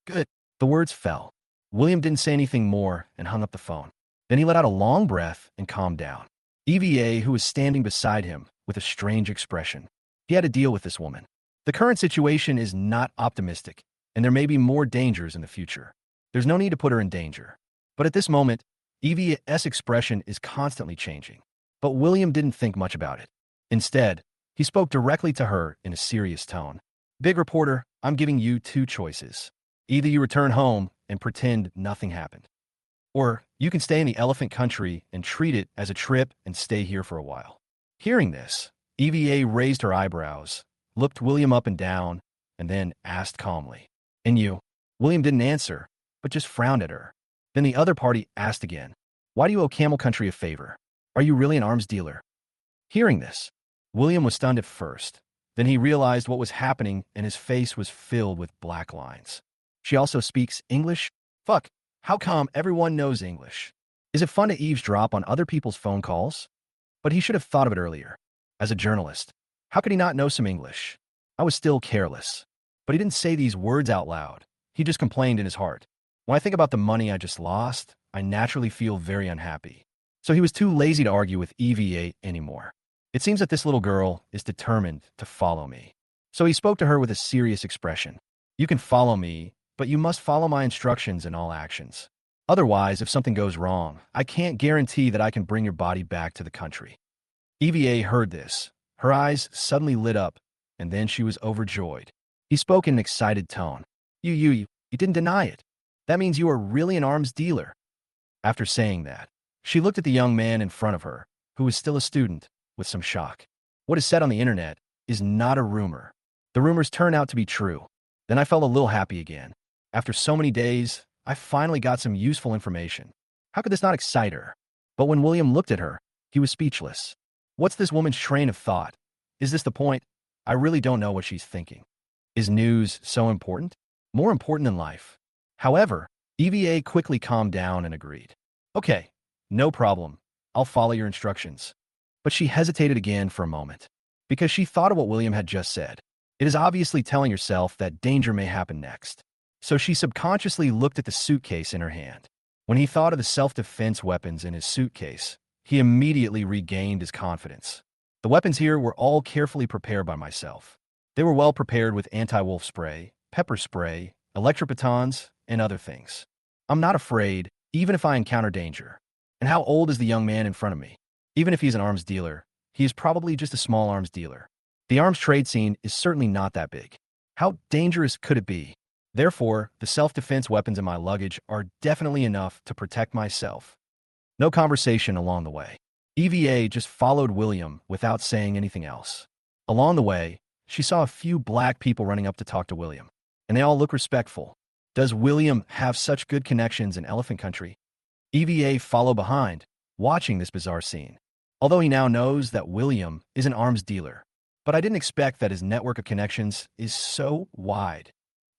Good. The words fell. William didn't say anything more and hung up the phone. Then he let out a long breath and calmed down. EVA, who was standing beside him with a strange expression. He had to deal with this woman. The current situation is not optimistic, and there may be more dangers in the future. There's no need to put her in danger. But at this moment, EVA's expression is constantly changing. But William didn't think much about it. Instead, he spoke directly to her in a serious tone. Big reporter, I'm giving you two choices. Either you return home and pretend nothing happened, or you can stay in the Elephant Country and treat it as a trip and stay here for a while. Hearing this, EVA raised her eyebrows, looked William up and down, and then asked calmly, And you? William didn't answer, but just frowned at her. Then the other party asked again, Why do you owe Camel Country a favor? Are you really an arms dealer? Hearing this, William was stunned at first. Then he realized what was happening and his face was filled with black lines. She also speaks English? Fuck, how come everyone knows English? Is it fun to eavesdrop on other people's phone calls? But he should have thought of it earlier. As a journalist, how could he not know some English? I was still careless. But he didn't say these words out loud. He just complained in his heart. When I think about the money I just lost, I naturally feel very unhappy. So he was too lazy to argue with EVA anymore. It seems that this little girl is determined to follow me. So he spoke to her with a serious expression. You can follow me, but you must follow my instructions in all actions. Otherwise, if something goes wrong, I can't guarantee that I can bring your body back to the country. EVA heard this. Her eyes suddenly lit up, and then she was overjoyed. He spoke in an excited tone. You didn't deny it. That means you are really an arms dealer. After saying that, she looked at the young man in front of her, who was still a student, with some shock. What is said on the internet is not a rumor. The rumors turn out to be true. Then I felt a little happy again. After so many days, I finally got some useful information. How could this not excite her? But when William looked at her, he was speechless. What's this woman's train of thought? Is this the point? I really don't know what she's thinking. Is news so important? More important than life. However, EVA quickly calmed down and agreed. Okay, no problem. I'll follow your instructions. But she hesitated again for a moment, because she thought of what William had just said. It is obviously telling herself that danger may happen next. So she subconsciously looked at the suitcase in her hand. When he thought of the self-defense weapons in his suitcase, he immediately regained his confidence. The weapons here were all carefully prepared by myself. They were well prepared with anti-wolf spray, pepper spray, electric batons, and other things. I'm not afraid, even if I encounter danger. And how old is the young man in front of me? Even if he's an arms dealer, he is probably just a small arms dealer. The arms trade scene is certainly not that big. How dangerous could it be? Therefore, the self-defense weapons in my luggage are definitely enough to protect myself. No conversation along the way. EVA just followed William without saying anything else. Along the way, she saw a few black people running up to talk to William, and they all look respectful. Does William have such good connections in Elephant Country? EVA followed behind, watching this bizarre scene. Although he now knows that William is an arms dealer, but I didn't expect that his network of connections is so wide.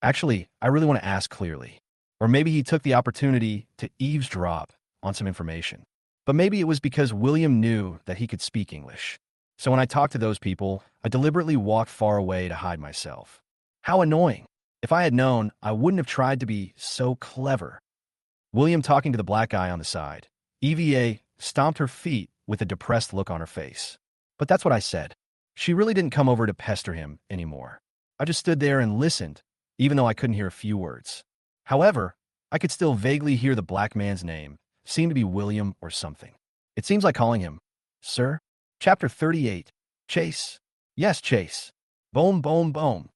Actually, I really want to ask clearly. Or maybe he took the opportunity to eavesdrop on some information. But maybe it was because William knew that he could speak English. So when I talked to those people, I deliberately walked far away to hide myself. How annoying. If I had known, I wouldn't have tried to be so clever. William talking to the black guy on the side. EVA stomped her feet with a depressed look on her face. But that's what I said. She really didn't come over to pester him anymore. I just stood there and listened, even though I couldn't hear a few words. However, I could still vaguely hear the black man's name, seemed to be William or something. It seems like calling him, Sir? Chapter 38. Chase. Yes, Chase. Boom, boom, boom.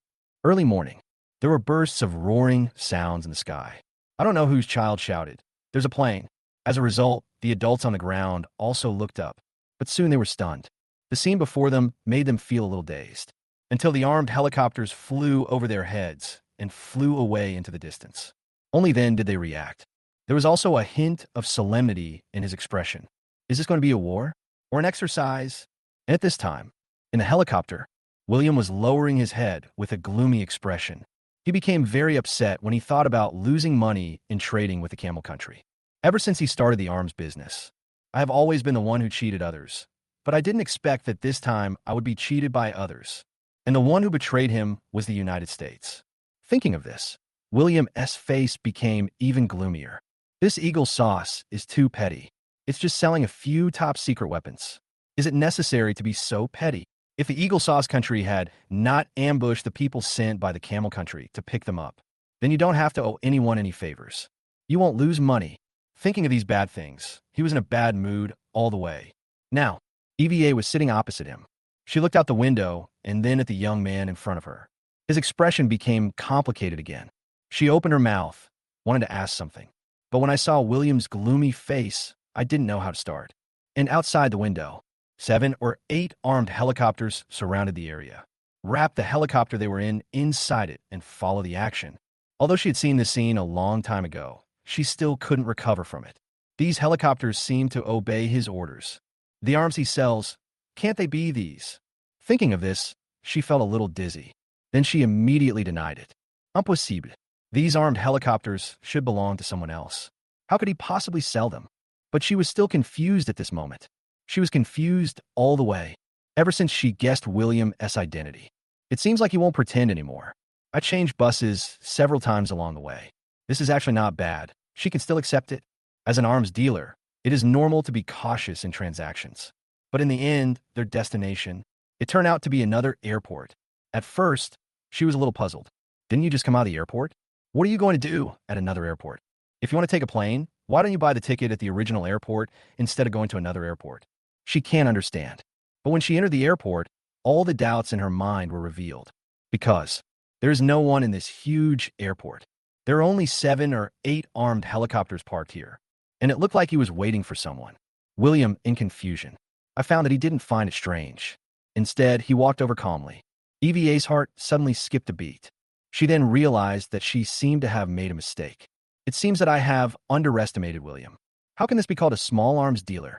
Early morning. There were bursts of roaring sounds in the sky. I don't know whose child shouted. There's a plane. As a result, the adults on the ground also looked up, but soon they were stunned. The scene before them made them feel a little dazed, until the armed helicopters flew over their heads and flew away into the distance. Only then did they react. There was also a hint of solemnity in his expression. Is this going to be a war? Or an exercise? And at this time, in the helicopter, William was lowering his head with a gloomy expression. He became very upset when he thought about losing money in trading with the Camel Country. Ever since he started the arms business, I have always been the one who cheated others, but I didn't expect that this time I would be cheated by others. And the one who betrayed him was the United States. Thinking of this, William's face became even gloomier. This eagle sauce is too petty. It's just selling a few top-secret weapons. Is it necessary to be so petty? If the Eagle Sauce Country had not ambushed the people sent by the Camel Country to pick them up, then you don't have to owe anyone any favors. You won't lose money. Thinking of these bad things, he was in a bad mood all the way. Now, EVA was sitting opposite him. She looked out the window and then at the young man in front of her. His expression became complicated again. She opened her mouth, wanted to ask something. But when I saw William's gloomy face, I didn't know how to start. And outside the window, 7 or 8 armed helicopters surrounded the area. Wrap the helicopter they were in inside it and follow the action. Although she had seen this scene a long time ago, she still couldn't recover from it. These helicopters seemed to obey his orders. The arms he sells, can't they be these? Thinking of this, she felt a little dizzy. Then she immediately denied it. Impossible. These armed helicopters should belong to someone else. How could he possibly sell them? But she was still confused at this moment. She was confused all the way, ever since she guessed William's identity. It seems like he won't pretend anymore. I changed buses several times along the way. This is actually not bad. She can still accept it. As an arms dealer, it is normal to be cautious in transactions. But in the end, their destination, it turned out to be another airport. At first, she was a little puzzled. Didn't you just come out of the airport? What are you going to do at another airport? If you want to take a plane, why don't you buy the ticket at the original airport instead of going to another airport? She can't understand. But when she entered the airport, all the doubts in her mind were revealed. Because there is no one in this huge airport. There are only 7 or 8 armed helicopters parked here. And it looked like he was waiting for someone. William, in confusion. I found that he didn't find it strange. Instead, he walked over calmly. EVA's heart suddenly skipped a beat. She then realized that she seemed to have made a mistake. It seems that I have underestimated William. How can this be called a small arms dealer?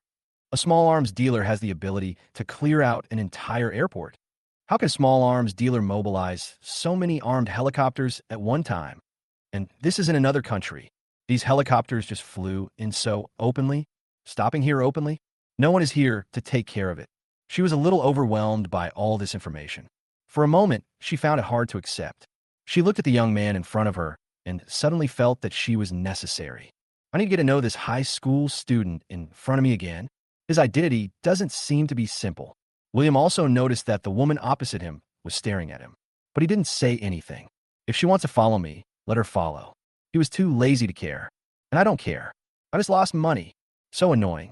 A small arms dealer has the ability to clear out an entire airport. How can a small arms dealer mobilize so many armed helicopters at one time? And this is in another country. These helicopters just flew in so openly, stopping here openly. No one is here to take care of it. She was a little overwhelmed by all this information. For a moment, she found it hard to accept. She looked at the young man in front of her and suddenly felt that she was necessary. I need to get to know this high school student in front of me again. His identity doesn't seem to be simple. William also noticed that the woman opposite him was staring at him, but he didn't say anything. If she wants to follow me, let her follow. He was too lazy to care, and I don't care. I just lost money. So annoying.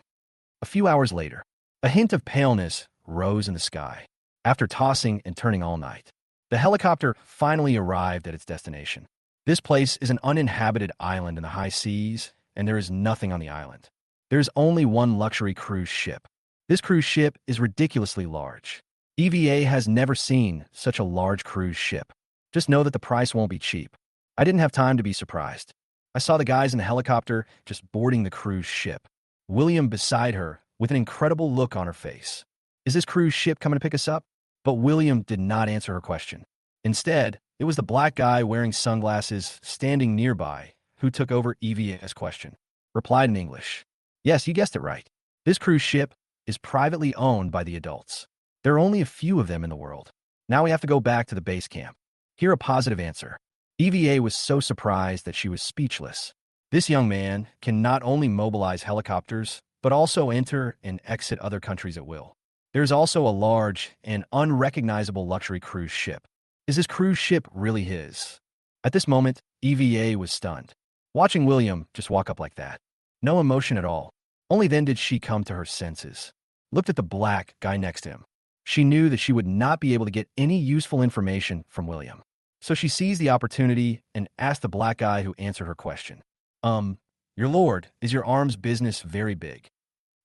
A few hours later, a hint of paleness rose in the sky. After tossing and turning all night, the helicopter finally arrived at its destination. This place is an uninhabited island in the high seas, and there is nothing on the island. There is only one luxury cruise ship. This cruise ship is ridiculously large. EVA has never seen such a large cruise ship. Just know that the price won't be cheap. I didn't have time to be surprised. I saw the guys in the helicopter just boarding the cruise ship. William beside her with an incredible look on her face. Is this cruise ship coming to pick us up? But William did not answer her question. Instead, it was the black guy wearing sunglasses standing nearby who took over EVA's question. Replied in English. Yes, you guessed it right. This cruise ship is privately owned by the adults. There are only a few of them in the world. Now we have to go back to the base camp. Hear a positive answer. EVA was so surprised that she was speechless. This young man can not only mobilize helicopters, but also enter and exit other countries at will. There's also a large and unrecognizable luxury cruise ship. Is this cruise ship really his? At this moment, EVA was stunned. Watching William just walk up like that. No emotion at all. Only then did she come to her senses. Looked at the black guy next to him. She knew that she would not be able to get any useful information from William. So she seized the opportunity and asked the black guy who answered her question. Your lord, is your arms business very big?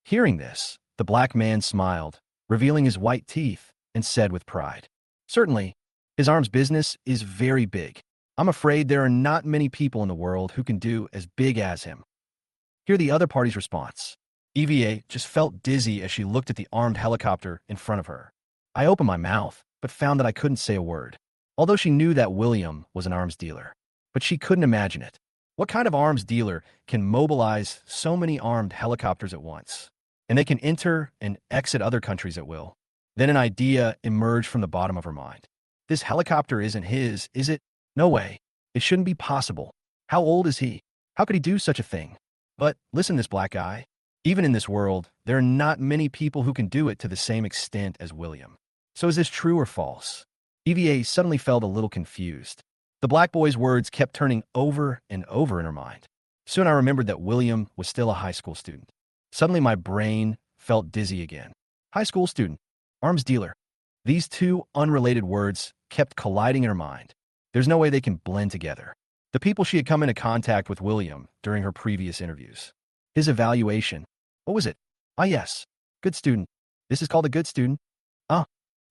Hearing this, the black man smiled, revealing his white teeth, and said with pride, Certainly, his arms business is very big. I'm afraid there are not many people in the world who can do as big as him. Hear the other party's response. EVA just felt dizzy as she looked at the armed helicopter in front of her. I opened my mouth, but found that I couldn't say a word. Although she knew that William was an arms dealer. But she couldn't imagine it. What kind of arms dealer can mobilize so many armed helicopters at once? And they can enter and exit other countries at will. Then an idea emerged from the bottom of her mind. This helicopter isn't his, is it? No way. It shouldn't be possible. How old is he? How could he do such a thing? But listen, this black guy. Even in this world, there are not many people who can do it to the same extent as William. So is this true or false? EVA suddenly felt a little confused. The black boy's words kept turning over and over in her mind. Soon I remembered that William was still a high school student. Suddenly my brain felt dizzy again. High school student, arms dealer. These two unrelated words kept colliding in her mind. There's no way they can blend together. The people she had come into contact with William during her previous interviews. His evaluation. What was it? Ah, yes. Good student. This is called a good student. Ah.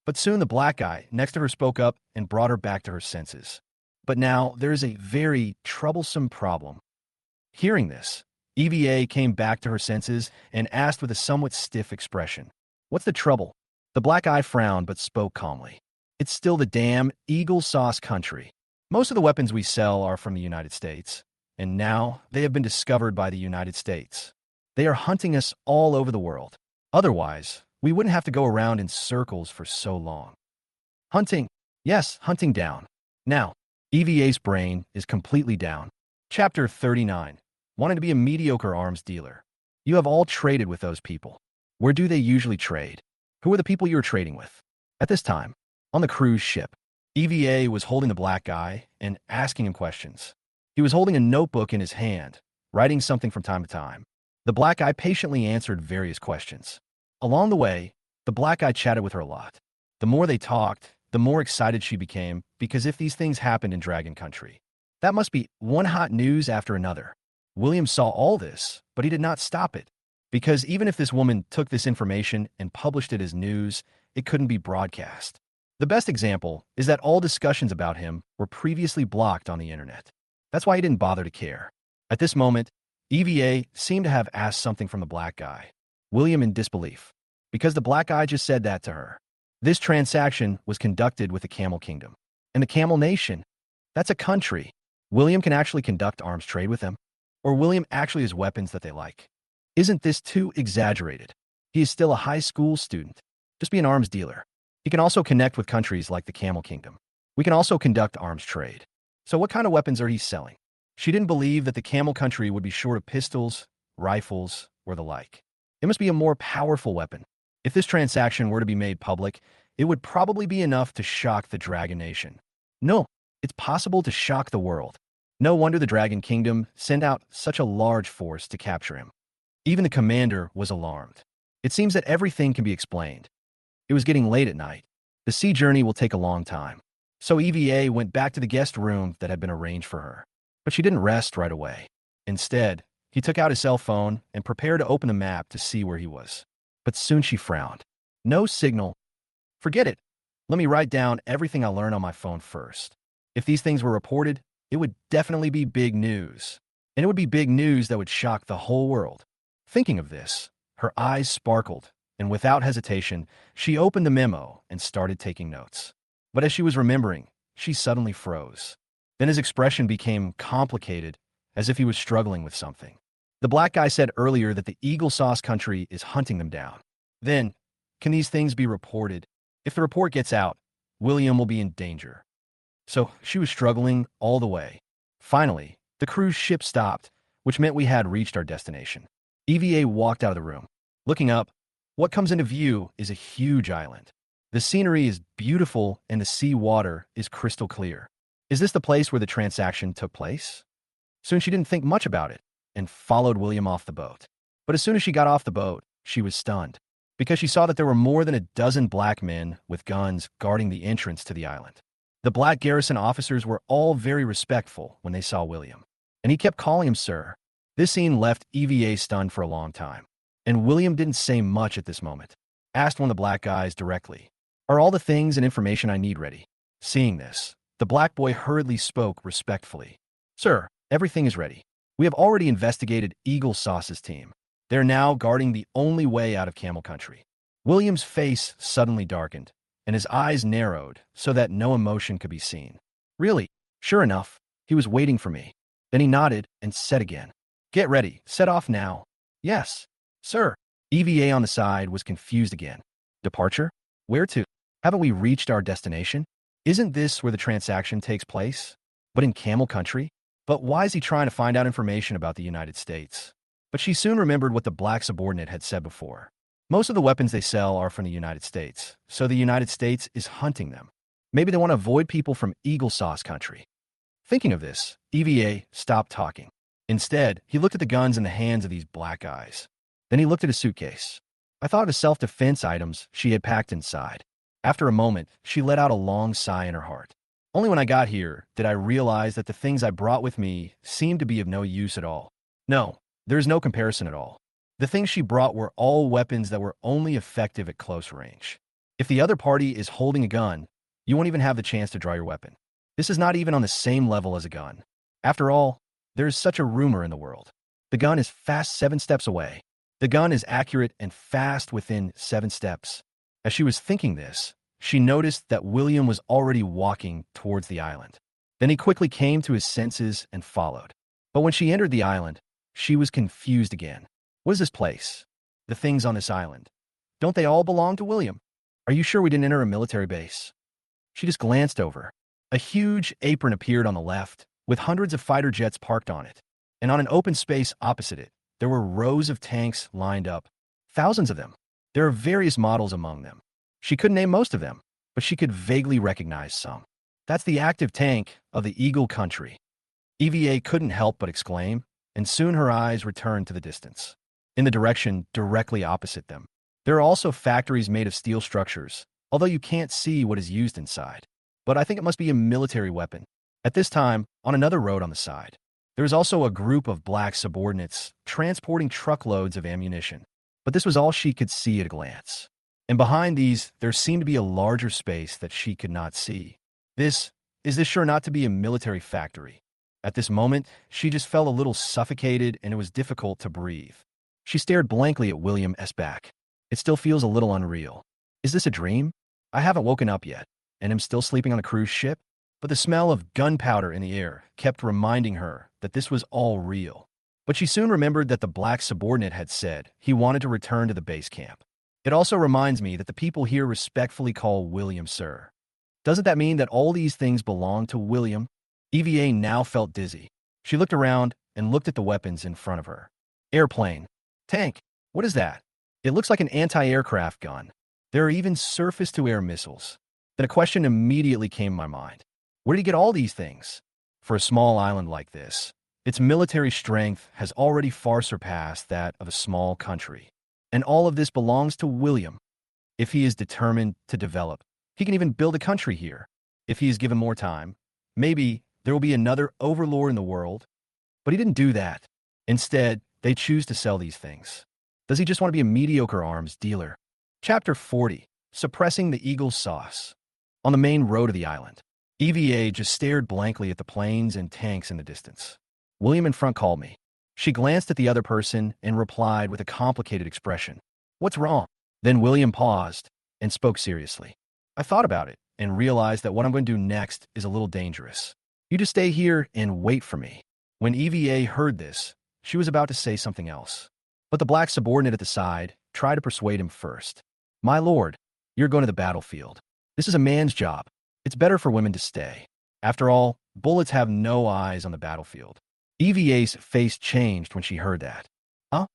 But soon the black guy next to her spoke up and brought her back to her senses. But now there is a very troublesome problem. Hearing this, EVA came back to her senses and asked with a somewhat stiff expression, What's the trouble? The black guy frowned but spoke calmly. It's still the damn Eagle Sauce country. Most of the weapons we sell are from the United States, and now they have been discovered by the United States. They are hunting us all over the world. Otherwise, we wouldn't have to go around in circles for so long. Hunting. Yes, hunting down. Now, EVA's brain is completely down. Chapter 39. Wanting to be a mediocre arms dealer. You have all traded with those people. Where do they usually trade? Who are the people you are trading with? At this time, on the cruise ship, EVA was holding the black guy and asking him questions. He was holding a notebook in his hand, writing something from time to time. The black guy patiently answered various questions. Along the way, the black guy chatted with her a lot. The more they talked, the more excited she became, because if these things happened in Dragon Country, that must be one hot news after another. William saw all this, but he did not stop it, because even if this woman took this information and published it as news, it couldn't be broadcast. The best example is that all discussions about him were previously blocked on the internet. That's why he didn't bother to care. At this moment, EVA seemed to have asked something from the black guy. William in disbelief, because the black guy just said that to her. This transaction was conducted with the Camel Kingdom. And the Camel Nation, that's a country. William can actually conduct arms trade with them. Or William actually has weapons that they like. Isn't this too exaggerated? He is still a high school student. Just be an arms dealer. He can also connect with countries like the Camel Kingdom. We can also conduct arms trade. So what kind of weapons are he selling? She didn't believe that the Camel Country would be short of pistols, rifles, or the like. It must be a more powerful weapon. If this transaction were to be made public, it would probably be enough to shock the Dragon Nation. No, it's possible to shock the world. No wonder the Dragon Kingdom sent out such a large force to capture him. Even the commander was alarmed. It seems that everything can be explained. It was getting late at night. The sea journey will take a long time. So EVA went back to the guest room that had been arranged for her. But she didn't rest right away. Instead, he took out his cell phone and prepared to open the map to see where he was. But soon she frowned. No signal. Forget it. Let me write down everything I learned on my phone first. If these things were reported, it would definitely be big news. And it would be big news that would shock the whole world. Thinking of this, her eyes sparkled, and without hesitation, she opened the memo and started taking notes. But as she was remembering, she suddenly froze. Then his expression became complicated, as if he was struggling with something. The black guy said earlier that the Eagle Sauce country is hunting them down. Then, can these things be reported? If the report gets out, William will be in danger. So she was struggling all the way. Finally, the cruise ship stopped, which meant we had reached our destination. EVA walked out of the room. Looking up, what comes into view is a huge island. The scenery is beautiful and the sea water is crystal clear. Is this the place where the transaction took place? Soon she didn't think much about it and followed William off the boat. But as soon as she got off the boat, she was stunned because she saw that there were more than a dozen black men with guns guarding the entrance to the island. The black garrison officers were all very respectful when they saw William, and he kept calling him sir. This scene left EVA stunned for a long time, and William didn't say much at this moment. Asked one of the black guys directly, "Are all the things and information I need ready?" Seeing this, the black boy hurriedly spoke respectfully. "Sir, everything is ready. We have already investigated Eagle Sauce's team. They're now guarding the only way out of Camel Country." William's face suddenly darkened, and his eyes narrowed so that no emotion could be seen. Really? Sure enough, he was waiting for me. Then he nodded and said again, "Get ready, set off now." "Yes, sir." EVA on the side was confused again. "Departure? Where to? Haven't we reached our destination? Isn't this where the transaction takes place? But in Camel Country? But why is he trying to find out information about the United States?" But she soon remembered what the black subordinate had said before. Most of the weapons they sell are from the United States, so the United States is hunting them. Maybe they want to avoid people from Eagle Sauce Country. Thinking of this, EVA stopped talking. Instead, he looked at the guns in the hands of these black guys. Then he looked at his suitcase. I thought of the self-defense items she had packed inside. After a moment, she let out a long sigh in her heart. Only when I got here did I realize that the things I brought with me seemed to be of no use at all. No, there is no comparison at all. The things she brought were all weapons that were only effective at close range. If the other party is holding a gun, you won't even have the chance to draw your weapon. This is not even on the same level as a gun. After all, there is such a rumor in the world. The gun is fast 7 steps away. The gun is accurate and fast within 7 steps. As she was thinking this, she noticed that William was already walking towards the island. Then he quickly came to his senses and followed. But when she entered the island, she was confused again. What is this place? The things on this island. Don't they all belong to William? Are you sure we didn't enter a military base? She just glanced over. A huge apron appeared on the left, with hundreds of fighter jets parked on it. And on an open space opposite it, there were rows of tanks lined up. Thousands of them. There are various models among them. She couldn't name most of them, but she could vaguely recognize some. That's the active tank of the Eagle Country. EVA couldn't help but exclaim, and soon her eyes returned to the distance. In the direction directly opposite them, there are also factories made of steel structures, although you can't see what is used inside. But I think it must be a military weapon. At this time, on another road on the side, there was also a group of black subordinates transporting truckloads of ammunition. But this was all she could see at a glance. And behind these, there seemed to be a larger space that she could not see. Is this sure not to be a military factory? At this moment, she just felt a little suffocated and it was difficult to breathe. She stared blankly at William's back. It still feels a little unreal. Is this a dream? I haven't woken up yet, and am still sleeping on a cruise ship? But the smell of gunpowder in the air kept reminding her that this was all real. But she soon remembered that the black subordinate had said he wanted to return to the base camp. It also reminds me that the people here respectfully call William sir. Doesn't that mean that all these things belong to William? EVA now felt dizzy. She looked around and looked at the weapons in front of her. Airplane. Tank. What is that? It looks like an anti-aircraft gun. There are even surface-to-air missiles. Then a question immediately came to my mind. Where did he get all these things? For a small island like this, its military strength has already far surpassed that of a small country. And all of this belongs to William. If he is determined to develop, he can even build a country here. If he is given more time, maybe there will be another overlord in the world. But he didn't do that. Instead, they choose to sell these things. Does he just want to be a mediocre arms dealer? Chapter 40. Suppressing the Eagle's Sauce. On the main road of the island, EVA just stared blankly at the planes and tanks in the distance. William in front called me. She glanced at the other person and replied with a complicated expression. What's wrong? Then William paused and spoke seriously. I thought about it and realized that what I'm going to do next is a little dangerous. You just stay here and wait for me. When EVA heard this, she was about to say something else. But the black subordinate at the side tried to persuade him first. My lord, you're going to the battlefield. This is a man's job. It's better for women to stay. After all, bullets have no eyes on the battlefield. EVA's face changed when she heard that. Huh?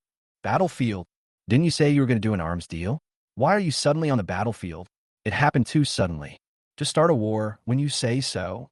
Battlefield? Didn't you say you were going to do an arms deal? Why are you suddenly on the battlefield? It happened too suddenly. To start a war when you say so?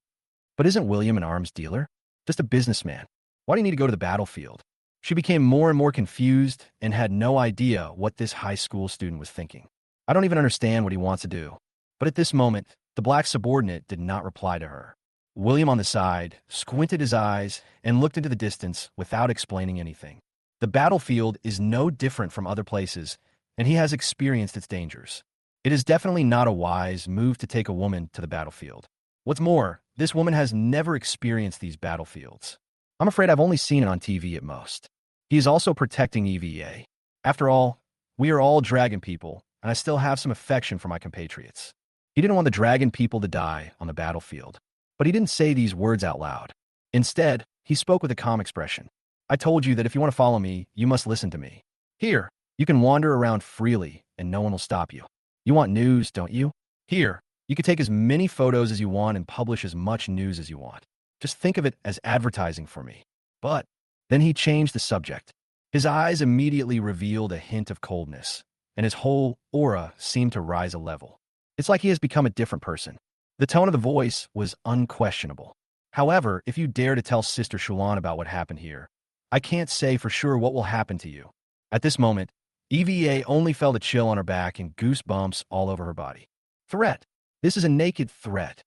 But isn't William an arms dealer? Just a businessman. Why do you need to go to the battlefield? She became more and more confused and had no idea what this high school student was thinking. I don't even understand what he wants to do. But at this moment, the black subordinate did not reply to her. William on the side squinted his eyes and looked into the distance without explaining anything. The battlefield is no different from other places, and he has experienced its dangers. It is definitely not a wise move to take a woman to the battlefield. What's more, this woman has never experienced these battlefields. I'm afraid I've only seen it on TV at most. He is also protecting EVA. After all, we are all dragon people, and I still have some affection for my compatriots. He didn't want the dragon people to die on the battlefield. But he didn't say these words out loud. Instead, he spoke with a calm expression. I told you that if you want to follow me, you must listen to me. Here, you can wander around freely, and no one will stop you. You want news, don't you? Here, you can take as many photos as you want and publish as much news as you want. Just think of it as advertising for me. But then he changed the subject. His eyes immediately revealed a hint of coldness, and his whole aura seemed to rise a level. It's like he has become a different person. The tone of the voice was unquestionable. However, if you dare to tell Sister Shulan about what happened here, I can't say for sure what will happen to you. At this moment, EVA only felt a chill on her back and goosebumps all over her body. Threat. This is a naked threat.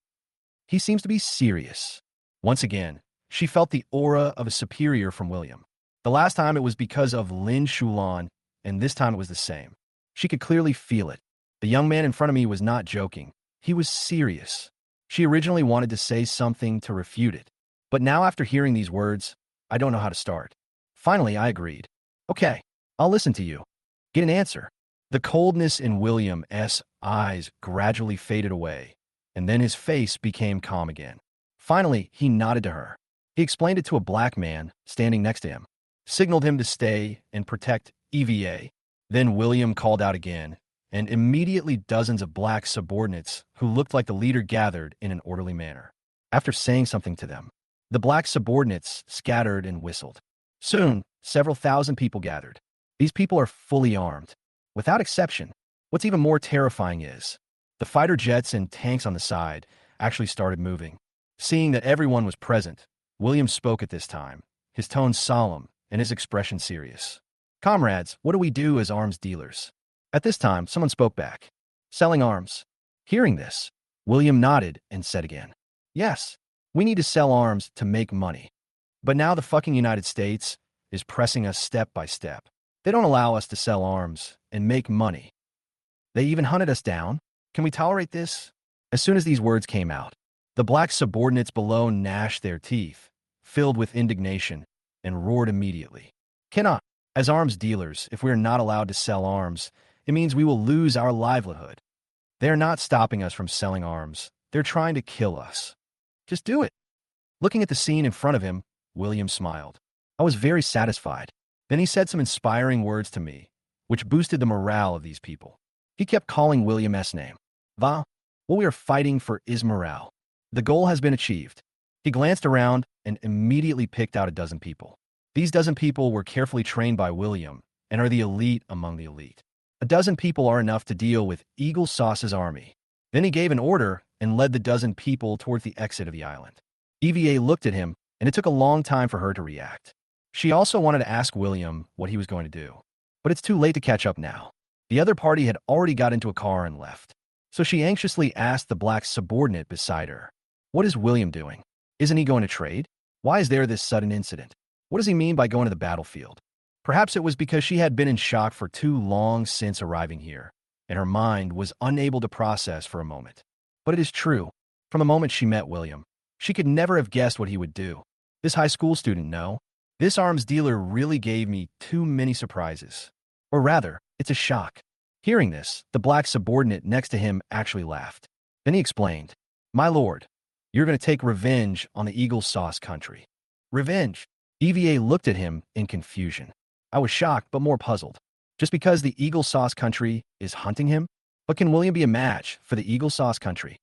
He seems to be serious. Once again, she felt the aura of a superior from William. The last time it was because of Lin Shulan, and this time it was the same. She could clearly feel it. The young man in front of me was not joking. He was serious. She originally wanted to say something to refute it. But now after hearing these words, I don't know how to start. Finally, I agreed. Okay, I'll listen to you. Get an answer. The coldness in William's eyes gradually faded away, and then his face became calm again. Finally, he nodded to her. He explained it to a black man standing next to him, signaled him to stay and protect EVA. Then William called out again, and immediately dozens of black subordinates who looked like the leader gathered in an orderly manner. After saying something to them, the black subordinates scattered and whistled. Soon, several thousand people gathered. These people are fully armed. Without exception, what's even more terrifying is, the fighter jets and tanks on the side actually started moving. Seeing that everyone was present, William spoke at this time, his tone solemn and his expression serious. Comrades, what do we do as arms dealers? At this time, someone spoke back. Selling arms. Hearing this, William nodded and said again, yes, we need to sell arms to make money. But now the fucking United States is pressing us step by step. They don't allow us to sell arms and make money. They even hunted us down. Can we tolerate this? As soon as these words came out, the black subordinates below gnashed their teeth, filled with indignation, and roared immediately. Cannot. As arms dealers, if we are not allowed to sell arms, it means we will lose our livelihood. They are not stopping us from selling arms. They're trying to kill us. Just do it. Looking at the scene in front of him, William smiled. I was very satisfied. Then he said some inspiring words to me, which boosted the morale of these people. He kept calling William's name. What we are fighting for is morale. The goal has been achieved. He glanced around and immediately picked out a dozen people. These dozen people were carefully trained by William and are the elite among the elite. A dozen people are enough to deal with Eagle Sauce's army. Then he gave an order and led the dozen people toward the exit of the island. EVA looked at him, and it took a long time for her to react. She also wanted to ask William what he was going to do. But it's too late to catch up now. The other party had already got into a car and left. So she anxiously asked the black subordinate beside her, what is William doing? Isn't he going to trade? Why is there this sudden incident? What does he mean by going to the battlefield? Perhaps it was because she had been in shock for too long since arriving here, and her mind was unable to process for a moment. But it is true. From the moment she met William, she could never have guessed what he would do. This high school student, no. This arms dealer really gave me too many surprises. Or rather, it's a shock. Hearing this, the black subordinate next to him actually laughed. Then he explained, my lord, you're going to take revenge on the Eagle Sauce Country. Revenge? EVA looked at him in confusion. I was shocked, but more puzzled. Just because the Eagle Sauce Country is hunting him? But can William be a match for the Eagle Sauce Country?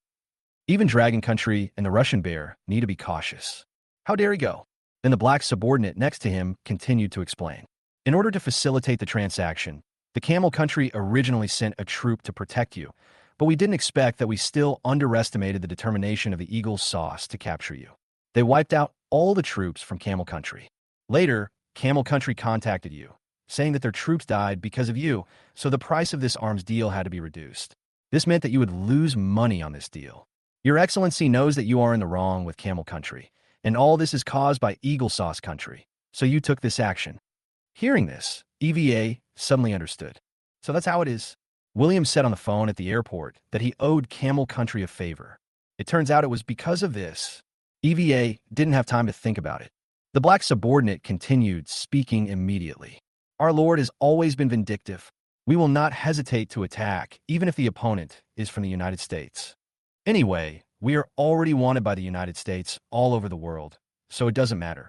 Even Dragon Country and the Russian bear need to be cautious. How dare he go? Then the black subordinate next to him continued to explain. In order to facilitate the transaction, the Camel Country originally sent a troop to protect you, but we didn't expect that we still underestimated the determination of the Eagle's sauce to capture you. They wiped out all the troops from Camel Country. Later, Camel Country contacted you, saying that their troops died because of you, so the price of this arms deal had to be reduced. This meant that you would lose money on this deal. Your Excellency knows that you are in the wrong with Camel Country, and all this is caused by Eagle Sauce Country, so you took this action. Hearing this, EVA suddenly understood. So that's how it is. William said on the phone at the airport that he owed Camel Country a favor. It turns out it was because of this. EVA didn't have time to think about it. The black subordinate continued, speaking immediately. Our Lord has always been vindictive. We will not hesitate to attack, even if the opponent is from the United States. Anyway, we are already wanted by the United States all over the world, so it doesn't matter.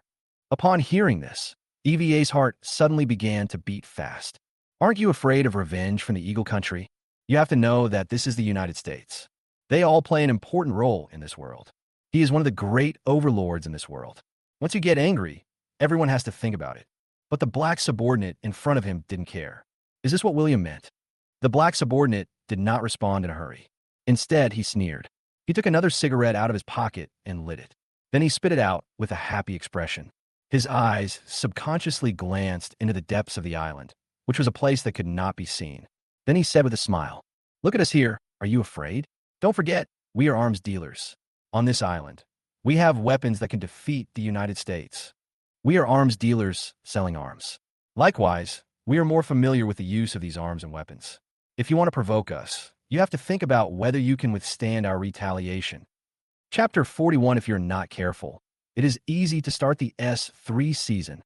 Upon hearing this, EVA's heart suddenly began to beat fast. Aren't you afraid of revenge from the Eagle Country? You have to know that this is the United States. They all play an important role in this world. He is one of the great overlords in this world. Once you get angry, everyone has to think about it. But the black subordinate in front of him didn't care. Is this what William meant? The black subordinate did not respond in a hurry. Instead, he sneered. He took another cigarette out of his pocket and lit it. Then he spit it out with a happy expression. His eyes subconsciously glanced into the depths of the island, which was a place that could not be seen. Then he said with a smile, "Look at us here. Are you afraid? Don't forget, we are arms dealers. On this island, we have weapons that can defeat the United States. We are arms dealers selling arms. Likewise, we are more familiar with the use of these arms and weapons. If you want to provoke us, you have to think about whether you can withstand our retaliation." Chapter 41. If you're not careful, it is easy to start the S3 season.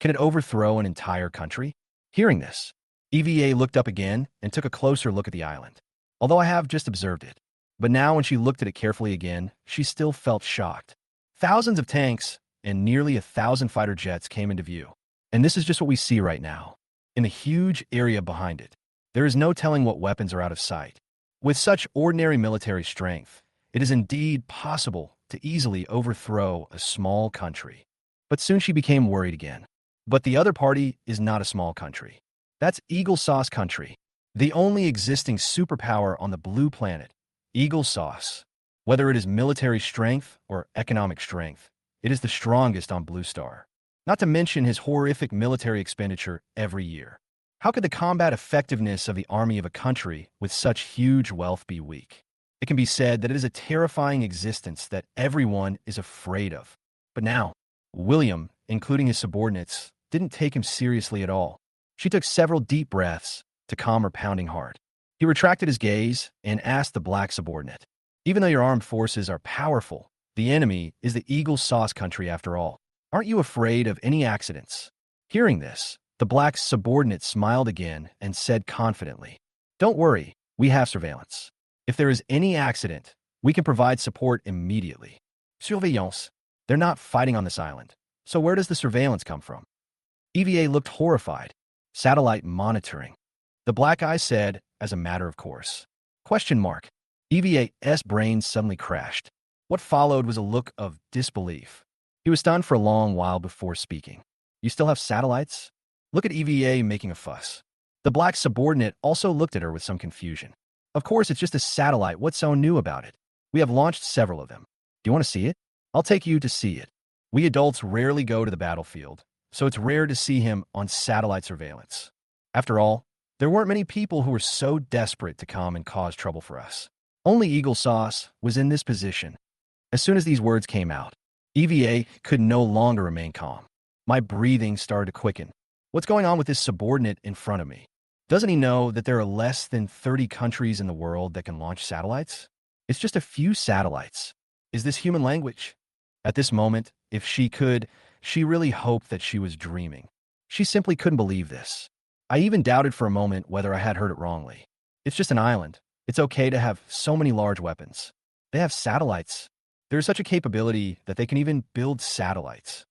Can it overthrow an entire country? Hearing this, EVA looked up again and took a closer look at the island. Although I have just observed it. But now when she looked at it carefully again, she still felt shocked. Thousands of tanks and nearly 1,000 fighter jets came into view. And this is just what we see right now. In the huge area behind it, there is no telling what weapons are out of sight. With such ordinary military strength, it is indeed possible to easily overthrow a small country. But soon she became worried again. But the other party is not a small country. That's Eagle Sauce Country, the only existing superpower on the blue planet. Eagle Sauce. Whether it is military strength or economic strength, it is the strongest on Blue Star. Not to mention his horrific military expenditure every year. How could the combat effectiveness of the army of a country with such huge wealth be weak? It can be said that it is a terrifying existence that everyone is afraid of. But now, William, including his subordinates, didn't take him seriously at all. She took several deep breaths to calm her pounding heart. He retracted his gaze and asked the black subordinate, "Even though your armed forces are powerful, the enemy is the Eagle Sauce Country after all. Aren't you afraid of any accidents?" Hearing this, the black subordinate smiled again and said confidently, "Don't worry, we have surveillance. If there is any accident, we can provide support immediately. Surveillance. They're not fighting on this island. So where does the surveillance come from?" EVA looked horrified. Satellite monitoring. The black eye said, as a matter of course. Question mark. EVA's brain suddenly crashed. What followed was a look of disbelief. He was stunned for a long while before speaking. "You still have satellites?" Look at EVA making a fuss. The black subordinate also looked at her with some confusion. "Of course, it's just a satellite. What's so new about it? We have launched several of them. Do you want to see it? I'll take you to see it. We adults rarely go to the battlefield, so it's rare to see him on satellite surveillance. After all, there weren't many people who were so desperate to come and cause trouble for us. Only Eagle Sauce was in this position." As soon as these words came out, EVA could no longer remain calm. My breathing started to quicken. What's going on with this subordinate in front of me? Doesn't he know that there are less than 30 countries in the world that can launch satellites? It's just a few satellites. Is this human language? At this moment, if she could, she really hoped that she was dreaming. She simply couldn't believe this. I even doubted for a moment whether I had heard it wrongly. It's just an island. It's okay to have so many large weapons. They have satellites. There's such a capability that they can even build satellites.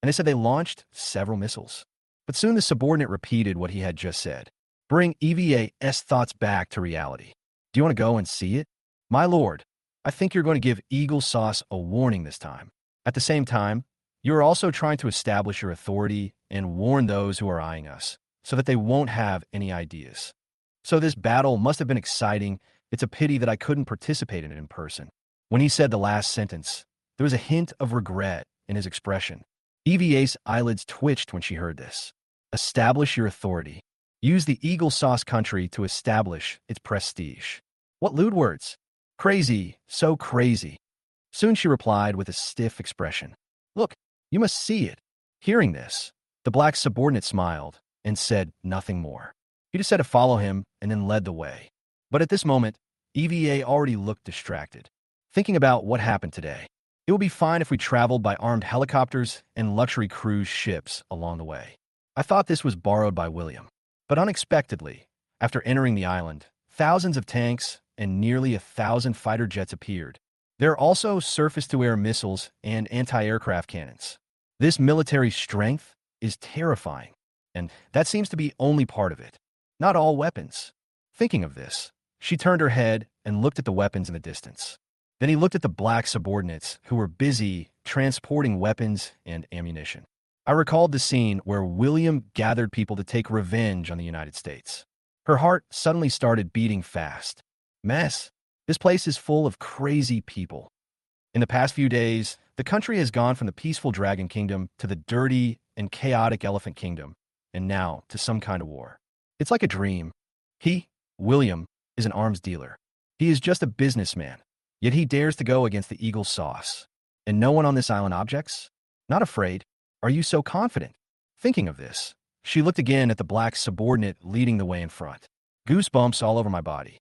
And they said they launched several missiles. But soon the subordinate repeated what he had just said. Bring EVA's thoughts back to reality. Do you want to go and see it? My lord, I think you're going to give Eagle Sauce a warning this time. At the same time, you're also trying to establish your authority and warn those who are eyeing us, so that they won't have any ideas. So this battle must have been exciting. It's a pity that I couldn't participate in it in person. When he said the last sentence, there was a hint of regret in his expression. EVA's eyelids twitched when she heard this. Establish your authority. Use the Eagle Sauce Country to establish its prestige. What lewd words! Crazy, so crazy. Soon she replied with a stiff expression. Look, you must see it. Hearing this, the black subordinate smiled and said nothing more. He just said to follow him and then led the way. But at this moment, EVA already looked distracted, thinking about what happened today. It would be fine if we traveled by armed helicopters and luxury cruise ships along the way. I thought this was borrowed by William. But unexpectedly, after entering the island, thousands of tanks and nearly 1,000 fighter jets appeared. There are also surface-to-air missiles and anti-aircraft cannons. This military strength is terrifying, and that seems to be only part of it, not all weapons. Thinking of this, she turned her head and looked at the weapons in the distance. Then he looked at the black subordinates who were busy transporting weapons and ammunition. I recalled the scene where William gathered people to take revenge on the United States. Her heart suddenly started beating fast. Mess. This place is full of crazy people. In the past few days, the country has gone from the peaceful Dragon Kingdom to the dirty and chaotic Elephant Kingdom, and now to some kind of war. It's like a dream. He, William, is an arms dealer. He is just a businessman, yet he dares to go against the Eagle Sauce. And no one on this island objects? Not afraid. Are you so confident? Thinking of this, she looked again at the black subordinate leading the way in front. Goosebumps all over my body.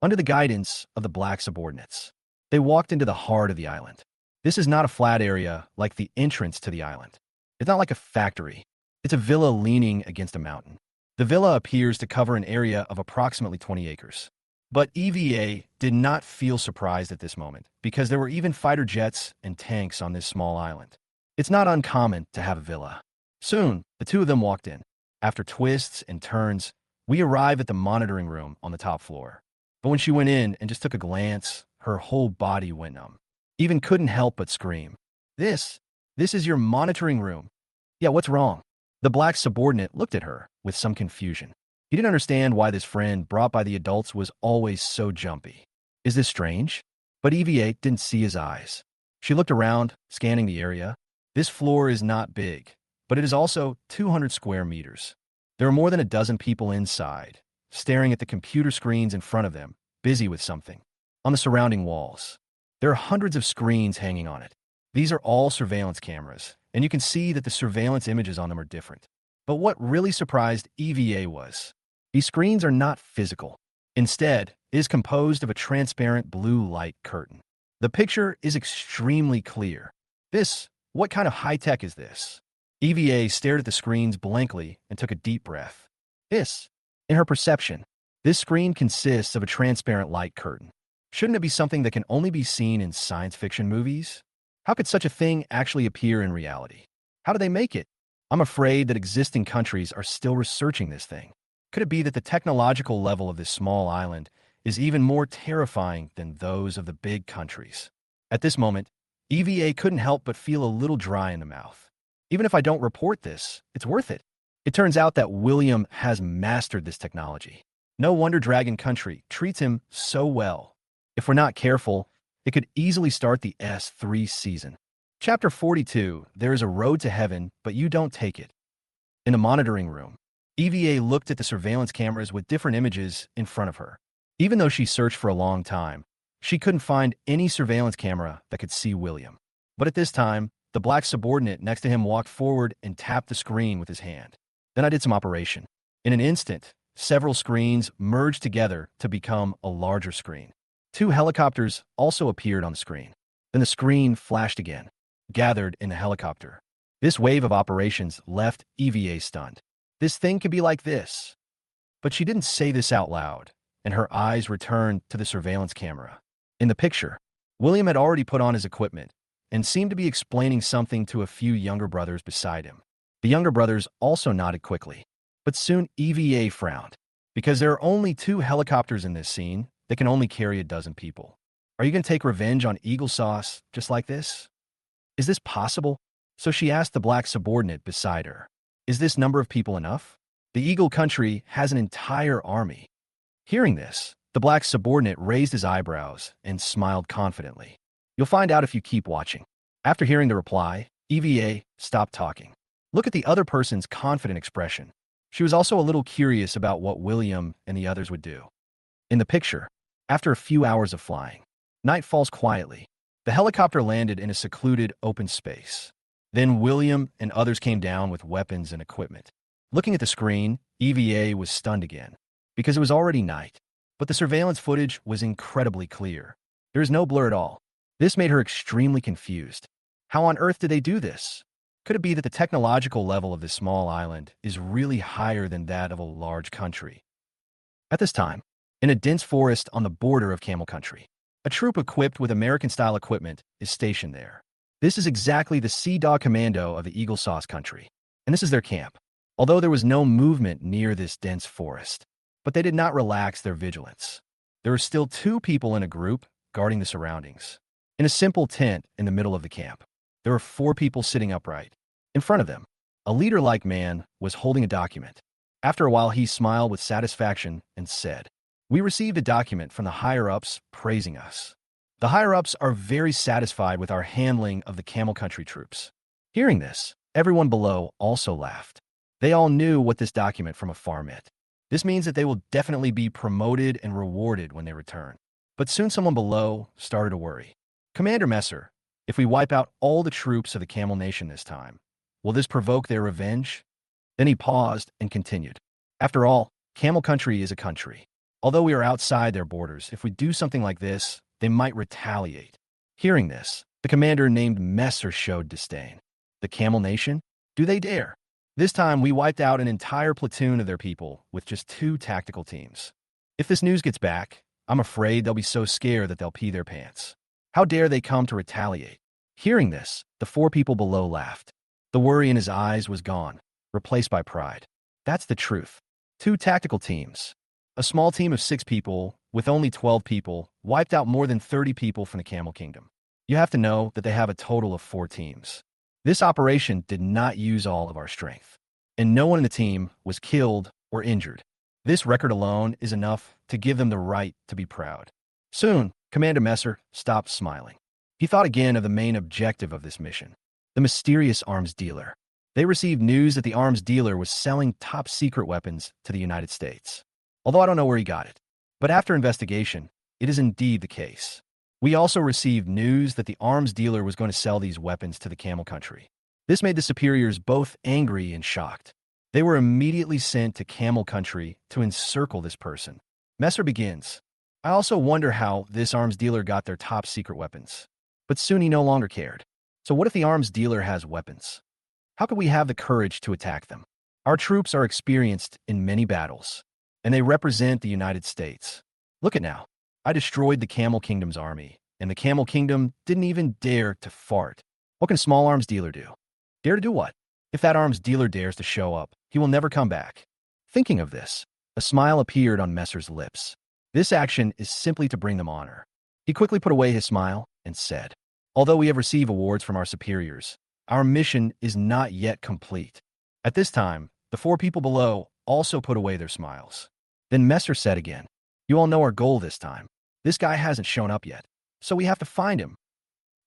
Under the guidance of the black subordinates, they walked into the heart of the island. This is not a flat area like the entrance to the island. It's not like a factory. It's a villa leaning against a mountain. The villa appears to cover an area of approximately 20 acres. But EVA did not feel surprised at this moment because there were even fighter jets and tanks on this small island. It's not uncommon to have a villa. Soon, the two of them walked in. After twists and turns, we arrive at the monitoring room on the top floor. But when she went in and just took a glance, her whole body went numb. Even couldn't help but scream. This is your monitoring room. Yeah, what's wrong? The black subordinate looked at her with some confusion. He didn't understand why this friend brought by the adults was always so jumpy. Is this strange? But EVA didn't see his eyes. She looked around, scanning the area. This floor is not big, but it is also 200 square meters. There are more than a dozen people inside, staring at the computer screens in front of them, busy with something. On the surrounding walls, there are hundreds of screens hanging on it. These are all surveillance cameras, and you can see that the surveillance images on them are different. But what really surprised EVA was, these screens are not physical. Instead, it is composed of a transparent blue light curtain. The picture is extremely clear. What kind of high-tech is this? EVA stared at the screens blankly and took a deep breath. In her perception, this screen consists of a transparent light curtain. Shouldn't it be something that can only be seen in science fiction movies? How could such a thing actually appear in reality? How do they make it? I'm afraid that existing countries are still researching this thing. Could it be that the technological level of this small island is even more terrifying than those of the big countries? At this moment, EVA couldn't help but feel a little dry in the mouth. Even if I don't report this, it's worth it. It turns out that William has mastered this technology. No wonder Dragon Country treats him so well. If we're not careful, it could easily start the S3 season. Chapter 42, There is a road to heaven, but you don't take it. In the monitoring room, EVA looked at the surveillance cameras with different images in front of her. Even though she searched for a long time, she couldn't find any surveillance camera that could see William. But at this time, the black subordinate next to him walked forward and tapped the screen with his hand. Then I did some operation. In an instant, several screens merged together to become a larger screen. 2 helicopters also appeared on the screen. Then the screen flashed again, gathered in the helicopter. This wave of operations left EVA stunned. This thing could be like this. But she didn't say this out loud, and her eyes returned to the surveillance camera. In the picture, William had already put on his equipment and seemed to be explaining something to a few younger brothers beside him. The younger brothers also nodded quickly, but soon EVA frowned, because there are only 2 helicopters in this scene that can only carry a dozen people. Are you going to take revenge on Eagle Sauce just like this? Is this possible? So she asked the black subordinate beside her. Is this number of people enough? The Eagle Country has an entire army. Hearing this, the black subordinate raised his eyebrows and smiled confidently. You'll find out if you keep watching. After hearing the reply, EVA stopped talking. Look at the other person's confident expression. She was also a little curious about what William and the others would do. In the picture, after a few hours of flying, night falls quietly. The helicopter landed in a secluded open space. Then William and others came down with weapons and equipment. Looking at the screen, EVA was stunned again, because it was already night. But the surveillance footage was incredibly clear. There is no blur at all. This made her extremely confused. How on earth did they do this? Could it be that the technological level of this small island is really higher than that of a large country? At this time, in a dense forest on the border of Camel Country, a troop equipped with American-style equipment is stationed there. This is exactly the Sea Dog Commando of the Eagle Sauce Country, and this is their camp. Although there was no movement near this dense forest, but they did not relax their vigilance. There were still 2 people in a group guarding the surroundings. In a simple tent in the middle of the camp, there were 4 people sitting upright. In front of them, a leader-like man was holding a document. After a while, he smiled with satisfaction and said, "We received a document from the higher-ups praising us. The higher-ups are very satisfied with our handling of the Camel Country troops." Hearing this, everyone below also laughed. They all knew what this document from afar meant. This means that they will definitely be promoted and rewarded when they return. But soon someone below started to worry. "Commander Messer, if we wipe out all the troops of the Camel Nation this time, will this provoke their revenge?" Then he paused and continued. "After all, Camel Country is a country. Although we are outside their borders, if we do something like this, they might retaliate." Hearing this, the commander named Messer showed disdain. "The Camel Nation? Do they dare? This time we wiped out an entire platoon of their people with just 2 tactical teams. If this news gets back, I'm afraid they'll be so scared that they'll pee their pants. How dare they come to retaliate?" Hearing this, the 4 people below laughed. The worry in his eyes was gone, replaced by pride. That's the truth. 2 tactical teams. A small team of 6 people, with only 12 people, wiped out more than 30 people from the Camel Kingdom. You have to know that they have a total of 4 teams. This operation did not use all of our strength, and no one in the team was killed or injured. This record alone is enough to give them the right to be proud. Soon, Commander Messer stopped smiling. He thought again of the main objective of this mission, the mysterious arms dealer. They received news that the arms dealer was selling top-secret weapons to the United States. Although I don't know where he got it, but after investigation, it is indeed the case. We also received news that the arms dealer was going to sell these weapons to the Camel Country. This made the superiors both angry and shocked. They were immediately sent to Camel Country to encircle this person. Messer begins. "I also wonder how this arms dealer got their top-secret weapons." But soon he no longer cared. So what if the arms dealer has weapons? How could we have the courage to attack them? Our troops are experienced in many battles, and they represent the United States. Look at now. I destroyed the Camel Kingdom's army, and the Camel Kingdom didn't even dare to fart. What can a small arms dealer do? Dare to do what? If that arms dealer dares to show up, he will never come back. Thinking of this, a smile appeared on Messer's lips. This action is simply to bring them honor. He quickly put away his smile and said, "Although we have received awards from our superiors, our mission is not yet complete." At this time, the 4 people below also put away their smiles. Then Messer said again, "You all know our goal this time. This guy hasn't shown up yet, so we have to find him.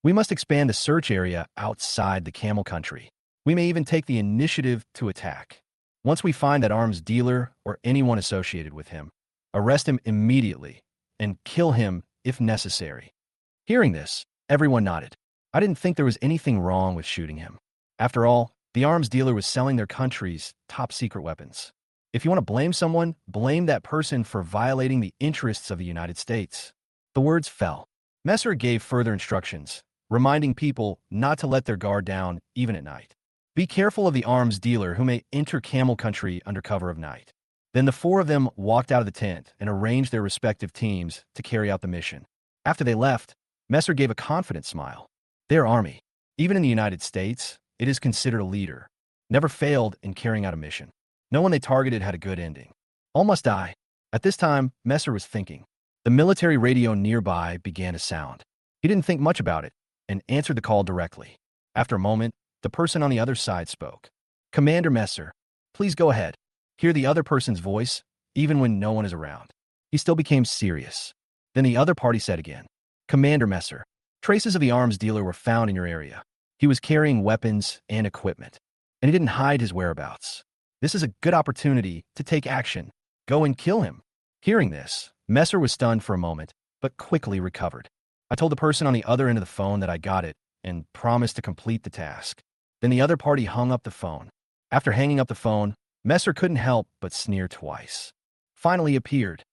We must expand the search area outside the Camel Country. We may even take the initiative to attack. Once we find that arms dealer or anyone associated with him, arrest him immediately and kill him if necessary." Hearing this, everyone nodded. I didn't think there was anything wrong with shooting him. After all, the arms dealer was selling their country's top-secret weapons. If you want to blame someone, blame that person for violating the interests of the United States. The words fell. Messer gave further instructions, reminding people not to let their guard down even at night. Be careful of the arms dealer who may enter Camel Country under cover of night. Then the 4 of them walked out of the tent and arranged their respective teams to carry out the mission. After they left, Messer gave a confident smile. Their army, even in the United States, it is considered a leader, never failed in carrying out a mission. No one they targeted had a good ending. All must die. At this time, Messer was thinking. The military radio nearby began to sound. He didn't think much about it and answered the call directly. After a moment, the person on the other side spoke. Commander Messer, please go ahead. Hear the other person's voice, even when no one is around. He still became serious. Then the other party said again, Commander Messer, traces of the arms dealer were found in your area. He was carrying weapons and equipment, and he didn't hide his whereabouts. This is a good opportunity to take action. Go and kill him. Hearing this, Messer was stunned for a moment, but quickly recovered. I told the person on the other end of the phone that I got it and promised to complete the task. Then the other party hung up the phone. After hanging up the phone, Messer couldn't help but sneer twice. Finally appeared.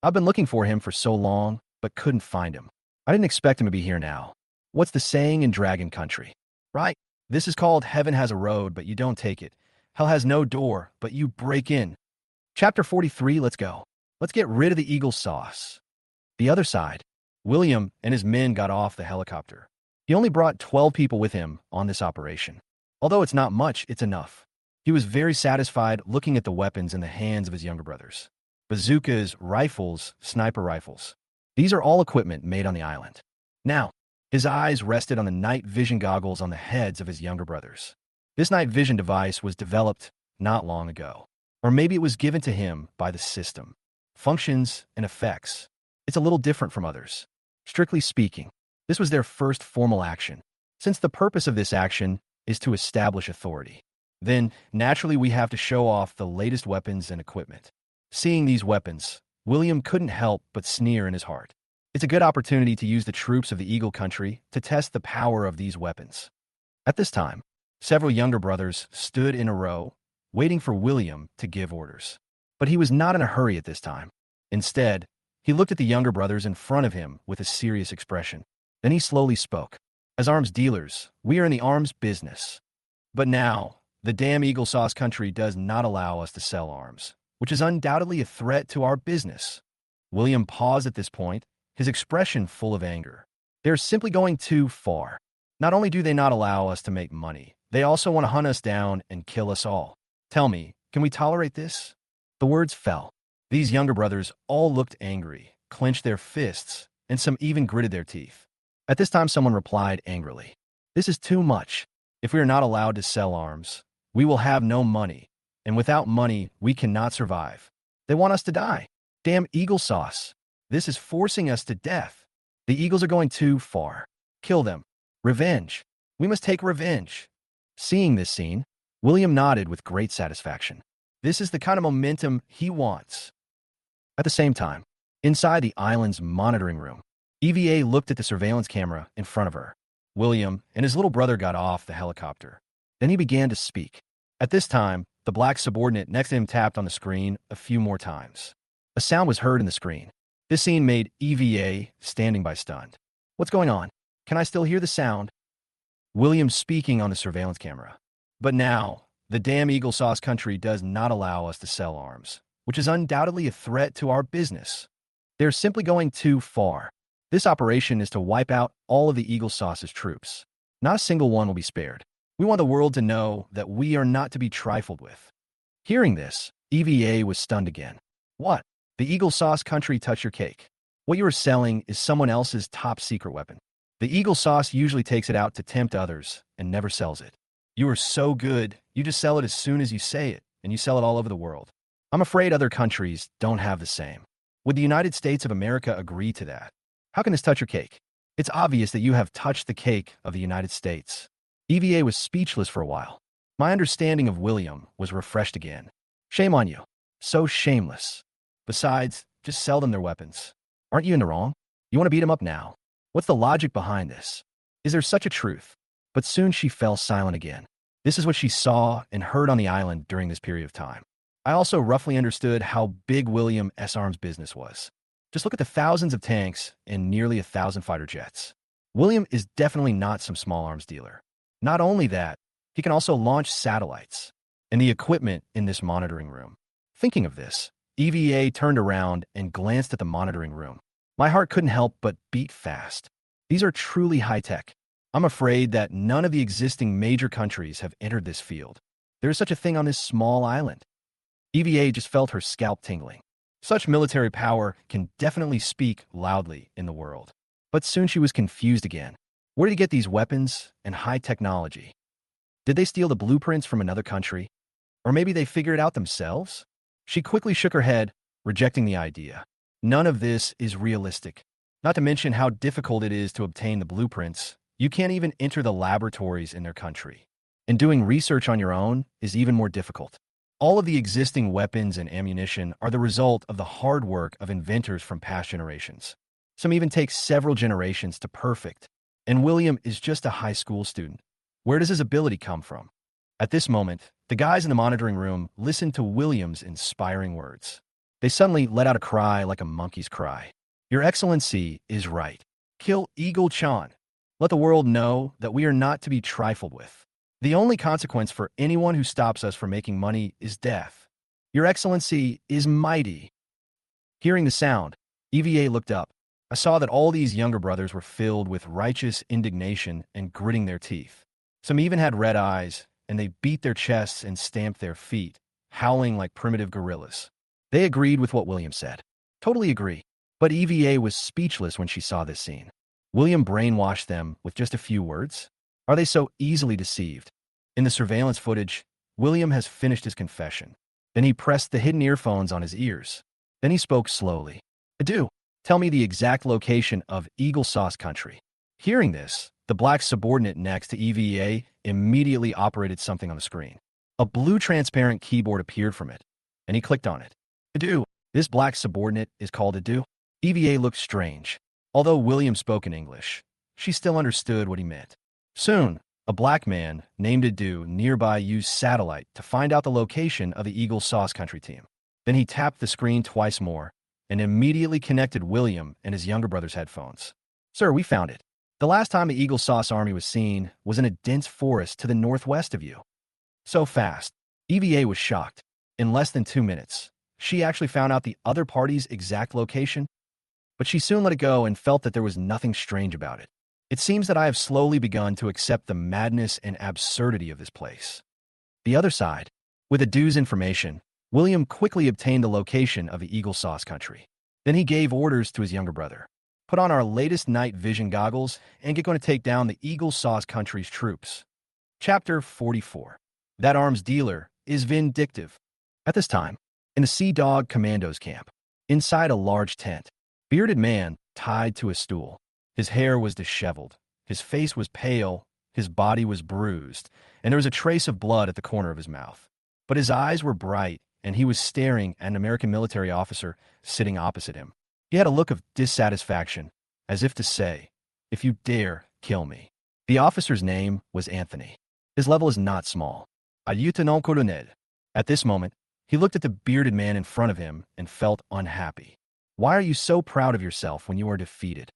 I've been looking for him for so long, but couldn't find him. I didn't expect him to be here now. What's the saying in Dragon Country? Right? This is called Heaven has a road, but you don't take it. Hell has no door, but you break in. Chapter 43, let's go. Let's get rid of the eagle sauce. The other side, William and his men got off the helicopter. He only brought 12 people with him on this operation. Although it's not much, it's enough. He was very satisfied looking at the weapons in the hands of his younger brothers. Bazookas, rifles, sniper rifles. These are all equipment made on the island. Now, his eyes rested on the night vision goggles on the heads of his younger brothers. This night vision device was developed not long ago. Or maybe it was given to him by the system. Functions and effects. It's a little different from others. Strictly speaking, this was their first formal action, since the purpose of this action is to establish authority. Then, naturally, we have to show off the latest weapons and equipment. Seeing these weapons, William couldn't help but sneer in his heart. It's a good opportunity to use the troops of the Eagle Country to test the power of these weapons. At this time, several younger brothers stood in a row, waiting for William to give orders. But he was not in a hurry at this time. Instead, he looked at the younger brothers in front of him with a serious expression. Then he slowly spoke. As arms dealers, we are in the arms business. But now, the damn Eagle Sauce Country does not allow us to sell arms, which is undoubtedly a threat to our business. William paused at this point, his expression full of anger. They're simply going too far. Not only do they not allow us to make money, they also want to hunt us down and kill us all. Tell me, can we tolerate this? The words fell. These younger brothers all looked angry, clenched their fists, and some even gritted their teeth. At this time, someone replied angrily, This is too much. If we are not allowed to sell arms, we will have no money, and without money, we cannot survive. They want us to die. Damn Eagle Sauce. This is forcing us to death. The Eagles are going too far. Kill them. Revenge. We must take revenge. Seeing this scene, William nodded with great satisfaction. This is the kind of momentum he wants. At the same time, inside the island's monitoring room, EVA looked at the surveillance camera in front of her. William and his little brother got off the helicopter. Then he began to speak. At this time, the black subordinate next to him tapped on the screen a few more times. A sound was heard in the screen. This scene made EVA standing by stunned. What's going on? Can I still hear the sound? William speaking on the surveillance camera. But now, the damn Eagle Sauce Country does not allow us to sell arms, which is undoubtedly a threat to our business. They're simply going too far. This operation is to wipe out all of the Eagle Sauce's troops. Not a single one will be spared. We want the world to know that we are not to be trifled with. Hearing this, EVA was stunned again. What? The Eagle Sauce Country touch your cake. What you are selling is someone else's top secret weapon. The Eagle Sauce usually takes it out to tempt others and never sells it. You are so good, you just sell it as soon as you say it, and you sell it all over the world. I'm afraid other countries don't have the same. Would the United States of America agree to that? How can this touch your cake? It's obvious that you have touched the cake of the United States. EVA was speechless for a while. My understanding of William was refreshed again. Shame on you. So shameless. Besides, just sell them their weapons. Aren't you in the wrong? You want to beat them up now. What's the logic behind this? Is there such a truth? But soon she fell silent again. This is what she saw and heard on the island during this period of time. I also roughly understood how big William S. Arms' business was. Just look at the thousands of tanks and nearly 1,000 fighter jets. William is definitely not some small arms dealer. Not only that, he can also launch satellites and the equipment in this monitoring room. Thinking of this, EVA turned around and glanced at the monitoring room. My heart couldn't help but beat fast. These are truly high-tech. I'm afraid that none of the existing major countries have entered this field. There is such a thing on this small island. EVA just felt her scalp tingling. Such military power can definitely speak loudly in the world. But soon she was confused again. Where did he get these weapons and high technology? Did they steal the blueprints from another country? Or maybe they figured it out themselves? She quickly shook her head, rejecting the idea. None of this is realistic. Not to mention how difficult it is to obtain the blueprints. You can't even enter the laboratories in their country. And doing research on your own is even more difficult. All of the existing weapons and ammunition are the result of the hard work of inventors from past generations. Some even take several generations to perfect. And William is just a high school student. Where does his ability come from? At this moment, the guys in the monitoring room listened to William's inspiring words. They suddenly let out a cry like a monkey's cry. Your Excellency is right. Kill Eagle Chan. Let the world know that we are not to be trifled with. The only consequence for anyone who stops us from making money is death. Your Excellency is mighty. Hearing the sound, EVA looked up. I saw that all these younger brothers were filled with righteous indignation and gritting their teeth. Some even had red eyes, and they beat their chests and stamped their feet, howling like primitive gorillas. They agreed with what William said. Totally agree. But EVA was speechless when she saw this scene. William brainwashed them with just a few words? Are they so easily deceived? In the surveillance footage, William has finished his confession. Then he pressed the hidden earphones on his ears. Then he spoke slowly. Adu, tell me the exact location of Eagle Sauce Country. Hearing this, the black subordinate next to EVA immediately operated something on the screen. A blue transparent keyboard appeared from it, and he clicked on it. Adu, this black subordinate is called Adu. EVA looked strange. Although William spoke in English, she still understood what he meant. Soon, a black man named Adu nearby used satellite to find out the location of the Eagle Sauce Country team. Then he tapped the screen twice more and immediately connected William and his younger brother's headphones. Sir, we found it. The last time the Eagle Sauce army was seen was in a dense forest to the northwest of you. So fast. EVA was shocked. In less than 2 minutes, she actually found out the other party's exact location. But she soon let it go and felt that there was nothing strange about it. It seems that I have slowly begun to accept the madness and absurdity of this place. The other side. With Adu's information, William quickly obtained the location of the Eagle Sauce Country. Then he gave orders to his younger brother. Put on our latest night vision goggles and get going to take down the Eagle Sauce Country's troops. Chapter 44. That arms dealer is vindictive. At this time, in the Sea Dog Commandos camp, inside a large tent, bearded man tied to a stool. His hair was disheveled, his face was pale, his body was bruised, and there was a trace of blood at the corner of his mouth. But his eyes were bright, and he was staring at an American military officer sitting opposite him. He had a look of dissatisfaction, as if to say, if you dare, kill me. The officer's name was Anthony. His level is not small. Lieutenant Colonel. At this moment, he looked at the bearded man in front of him and felt unhappy. Why are you so proud of yourself when you are defeated?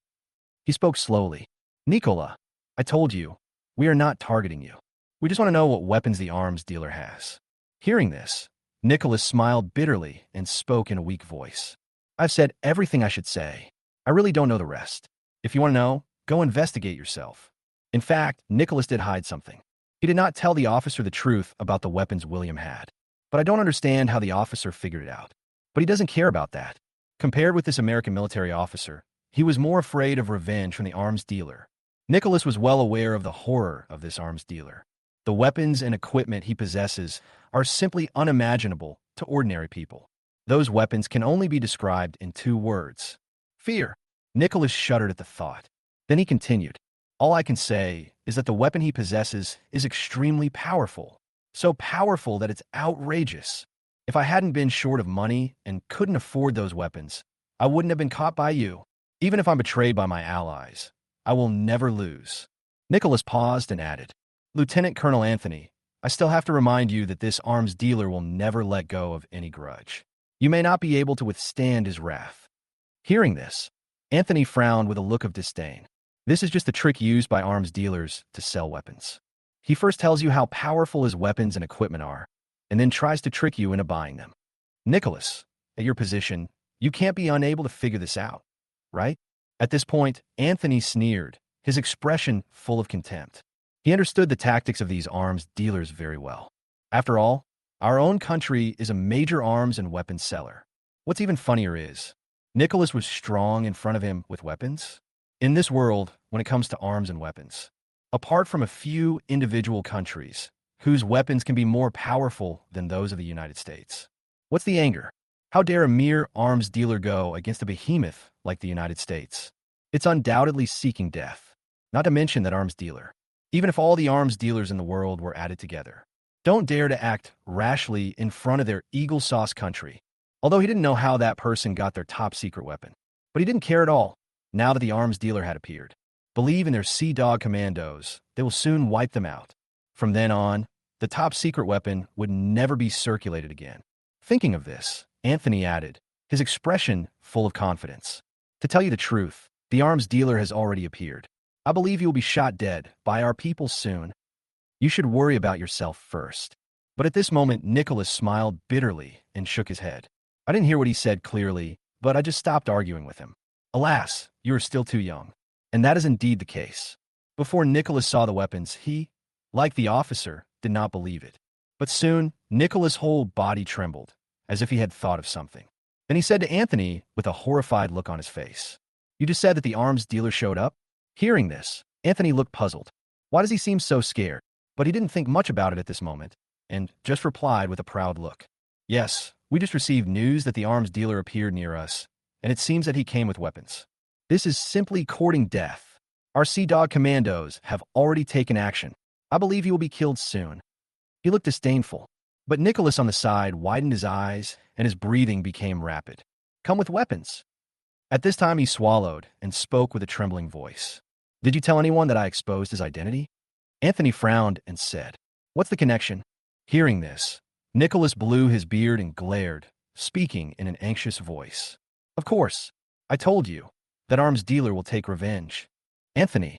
He spoke slowly. Nicola, I told you, we are not targeting you. We just want to know what weapons the arms dealer has. Hearing this, Nicholas smiled bitterly and spoke in a weak voice. I've said everything I should say. I really don't know the rest. If you want to know, go investigate yourself. In fact, Nicholas did hide something. He did not tell the officer the truth about the weapons William had. But I don't understand how the officer figured it out. But he doesn't care about that. Compared with this American military officer, he was more afraid of revenge from the arms dealer. Nicholas was well aware of the horror of this arms dealer. The weapons and equipment he possesses are simply unimaginable to ordinary people. Those weapons can only be described in 2 words. Fear. Nicholas shuddered at the thought. Then he continued. All I can say is that the weapon he possesses is extremely powerful. So powerful that it's outrageous. If I hadn't been short of money and couldn't afford those weapons, I wouldn't have been caught by you. Even if I'm betrayed by my allies, I will never lose. Nicholas paused and added, Lieutenant Colonel Anthony, I still have to remind you that this arms dealer will never let go of any grudge. You may not be able to withstand his wrath. Hearing this, Anthony frowned with a look of disdain. This is just a trick used by arms dealers to sell weapons. He first tells you how powerful his weapons and equipment are, and then tries to trick you into buying them. Nicholas, at your position, you can't be unable to figure this out, right? At this point, Anthony sneered, his expression full of contempt. He understood the tactics of these arms dealers very well. After all, our own country is a major arms and weapons seller. What's even funnier is, Nicholas was strong in front of him with weapons. In this world, when it comes to arms and weapons, apart from a few individual countries whose weapons can be more powerful than those of the United States. What's the anger? How dare a mere arms dealer go against a behemoth like the United States? It's undoubtedly seeking death. Not to mention that arms dealer. Even if all the arms dealers in the world were added together, don't dare to act rashly in front of their eagle sauce country. Although he didn't know how that person got their top secret weapon. But he didn't care at all, now that the arms dealer had appeared. Believe in their Sea Dog commandos, they will soon wipe them out. From then on, the top secret weapon would never be circulated again. Thinking of this, Anthony added, his expression full of confidence. To tell you the truth, the arms dealer has already appeared. I believe you will be shot dead by our people soon. You should worry about yourself first. But at this moment, Nicholas smiled bitterly and shook his head. I didn't hear what he said clearly, but I just stopped arguing with him. Alas, you are still too young. And that is indeed the case. Before Nicholas saw the weapons, he, like the officer, did not believe it. But soon, Nicholas' whole body trembled, as if he had thought of something. Then he said to Anthony with a horrified look on his face, "You just said that the arms dealer showed up?" Hearing this, Anthony looked puzzled. Why does he seem so scared? But he didn't think much about it at this moment, and just replied with a proud look. Yes, we just received news that the arms dealer appeared near us, and it seems that he came with weapons. This is simply courting death. Our Sea Dog commandos have already taken action. I believe he will be killed soon. He looked disdainful, but Nicholas on the side widened his eyes, and his breathing became rapid. Come with weapons. At this time he swallowed and spoke with a trembling voice. Did you tell anyone that I exposed his identity? Anthony frowned and said, What's the connection? Hearing this, Nicholas blew his beard and glared, speaking in an anxious voice. Of course, I told you that arms dealer will take revenge. Anthony.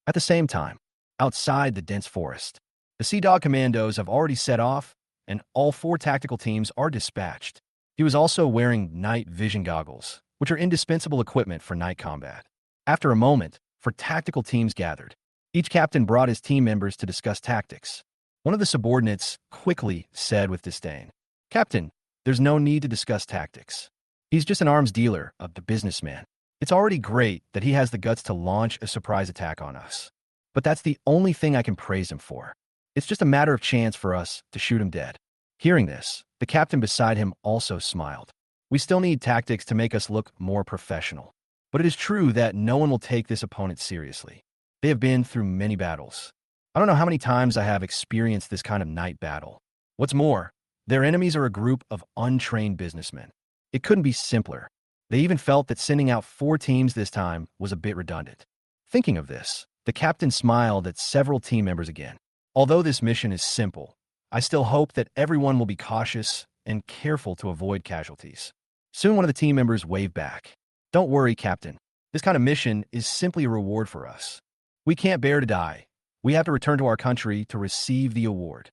At the same time, outside the dense forest, the Sea Dog commandos have already set off, and all 4 tactical teams are dispatched. He was also wearing night vision goggles, which are indispensable equipment for night combat. After a moment, 4 tactical teams gathered. Each captain brought his team members to discuss tactics. One of the subordinates quickly said with disdain, Captain, there's no need to discuss tactics. He's just an arms dealer, a businessman. It's already great that he has the guts to launch a surprise attack on us. But that's the only thing I can praise him for. It's just a matter of chance for us to shoot him dead. Hearing this, the captain beside him also smiled. We still need tactics to make us look more professional. But it is true that no one will take this opponent seriously. They have been through many battles. I don't know how many times I have experienced this kind of night battle. What's more, their enemies are a group of untrained businessmen. It couldn't be simpler. They even felt that sending out 4 teams this time was a bit redundant. Thinking of this, the captain smiled at several team members again. Although this mission is simple, I still hope that everyone will be cautious and careful to avoid casualties. Soon one of the team members waved back. Don't worry, Captain. This kind of mission is simply a reward for us. We can't bear to die. We have to return to our country to receive the award.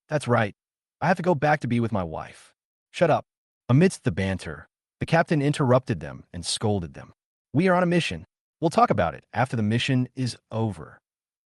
That's right. I have to go back to be with my wife. Shut up. Amidst the banter, the captain interrupted them and scolded them. We are on a mission. We'll talk about it after the mission is over.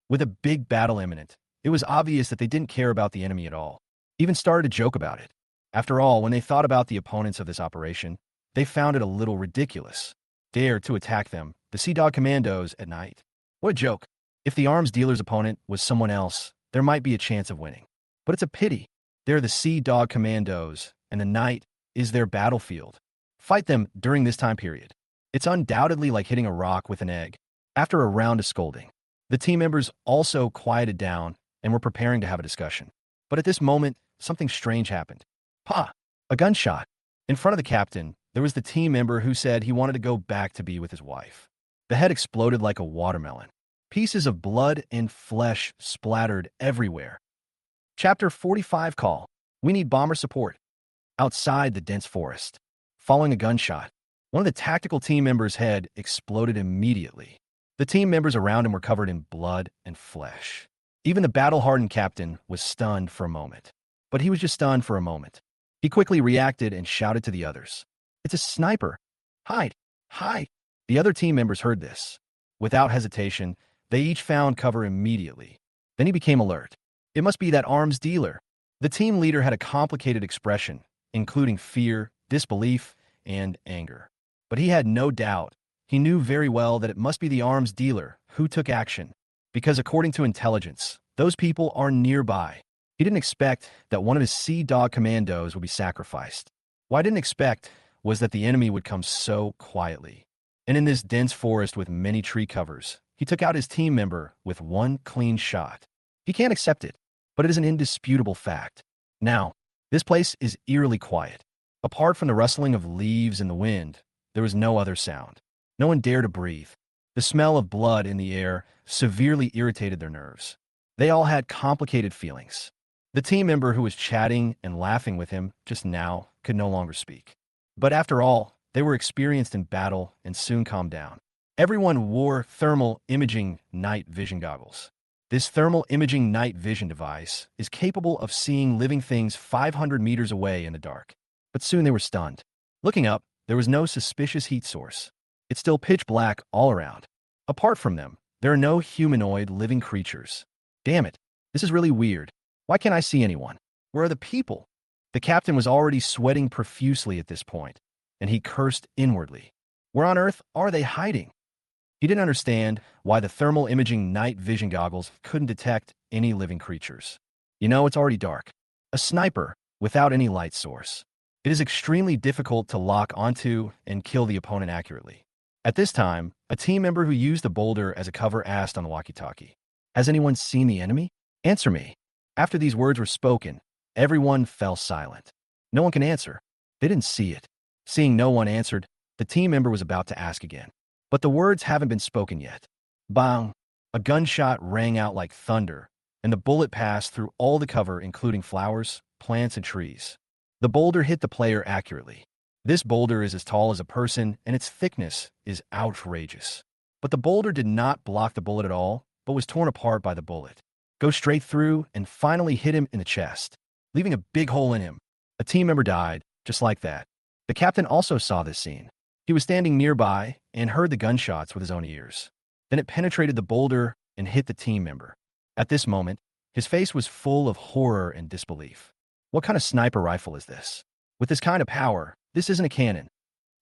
With a big battle imminent, it was obvious that they didn't care about the enemy at all. Even started to joke about it. After all, when they thought about the opponents of this operation, they found it a little ridiculous. Dare to attack them, the Sea Dog commandos, at night. What a joke. If the arms dealer's opponent was someone else, there might be a chance of winning. But it's a pity. They're the Sea Dog commandos, and the night is their battlefield. Fight them during this time period. It's undoubtedly like hitting a rock with an egg. After a round of scolding, the team members also quieted down and were preparing to have a discussion. But at this moment, something strange happened. Pa! A gunshot. In front of the captain, there was the team member who said he wanted to go back to be with his wife. The head exploded like a watermelon. Pieces of blood and flesh splattered everywhere. Chapter 45 Call. We need bomber support. Outside the dense forest, following a gunshot, one of the tactical team members' head exploded immediately. The team members around him were covered in blood and flesh. Even the battle-hardened captain was stunned for a moment. But he was just stunned for a moment. He quickly reacted and shouted to the others. It's a sniper. Hide! Hide! The other team members heard this. Without hesitation, they each found cover immediately. Then he became alert. It must be that arms dealer. The team leader had a complicated expression, including fear, disbelief, and anger. But he had no doubt. He knew very well that it must be the arms dealer who took action, because according to intelligence, those people are nearby. He didn't expect that one of his Sea Dog commandos would be sacrificed. What I didn't expect was that the enemy would come so quietly. And in this dense forest with many tree covers, he took out his team member with one clean shot. He can't accept it, but it is an indisputable fact. Now, this place is eerily quiet. Apart from the rustling of leaves in the wind, there was no other sound. No one dared to breathe. The smell of blood in the air severely irritated their nerves. They all had complicated feelings. The team member who was chatting and laughing with him just now could no longer speak. But after all, they were experienced in battle and soon calmed down. Everyone wore thermal imaging night vision goggles. This thermal imaging night vision device is capable of seeing living things 500 meters away in the dark. But soon they were stunned. Looking up, there was no suspicious heat source. It's still pitch black all around. Apart from them, there are no humanoid living creatures. Damn it, this is really weird. Why can't I see anyone? Where are the people? The captain was already sweating profusely at this point, and he cursed inwardly. Where on earth are they hiding? He didn't understand why the thermal imaging night vision goggles couldn't detect any living creatures. It's already dark. A sniper without any light source. It is extremely difficult to lock onto and kill the opponent accurately. At this time, a team member who used the boulder as a cover asked on the walkie-talkie, "Has anyone seen the enemy? Answer me." After these words were spoken, everyone fell silent. No one can answer. They didn't see it. Seeing no one answered, the team member was about to ask again. But the words haven't been spoken yet. Bang! A gunshot rang out like thunder, and the bullet passed through all the cover, including flowers, plants, and trees. The boulder hit the player accurately. This boulder is as tall as a person, and its thickness is outrageous. But the boulder did not block the bullet at all, but was torn apart by the bullet. Go straight through and finally hit him in the chest, leaving a big hole in him. A team member died, just like that. The captain also saw this scene. He was standing nearby and heard the gunshots with his own ears. Then it penetrated the boulder and hit the team member. At this moment, his face was full of horror and disbelief. What kind of sniper rifle is this? With this kind of power, this isn't a cannon.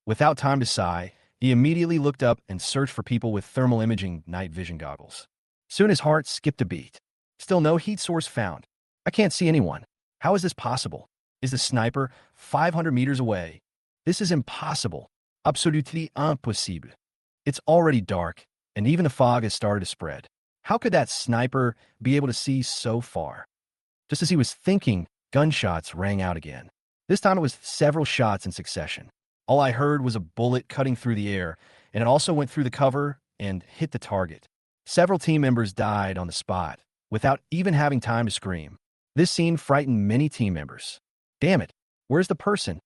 Without time to sigh, he immediately looked up and searched for people with thermal imaging night vision goggles. Soon his heart skipped a beat. Still no heat source found. I can't see anyone. How is this possible? Is the sniper 500 meters away? This is impossible. Absolutely impossible. It's already dark, and even the fog has started to spread. How could that sniper be able to see so far? Just as he was thinking, gunshots rang out again. This time it was several shots in succession. All I heard was a bullet cutting through the air, and it also went through the cover and hit the target. Several team members died on the spot, without even having time to scream. This scene frightened many team members. Damn it, where's the person?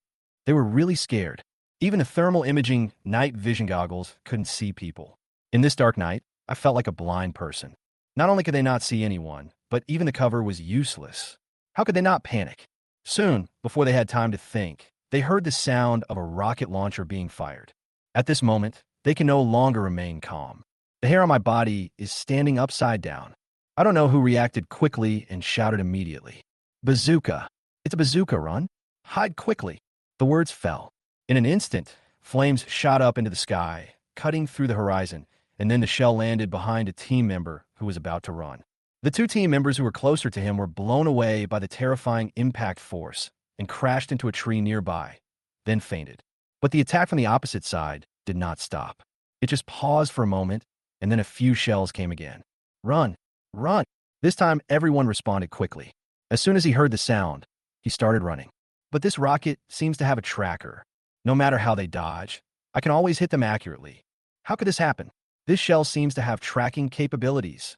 They were really scared. Even the thermal imaging night vision goggles couldn't see people. In this dark night, I felt like a blind person. Not only could they not see anyone, but even the cover was useless. How could they not panic? Soon, before they had time to think, they heard the sound of a rocket launcher being fired. At this moment, they can no longer remain calm. The hair on my body is standing upside down. I don't know who reacted quickly and shouted immediately. Bazooka! It's a bazooka, run! Hide quickly! The words fell. In an instant, flames shot up into the sky, cutting through the horizon, and then the shell landed behind a team member who was about to run. The two team members who were closer to him were blown away by the terrifying impact force and crashed into a tree nearby, then fainted. But the attack from the opposite side did not stop. It just paused for a moment, and then a few shells came again. Run! Run! This time, everyone responded quickly. As soon as he heard the sound, he started running. But this rocket seems to have a tracker. No matter how they dodge, I can always hit them accurately. How could this happen? This shell seems to have tracking capabilities.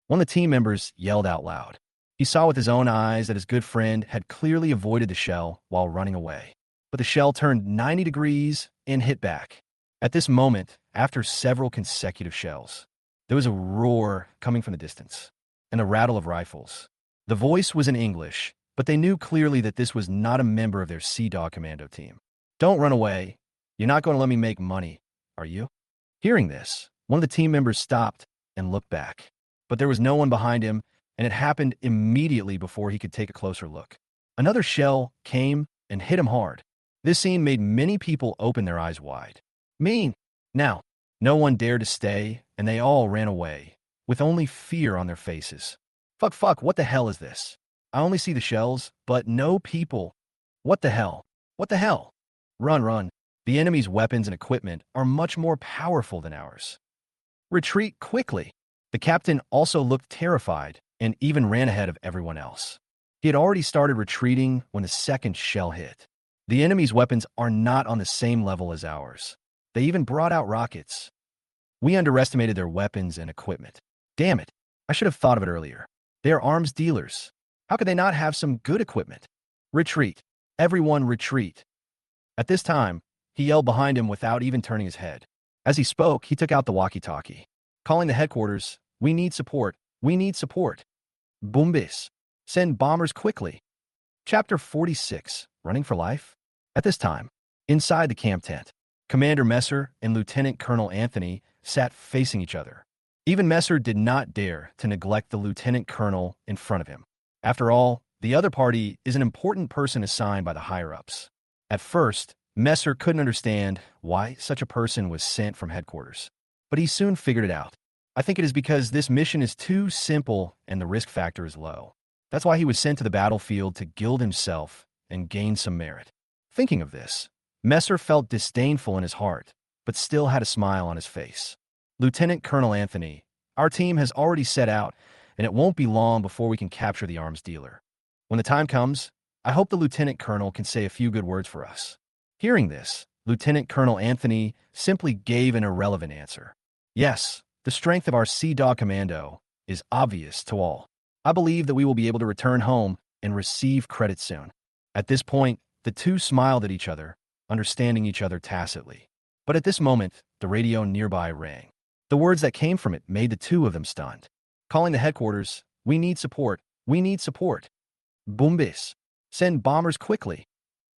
One of the team members yelled out loud. He saw with his own eyes that his good friend had clearly avoided the shell while running away. But the shell turned 90 degrees and hit back. At this moment, after several consecutive shells, there was a roar coming from the distance and a rattle of rifles. The voice was in English, but they knew clearly that this was not a member of their Sea Dog Commando team. Don't run away. You're not going to let me make money, are you? Hearing this, one of the team members stopped and looked back. But there was no one behind him, and it happened immediately before he could take a closer look. Another shell came and hit him hard. This scene made many people open their eyes wide. Me! Now, no one dared to stay, and they all ran away, with only fear on their faces. Fuck, what the hell is this? I only see the shells, but no people. What the hell? What the hell? Run. The enemy's weapons and equipment are much more powerful than ours. Retreat quickly. The captain also looked terrified and even ran ahead of everyone else. He had already started retreating when the second shell hit. The enemy's weapons are not on the same level as ours. They even brought out rockets. We underestimated their weapons and equipment. Damn it, I should have thought of it earlier. They are arms dealers. How could they not have some good equipment? Retreat. Everyone retreat. At this time, he yelled behind him without even turning his head. As he spoke, he took out the walkie-talkie. Calling the headquarters, we need support. Boombis. Send bombers quickly. Chapter 46, Running for Life. At this time, inside the camp tent, Commander Messer and Lieutenant Colonel Anthony sat facing each other. Even Messer did not dare to neglect the lieutenant colonel in front of him. After all, the other party is an important person assigned by the higher-ups. At first, Messer couldn't understand why such a person was sent from headquarters. But he soon figured it out. I think it is because this mission is too simple and the risk factor is low. That's why he was sent to the battlefield to gild himself and gain some merit. Thinking of this, Messer felt disdainful in his heart, but still had a smile on his face. Lieutenant Colonel Anthony, our team has already set out, and it won't be long before we can capture the arms dealer. When the time comes, I hope the Lieutenant Colonel can say a few good words for us. Hearing this, Lieutenant Colonel Anthony simply gave an irrelevant answer. Yes, the strength of our Sea Dog Commando is obvious to all. I believe that we will be able to return home and receive credit soon. At this point, the two smiled at each other, understanding each other tacitly. But at this moment, the radio nearby rang. The words that came from it made the two of them stunned. Calling the headquarters, we need support. Boombis. Send bombers quickly.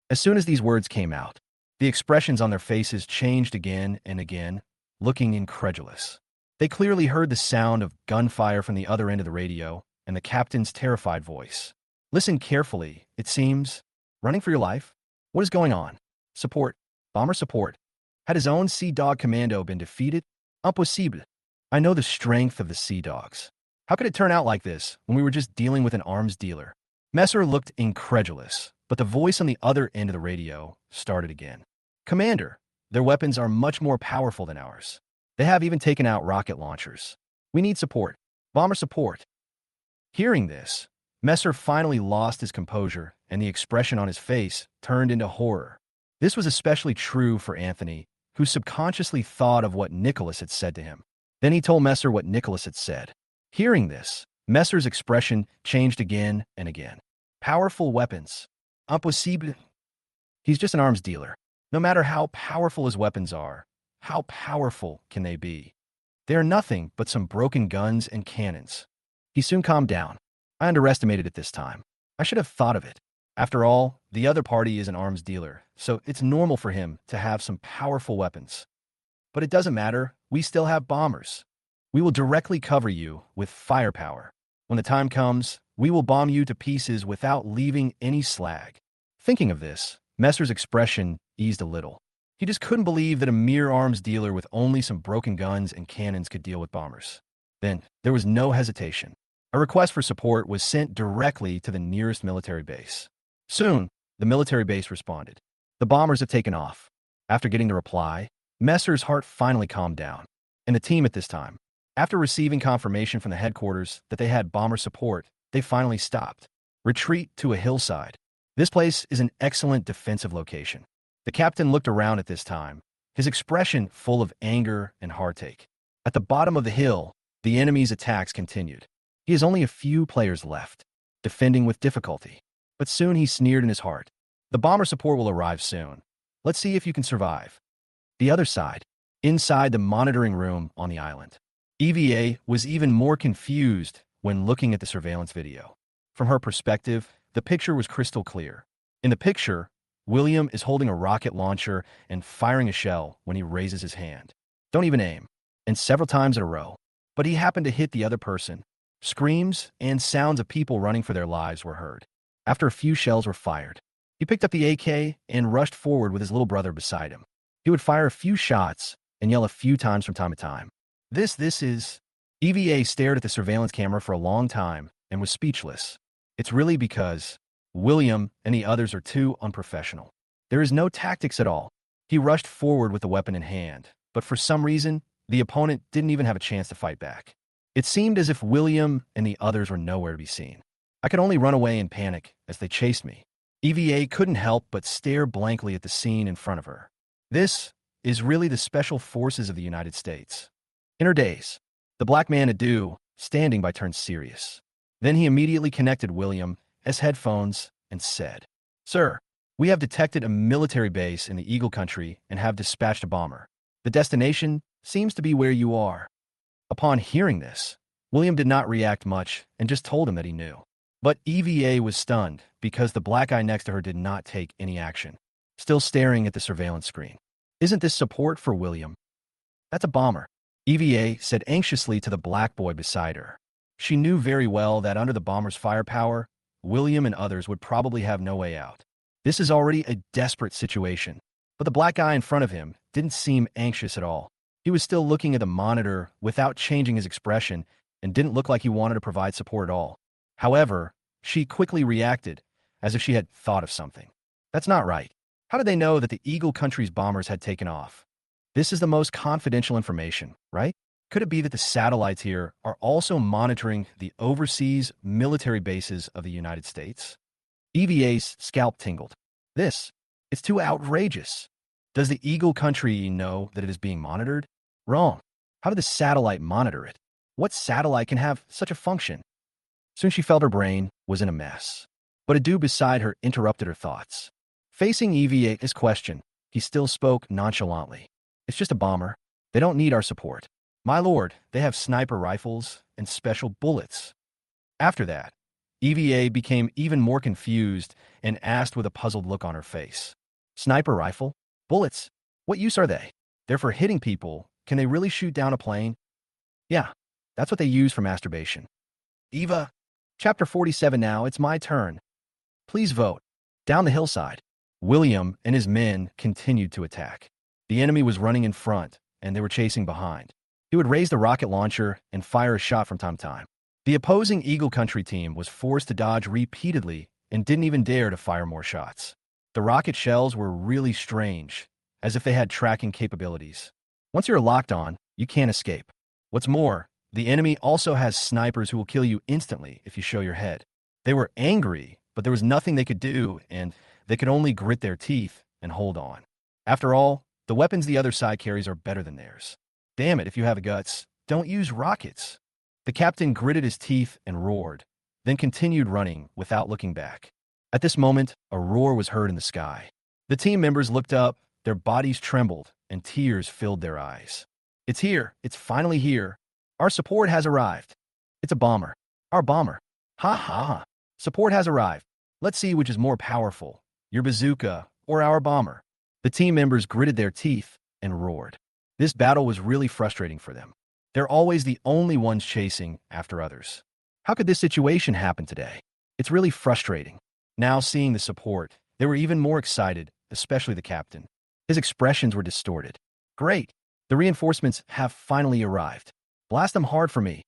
As soon as these words came out, the expressions on their faces changed again and again, looking incredulous. They clearly heard the sound of gunfire from the other end of the radio and the captain's terrified voice. Listen carefully, it seems. Running for your life? What is going on? Support. Bomber support. Had his own Sea Dog Commando been defeated? Impossible. I know the strength of the Sea Dogs. How could it turn out like this when we were just dealing with an arms dealer? Messer looked incredulous, but the voice on the other end of the radio started again. Commander, their weapons are much more powerful than ours. They have even taken out rocket launchers. We need support. Bomber support. Hearing this, Messer finally lost his composure, and the expression on his face turned into horror. This was especially true for Anthony, who subconsciously thought of what Nicholas had said to him. Then he told Messer what Nicholas had said. Hearing this, Messer's expression changed again and again. Powerful weapons. Impossible. He's just an arms dealer. No matter how powerful his weapons are, how powerful can they be? They are nothing but some broken guns and cannons. He soon calmed down. I underestimated it this time. I should have thought of it. After all, the other party is an arms dealer, so it's normal for him to have some powerful weapons. But it doesn't matter, we still have bombers. We will directly cover you with firepower. When the time comes, we will bomb you to pieces without leaving any slag. Thinking of this, Messer's expression eased a little. He just couldn't believe that a mere arms dealer with only some broken guns and cannons could deal with bombers. Then, there was no hesitation. A request for support was sent directly to the nearest military base. Soon, the military base responded. The bombers have taken off. After getting the reply, Messer's heart finally calmed down. And the team at this time, after receiving confirmation from the headquarters that they had bomber support, they finally stopped. Retreat to a hillside. This place is an excellent defensive location. The captain looked around at this time, his expression full of anger and heartache. At the bottom of the hill, the enemy's attacks continued. He has only a few players left, defending with difficulty. But soon he sneered in his heart. The bomber support will arrive soon. Let's see if you can survive. The other side, inside the monitoring room on the island. EVA was even more confused when looking at the surveillance video. From her perspective, the picture was crystal clear. In the picture, William is holding a rocket launcher and firing a shell when he raises his hand. Don't even aim. And several times in a row. But he happened to hit the other person. Screams and sounds of people running for their lives were heard. After a few shells were fired, He picked up the AK and rushed forward with his little brother beside him. He would fire a few shots and yell a few times from time to time. This is... EVA stared at the surveillance camera for a long time and was speechless. It's really because William and the others are too unprofessional. There is no tactics at all. He rushed forward with the weapon in hand, but for some reason, the opponent didn't even have a chance to fight back. It seemed as if William and the others were nowhere to be seen. I could only run away in panic as they chased me. EVA couldn't help but stare blankly at the scene in front of her. This is really the Special Forces of the United States. In her days, the black man Adu, standing by, turned serious. Then he immediately connected William as headphones and said, "Sir, we have detected a military base in the Eagle Country and have dispatched a bomber. The destination seems to be where you are." Upon hearing this, William did not react much and just told him that he knew. But EVA was stunned because the black guy next to her did not take any action, still staring at the surveillance screen. "Isn't this support for William?" "That's a bomber," EVA said anxiously to the black boy beside her. She knew very well that under the bomber's firepower, William and others would probably have no way out. This is already a desperate situation. But the black guy in front of him didn't seem anxious at all. He was still looking at the monitor without changing his expression and didn't look like he wanted to provide support at all. However, she quickly reacted as if she had thought of something. "That's not right. How did they know that the Eagle Country's bombers had taken off? This is the most confidential information, right? Could it be that the satellites here are also monitoring the overseas military bases of the United States?" EVA's scalp tingled. It's too outrageous. Does the Eagle Country know that it is being monitored? Wrong. How did the satellite monitor it? What satellite can have such a function? Soon she felt her brain was in a mess. But Adu beside her interrupted her thoughts. Facing EVA's question, he still spoke nonchalantly. "It's just a bomber. They don't need our support. My lord, they have sniper rifles and special bullets." After that, EVA became even more confused and asked with a puzzled look on her face. "Sniper rifle? Bullets? What use are they? They're for hitting people. Can they really shoot down a plane?" "Yeah, that's what they use for masturbation." "Eva, Chapter 47 now, it's my turn. Please vote." Down the hillside, William and his men continued to attack. The enemy was running in front, and they were chasing behind. He would raise the rocket launcher and fire a shot from time to time. The opposing Eagle Country team was forced to dodge repeatedly and didn't even dare to fire more shots. The rocket shells were really strange, as if they had tracking capabilities. Once you're locked on, you can't escape. What's more, the enemy also has snipers who will kill you instantly if you show your head. They were angry, but there was nothing they could do, and they could only grit their teeth and hold on. After all, the weapons the other side carries are better than theirs. Damn it, if you have guts, don't use rockets. The captain gritted his teeth and roared, then continued running without looking back. At this moment, a roar was heard in the sky. The team members looked up, their bodies trembled, and tears filled their eyes. "It's here. It's finally here. Our support has arrived. It's a bomber. Our bomber. Ha ha ha. Support has arrived. Let's see which is more powerful, your bazooka or our bomber." The team members gritted their teeth and roared. This battle was really frustrating for them. They're always the only ones chasing after others. How could this situation happen today? It's really frustrating. Now seeing the support, they were even more excited, especially the captain. His expressions were distorted. "Great. The reinforcements have finally arrived. Blast them hard for me."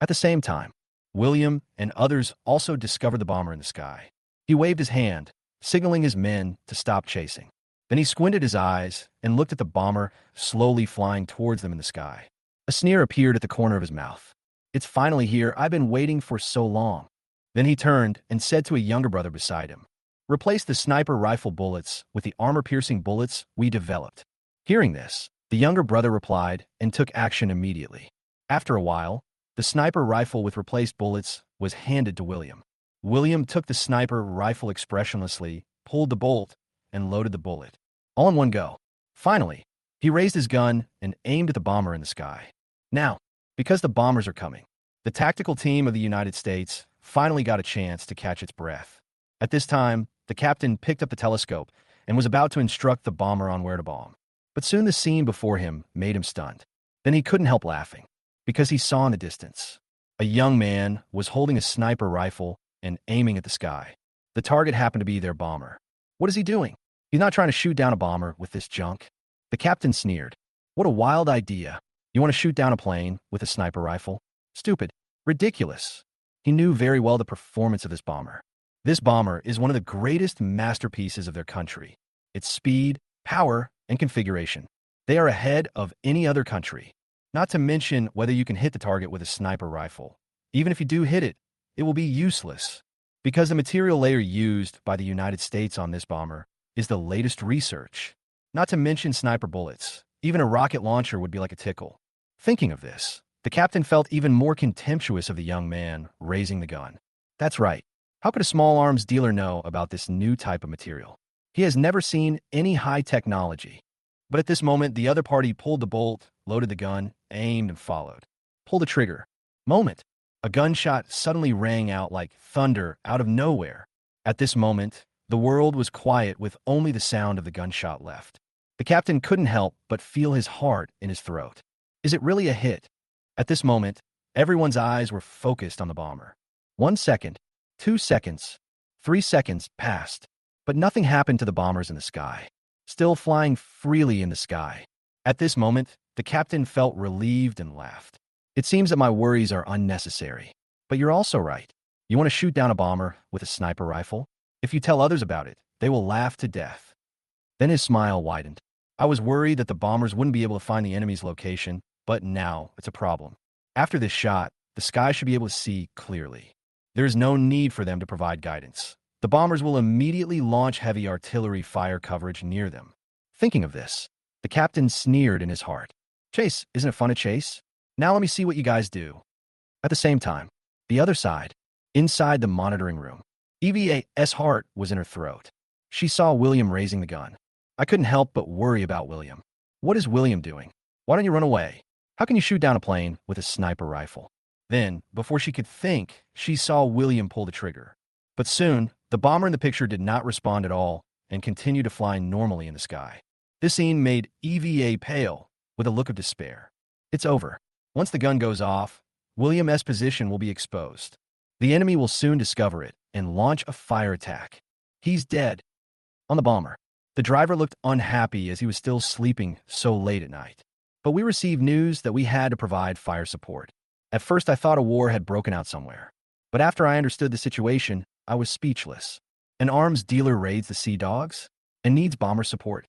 At the same time, William and others also discovered the bomber in the sky. He waved his hand, signaling his men to stop chasing. Then he squinted his eyes and looked at the bomber slowly flying towards them in the sky. A sneer appeared at the corner of his mouth. "It's finally here. I've been waiting for so long." Then he turned and said to a younger brother beside him, "Replace the sniper rifle bullets with the armor-piercing bullets we developed." Hearing this, the younger brother replied and took action immediately. After a while, the sniper rifle with replaced bullets was handed to William. William took the sniper rifle expressionlessly, pulled the bolt, and loaded the bullet, all in one go. Finally, he raised his gun and aimed at the bomber in the sky. Now, because the bombers are coming, the tactical team of the United States finally got a chance to catch its breath. At this time, the captain picked up the telescope and was about to instruct the bomber on where to bomb. But soon the scene before him made him stunned. Then he couldn't help laughing, because he saw in the distance. A young man was holding a sniper rifle and aiming at the sky. The target happened to be their bomber. What is he doing? He's not trying to shoot down a bomber with this junk. The captain sneered. What a wild idea. You want to shoot down a plane with a sniper rifle? Stupid. Ridiculous. He knew very well the performance of this bomber. This bomber is one of the greatest masterpieces of their country. Its speed, power, and configuration. They are ahead of any other country. Not to mention whether you can hit the target with a sniper rifle. Even if you do hit it, it will be useless. Because the material layer used by the United States on this bomber is the latest research. Not to mention sniper bullets. Even a rocket launcher would be like a tickle. Thinking of this, the captain felt even more contemptuous of the young man raising the gun. That's right. How could a small arms dealer know about this new type of material? He has never seen any high technology. But at this moment, the other party pulled the bolt, loaded the gun, aimed, and followed. Pull the trigger. Moment. A gunshot suddenly rang out like thunder out of nowhere. At this moment, the world was quiet with only the sound of the gunshot left. The captain couldn't help but feel his heart in his throat. Is it really a hit? At this moment, everyone's eyes were focused on the bomber. 1 second, 2 seconds, 3 seconds passed, but nothing happened to the bombers in the sky, still flying freely in the sky. At this moment, the captain felt relieved and laughed. It seems that my worries are unnecessary. But you're also right. You want to shoot down a bomber with a sniper rifle? If you tell others about it, they will laugh to death. Then his smile widened. I was worried that the bombers wouldn't be able to find the enemy's location, but now it's a problem. After this shot, the sky should be able to see clearly. There is no need for them to provide guidance. The bombers will immediately launch heavy artillery fire coverage near them. Thinking of this, the captain sneered in his heart. Chase, isn't it fun to chase? Now let me see what you guys do. At the same time, the other side, inside the monitoring room, EVA's heart was in her throat. She saw William raising the gun. I couldn't help but worry about William. What is William doing? Why don't you run away? How can you shoot down a plane with a sniper rifle? Then, before she could think, she saw William pull the trigger. But soon, the bomber in the picture did not respond at all and continued to fly normally in the sky. This scene made EVA pale with a look of despair. It's over. Once the gun goes off, William's position will be exposed. The enemy will soon discover it and launch a fire attack. He's dead. On the bomber, the driver looked unhappy as he was still sleeping so late at night. But we received news that we had to provide fire support. At first, I thought a war had broken out somewhere. But after I understood the situation, I was speechless. An arms dealer raids the Sea Dogs and needs bomber support.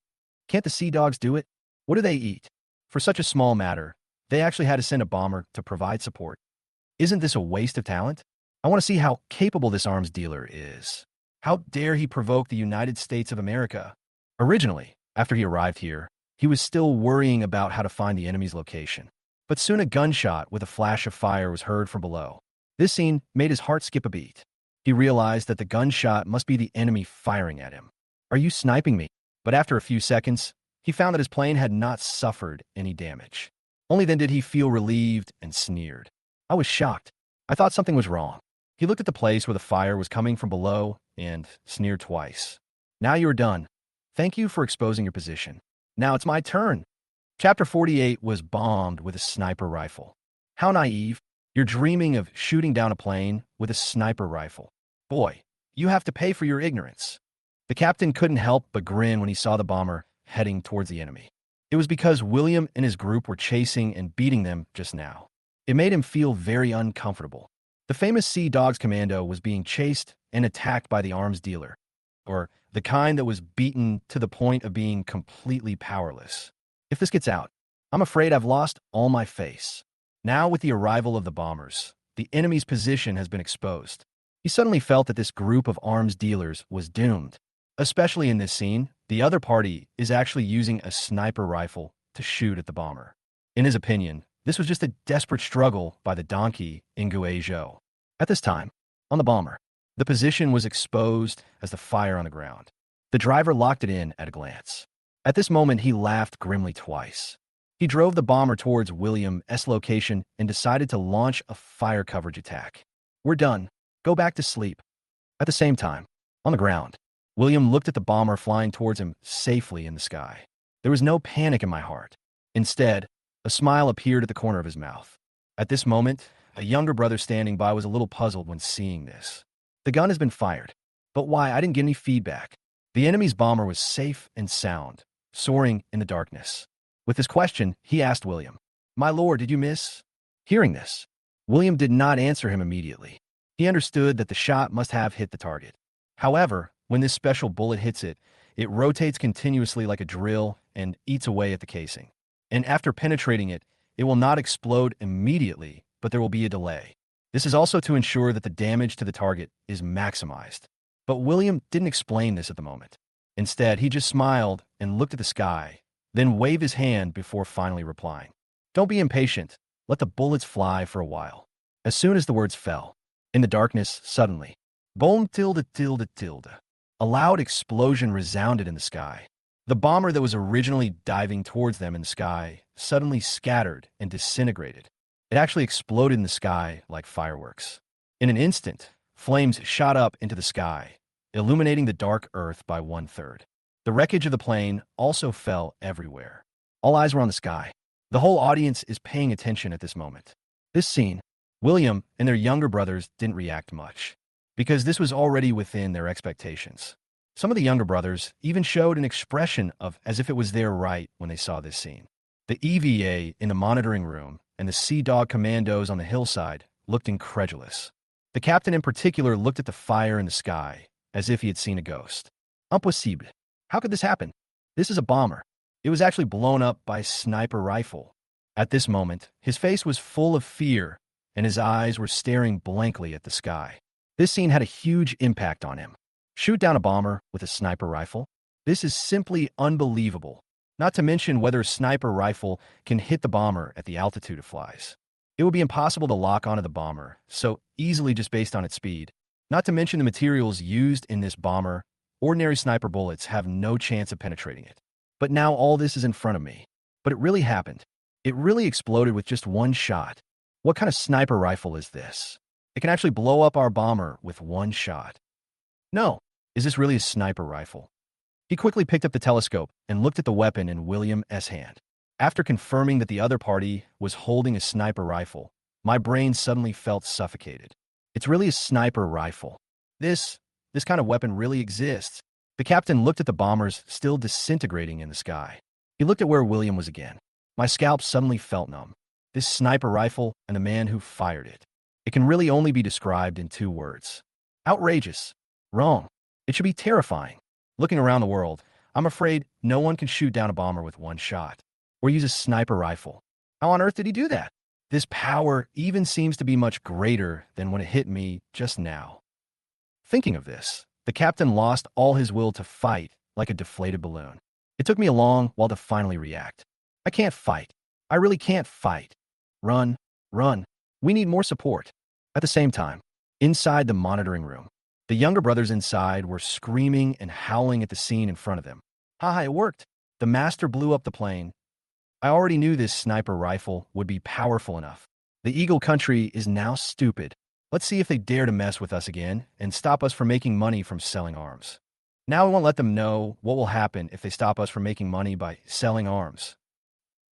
Can't the Sea Dogs do it? What do they eat? For such a small matter, they actually had to send a bomber to provide support. Isn't this a waste of talent? I want to see how capable this arms dealer is. How dare he provoke the United States of America? Originally, after he arrived here, he was still worrying about how to find the enemy's location. But soon a gunshot with a flash of fire was heard from below. This scene made his heart skip a beat. He realized that the gunshot must be the enemy firing at him. Are you sniping me? But after a few seconds, he found that his plane had not suffered any damage. Only then did he feel relieved and sneered. I was shocked. I thought something was wrong. He looked at the place where the fire was coming from below and sneered twice. Now you are done. Thank you for exposing your position. Now it's my turn. Chapter 48 was bombed with a sniper rifle. How naive. You're dreaming of shooting down a plane with a sniper rifle. Boy, you have to pay for your ignorance. The captain couldn't help but grin when he saw the bomber heading towards the enemy. It was because William and his group were chasing and beating them just now. It made him feel very uncomfortable. The famous Sea Dogs commando was being chased and attacked by the arms dealer, or the kind that was beaten to the point of being completely powerless. If this gets out, I'm afraid I've lost all my face. Now, with the arrival of the bombers, the enemy's position has been exposed. He suddenly felt that this group of arms dealers was doomed. Especially in this scene, the other party is actually using a sniper rifle to shoot at the bomber. In his opinion, this was just a desperate struggle by the donkey Ingue Zhou. At this time, on the bomber, the position was exposed as the fire on the ground. The driver locked it in at a glance. At this moment, he laughed grimly twice. He drove the bomber towards William's location and decided to launch a fire coverage attack. We're done. Go back to sleep. At the same time, on the ground, William looked at the bomber flying towards him safely in the sky. There was no panic in my heart. Instead, a smile appeared at the corner of his mouth. At this moment, a younger brother standing by was a little puzzled when seeing this. The gun has been fired. But why? I didn't get any feedback. The enemy's bomber was safe and sound, soaring in the darkness. With this question, he asked William, "My lord, did you miss?" Hearing this, William did not answer him immediately. He understood that the shot must have hit the target. However, when this special bullet hits it, it rotates continuously like a drill and eats away at the casing. And after penetrating it, it will not explode immediately, but there will be a delay. This is also to ensure that the damage to the target is maximized. But William didn't explain this at the moment. Instead, he just smiled and looked at the sky, then waved his hand before finally replying. "Don't be impatient. Let the bullets fly for a while." As soon as the words fell, in the darkness, suddenly, boom tilde tilde tilde. A loud explosion resounded in the sky. The bomber that was originally diving towards them in the sky suddenly scattered and disintegrated. It actually exploded in the sky like fireworks. In an instant, flames shot up into the sky, illuminating the dark earth by 1/3. The wreckage of the plane also fell everywhere. All eyes were on the sky. The whole audience is paying attention at this moment. This scene, William and their younger brothers didn't react much, because this was already within their expectations. Some of the younger brothers even showed an expression of as if it was their right when they saw this scene. The EVA in the monitoring room and the Sea Dog commandos on the hillside looked incredulous. The captain in particular looked at the fire in the sky as if he had seen a ghost. Impossible. How could this happen? This is a bomber. It was actually blown up by a sniper rifle. At this moment, his face was full of fear and his eyes were staring blankly at the sky. This scene had a huge impact on him. Shoot down a bomber with a sniper rifle? This is simply unbelievable. Not to mention whether a sniper rifle can hit the bomber at the altitude it flies. It would be impossible to lock onto the bomber so easily just based on its speed. Not to mention the materials used in this bomber, ordinary sniper bullets have no chance of penetrating it. But now all this is in front of me. But it really happened. It really exploded with just one shot. What kind of sniper rifle is this? It can actually blow up our bomber with one shot. No, is this really a sniper rifle? He quickly picked up the telescope and looked at the weapon in William's hand. After confirming that the other party was holding a sniper rifle, my brain suddenly felt suffocated. It's really a sniper rifle. This kind of weapon really exists. The captain looked at the bombers still disintegrating in the sky. He looked at where William was again. My scalp suddenly felt numb. This sniper rifle and the man who fired it. It can really only be described in 2 words. Outrageous. Wrong. It should be terrifying. Looking around the world, I'm afraid no one can shoot down a bomber with one shot, or use a sniper rifle. How on earth did he do that? This power even seems to be much greater than when it hit me just now. Thinking of this, the captain lost all his will to fight like a deflated balloon. It took me a long while to finally react. I can't fight. I really can't fight. Run, run. We need more support. At the same time, inside the monitoring room, the younger brothers inside were screaming and howling at the scene in front of them. Haha, it worked. The master blew up the plane. I already knew this sniper rifle would be powerful enough. The Eagle Country is now stupid. Let's see if they dare to mess with us again and stop us from making money from selling arms. Now we won't let them know what will happen if they stop us from making money by selling arms.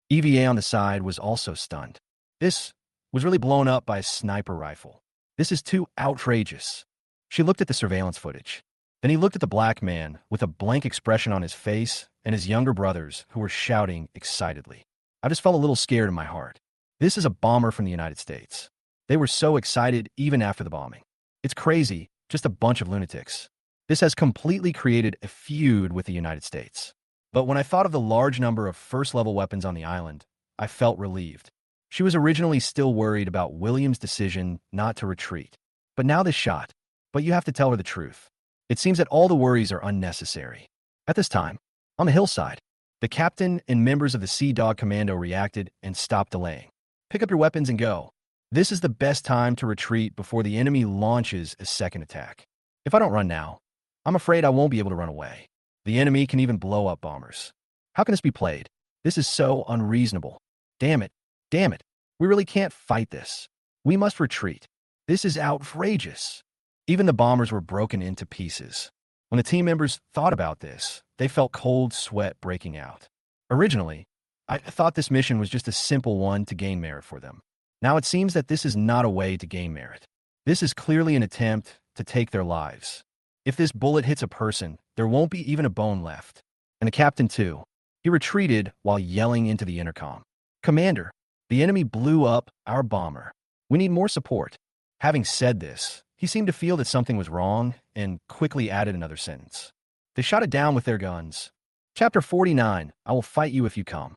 EVA on the side was also stunned. This was really blown up by a sniper rifle. This is too outrageous. She looked at the surveillance footage. Then he looked at the black man with a blank expression on his face and his younger brothers who were shouting excitedly. I just felt a little scared in my heart. This is a bomber from the United States. They were so excited even after the bombing. It's crazy, just a bunch of lunatics. This has completely created a feud with the United States. But when I thought of the large number of first-level weapons on the island, I felt relieved. She was originally still worried about William's decision not to retreat. But now this shot. But you have to tell her the truth. It seems that all the worries are unnecessary. At this time, on the hillside, the captain and members of the Sea Dog Commando reacted and stopped delaying. Pick up your weapons and go. This is the best time to retreat before the enemy launches a second attack. If I don't run now, I'm afraid I won't be able to run away. The enemy can even blow up bombers. How can this be played? This is so unreasonable. Damn it. Damn it. We really can't fight this. We must retreat. This is outrageous. Even the bombers were broken into pieces. When the team members thought about this, they felt cold sweat breaking out. Originally, I thought this mission was just a simple one to gain merit for them. Now it seems that this is not a way to gain merit. This is clearly an attempt to take their lives. If this bullet hits a person, there won't be even a bone left. And the captain, too. He retreated while yelling into the intercom. Commander, the enemy blew up our bomber. We need more support. Having said this, he seemed to feel that something was wrong and quickly added another sentence. They shot it down with their guns. Chapter 49, I will fight you if you come.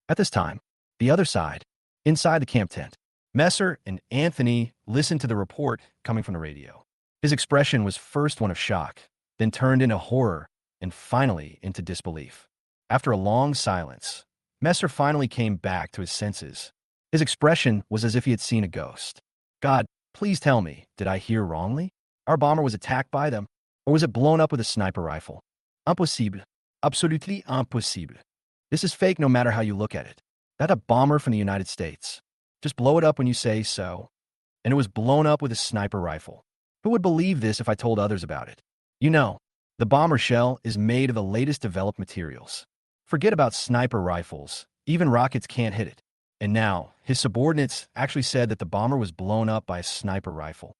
At this time, the other side, inside the camp tent, Messer and Anthony listened to the report coming from the radio. His expression was first one of shock, then turned into horror, and finally into disbelief. After a long silence, Messer finally came back to his senses. His expression was as if he had seen a ghost. God, please tell me, did I hear wrongly? Our bomber was attacked by them, or was it blown up with a sniper rifle? Impossible. Absolutely impossible. This is fake no matter how you look at it. That's a bomber from the United States. Just blow it up when you say so. And it was blown up with a sniper rifle. Who would believe this if I told others about it? You know, the bomber shell is made of the latest developed materials. Forget about sniper rifles. Even rockets can't hit it. And now, his subordinates actually said that the bomber was blown up by a sniper rifle.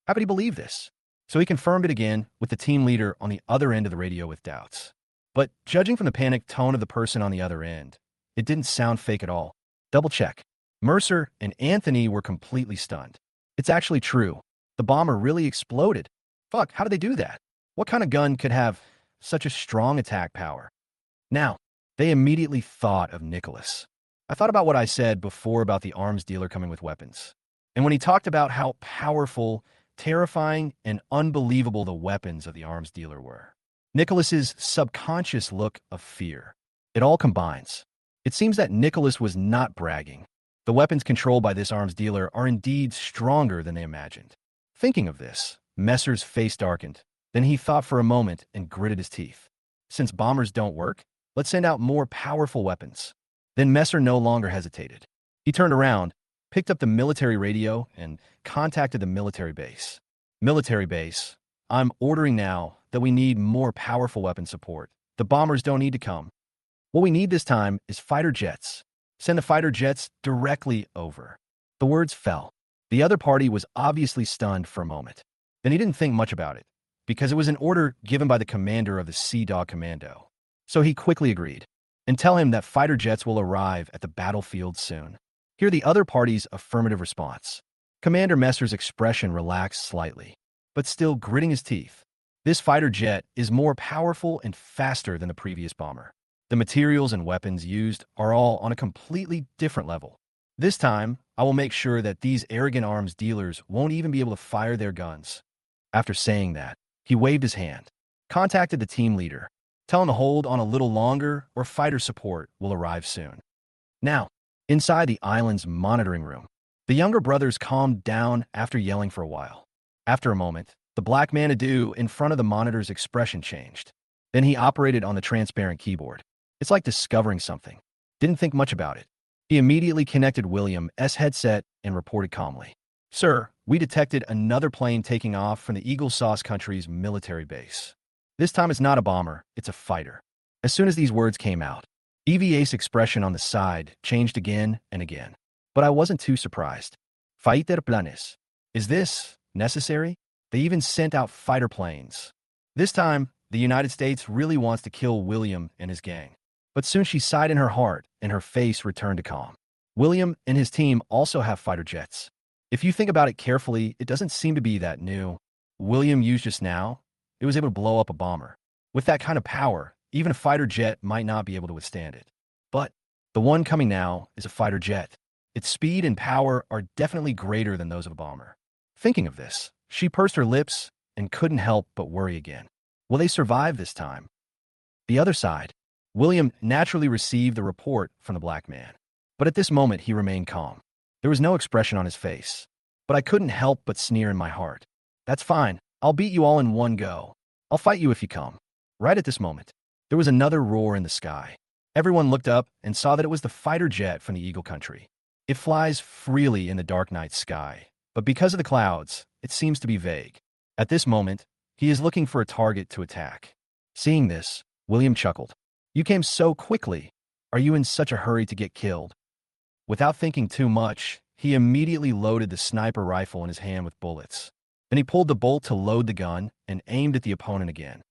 How could he believe this? So he confirmed it again with the team leader on the other end of the radio with doubts. But judging from the panicked tone of the person on the other end, it didn't sound fake at all. Double check. Mercer and Anthony were completely stunned. It's actually true. The bomber really exploded. Fuck, how did they do that? What kind of gun could have such a strong attack power? Now, they immediately thought of Nicholas. I thought about what I said before about the arms dealer coming with weapons. And when he talked about how powerful, terrifying, and unbelievable the weapons of the arms dealer were. Nicholas's subconscious look of fear. It all combines. It seems that Nicholas was not bragging. The weapons controlled by this arms dealer are indeed stronger than they imagined. Thinking of this, Messer's face darkened. Then he thought for a moment and gritted his teeth. Since bombers don't work, let's send out more powerful weapons. Then Messer no longer hesitated. He turned around, picked up the military radio, and contacted the military base. Military base, I'm ordering now that we need more powerful weapon support. The bombers don't need to come. What we need this time is fighter jets. Send the fighter jets directly over. The words fell. The other party was obviously stunned for a moment. Then he didn't think much about it, because it was an order given by the commander of the Sea Dog Commando. So he quickly agreed. And tell him that fighter jets will arrive at the battlefield soon. Hear the other party's affirmative response. Commander Messer's expression relaxed slightly, but still gritting his teeth. This fighter jet is more powerful and faster than the previous bomber. The materials and weapons used are all on a completely different level. This time, I will make sure that these arrogant arms dealers won't even be able to fire their guns. After saying that, he waved his hand, contacted the team leader, tell him to hold on a little longer or fighter support will arrive soon. Now, inside the island's monitoring room, the younger brothers calmed down after yelling for a while. After a moment, the black Manhwa in front of the monitor's expression changed. Then he operated on the transparent keyboard. It's like discovering something. Didn't think much about it. He immediately connected William's headset and reported calmly. Sir, we detected another plane taking off from the Eagle Sauce Country's military base. This time it's not a bomber, it's a fighter. As soon as these words came out, EVA's expression on the side changed again and again. But I wasn't too surprised. Fighter planes. Is this necessary? They even sent out fighter planes. This time, the United States really wants to kill William and his gang. But soon she sighed in her heart and her face returned to calm. William and his team also have fighter jets. If you think about it carefully, it doesn't seem to be that new. William used just now, it was able to blow up a bomber. With that kind of power, even a fighter jet might not be able to withstand it. But the one coming now is a fighter jet. Its speed and power are definitely greater than those of a bomber. Thinking of this, she pursed her lips and couldn't help but worry again. Will they survive this time? The other side, William naturally received the report from the black man. But at this moment, he remained calm. There was no expression on his face. But I couldn't help but sneer in my heart. That's fine. I'll beat you all in one go. I'll fight you if you come. Right at this moment, there was another roar in the sky. Everyone looked up and saw that it was the fighter jet from the Eagle Country. It flies freely in the dark night sky, but because of the clouds, it seems to be vague. At this moment, he is looking for a target to attack. Seeing this, William chuckled. You came so quickly. Are you in such a hurry to get killed? Without thinking too much, he immediately loaded the sniper rifle in his hand with bullets. Then he pulled the bolt to load the gun and aimed at the opponent again.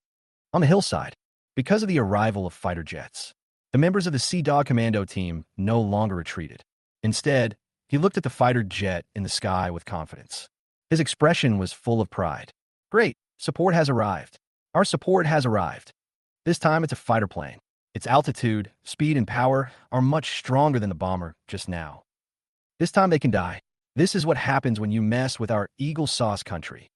On the hillside, because of the arrival of fighter jets, the members of the Sea Dog Commando team no longer retreated. Instead, he looked at the fighter jet in the sky with confidence. His expression was full of pride. Great, support has arrived. Our support has arrived. This time it's a fighter plane. Its altitude, speed, and power are much stronger than the bomber just now. This time they can die. This is what happens when you mess with our Eagle Sauce country.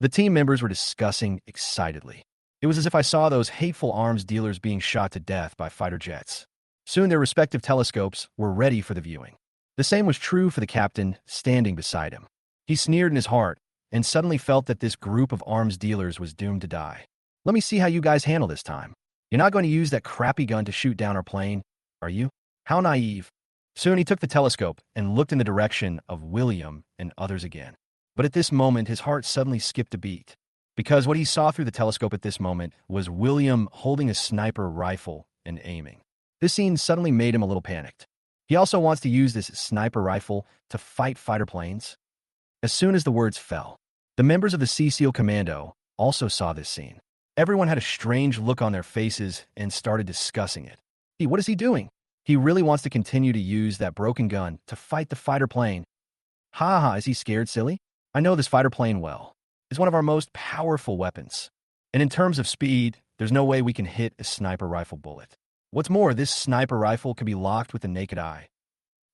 The team members were discussing excitedly. It was as if I saw those hateful arms dealers being shot to death by fighter jets. Soon their respective telescopes were ready for the viewing. The same was true for the captain standing beside him. He sneered in his heart and suddenly felt that this group of arms dealers was doomed to die. Let me see how you guys handle this time. You're not going to use that crappy gun to shoot down our plane, are you? How naive. Soon he took the telescope and looked in the direction of William and others again. But at this moment, his heart suddenly skipped a beat, because what he saw through the telescope at this moment was William holding a sniper rifle and aiming. This scene suddenly made him a little panicked. He also wants to use this sniper rifle to fight fighter planes. As soon as the words fell, the members of the Sea SEAL Commando also saw this scene. Everyone had a strange look on their faces and started discussing it. What is he doing? He really wants to continue to use that broken gun to fight the fighter plane. Ha ha, is he scared, silly? I know this fighter plane well. It's one of our most powerful weapons. And in terms of speed, there's no way we can hit a sniper rifle bullet. What's more, this sniper rifle can be locked with the naked eye.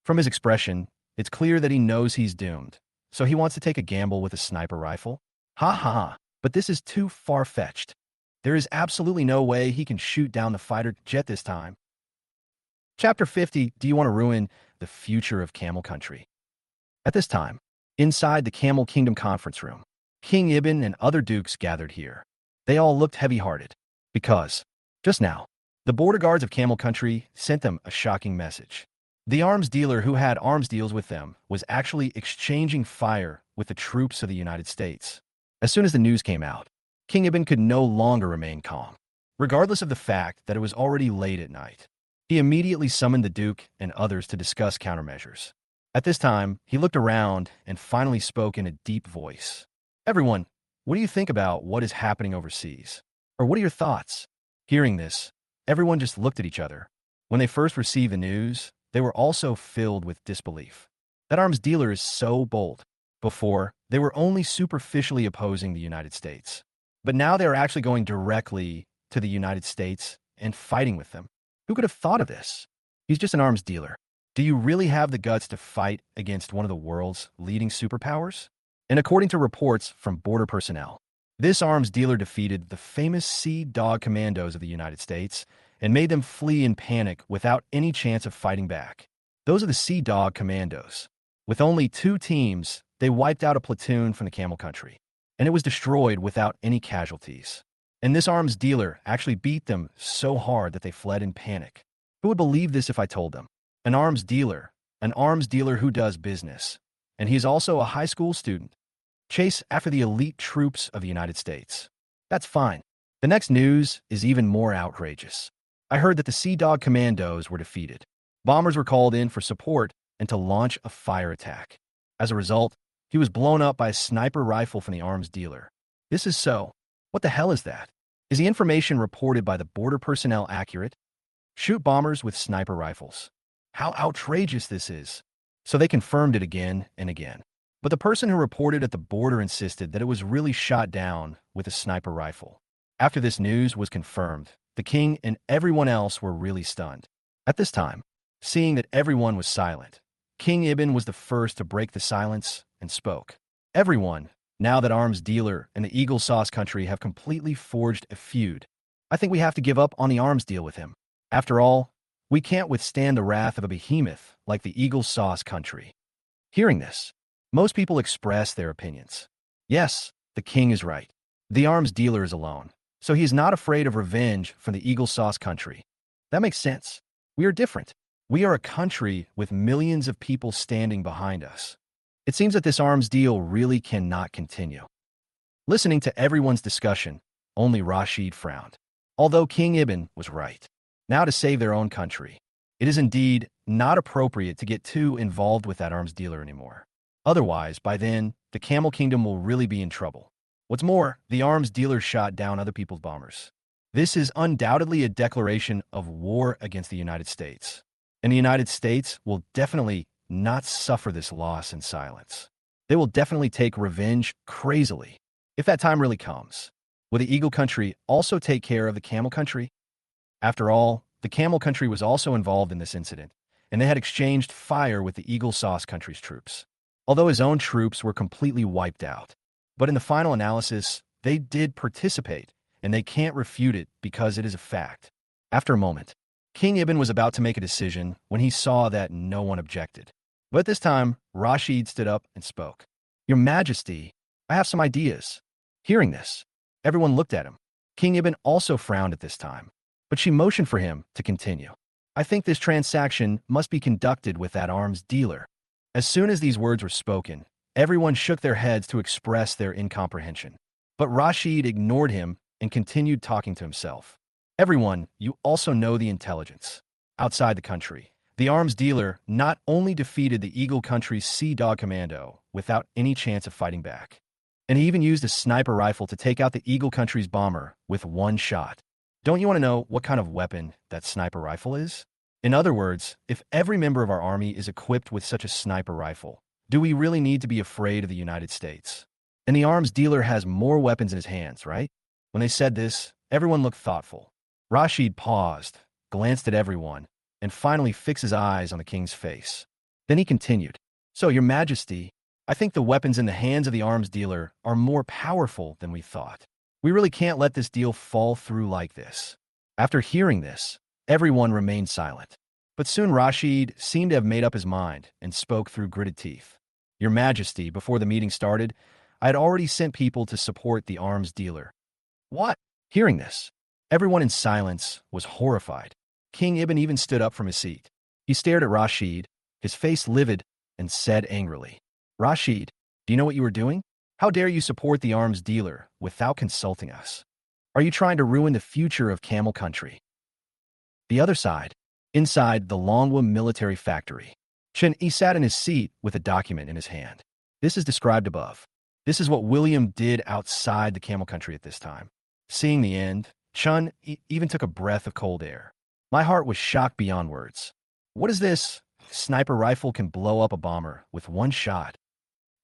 From his expression, it's clear that he knows he's doomed. So he wants to take a gamble with a sniper rifle? Ha ha ha, but this is too far-fetched. There is absolutely no way he can shoot down the fighter jet this time. Chapter 50, Do You Want to Ruin the Future of Camel Country? At this time, inside the Camel Kingdom conference room, King Ibn and other dukes gathered here. They all looked heavy-hearted, because, just now, the border guards of Camel Country sent them a shocking message. The arms dealer who had arms deals with them was actually exchanging fire with the troops of the United States. As soon as the news came out, King Ibn could no longer remain calm. Regardless of the fact that it was already late at night, he immediately summoned the Duke and others to discuss countermeasures. At this time, he looked around and finally spoke in a deep voice. Everyone, what do you think about what is happening overseas? Or what are your thoughts? Hearing this, everyone just looked at each other. When they first received the news, they were also filled with disbelief. That arms dealer is so bold. Before, they were only superficially opposing the United States. But now they are actually going directly to the United States and fighting with them. Who could have thought of this? He's just an arms dealer. Do you really have the guts to fight against one of the world's leading superpowers? And according to reports from border personnel, this arms dealer defeated the famous Sea Dog Commandos of the United States and made them flee in panic without any chance of fighting back. Those are the Sea Dog Commandos. With only 2 teams, they wiped out a platoon from the Camel Country, and it was destroyed without any casualties. And this arms dealer actually beat them so hard that they fled in panic. Who would believe this if I told them? An arms dealer who does business. And he's also a high school student. Chase after the elite troops of the United States. That's fine. The next news is even more outrageous. I heard that the Sea Dog Commandos were defeated. Bombers were called in for support and to launch a fire attack. As a result, he was blown up by a sniper rifle from the arms dealer. This is so. What the hell is that? Is the information reported by the border personnel accurate? Shoot bombers with sniper rifles. How outrageous this is. So they confirmed it again and again. But the person who reported at the border insisted that it was really shot down with a sniper rifle. After this news was confirmed, the king and everyone else were really stunned. At this time, seeing that everyone was silent, King Ibn was the first to break the silence and spoke. Everyone, now that arms dealer and the Eagle Sauce country have completely forged a feud, I think we have to give up on the arms deal with him. After all, we can't withstand the wrath of a behemoth like the Eagle Sauce country. Hearing this, most people express their opinions. Yes, the king is right. The arms dealer is alone, so he is not afraid of revenge from the Eagle Sauce country. That makes sense. We are different. We are a country with millions of people standing behind us. It seems that this arms deal really cannot continue. Listening to everyone's discussion, only Rashid frowned. Although King Ibn was right. Now to save their own country, it is indeed not appropriate to get too involved with that arms dealer anymore. Otherwise, by then, the Camel Kingdom will really be in trouble. What's more, the arms dealer shot down other people's bombers. This is undoubtedly a declaration of war against the United States. And the United States will definitely not suffer this loss in silence. They will definitely take revenge crazily, if that time really comes. Will the Eagle Country also take care of the Camel Country? After all, the Camel Country was also involved in this incident, and they had exchanged fire with the Eagle Sauce Country's troops, although his own troops were completely wiped out. But in the final analysis, they did participate, and they can't refute it because it is a fact. After a moment, King Ibn was about to make a decision when he saw that no one objected. But this time, Rashid stood up and spoke. "Your Majesty, I have some ideas." Hearing this, everyone looked at him. King Ibn also frowned at this time, but she motioned for him to continue. "I think this transaction must be conducted with that arms dealer." As soon as these words were spoken, everyone shook their heads to express their incomprehension. But Rashid ignored him and continued talking to himself. "Everyone, you also know the intelligence. Outside the country, the arms dealer not only defeated the Eagle Country's Sea Dog Commando without any chance of fighting back, and he even used a sniper rifle to take out the Eagle Country's bomber with one shot. Don't you want to know what kind of weapon that sniper rifle is? In other words, if every member of our army is equipped with such a sniper rifle, do we really need to be afraid of the United States? And the arms dealer has more weapons in his hands, right?" When they said this, everyone looked thoughtful. Rashid paused, glanced at everyone, and finally fixed his eyes on the king's face. Then he continued, "So, Your Majesty, I think the weapons in the hands of the arms dealer are more powerful than we thought. We really can't let this deal fall through like this." After hearing this, everyone remained silent. But soon Rashid seemed to have made up his mind and spoke through gritted teeth. "Your Majesty, before the meeting started, I had already sent people to support the arms dealer." "What?" Hearing this, everyone in silence was horrified. King Ibn even stood up from his seat. He stared at Rashid, his face livid, and said angrily, "Rashid, do you know what you are doing? How dare you support the arms dealer without consulting us? Are you trying to ruin the future of Camel Country?" The other side, inside the Longwa military factory, Chen-Yi sat in his seat with a document in his hand. This is described above. This is what William did outside the Camel Country at this time. Seeing the end, Chun even took a breath of cold air. "My heart was shocked beyond words. What is this? Sniper rifle can blow up a bomber with one shot.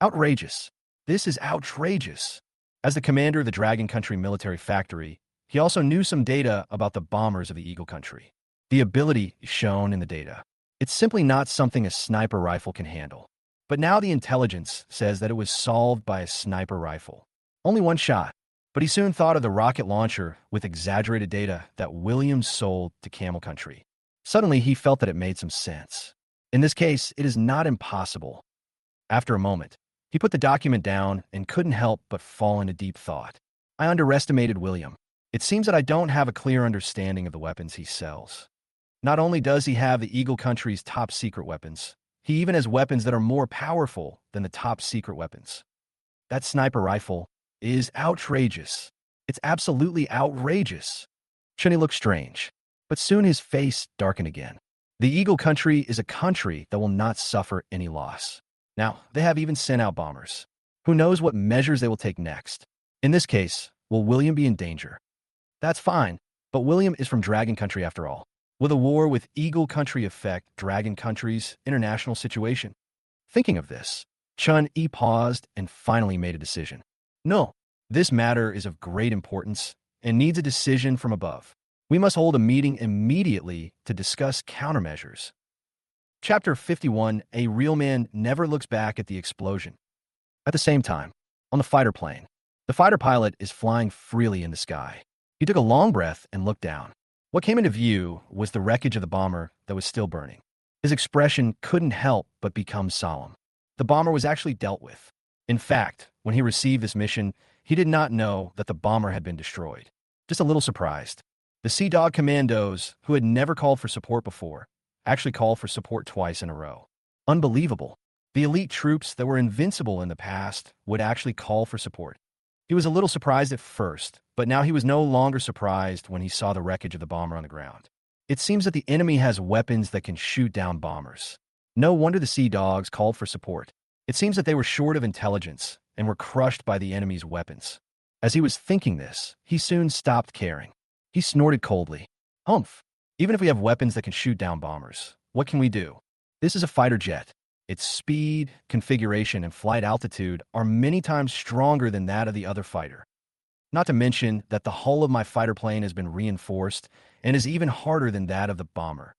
Outrageous. This is outrageous." As the commander of the Dragon Country military factory, he also knew some data about the bombers of the Eagle Country. The ability is shown in the data. It's simply not something a sniper rifle can handle. But now the intelligence says that it was solved by a sniper rifle. Only one shot. But he soon thought of the rocket launcher with exaggerated data that Williams sold to Camel Country. Suddenly, he felt that it made some sense. In this case, it is not impossible. After a moment, he put the document down and couldn't help but fall into deep thought. "I underestimated William. It seems that I don't have a clear understanding of the weapons he sells. Not only does he have the Eagle Country's top-secret weapons, he even has weapons that are more powerful than the top-secret weapons. That sniper rifle is outrageous. It's absolutely outrageous." Chunni looked strange, but soon his face darkened again. The Eagle Country is a country that will not suffer any loss. Now, they have even sent out bombers. Who knows what measures they will take next? In this case, will William be in danger? That's fine, but William is from Dragon Country after all. Will the war with Eagle Country affect Dragon Country's international situation? Thinking of this, Chun-Yi paused and finally made a decision. "No, this matter is of great importance and needs a decision from above. We must hold a meeting immediately to discuss countermeasures." Chapter 51, A Real Man Never Looks Back at the Explosion. At the same time, on the fighter plane, the fighter pilot is flying freely in the sky. He took a long breath and looked down. What came into view was the wreckage of the bomber that was still burning. His expression couldn't help but become solemn. The bomber was actually dealt with. In fact, when he received this mission, he did not know that the bomber had been destroyed. Just a little surprised. The Sea Dog Commandos, who had never called for support before, actually called for support twice in a row. Unbelievable. The elite troops that were invincible in the past would actually call for support. He was a little surprised at first, but now he was no longer surprised when he saw the wreckage of the bomber on the ground. It seems that the enemy has weapons that can shoot down bombers. No wonder the Sea Dogs called for support. It seems that they were short of intelligence and were crushed by the enemy's weapons. As he was thinking this, he soon stopped caring. He snorted coldly. Humph! Even if we have weapons that can shoot down bombers, what can we do? This is a fighter jet. Its speed, configuration, and flight altitude are many times stronger than that of the other fighter. Not to mention that the hull of my fighter plane has been reinforced and is even harder than that of the bomber.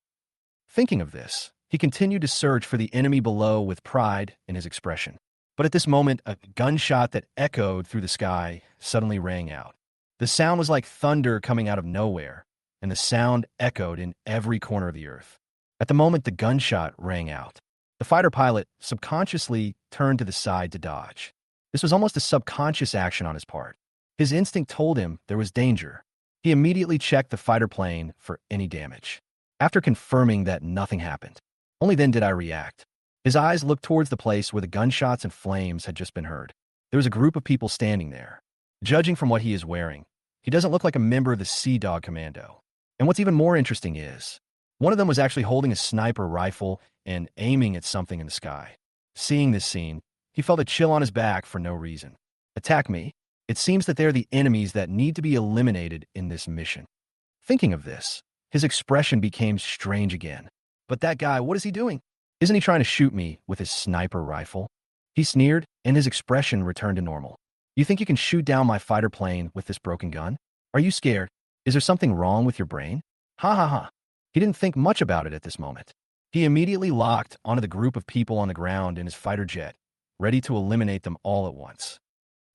Thinking of this, he continued to search for the enemy below with pride in his expression. But at this moment, a gunshot that echoed through the sky suddenly rang out. The sound was like thunder coming out of nowhere, and the sound echoed in every corner of the earth. At the moment the gunshot rang out, the fighter pilot subconsciously turned to the side to dodge. This was almost a subconscious action on his part. His instinct told him there was danger. He immediately checked the fighter plane for any damage. After confirming that nothing happened, only then did I react. His eyes looked towards the place where the gunshots and flames had just been heard. There was a group of people standing there. Judging from what he is wearing, he doesn't look like a member of the Sea Dog Commando. And what's even more interesting is, one of them was actually holding a sniper rifle and aiming at something in the sky. Seeing this scene, he felt a chill on his back for no reason. Attack me? It seems that they're the enemies that need to be eliminated in this mission. Thinking of this, his expression became strange again. But that guy, what is he doing? Isn't he trying to shoot me with his sniper rifle? He sneered, and his expression returned to normal. You think you can shoot down my fighter plane with this broken gun? Are you scared? Is there something wrong with your brain? Ha ha ha. He didn't think much about it at this moment. He immediately locked onto the group of people on the ground in his fighter jet, ready to eliminate them all at once.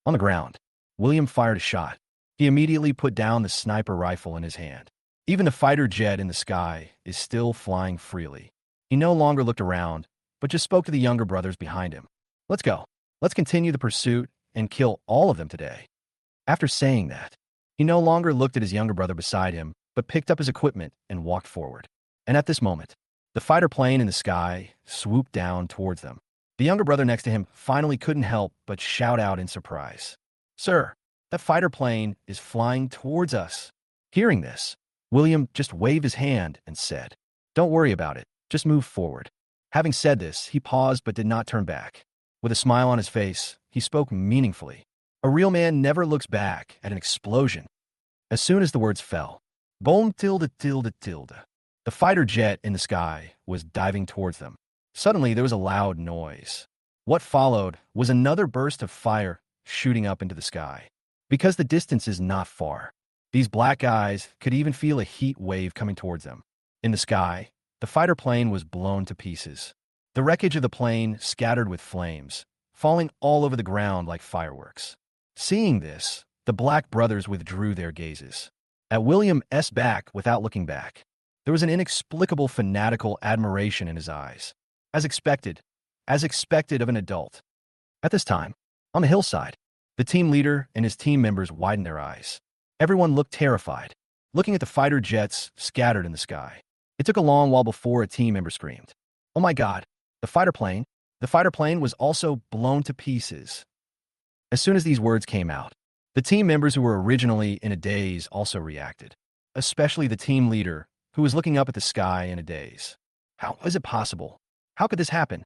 On the ground, William fired a shot. He immediately put down the sniper rifle in his hand. Even the fighter jet in the sky is still flying freely. He no longer looked around, but just spoke to the younger brothers behind him. Let's go. Let's continue the pursuit and kill all of them today. After saying that, he no longer looked at his younger brother beside him, but picked up his equipment and walked forward. And at this moment, the fighter plane in the sky swooped down towards them. The younger brother next to him finally couldn't help but shout out in surprise. Sir, that fighter plane is flying towards us. Hearing this, William just waved his hand and said, Don't worry about it, just move forward. Having said this, he paused but did not turn back. With a smile on his face, he spoke meaningfully. A real man never looks back at an explosion. As soon as the words fell, boom tilde tilde tilde, the fighter jet in the sky was diving towards them. Suddenly, there was a loud noise. What followed was another burst of fire shooting up into the sky. Because the distance is not far, these black eyes could even feel a heat wave coming towards them. In the sky, the fighter plane was blown to pieces. The wreckage of the plane scattered with flames, falling all over the ground like fireworks. Seeing this, the black brothers withdrew their gazes. At William's back without looking back, there was an inexplicable fanatical admiration in his eyes. As expected of an adult. At this time, on the hillside, the team leader and his team members widened their eyes. Everyone looked terrified, looking at the fighter jets scattered in the sky. It took a long while before a team member screamed, "Oh my God, the fighter plane!" The fighter plane was also blown to pieces. As soon as these words came out, the team members who were originally in a daze also reacted, especially the team leader, who was looking up at the sky in a daze. How is it possible? How could this happen?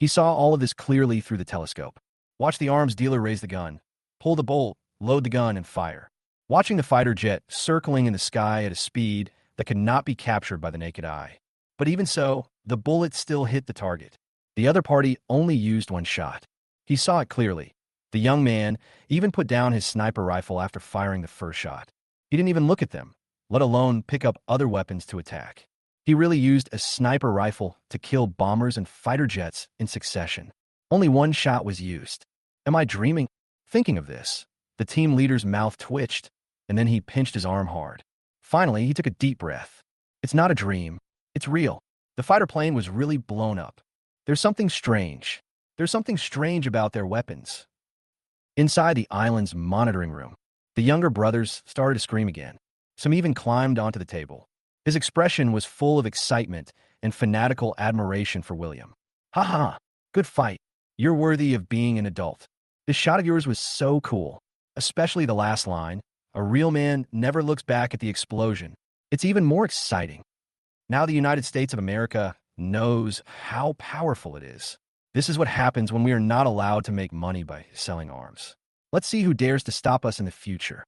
He saw all of this clearly through the telescope. Watch the arms dealer raise the gun, pull the bolt, load the gun, and fire. Watching the fighter jet circling in the sky at a speed that could not be captured by the naked eye. But even so, the bullet still hit the target. The other party only used one shot. He saw it clearly. The young man even put down his sniper rifle after firing the first shot. He didn't even look at them, let alone pick up other weapons to attack. He really used a sniper rifle to kill bombers and fighter jets in succession. Only one shot was used. Am I dreaming? Thinking of this, the team leader's mouth twitched, and then he pinched his arm hard. Finally, he took a deep breath. It's not a dream. It's real. The fighter plane was really blown up. There's something strange. There's something strange about their weapons. Inside the island's monitoring room, the younger brothers started to scream again. Some even climbed onto the table. His expression was full of excitement and fanatical admiration for William. Ha ha, good fight. You're worthy of being an adult. This shot of yours was so cool, especially the last line. A real man never looks back at the explosion. It's even more exciting. Now the United States of America knows how powerful it is. This is what happens when we are not allowed to make money by selling arms. Let's see who dares to stop us in the future.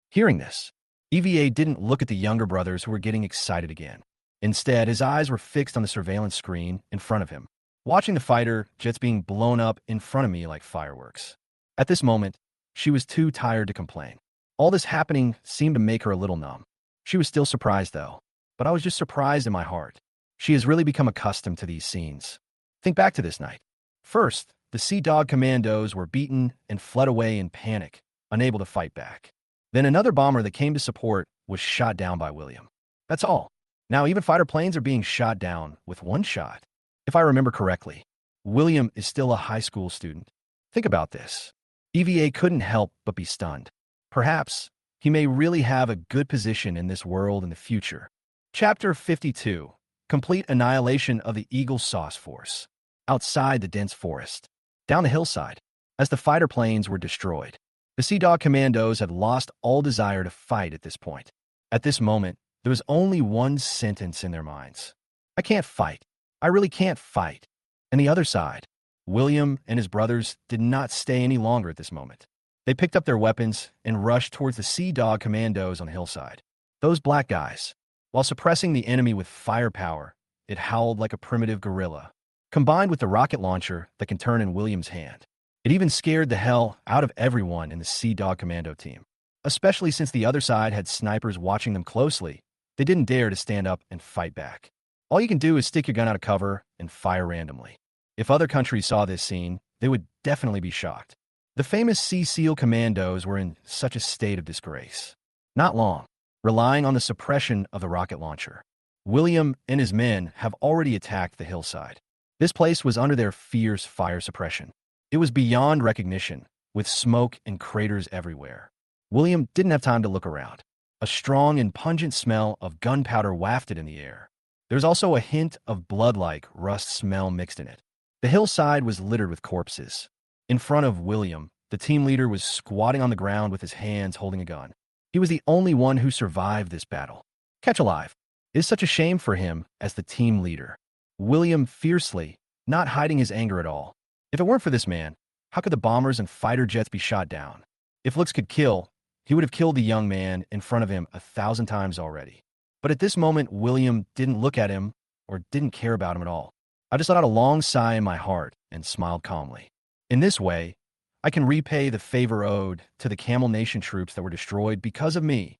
Hearing this, EVA didn't look at the younger brothers who were getting excited again. Instead, his eyes were fixed on the surveillance screen in front of him, watching the fighter jets being blown up in front of me like fireworks. At this moment, she was too tired to complain. All this happening seemed to make her a little numb. She was still surprised, though, but I was just surprised in my heart. She has really become accustomed to these scenes. Think back to this night. First, the Sea Dog commandos were beaten and fled away in panic, unable to fight back. Then another bomber that came to support was shot down by William. That's all. Now even fighter planes are being shot down with one shot. If I remember correctly, William is still a high school student. Think about this. EVA couldn't help but be stunned. Perhaps he may really have a good position in this world in the future. Chapter 52. Complete annihilation of the Eagle Sauce Force. Outside the dense forest. Down the hillside. As the fighter planes were destroyed, the Sea Dog commandos had lost all desire to fight at this point. At this moment, there was only one sentence in their minds. I can't fight. I really can't fight. And the other side, William and his brothers did not stay any longer at this moment. They picked up their weapons and rushed towards the Sea Dog commandos on the hillside. Those black guys, while suppressing the enemy with firepower, it howled like a primitive gorilla, combined with the rocket launcher that can turn in William's hand. It even scared the hell out of everyone in the Sea Dog commando team, especially since the other side had snipers watching them closely. They didn't dare to stand up and fight back. All you can do is stick your gun out of cover and fire randomly. If other countries saw this scene, they would definitely be shocked. The famous Sea SEAL commandos were in such a state of disgrace. Not long, relying on the suppression of the rocket launcher. William and his men have already attacked the hillside. This place was under their fierce fire suppression. It was beyond recognition, with smoke and craters everywhere. William didn't have time to look around. A strong and pungent smell of gunpowder wafted in the air. There was also a hint of blood-like rust smell mixed in it. The hillside was littered with corpses. In front of William, the team leader was squatting on the ground with his hands holding a gun. He was the only one who survived this battle. Catch alive. It is such a shame for him as the team leader. William fiercely, not hiding his anger at all. If it weren't for this man, how could the bombers and fighter jets be shot down? If looks could kill, he would have killed the young man in front of him 1,000 times already. But at this moment, William didn't look at him or didn't care about him at all. I just let out a long sigh in my heart and smiled calmly. In this way, I can repay the favor owed to the Camel Nation troops that were destroyed because of me.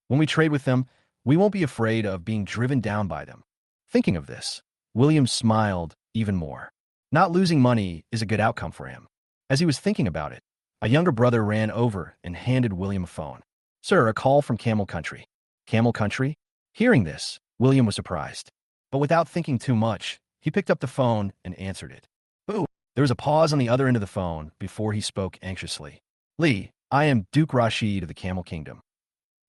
When we trade with them, we won't be afraid of being driven down by them. Thinking of this, William smiled even more. Not losing money is a good outcome for him. As he was thinking about it, a younger brother ran over and handed William a phone. Sir, a call from Camel Country. Camel Country? Hearing this, William was surprised. But without thinking too much, he picked up the phone and answered it. Boo! There was a pause on the other end of the phone before he spoke anxiously. Lee, I am Duke Rashid of the Camel Kingdom.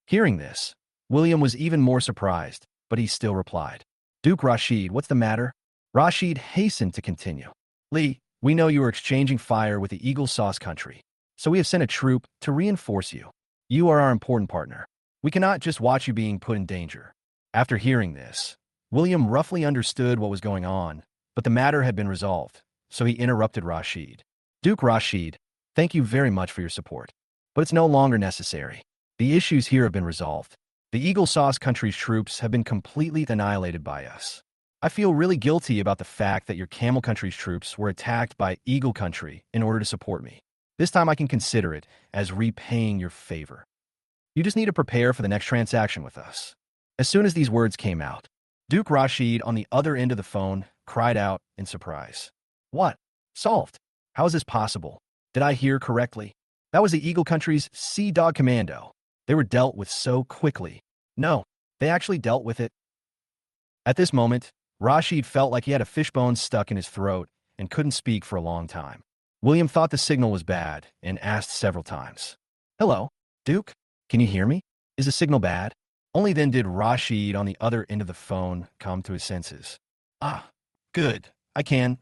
Hearing this, William was even more surprised, but he still replied. Duke Rashid, what's the matter? Rashid hastened to continue. Lee, we know you are exchanging fire with the Eagle Sauce Country, so we have sent a troop to reinforce you. You are our important partner. We cannot just watch you being put in danger. After hearing this, William roughly understood what was going on, but the matter had been resolved, so he interrupted Rashid. Duke Rashid, thank you very much for your support, but it's no longer necessary. The issues here have been resolved. The Eagle Sauce Country's troops have been completely annihilated by us. I feel really guilty about the fact that your Camel Country's troops were attacked by Eagle Country in order to support me. This time I can consider it as repaying your favor. You just need to prepare for the next transaction with us. As soon as these words came out, Duke Rashid on the other end of the phone cried out in surprise. What? Solved? How is this possible? Did I hear correctly? That was the Eagle Country's Sea Dog Commando. They were dealt with so quickly. No, they actually dealt with it. At this moment, Rashid felt like he had a fishbone stuck in his throat and couldn't speak for a long time. William thought the signal was bad and asked several times. Hello, Duke? Can you hear me? Is the signal bad? Only then did Rashid on the other end of the phone come to his senses. Ah, good. I can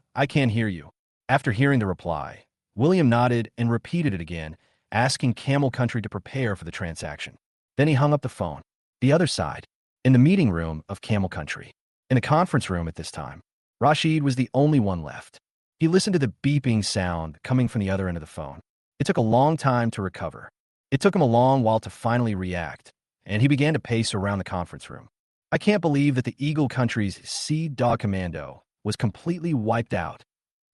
hear you. After hearing the reply, William nodded and repeated it again, asking Camel Country to prepare for the transaction. Then he hung up the phone. The other side, in the meeting room of Camel Country. In the conference room at this time, Rashid was the only one left. He listened to the beeping sound coming from the other end of the phone. It took a long time to recover. It took him a long while to finally react, and he began to pace around the conference room. I can't believe that the Eagle Country's Sea Dog Commando was completely wiped out.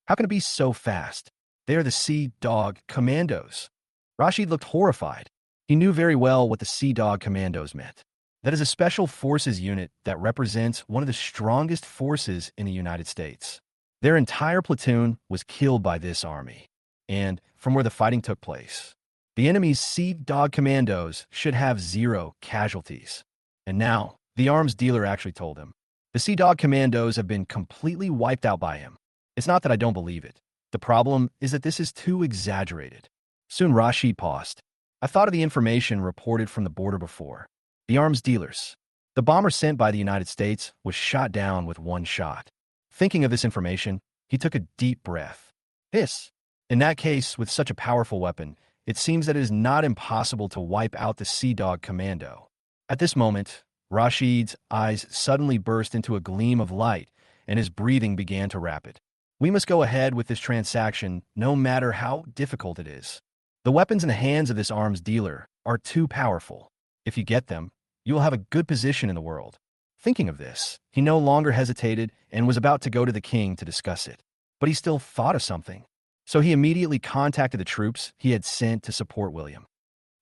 How can it be so fast? They are the Sea Dog Commandos. Rashid looked horrified. He knew very well what the Sea Dog Commandos meant. That is a special forces unit that represents one of the strongest forces in the United States. Their entire platoon was killed by this army. And from where the fighting took place, the enemy's Sea Dog Commandos should have 0 casualties. And now, the arms dealer actually told him, the Sea Dog Commandos have been completely wiped out by him. It's not that I don't believe it. The problem is that this is too exaggerated. Soon Rashid paused. I thought of the information reported from the border before. The arms dealers. The bomber sent by the United States was shot down with 1 shot. Thinking of this information, he took a deep breath. In that case, with such a powerful weapon, it seems that it is not impossible to wipe out the Sea Dog Commando. At this moment, Rashid's eyes suddenly burst into a gleam of light, and his breathing began to rapid. We must go ahead with this transaction, no matter how difficult it is. The weapons in the hands of this arms dealer are too powerful. If you get them, you will have a good position in the world. Thinking of this, he no longer hesitated and was about to go to the king to discuss it. But he still thought of something. So he immediately contacted the troops he had sent to support William.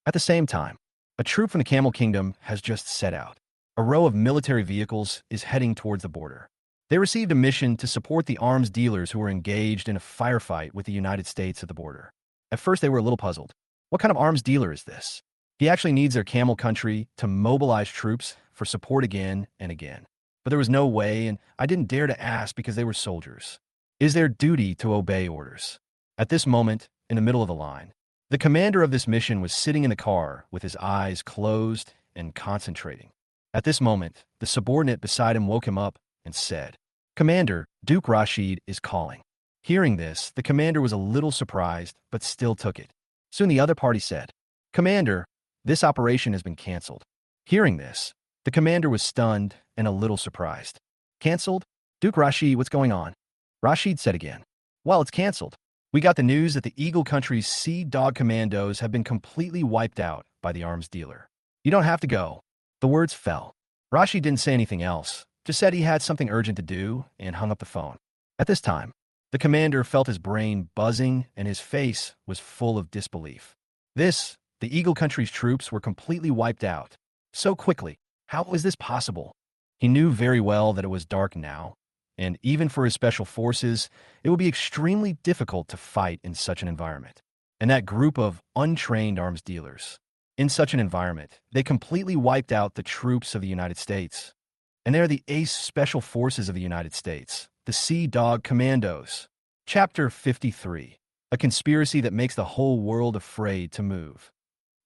At the same time, a troop from the Camel Kingdom has just set out. A row of military vehicles is heading towards the border. They received a mission to support the arms dealers who were engaged in a firefight with the United States at the border. At first, they were a little puzzled. What kind of arms dealer is this? He actually needs their Camel Country to mobilize troops for support again and again. But there was no way, and I didn't dare to ask because they were soldiers. It is their duty to obey orders. At this moment, in the middle of the line, the commander of this mission was sitting in the car with his eyes closed and concentrating. At this moment, the subordinate beside him woke him up and said, "Commander, Duke Rashid is calling." Hearing this, the commander was a little surprised, but still took it. Soon the other party said, "Commander, this operation has been canceled." Hearing this, the commander was stunned and a little surprised. "Canceled? Duke Rashid, what's going on?" Rashid said again, "Well, it's canceled. We got the news that the Eagle Country's Sea Dog Commandos have been completely wiped out by the arms dealer. You don't have to go." The words fell. Rashid didn't say anything else, just said he had something urgent to do and hung up the phone. At this time, the commander felt his brain buzzing and his face was full of disbelief. The Eagle Country's troops were completely wiped out. So quickly. How was this possible? He knew very well that it was dark now, and even for his special forces, it would be extremely difficult to fight in such an environment. And that group of untrained arms dealers. In such an environment, they completely wiped out the troops of the United States. And they are the ace special forces of the United States, the Sea Dog Commandos. Chapter 53. A conspiracy that makes the whole world afraid to move.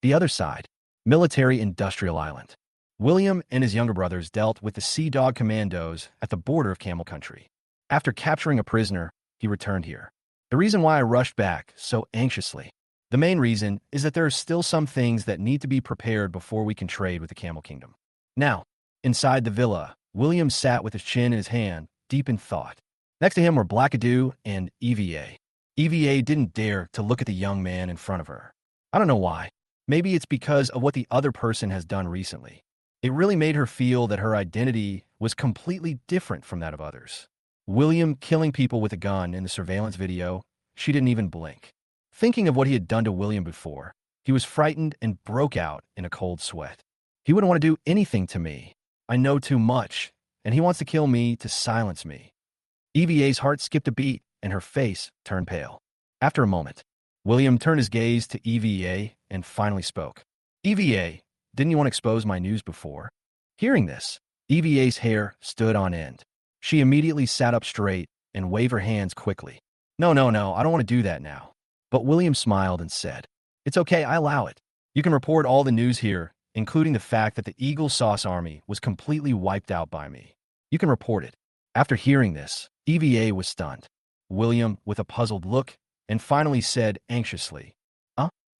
The other side, military-industrial island. William and his younger brothers dealt with the Sea Dog Commandos at the border of Camel Country. After capturing a prisoner, he returned here. The reason why I rushed back so anxiously, the main reason is that there are still some things that need to be prepared before we can trade with the Camel Kingdom. Now, inside the villa, William sat with his chin in his hand, deep in thought. Next to him were Blackadoo and EVA. EVA didn't dare to look at the young man in front of her. I don't know why. Maybe it's because of what the other person has done recently. It really made her feel that her identity was completely different from that of others. William killing people with a gun in the surveillance video, she didn't even blink. Thinking of what he had done to William before, he was frightened and broke out in a cold sweat. He wouldn't want to do anything to me. I know too much, and he wants to kill me to silence me. EVA's heart skipped a beat, and her face turned pale. After a moment, William turned his gaze to EVA and finally spoke. "EVA, didn't you want to expose my news before?" Hearing this, EVA's hair stood on end. She immediately sat up straight and waved her hands quickly. No, I don't want to do that now." But William smiled and said, "It's okay, I allow it. You can report all the news here, including the fact that the Eagle Sauce Army was completely wiped out by me. You can report it." After hearing this, EVA was stunned. William, with a puzzled look, and finally said anxiously,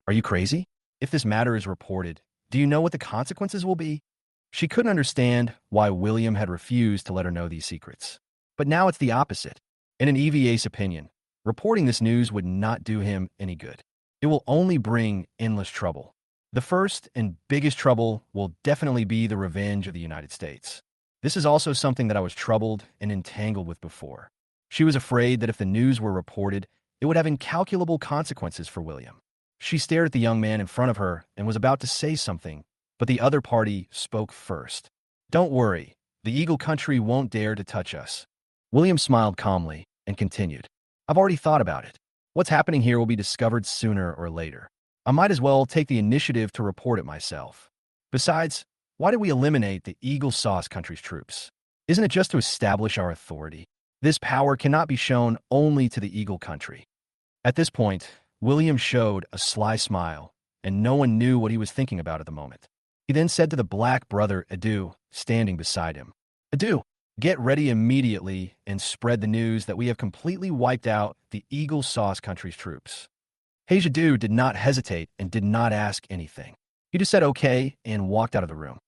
Are you crazy? If this matter is reported, do you know what the consequences will be?" She couldn't understand why William had refused to let her know these secrets. But now it's the opposite. And in EVA's opinion, Reporting this news would not do him any good. It will only bring endless trouble. The first and biggest trouble will definitely be the revenge of the United States. This is also something that I was troubled and entangled with before. She was afraid that if the news were reported, it would have incalculable consequences for William. She stared at the young man in front of her and was about to say something, but the other party spoke first. "Don't worry, the Eagle Country won't dare to touch us." William smiled calmly and continued. "I've already thought about it. What's happening here will be discovered sooner or later. I might as well take the initiative to report it myself. Besides, why did we eliminate the Eagle Sauce Country's troops? Isn't it just to establish our authority? This power cannot be shown only to the Eagle Country." At this point, William showed a sly smile, and no one knew what he was thinking about at the moment. He then said to the black brother, Edu, standing beside him, "Edu, get ready immediately and spread the news that we have completely wiped out the Eagle Sauce Country's troops." Edu did not hesitate and did not ask anything. He just said okay and walked out of the room.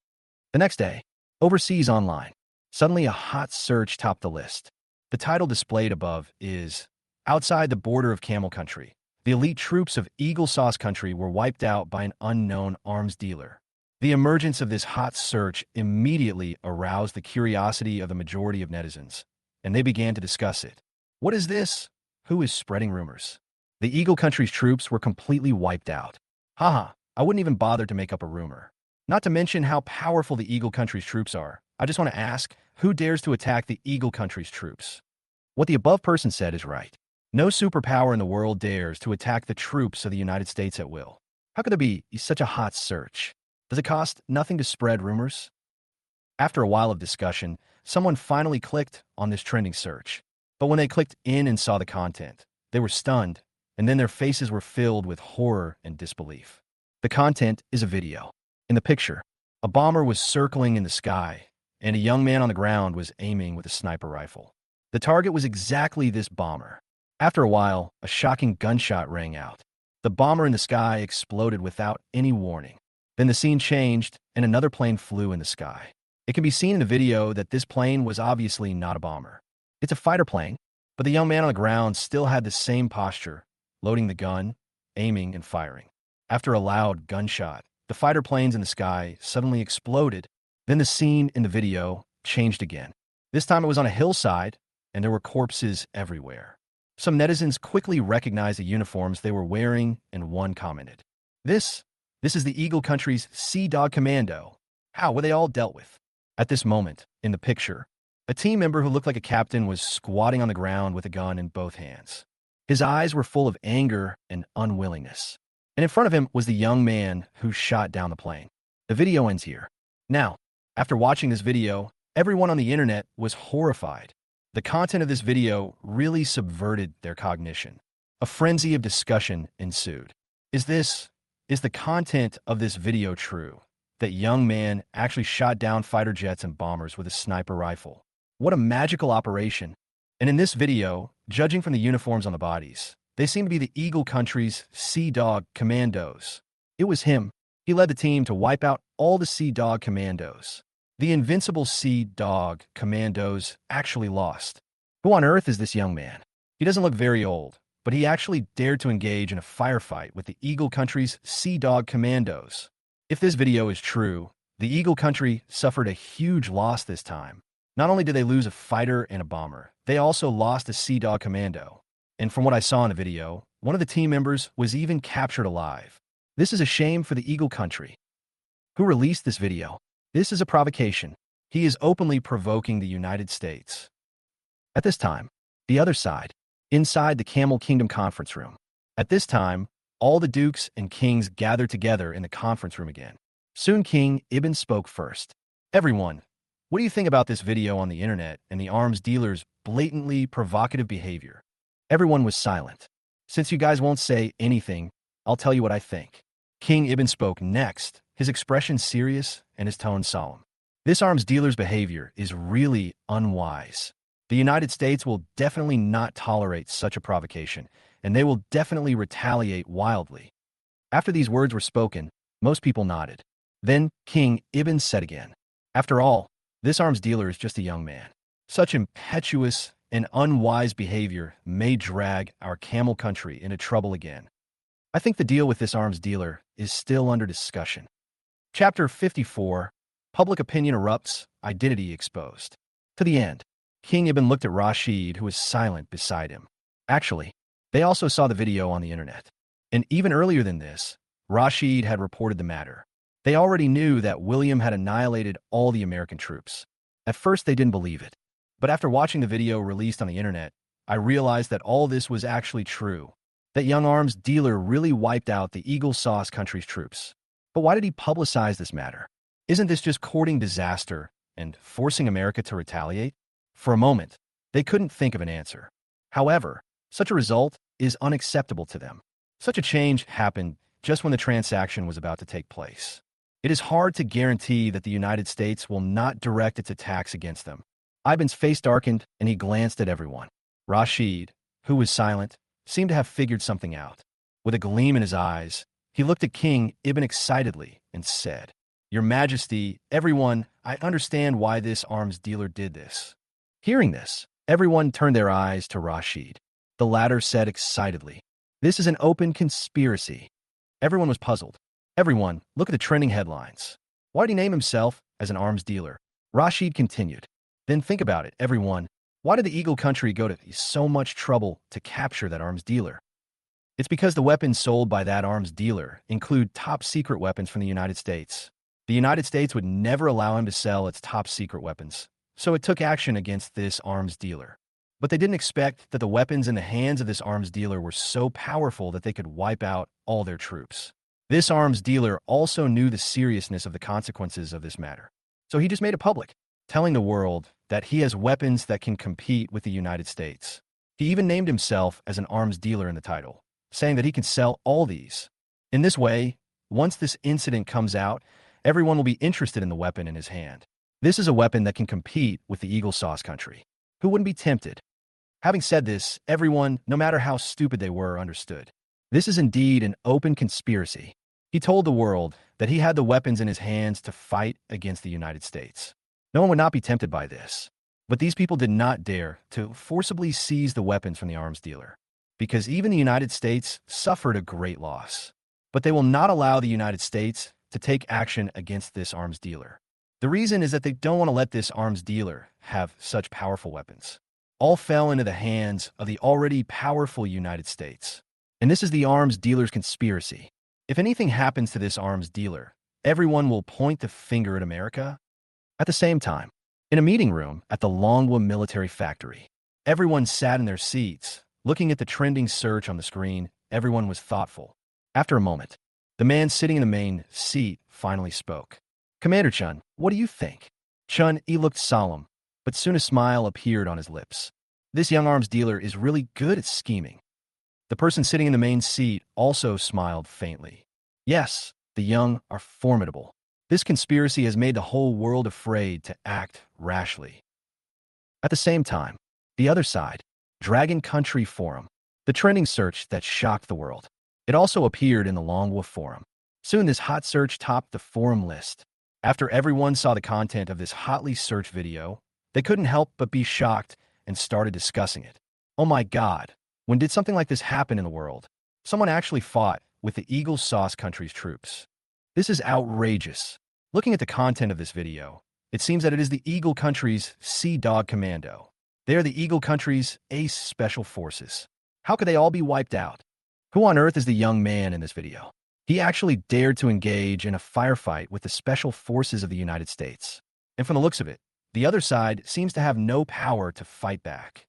The next day, overseas online, suddenly a hot search topped the list. The title displayed above is, "Outside the border of Camel Country, the elite troops of Eagle Sauce Country were wiped out by an unknown arms dealer." The emergence of this hot search immediately aroused the curiosity of the majority of netizens, and they began to discuss it. What is this? Who is spreading rumors? The Eagle Country's troops were completely wiped out. Haha, I wouldn't even bother to make up a rumor. Not to mention how powerful the Eagle Country's troops are. I just want to ask, who dares to attack the Eagle Country's troops? What the above person said is right. No superpower in the world dares to attack the troops of the United States at will. How could there be such a hot search? Does it cost nothing to spread rumors? After a while of discussion, someone finally clicked on this trending search. But when they clicked in and saw the content, they were stunned, and then their faces were filled with horror and disbelief. The content is a video. In the picture, a bomber was circling in the sky, and a young man on the ground was aiming with a sniper rifle. The target was exactly this bomber. After a while, a shocking gunshot rang out. The bomber in the sky exploded without any warning. Then the scene changed, and another plane flew in the sky. It can be seen in the video that this plane was obviously not a bomber. It's a fighter plane, but the young man on the ground still had the same posture, loading the gun, aiming, and firing. After a loud gunshot, the fighter planes in the sky suddenly exploded. Then the scene in the video changed again. This time it was on a hillside, and there were corpses everywhere. Some netizens quickly recognized the uniforms they were wearing, and one commented, This is the Eagle Country's Sea Dog Commando. How were they all dealt with?" At this moment, in the picture, a team member who looked like a captain was squatting on the ground with a gun in both hands. His eyes were full of anger and unwillingness. And in front of him was the young man who shot down the plane. The video ends here. Now, after watching this video, everyone on the internet was horrified. The content of this video really subverted their cognition. A frenzy of discussion ensued. Is the content of this video true? That young man actually shot down fighter jets and bombers with a sniper rifle. What a magical operation. And in this video, judging from the uniforms on the bodies, they seem to be the Eagle Country's Sea Dog Commandos. It was him. He led the team to wipe out all the Sea Dog Commandos. The invincible Sea Dog Commandos actually lost. Who on earth is this young man? He doesn't look very old, but he actually dared to engage in a firefight with the Eagle Country's Sea Dog Commandos. If this video is true, the Eagle Country suffered a huge loss this time. Not only did they lose a fighter and a bomber, they also lost a Sea Dog Commando. And from what I saw in the video, one of the team members was even captured alive. This is a shame for the Eagle Country. Who released this video? This is a provocation. He is openly provoking the United States. At this time, the other side, inside the Camel Kingdom conference room. At this time, all the dukes and kings gathered together in the conference room again. Soon King Ibn spoke first. "Everyone, what do you think about this video on the internet and the arms dealer's blatantly provocative behavior?" Everyone was silent. "Since you guys won't say anything, I'll tell you what I think." King Ibn spoke next, his expression serious and his tone solemn. "This arms dealer's behavior is really unwise. The United States will definitely not tolerate such a provocation, and they will definitely retaliate wildly." After these words were spoken, most people nodded. Then King Ibn said again, "After all, this arms dealer is just a young man. Such impetuous and unwise behavior may drag our Camel Country into trouble again. I think the deal with this arms dealer is still under discussion. Chapter 54, Public Opinion Erupts, Identity Exposed. To the end, King Ibn looked at Rashid, who was silent beside him. Actually, they also saw the video on the internet. And even earlier than this, Rashid had reported the matter. They already knew that William had annihilated all the American troops. At first, they didn't believe it. But after watching the video released on the internet, I realized that all this was actually true. That young arms dealer really wiped out the Eagle Sauce country's troops. But why did he publicize this matter? Isn't this just courting disaster and forcing America to retaliate? For a moment, they couldn't think of an answer. However, such a result is unacceptable to them. Such a change happened just when the transaction was about to take place. It is hard to guarantee that the United States will not direct its attacks against them. Ibn's face darkened, and he glanced at everyone. Rashid, who was silent, seemed to have figured something out. With a gleam in his eyes, he looked at King Ibn excitedly and said, "Your Majesty, everyone, I understand why this arms dealer did this." Hearing this, everyone turned their eyes to Rashid. The latter said excitedly, "This is an open conspiracy." Everyone was puzzled. Everyone, look at the trending headlines. Why did he name himself as an arms dealer? Rashid continued. Then think about it, everyone. Why did the Eagle Country go to so much trouble to capture that arms dealer? It's because the weapons sold by that arms dealer include top-secret weapons from the United States. The United States would never allow him to sell its top-secret weapons, so it took action against this arms dealer. But they didn't expect that the weapons in the hands of this arms dealer were so powerful that they could wipe out all their troops. This arms dealer also knew the seriousness of the consequences of this matter. So he just made it public, telling the world that he has weapons that can compete with the United States. He even named himself as an arms dealer in the title, saying that he can sell all these. In this way, once this incident comes out, everyone will be interested in the weapon in his hand. This is a weapon that can compete with the Eagle Sauce country. Who wouldn't be tempted? Having said this, everyone, no matter how stupid they were, understood. This is indeed an open conspiracy. He told the world that he had the weapons in his hands to fight against the United States. No one would not be tempted by this. But these people did not dare to forcibly seize the weapons from the arms dealer, because even the United States suffered a great loss. But they will not allow the United States to take action against this arms dealer. The reason is that they don't want to let this arms dealer have such powerful weapons. All fell into the hands of the already powerful United States. And this is the arms dealer's conspiracy. If anything happens to this arms dealer, everyone will point the finger at America. At the same time, in a meeting room at the Longwa military factory, everyone sat in their seats, looking at the trending search on the screen. Everyone was thoughtful. After a moment, the man sitting in the main seat finally spoke. "Commander Chun, what do you think?" Chun-Yi looked solemn, but soon a smile appeared on his lips. This young arms dealer is really good at scheming. The person sitting in the main seat also smiled faintly. Yes, the young are formidable. This conspiracy has made the whole world afraid to act rashly. At the same time, the other side, Dragon Country Forum, the trending search that shocked the world. It also appeared in the Longwa Forum. Soon this hot search topped the forum list. After everyone saw the content of this hotly searched video, they couldn't help but be shocked and started discussing it. Oh my God, when did something like this happen in the world? Someone actually fought with the Eagle Sauce country's troops. This is outrageous. Looking at the content of this video, it seems that it is the Eagle Country's Sea Dog Commando. They are the Eagle Country's ace special forces. How could they all be wiped out? Who on earth is the young man in this video? He actually dared to engage in a firefight with the special forces of the United States. And from the looks of it, the other side seems to have no power to fight back.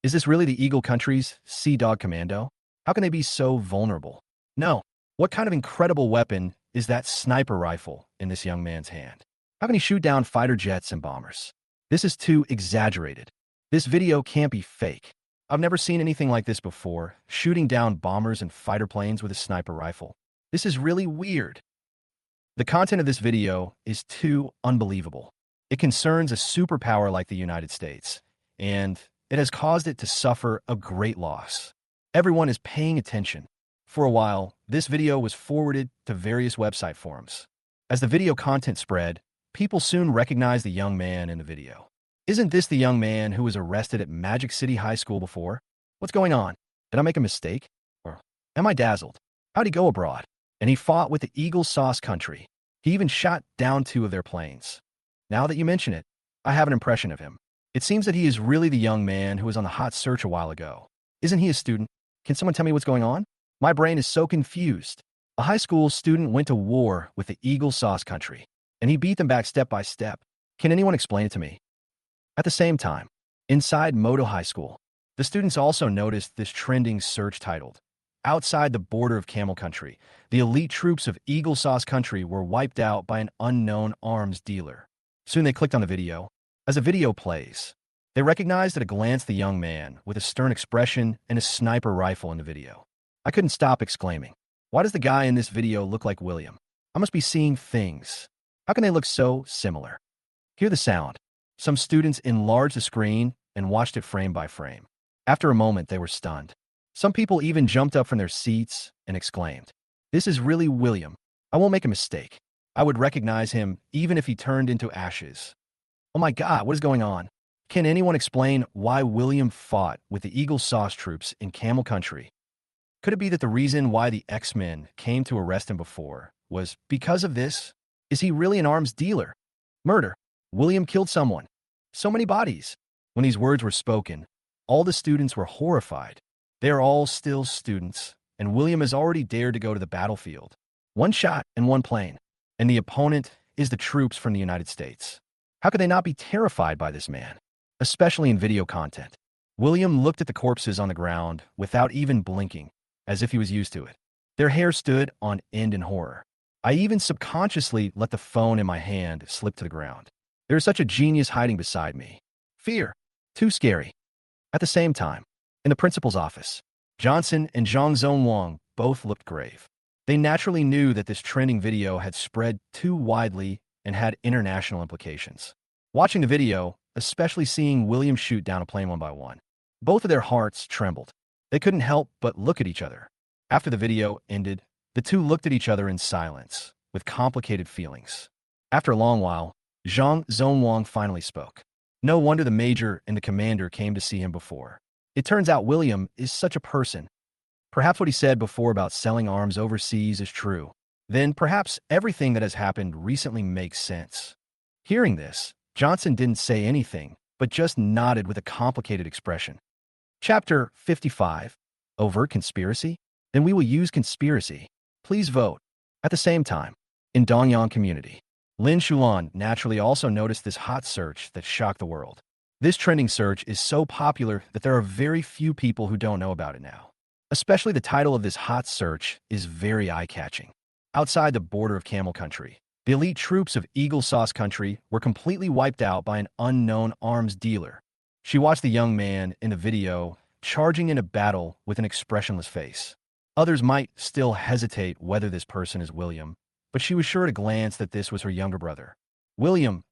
Is this really the Eagle Country's Sea Dog Commando? How can they be so vulnerable? No. What kind of incredible weapon is that sniper rifle in this young man's hand? How can he shoot down fighter jets and bombers? This is too exaggerated. This video can't be fake. I've never seen anything like this before, shooting down bombers and fighter planes with a sniper rifle. This is really weird. The content of this video is too unbelievable. It concerns a superpower like the United States, and it has caused it to suffer a great loss. Everyone is paying attention. For a while, this video was forwarded to various website forums. As the video content spread, people soon recognized the young man in the video. Isn't this the young man who was arrested at Magic City High School before? What's going on? Did I make a mistake? Or am I dazzled? How'd he go abroad? And he fought with the Eagle Sauce Country. He even shot down 2 of their planes. Now that you mention it, I have an impression of him. It seems that he is really the young man who was on the hot search a while ago. Isn't he a student? Can someone tell me what's going on? My brain is so confused. A high school student went to war with the Eagle Sauce Country, and he beat them back step by step. Can anyone explain it to me? At the same time, inside Moto High School, the students also noticed this trending search titled, "Outside the border of Camel Country, the elite troops of Eagle Sauce Country were wiped out by an unknown arms dealer." Soon they clicked on the video. As the video plays, they recognized at a glance the young man with a stern expression and a sniper rifle in the video. I couldn't stop exclaiming, "Why does the guy in this video look like William? I must be seeing things. How can they look so similar?" Hear the sound. Some students enlarged the screen and watched it frame by frame. After a moment, they were stunned. Some people even jumped up from their seats and exclaimed, "This is really William. I won't make a mistake. I would recognize him even if he turned into ashes." Oh my God, what is going on? Can anyone explain why William fought with the Eagle Sauce troops in Camel Country? Could it be that the reason why the X-Men came to arrest him before was because of this? Is he really an arms dealer? Murder. William killed someone. So many bodies. When these words were spoken, all the students were horrified. They are all still students, and William has already dared to go to the battlefield. 1 shot and 1 plane, and the opponent is the troops from the United States. How could they not be terrified by this man, especially in video content? William looked at the corpses on the ground without even blinking, as if he was used to it. Their hair stood on end in horror. I even subconsciously let the phone in my hand slip to the ground. There is such a genius hiding beside me. Fear. Too scary. At the same time, in the principal's office, Johnson and Zhang Zonwang both looked grave. They naturally knew that this trending video had spread too widely and had international implications. Watching the video, especially seeing William shoot down a plane one by one, both of their hearts trembled. They couldn't help but look at each other. After the video ended, the two looked at each other in silence, with complicated feelings. After a long while, Zhang Zonwang finally spoke. No wonder the major and the commander came to see him before. It turns out William is such a person. Perhaps what he said before about selling arms overseas is true. Then perhaps everything that has happened recently makes sense. Hearing this, Johnson didn't say anything, but just nodded with a complicated expression. Chapter 55. Overt Conspiracy? Then we will use conspiracy. Please vote. At the same time, in Dongyang community, Lin Shulan naturally also noticed this hot search that shocked the world. This trending search is so popular that there are very few people who don't know about it now. Especially the title of this hot search is very eye-catching. Outside the border of Camel Country, the elite troops of Eagle Sauce Country were completely wiped out by an unknown arms dealer. She watched the young man in the video charging in a battle with an expressionless face. Others might still hesitate whether this person is William, but she was sure at a glance that this was her younger brother. William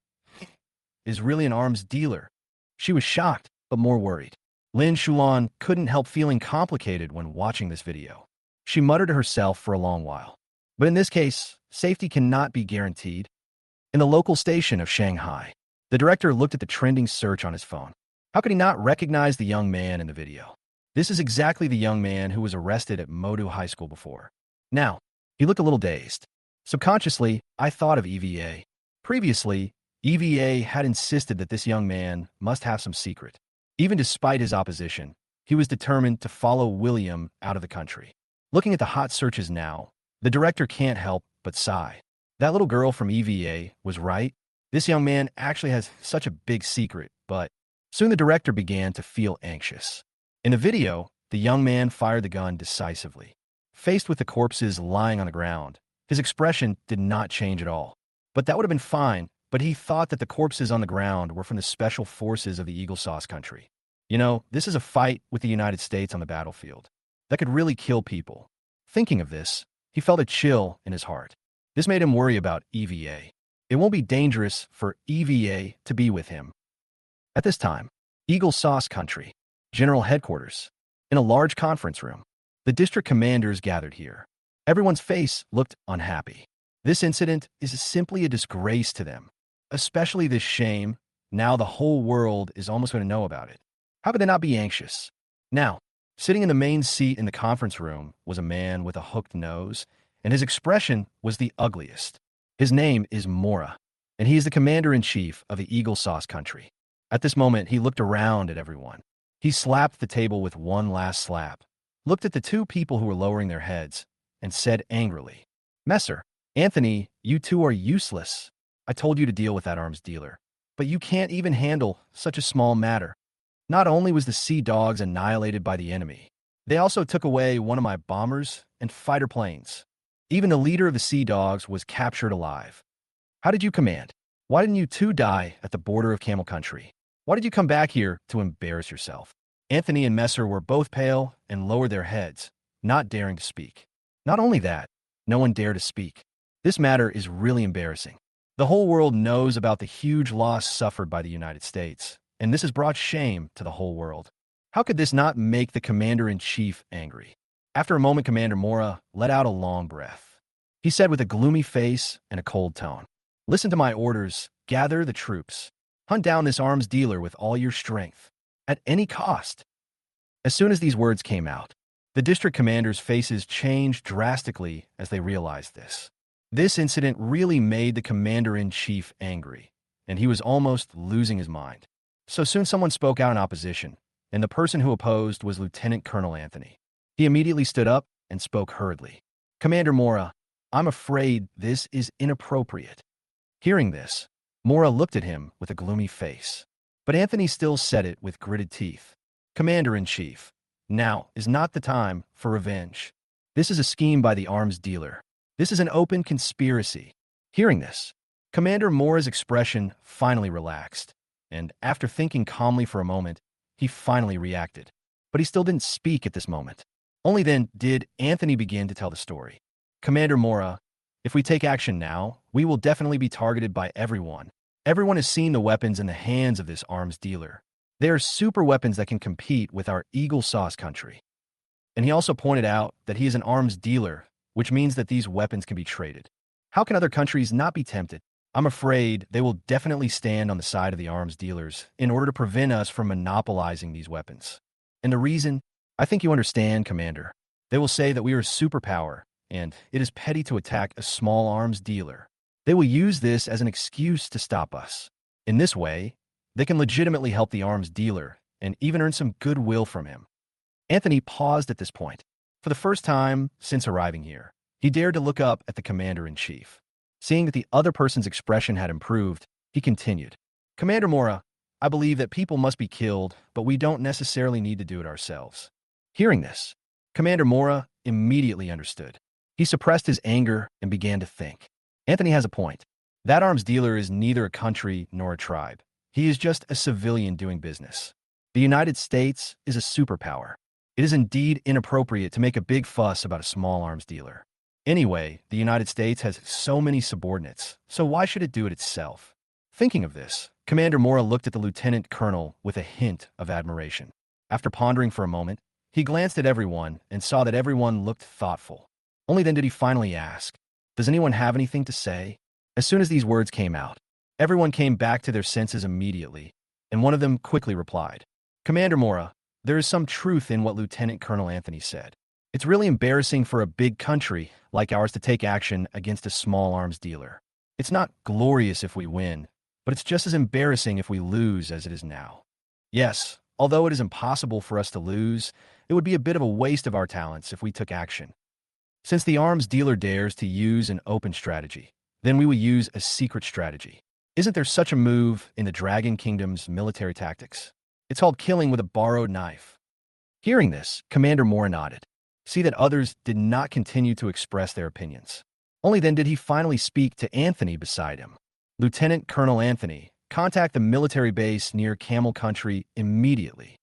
is really an arms dealer. She was shocked, but more worried. Lin Shulan couldn't help feeling complicated when watching this video. She muttered to herself for a long while. But in this case, safety cannot be guaranteed. In the local station of Shanghai, the director looked at the trending search on his phone. How could he not recognize the young man in the video? This is exactly the young man who was arrested at Modu High School before. Now, he looked a little dazed. Subconsciously, I thought of EVA. Previously, EVA had insisted that this young man must have some secret. Even despite his opposition, he was determined to follow William out of the country. Looking at the hot searches now, the director can't help but sigh. That little girl from EVA was right. This young man actually has such a big secret, but soon the director began to feel anxious. In the video, the young man fired the gun decisively. Faced with the corpses lying on the ground, his expression did not change at all. But that would have been fine, but he thought that the corpses on the ground were from the special forces of the Eagle Sauce Country. You know, this is a fight with the United States on the battlefield. That could really kill people. Thinking of this, he felt a chill in his heart. This made him worry about EVA. It won't be dangerous for EVA to be with him. At this time, Eagle Sauce Country, General Headquarters, in a large conference room. The district commanders gathered here. Everyone's face looked unhappy. This incident is simply a disgrace to them. Especially this shame Now the whole world is almost going to know about it. How could they not be anxious? Now, sitting in the main seat in the conference room was a man with a hooked nose, and his expression was the ugliest. His name is Mora, and he is the commander-in-chief of the Eagle Sauce Country. At this moment, he looked around at everyone. He slapped the table with one last slap, looked at the two people who were lowering their heads, and said angrily, "Messer, Anthony, you two are useless. I told you to deal with that arms dealer, but you can't even handle such a small matter. Not only was the Sea Dogs annihilated by the enemy, they also took away one of my bombers and fighter planes. Even the leader of the Sea Dogs was captured alive. How did you command? Why didn't you two die at the border of Camel Country? Why did you come back here to embarrass yourself?" Anthony and Messer were both pale and lowered their heads, not daring to speak. Not only that, no one dared to speak. This matter is really embarrassing. The whole world knows about the huge loss suffered by the United States, and this has brought shame to the whole world. How could this not make the commander-in-chief angry? After a moment, Commander Mora let out a long breath. He said with a gloomy face and a cold tone, "Listen to my orders. Gather the troops. Hunt down this arms dealer with all your strength, at any cost." As soon as these words came out, the district commanders' faces changed drastically as they realized this. This incident really made the commander-in-chief angry, and he was almost losing his mind. So soon someone spoke out in opposition, and the person who opposed was Lieutenant Colonel Anthony. He immediately stood up and spoke hurriedly. "Commander Mora, I'm afraid this is inappropriate." Hearing this, Mora looked at him with a gloomy face. But Anthony still said it with gritted teeth. "Commander-in-chief, now is not the time for revenge. This is a scheme by the arms dealer. This is an open conspiracy." Hearing this, Commander Mora's expression finally relaxed, and after thinking calmly for a moment, he finally reacted. But he still didn't speak at this moment. Only then did Anthony begin to tell the story. "Commander Mora, if we take action now, we will definitely be targeted by everyone. Everyone has seen the weapons in the hands of this arms dealer. They are super weapons that can compete with our Eagle Sauce Country." And he also pointed out that he is an arms dealer, which means that these weapons can be traded. How can other countries not be tempted? I'm afraid they will definitely stand on the side of the arms dealers in order to prevent us from monopolizing these weapons. And the reason? I think you understand, Commander. They will say that we are a superpower, and it is petty to attack a small arms dealer. They will use this as an excuse to stop us. In this way, they can legitimately help the arms dealer and even earn some goodwill from him. Anthony paused at this point. For the first time since arriving here, he dared to look up at the commander-in-chief. Seeing that the other person's expression had improved, he continued, "Commander Mora, I believe that people must be killed, but we don't necessarily need to do it ourselves." Hearing this, Commander Mora immediately understood. He suppressed his anger and began to think. Anthony has a point. That arms dealer is neither a country nor a tribe. He is just a civilian doing business. The United States is a superpower. It is indeed inappropriate to make a big fuss about a small arms dealer. Anyway, the United States has so many subordinates, so why should it do it itself? Thinking of this, Commander Mora looked at the lieutenant colonel with a hint of admiration. After pondering for a moment, he glanced at everyone and saw that everyone looked thoughtful. Only then did he finally ask, "Does anyone have anything to say?" As soon as these words came out, everyone came back to their senses immediately, and one of them quickly replied, "Commander Mora, there is some truth in what Lieutenant Colonel Anthony said. It's really embarrassing for a big country like ours to take action against a small arms dealer. It's not glorious if we win, but it's just as embarrassing if we lose as it is now. Yes, although it is impossible for us to lose, it would be a bit of a waste of our talents if we took action. Since the arms dealer dares to use an open strategy, then we will use a secret strategy. Isn't there such a move in the Dragon Kingdom's military tactics? It's called killing with a borrowed knife." Hearing this, Commander Mora nodded. See that others did not continue to express their opinions. Only then did he finally speak to Anthony beside him. "Lieutenant Colonel Anthony, contact the military base near Camel Country immediately.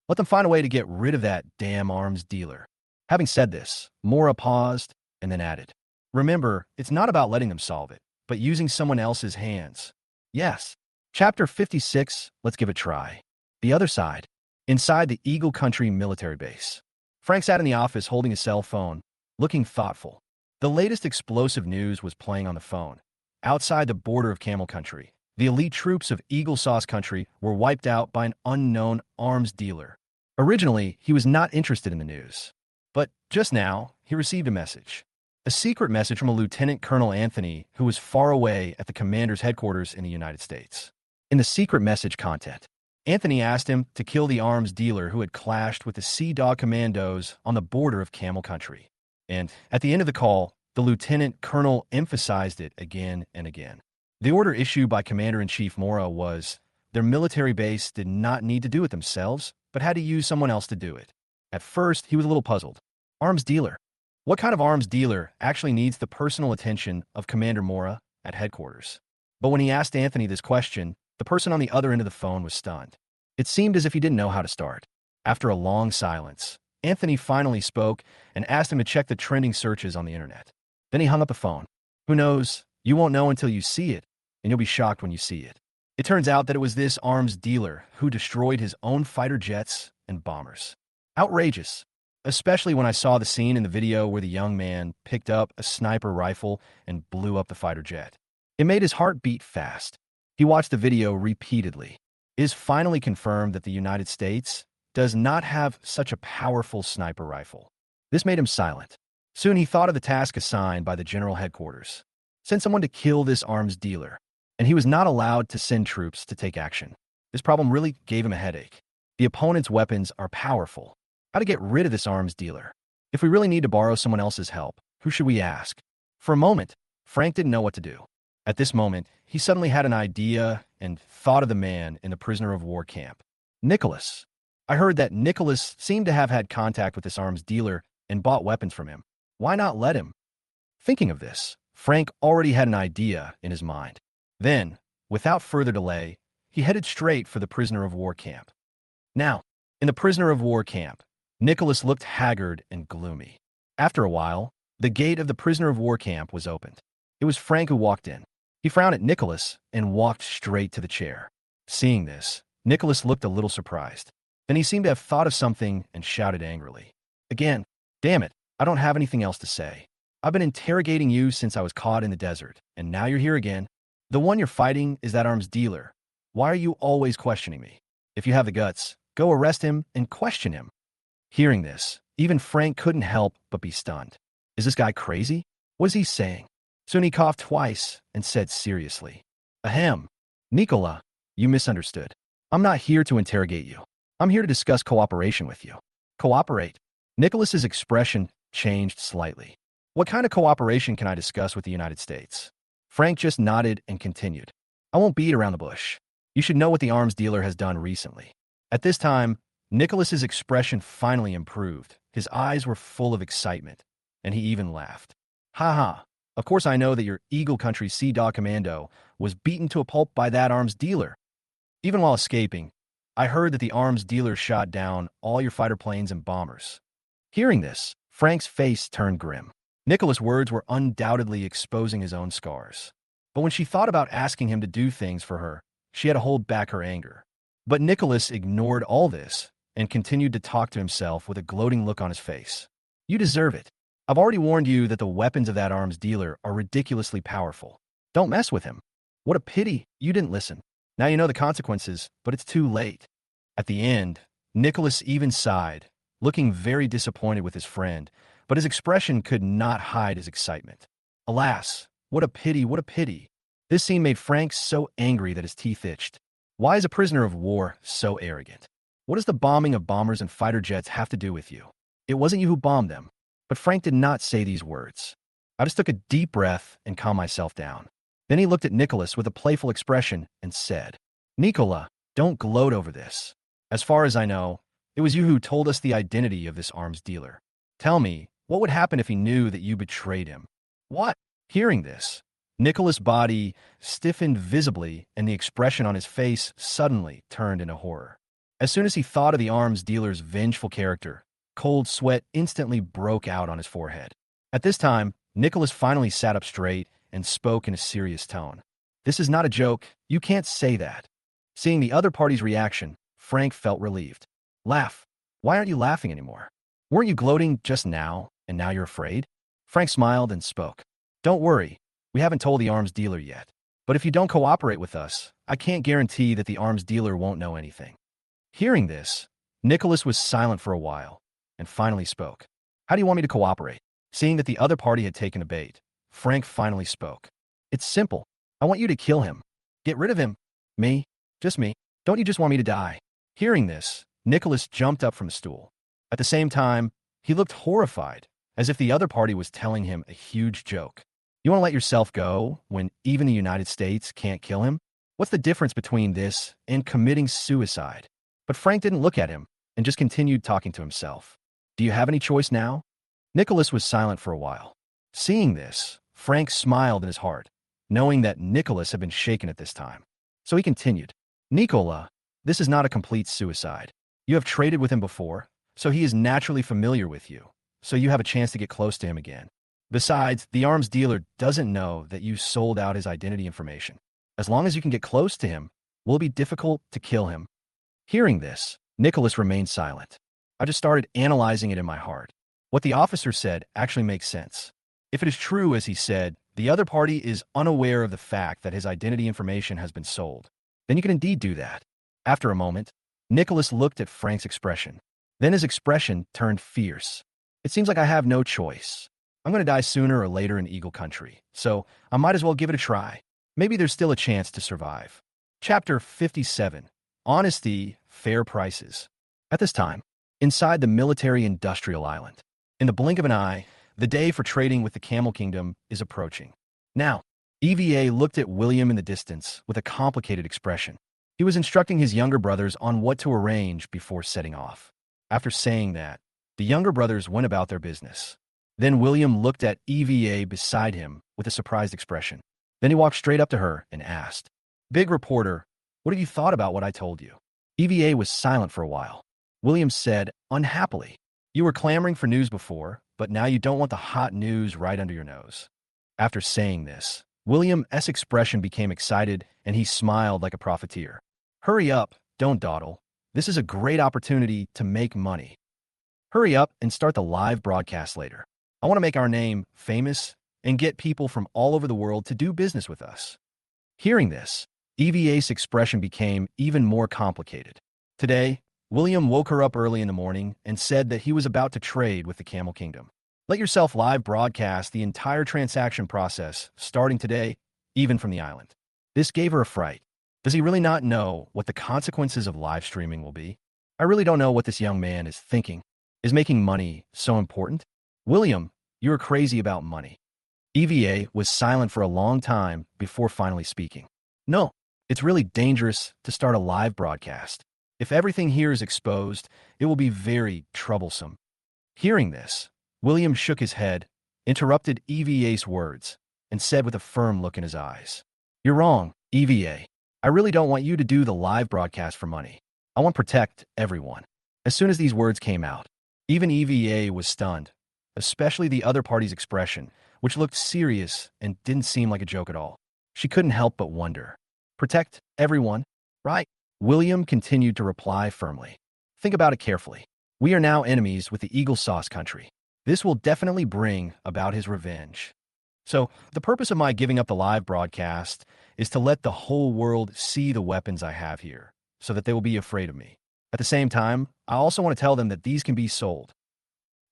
Let them find a way to get rid of that damn arms dealer." Having said this, Mora paused and then added, "Remember, it's not about letting them solve it, but using someone else's hands." Yes. Chapter 56, let's give it a try. The other side. Inside the Eagle Country military base. Frank sat in the office holding his cell phone, looking thoughtful. The latest explosive news was playing on the phone. Outside the border of Camel Country, The elite troops of Eagle Sauce Country were wiped out by an unknown arms dealer. Originally, he was not interested in the news. But just now, he received a message. A secret message from a Lieutenant Colonel Anthony who was far away at the commander's headquarters in the United States. In the secret message content, Anthony asked him to kill the arms dealer who had clashed with the Sea Dog Commandos on the border of Camel Country. And at the end of the call, the Lieutenant Colonel emphasized it again and again. The order issued by Commander-in-Chief Mora was their military base did not need to do it themselves, but had to use someone else to do it. At first, he was a little puzzled. Arms dealer? What kind of arms dealer actually needs the personal attention of Commander Mora at headquarters? But when he asked Anthony this question, the person on the other end of the phone was stunned. It seemed as if he didn't know how to start. After a long silence, Anthony finally spoke and asked him to check the trending searches on the internet. Then he hung up the phone. Who knows? You won't know until you see it, and you'll be shocked when you see it. It turns out that it was this arms dealer who destroyed his own fighter jets and bombers. Outrageous. Especially when I saw the scene in the video where the young man picked up a sniper rifle and blew up the fighter jet. It made his heart beat fast. He watched the video repeatedly. It is finally confirmed that the United States does not have such a powerful sniper rifle. This made him silent. Soon he thought of the task assigned by the general headquarters. Send someone to kill this arms dealer, and he was not allowed to send troops to take action. This problem really gave him a headache. The opponent's weapons are powerful. How to get rid of this arms dealer? If we really need to borrow someone else's help, who should we ask? For a moment, Frank didn't know what to do. At this moment, he suddenly had an idea and thought of the man in the prisoner of war camp. Nicholas. I heard that Nicholas seemed to have had contact with this arms dealer and bought weapons from him. Why not let him? Thinking of this, Frank already had an idea in his mind. Then, without further delay, he headed straight for the prisoner of war camp. Now, in the prisoner of war camp, Nicholas looked haggard and gloomy. After a while, the gate of the prisoner of war camp was opened. It was Frank who walked in. He frowned at Nicholas and walked straight to the chair. Seeing this, Nicholas looked a little surprised. Then he seemed to have thought of something and shouted angrily. Again, damn it, I don't have anything else to say. I've been interrogating you since I was caught in the desert, and now you're here again. The one you're fighting is that arms dealer. Why are you always questioning me? If you have the guts, go arrest him and question him. Hearing this, even Frank couldn't help but be stunned. Is this guy crazy? What is he saying? Soon he coughed twice and said seriously, Ahem. Nicola, you misunderstood. I'm not here to interrogate you. I'm here to discuss cooperation with you. Cooperate? Nicholas's expression changed slightly. What kind of cooperation can I discuss with the United States? Frank just nodded and continued. I won't beat around the bush. You should know what the arms dealer has done recently. At this time, Nicholas's expression finally improved. His eyes were full of excitement, and he even laughed. Ha ha. Of course I know that your Eagle Country Sea Dog Commando was beaten to a pulp by that arms dealer. Even while escaping, I heard that the arms dealer shot down all your fighter planes and bombers. Hearing this, Frank's face turned grim. Nicholas' words were undoubtedly exposing his own scars. But when she thought about asking him to do things for her, she had to hold back her anger. But Nicholas ignored all this and continued to talk to himself with a gloating look on his face. You deserve it. I've already warned you that the weapons of that arms dealer are ridiculously powerful. Don't mess with him. What a pity you didn't listen. Now you know the consequences, but it's too late. At the end, Nicholas even sighed, looking very disappointed with his friend, but his expression could not hide his excitement. Alas, what a pity, what a pity. This scene made Frank so angry that his teeth itched. Why is a prisoner of war so arrogant? What does the bombing of bombers and fighter jets have to do with you? It wasn't you who bombed them. But Frank did not say these words. I just took a deep breath and calmed myself down. Then he looked at Nicholas with a playful expression and said, Nicola, don't gloat over this. As far as I know, it was you who told us the identity of this arms dealer. Tell me, what would happen if he knew that you betrayed him? What? Hearing this, Nicholas' body stiffened visibly and the expression on his face suddenly turned into horror. As soon as he thought of the arms dealer's vengeful character, cold sweat instantly broke out on his forehead. At this time, Nicholas finally sat up straight and spoke in a serious tone. This is not a joke. You can't say that. Seeing the other party's reaction, Frank felt relieved. Laugh. Why aren't you laughing anymore? Weren't you gloating just now, and now you're afraid? Frank smiled and spoke. Don't worry. We haven't told the arms dealer yet. But if you don't cooperate with us, I can't guarantee that the arms dealer won't know anything. Hearing this, Nicholas was silent for a while and finally spoke. How do you want me to cooperate? Seeing that the other party had taken a bait, Frank finally spoke. It's simple. I want you to kill him. Get rid of him. Me? Just me. Don't you just want me to die? Hearing this, Nicholas jumped up from the stool. At the same time, he looked horrified, as if the other party was telling him a huge joke. You want to let yourself go when even the United States can't kill him? What's the difference between this and committing suicide? But Frank didn't look at him and just continued talking to himself. Do you have any choice now? Nicholas was silent for a while. Seeing this, Frank smiled in his heart, knowing that Nicholas had been shaken at this time. So he continued, Nicola, this is not a complete suicide. You have traded with him before, so he is naturally familiar with you, so you have a chance to get close to him again. Besides, the arms dealer doesn't know that you sold out his identity information. As long as you can get close to him, will it be difficult to kill him? Hearing this, Nicholas remained silent. I just started analyzing it in my heart. What the officer said actually makes sense. If it is true, as he said, the other party is unaware of the fact that his identity information has been sold, then you can indeed do that. After a moment, Nicholas looked at Frank's expression. Then his expression turned fierce. It seems like I have no choice. I'm going to die sooner or later in Eagle Country, so I might as well give it a try. Maybe there's still a chance to survive. Chapter 57. Honesty, Fair Prices. At this time, inside the military-industrial island, in the blink of an eye, the day for trading with the Camel Kingdom is approaching. Now, EVA looked at William in the distance with a complicated expression. He was instructing his younger brothers on what to arrange before setting off. After saying that, the younger brothers went about their business. Then William looked at EVA beside him with a surprised expression. Then he walked straight up to her and asked, Big reporter, what have you thought about what I told you? EVA was silent for a while. William said, unhappily, you were clamoring for news before, but now you don't want the hot news right under your nose. After saying this, William's expression became excited and he smiled like a profiteer. Hurry up, don't dawdle. This is a great opportunity to make money. Hurry up and start the live broadcast later. I want to make our name famous and get people from all over the world to do business with us. Hearing this, EVA's expression became even more complicated. Today, William woke her up early in the morning and said that he was about to trade with the Camel Kingdom. Let yourself live broadcast the entire transaction process starting today, even from the island. This gave her a fright. Does he really not know what the consequences of live streaming will be? I really don't know what this young man is thinking. Is making money so important? William, you're crazy about money. EVA was silent for a long time before finally speaking. No, it's really dangerous to start a live broadcast. If everything here is exposed, it will be very troublesome. Hearing this, William shook his head, interrupted EVA's words, and said with a firm look in his eyes, You're wrong, EVA. I really don't want you to do the live broadcast for money. I want to protect everyone. As soon as these words came out, even EVA was stunned, especially the other party's expression, which looked serious and didn't seem like a joke at all. She couldn't help but wonder. Protect everyone, right? William continued to reply firmly. Think about it carefully. We are now enemies with the Eagle Sauce Country. This will definitely bring about his revenge. So, the purpose of my giving up the live broadcast is to let the whole world see the weapons I have here, so that they will be afraid of me. At the same time, I also want to tell them that these can be sold.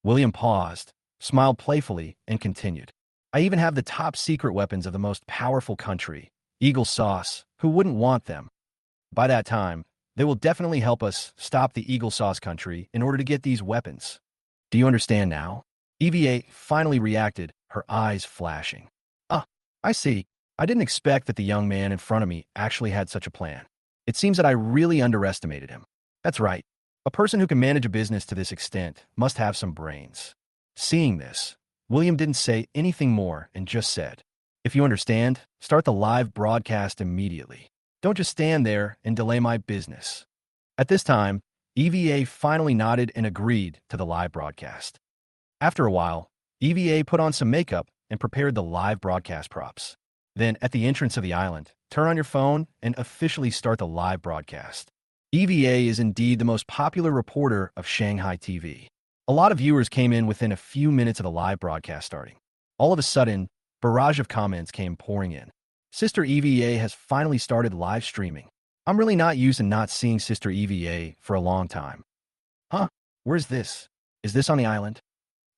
William paused, smiled playfully, and continued. I even have the top secret weapons of the most powerful country, Eagle Sauce, who wouldn't want them. By that time, they will definitely help us stop the Eagle Sauce Country in order to get these weapons. Do you understand now? EVA finally reacted, her eyes flashing. Ah, I see. I didn't expect that the young man in front of me actually had such a plan. It seems that I really underestimated him. That's right. A person who can manage a business to this extent must have some brains. Seeing this, William didn't say anything more and just said, If you understand, start the live broadcast immediately. Don't just stand there and delay my business. At this time, EVA finally nodded and agreed to the live broadcast. After a while, EVA put on some makeup and prepared the live broadcast props. Then, at the entrance of the island, turn on your phone and officially start the live broadcast. EVA is indeed the most popular reporter of Shanghai TV. A lot of viewers came in within a few minutes of the live broadcast starting. All of a sudden, barrage of comments came pouring in. Sister EVA has finally started live streaming. I'm really not used to not seeing Sister EVA for a long time. Huh? Where's this? Is this on the island?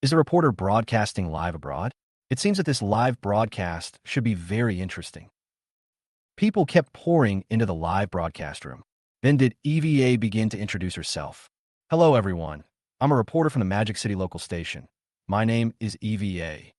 Is the reporter broadcasting live abroad? It seems that this live broadcast should be very interesting. People kept pouring into the live broadcast room. Then did EVA begin to introduce herself. Hello, everyone. I'm a reporter from the Magic City local station. My name is EVA.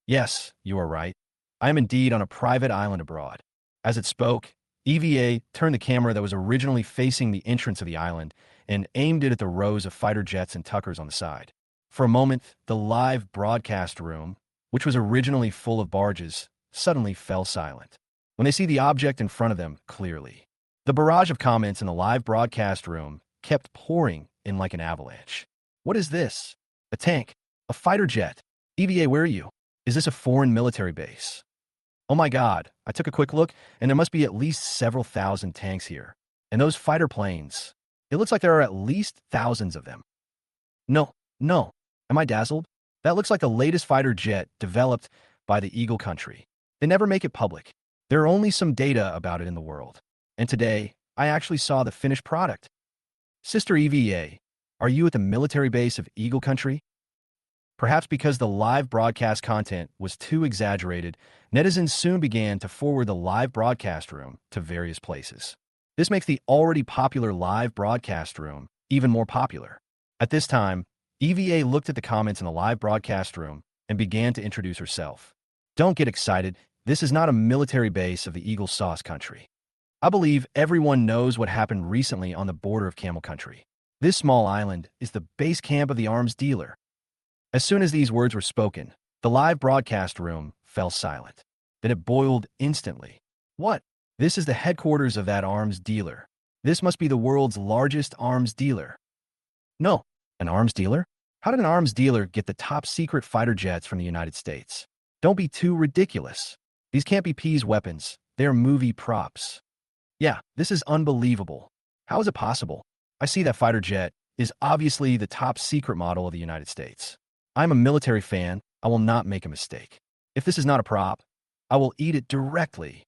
Yes, you are right. I am indeed on a private island abroad. As it spoke, EVA turned the camera that was originally facing the entrance of the island and aimed it at the rows of fighter jets and tuckers on the side. For a moment, the live broadcast room, which was originally full of barges, suddenly fell silent when they see the object in front of them clearly. The barrage of comments in the live broadcast room kept pouring in like an avalanche. What is this? A tank? A fighter jet? EVA, where are you? Is this a foreign military base? Oh my God, I took a quick look, and there must be at least several thousand tanks here. And those fighter planes, it looks like there are at least thousands of them. No. Am I dazzled? That looks like the latest fighter jet developed by the Eagle Country. They never make it public. There are only some data about it in the world. And today, I actually saw the finished product. Sister EVA, are you at the military base of Eagle Country? Perhaps because the live broadcast content was too exaggerated, netizens soon began to forward the live broadcast room to various places. This makes the already popular live broadcast room even more popular. At this time, EVA looked at the comments in the live broadcast room and began to introduce herself. Don't get excited. This is not a military base of the Eagle Sauce Country. I believe everyone knows what happened recently on the border of Camel Country. This small island is the base camp of the arms dealer. As soon as these words were spoken, the live broadcast room fell silent. Then it boiled instantly. What? This is the headquarters of that arms dealer. This must be the world's largest arms dealer. No, an arms dealer? How did an arms dealer get the top secret fighter jets from the United States? Don't be too ridiculous. These can't be P's weapons. They're movie props. Yeah, this is unbelievable. How is it possible? I see that fighter jet is obviously the top secret model of the United States. I'm a military fan. I will not make a mistake. If this is not a prop, I will eat it directly.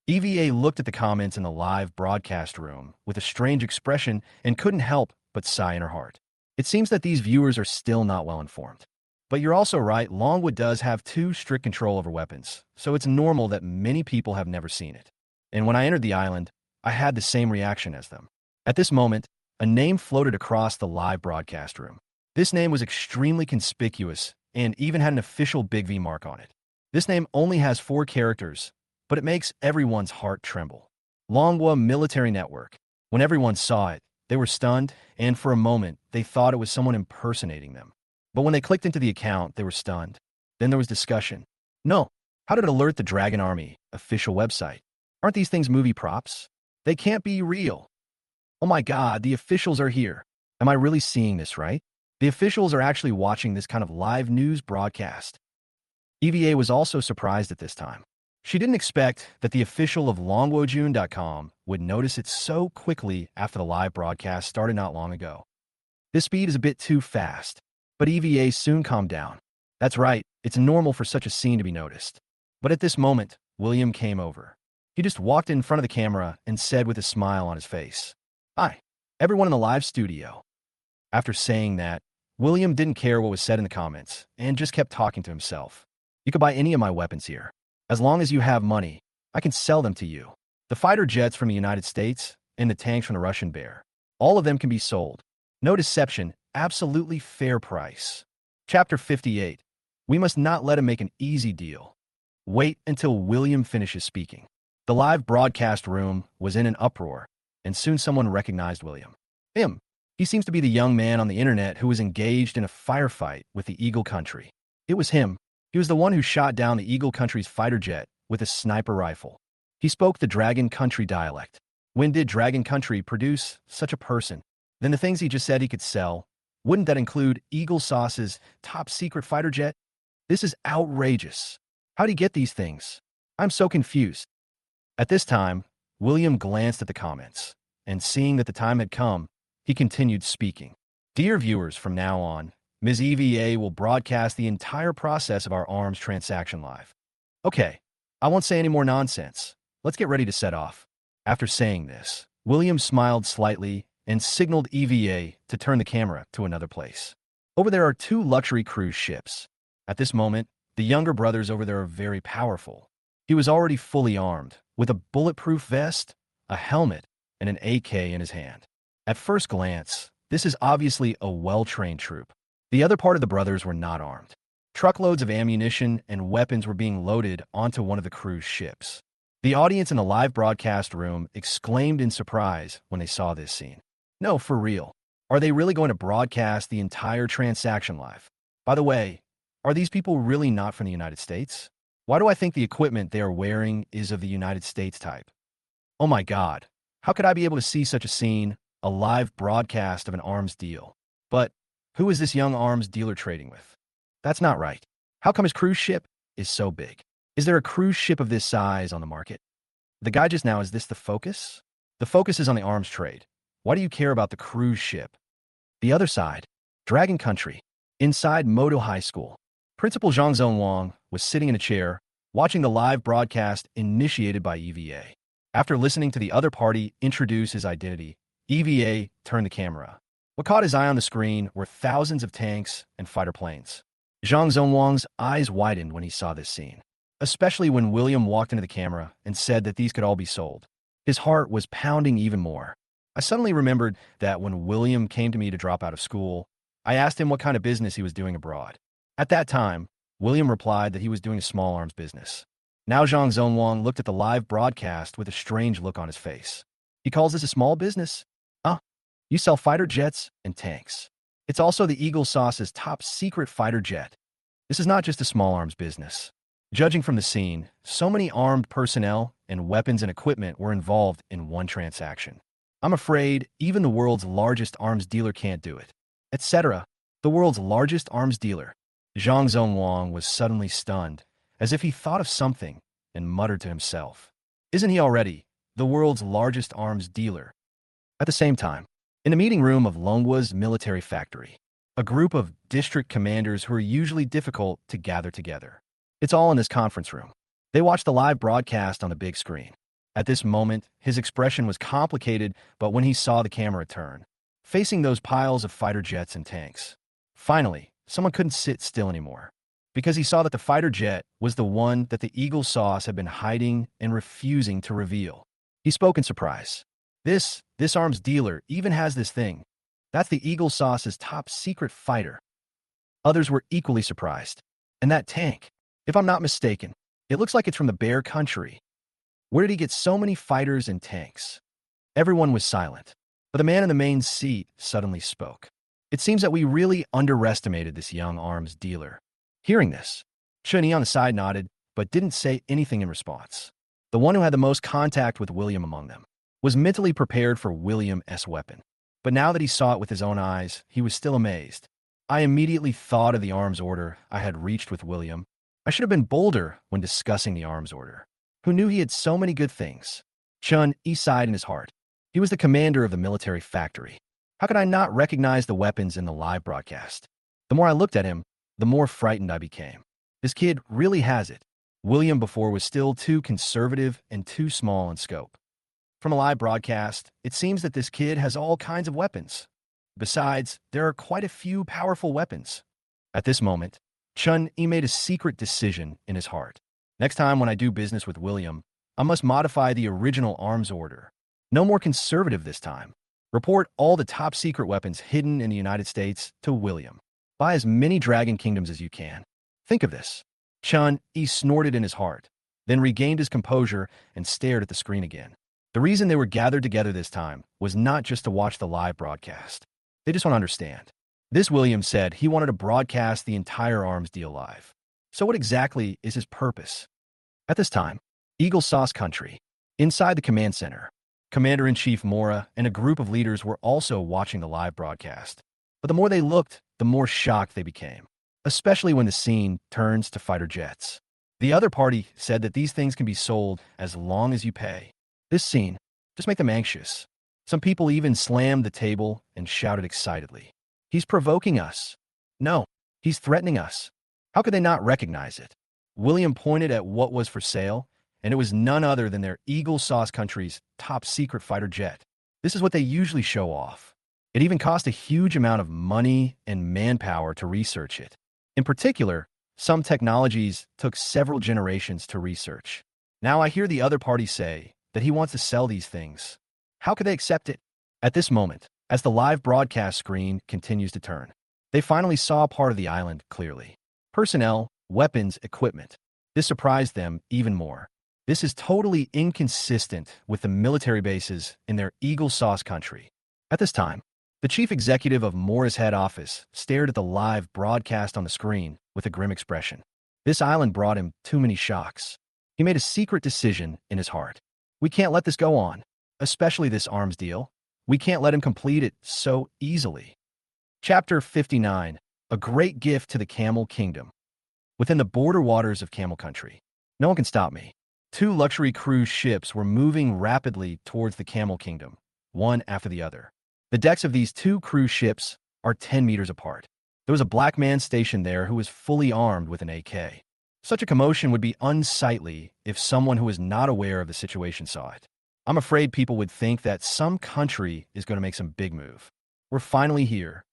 EVA looked at the comments in the live broadcast room with a strange expression and couldn't help but sigh in her heart. It seems that these viewers are still not well informed. But you're also right, Longwood does have too strict control over weapons, so it's normal that many people have never seen it. And when I entered the island, I had the same reaction as them. At this moment, a name floated across the live broadcast room. This name was extremely conspicuous and even had an official Big V mark on it. This name only has 4 characters, but it makes everyone's heart tremble. Manhwa Military Network. When everyone saw it, they were stunned, and for a moment, they thought it was someone impersonating them. But when they clicked into the account, they were stunned. Then there was discussion. No, how did it alert the Dragon Army official website? Aren't these things movie props? They can't be real. Oh my God, the officials are here. Am I really seeing this right? The officials are actually watching this kind of live news broadcast. EVA was also surprised at this time. She didn't expect that the official of longwojun.com would notice it so quickly after the live broadcast started not long ago. This speed is a bit too fast, but EVA soon calmed down. That's right, it's normal for such a scene to be noticed. But at this moment, William came over. He just walked in front of the camera and said with a smile on his face, "Hi, everyone in the live studio." After saying that, William didn't care what was said in the comments and just kept talking to himself. You could buy any of my weapons here. As long as you have money, I can sell them to you. The fighter jets from the United States and the tanks from the Russian Bear. All of them can be sold. No deception, absolutely fair price. Chapter 58. We must not let him make an easy deal. Wait until William finishes speaking. The live broadcast room was in an uproar, and soon someone recognized William. Him. He seems to be the young man on the internet who was engaged in a firefight with the Eagle Country. It was him. He was the one who shot down the Eagle Country's fighter jet with a sniper rifle. He spoke the Dragon Country dialect. When did Dragon Country produce such a person? Then the things he just said he could sell, wouldn't that include Eagle Sauce's top secret fighter jet? This is outrageous. How'd he get these things? I'm so confused. At this time, William glanced at the comments, and seeing that the time had come, he continued speaking. Dear viewers, from now on, Ms. EVA will broadcast the entire process of our arms transaction live. Okay, I won't say any more nonsense. Let's get ready to set off. After saying this, William smiled slightly and signaled EVA to turn the camera to another place. Over there are two luxury cruise ships. At this moment, the younger brothers over there are very powerful. He was already fully armed, with a bulletproof vest, a helmet, and an AK in his hand. At first glance, this is obviously a well-trained troop. The other part of the brothers were not armed. Truckloads of ammunition and weapons were being loaded onto one of the cruise ships. The audience in the live broadcast room exclaimed in surprise when they saw this scene. No, for real. Are they really going to broadcast the entire transaction live? By the way, are these people really not from the United States? Why do I think the equipment they are wearing is of the United States type? Oh my God, how could I be able to see such a scene, a live broadcast of an arms deal? But who is this young arms dealer trading with? That's not right. How come his cruise ship is so big? Is there a cruise ship of this size on the market? The guy just now, is this the focus? The focus is on the arms trade. Why do you care about the cruise ship? The other side, Dragon Country. Inside Moto High School, Principal Zhang Zonwang was sitting in a chair, watching the live broadcast initiated by EVA. After listening to the other party introduce his identity, EVA turned the camera. What caught his eye on the screen were thousands of tanks and fighter planes. Zhang Zonwang's eyes widened when he saw this scene, especially when William walked into the camera and said that these could all be sold. His heart was pounding even more. I suddenly remembered that when William came to me to drop out of school, I asked him what kind of business he was doing abroad. At that time, William replied that he was doing a small arms business. Now Zhang Zonwang looked at the live broadcast with a strange look on his face. He calls this a small business? You sell fighter jets and tanks. It's also the Eagle Sauce's top secret fighter jet. This is not just a small arms business. Judging from the scene, so many armed personnel and weapons and equipment were involved in one transaction. I'm afraid even the world's largest arms dealer can't do it. Etc. The world's largest arms dealer. Zhang Zonwang was suddenly stunned, as if he thought of something, and muttered to himself. Isn't he already the world's largest arms dealer? At the same time, in the meeting room of Longhwa's military factory, a group of district commanders who are usually difficult to gather together. It's all in this conference room. They watched the live broadcast on the big screen. At this moment, his expression was complicated, but when he saw the camera turn, facing those piles of fighter jets and tanks, finally, someone couldn't sit still anymore, because he saw that the fighter jet was the one that the Eagle Sauce had been hiding and refusing to reveal. He spoke in surprise. This arms dealer even has this thing. That's the Eagle Sauce's top secret fighter. Others were equally surprised. And that tank, if I'm not mistaken, it looks like it's from the Bear Country. Where did he get so many fighters and tanks? Everyone was silent, but the man in the main seat suddenly spoke. It seems that we really underestimated this young arms dealer. Hearing this, Chun-Yi on the side nodded, but didn't say anything in response. The one who had the most contact with William among them was mentally prepared for William's weapon. But now that he saw it with his own eyes, he was still amazed. I immediately thought of the arms order I had reached with William. I should have been bolder when discussing the arms order. Who knew he had so many good things? Chun-Yi sighed in his heart. He was the commander of the military factory. How could I not recognize the weapons in the live broadcast? The more I looked at him, the more frightened I became. This kid really has it. William before was still too conservative and too small in scope. From a live broadcast, it seems that this kid has all kinds of weapons. Besides, there are quite a few powerful weapons. At this moment, Chun-Yi made a secret decision in his heart. Next time when I do business with William, I must modify the original arms order. No more conservative this time. Report all the top secret weapons hidden in the United States to William. Buy as many Dragon Kingdoms as you can. Think of this. Chun-Yi snorted in his heart, then regained his composure and stared at the screen again. The reason they were gathered together this time was not just to watch the live broadcast. They just want to understand. This William said he wanted to broadcast the entire arms deal live. So what exactly is his purpose? At this time, Eagle Sauce Country, inside the command center, Commander-in-Chief Mora and a group of leaders were also watching the live broadcast. But the more they looked, the more shocked they became, especially when the scene turns to fighter jets. The other party said that these things can be sold as long as you pay. This scene just made them anxious. Some people even slammed the table and shouted excitedly. He's provoking us. No, he's threatening us. How could they not recognize it? William pointed at what was for sale, and it was none other than their Eagle Sauce Country's top secret fighter jet. This is what they usually show off. It even cost a huge amount of money and manpower to research it. In particular, some technologies took several generations to research. Now I hear the other party say that he wants to sell these things. How could they accept it? At this moment, as the live broadcast screen continues to turn, they finally saw part of the island clearly. Personnel, weapons, equipment. This surprised them even more. This is totally inconsistent with the military bases in their Eagle Sauce Country. At this time, the chief executive of Moore's head office stared at the live broadcast on the screen with a grim expression. This island brought him too many shocks. He made a secret decision in his heart. We can't let this go on, especially this arms deal. We can't let him complete it so easily. Chapter 59, A Great Gift to the Camel Kingdom. Within the border waters of Camel Country, no one can stop me. Two luxury cruise ships were moving rapidly towards the Camel Kingdom, one after the other. The decks of these two cruise ships are 10 meters apart. There was a black man stationed there who was fully armed with an AK. Such a commotion would be unsightly if someone who was not aware of the situation saw it. I'm afraid people would think that some country is going to make some big move. We're finally here,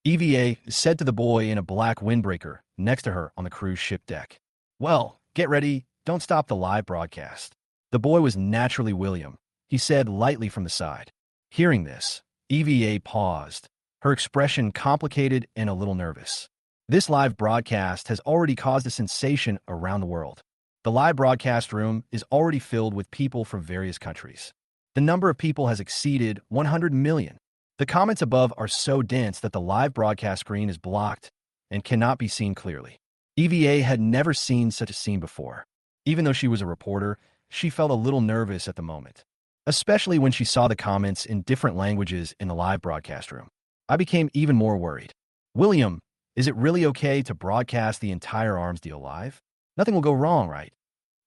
EVA said to the boy in a black windbreaker next to her on the cruise ship deck. Well, get ready, don't stop the live broadcast. The boy was naturally William, he said lightly from the side. Hearing this, EVA paused, her expression complicated and a little nervous. This live broadcast has already caused a sensation around the world. The live broadcast room is already filled with people from various countries. The number of people has exceeded 100 million. The comments above are so dense that the live broadcast screen is blocked and cannot be seen clearly. EVA had never seen such a scene before. Even though she was a reporter, she felt a little nervous at the moment, especially when she saw the comments in different languages in the live broadcast room. I became even more worried. William, is it really okay to broadcast the entire arms deal live? Nothing will go wrong, right?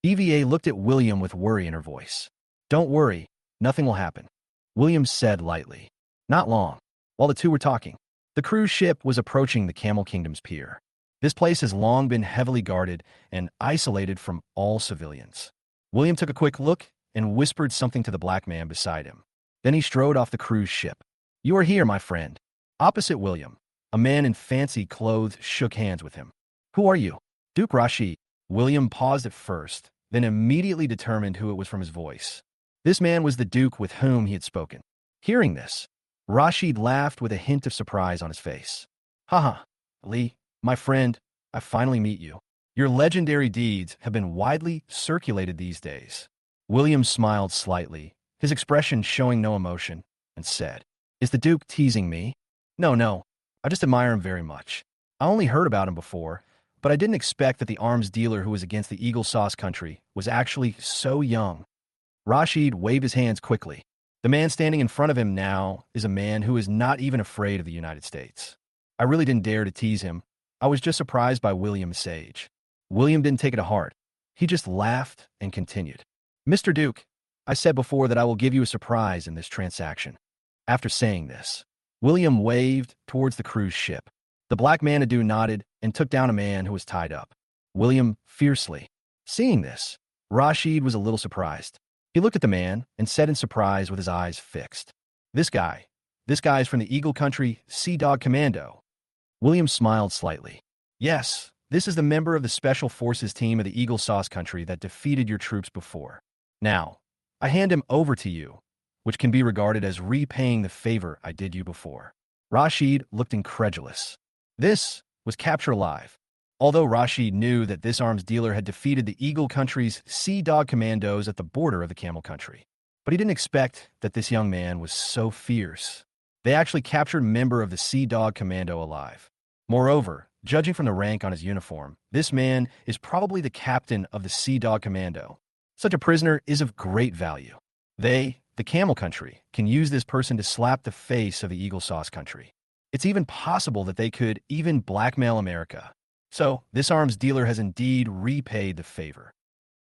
EVA looked at William with worry in her voice. Don't worry, nothing will happen, William said lightly. Not long. While the two were talking, the cruise ship was approaching the Camel Kingdom's pier. This place has long been heavily guarded and isolated from all civilians. William took a quick look and whispered something to the black man beside him. Then he strode off the cruise ship. You are here, my friend. Opposite William, a man in fancy clothes shook hands with him. Who are you? Duke Rashid. William paused at first, then immediately determined who it was from his voice. This man was the Duke with whom he had spoken. Hearing this, Rashid laughed with a hint of surprise on his face. Haha, Lee, my friend, I finally meet you. Your legendary deeds have been widely circulated these days. William smiled slightly, his expression showing no emotion, and said, Is the Duke teasing me? No, I just admire him very much. I only heard about him before, but I didn't expect that the arms dealer who was against the Eagle Sauce Country was actually so young. Rashid waved his hands quickly. The man standing in front of him now is a man who is not even afraid of the United States. I really didn't dare to tease him. I was just surprised by William's age. William didn't take it to heart. He just laughed and continued. Mr. Duke, I said before that I will give you a surprise in this transaction. After saying this, William waved towards the cruise ship. The black Manadu nodded and took down a man who was tied up. William fiercely. Seeing this, Rashid was a little surprised. He looked at the man and said in surprise with his eyes fixed. This guy is from the Eagle Country Sea Dog Commando. William smiled slightly. Yes, this is the member of the Special Forces team of the Eagle Sauce Country that defeated your troops before. Now, I hand him over to you, which can be regarded as repaying the favor I did you before. Rashid looked incredulous. This was capture alive. Although Rashid knew that this arms dealer had defeated the Eagle Country's Sea Dog Commandos at the border of the Camel Country, but he didn't expect that this young man was so fierce. They actually captured a member of the Sea Dog Commando alive. Moreover, judging from the rank on his uniform, this man is probably the captain of the Sea Dog Commando. Such a prisoner is of great value. They, the Camel Country, can use this person to slap the face of the Eagle Sauce Country. It's even possible that they could even blackmail America. So, this arms dealer has indeed repaid the favor.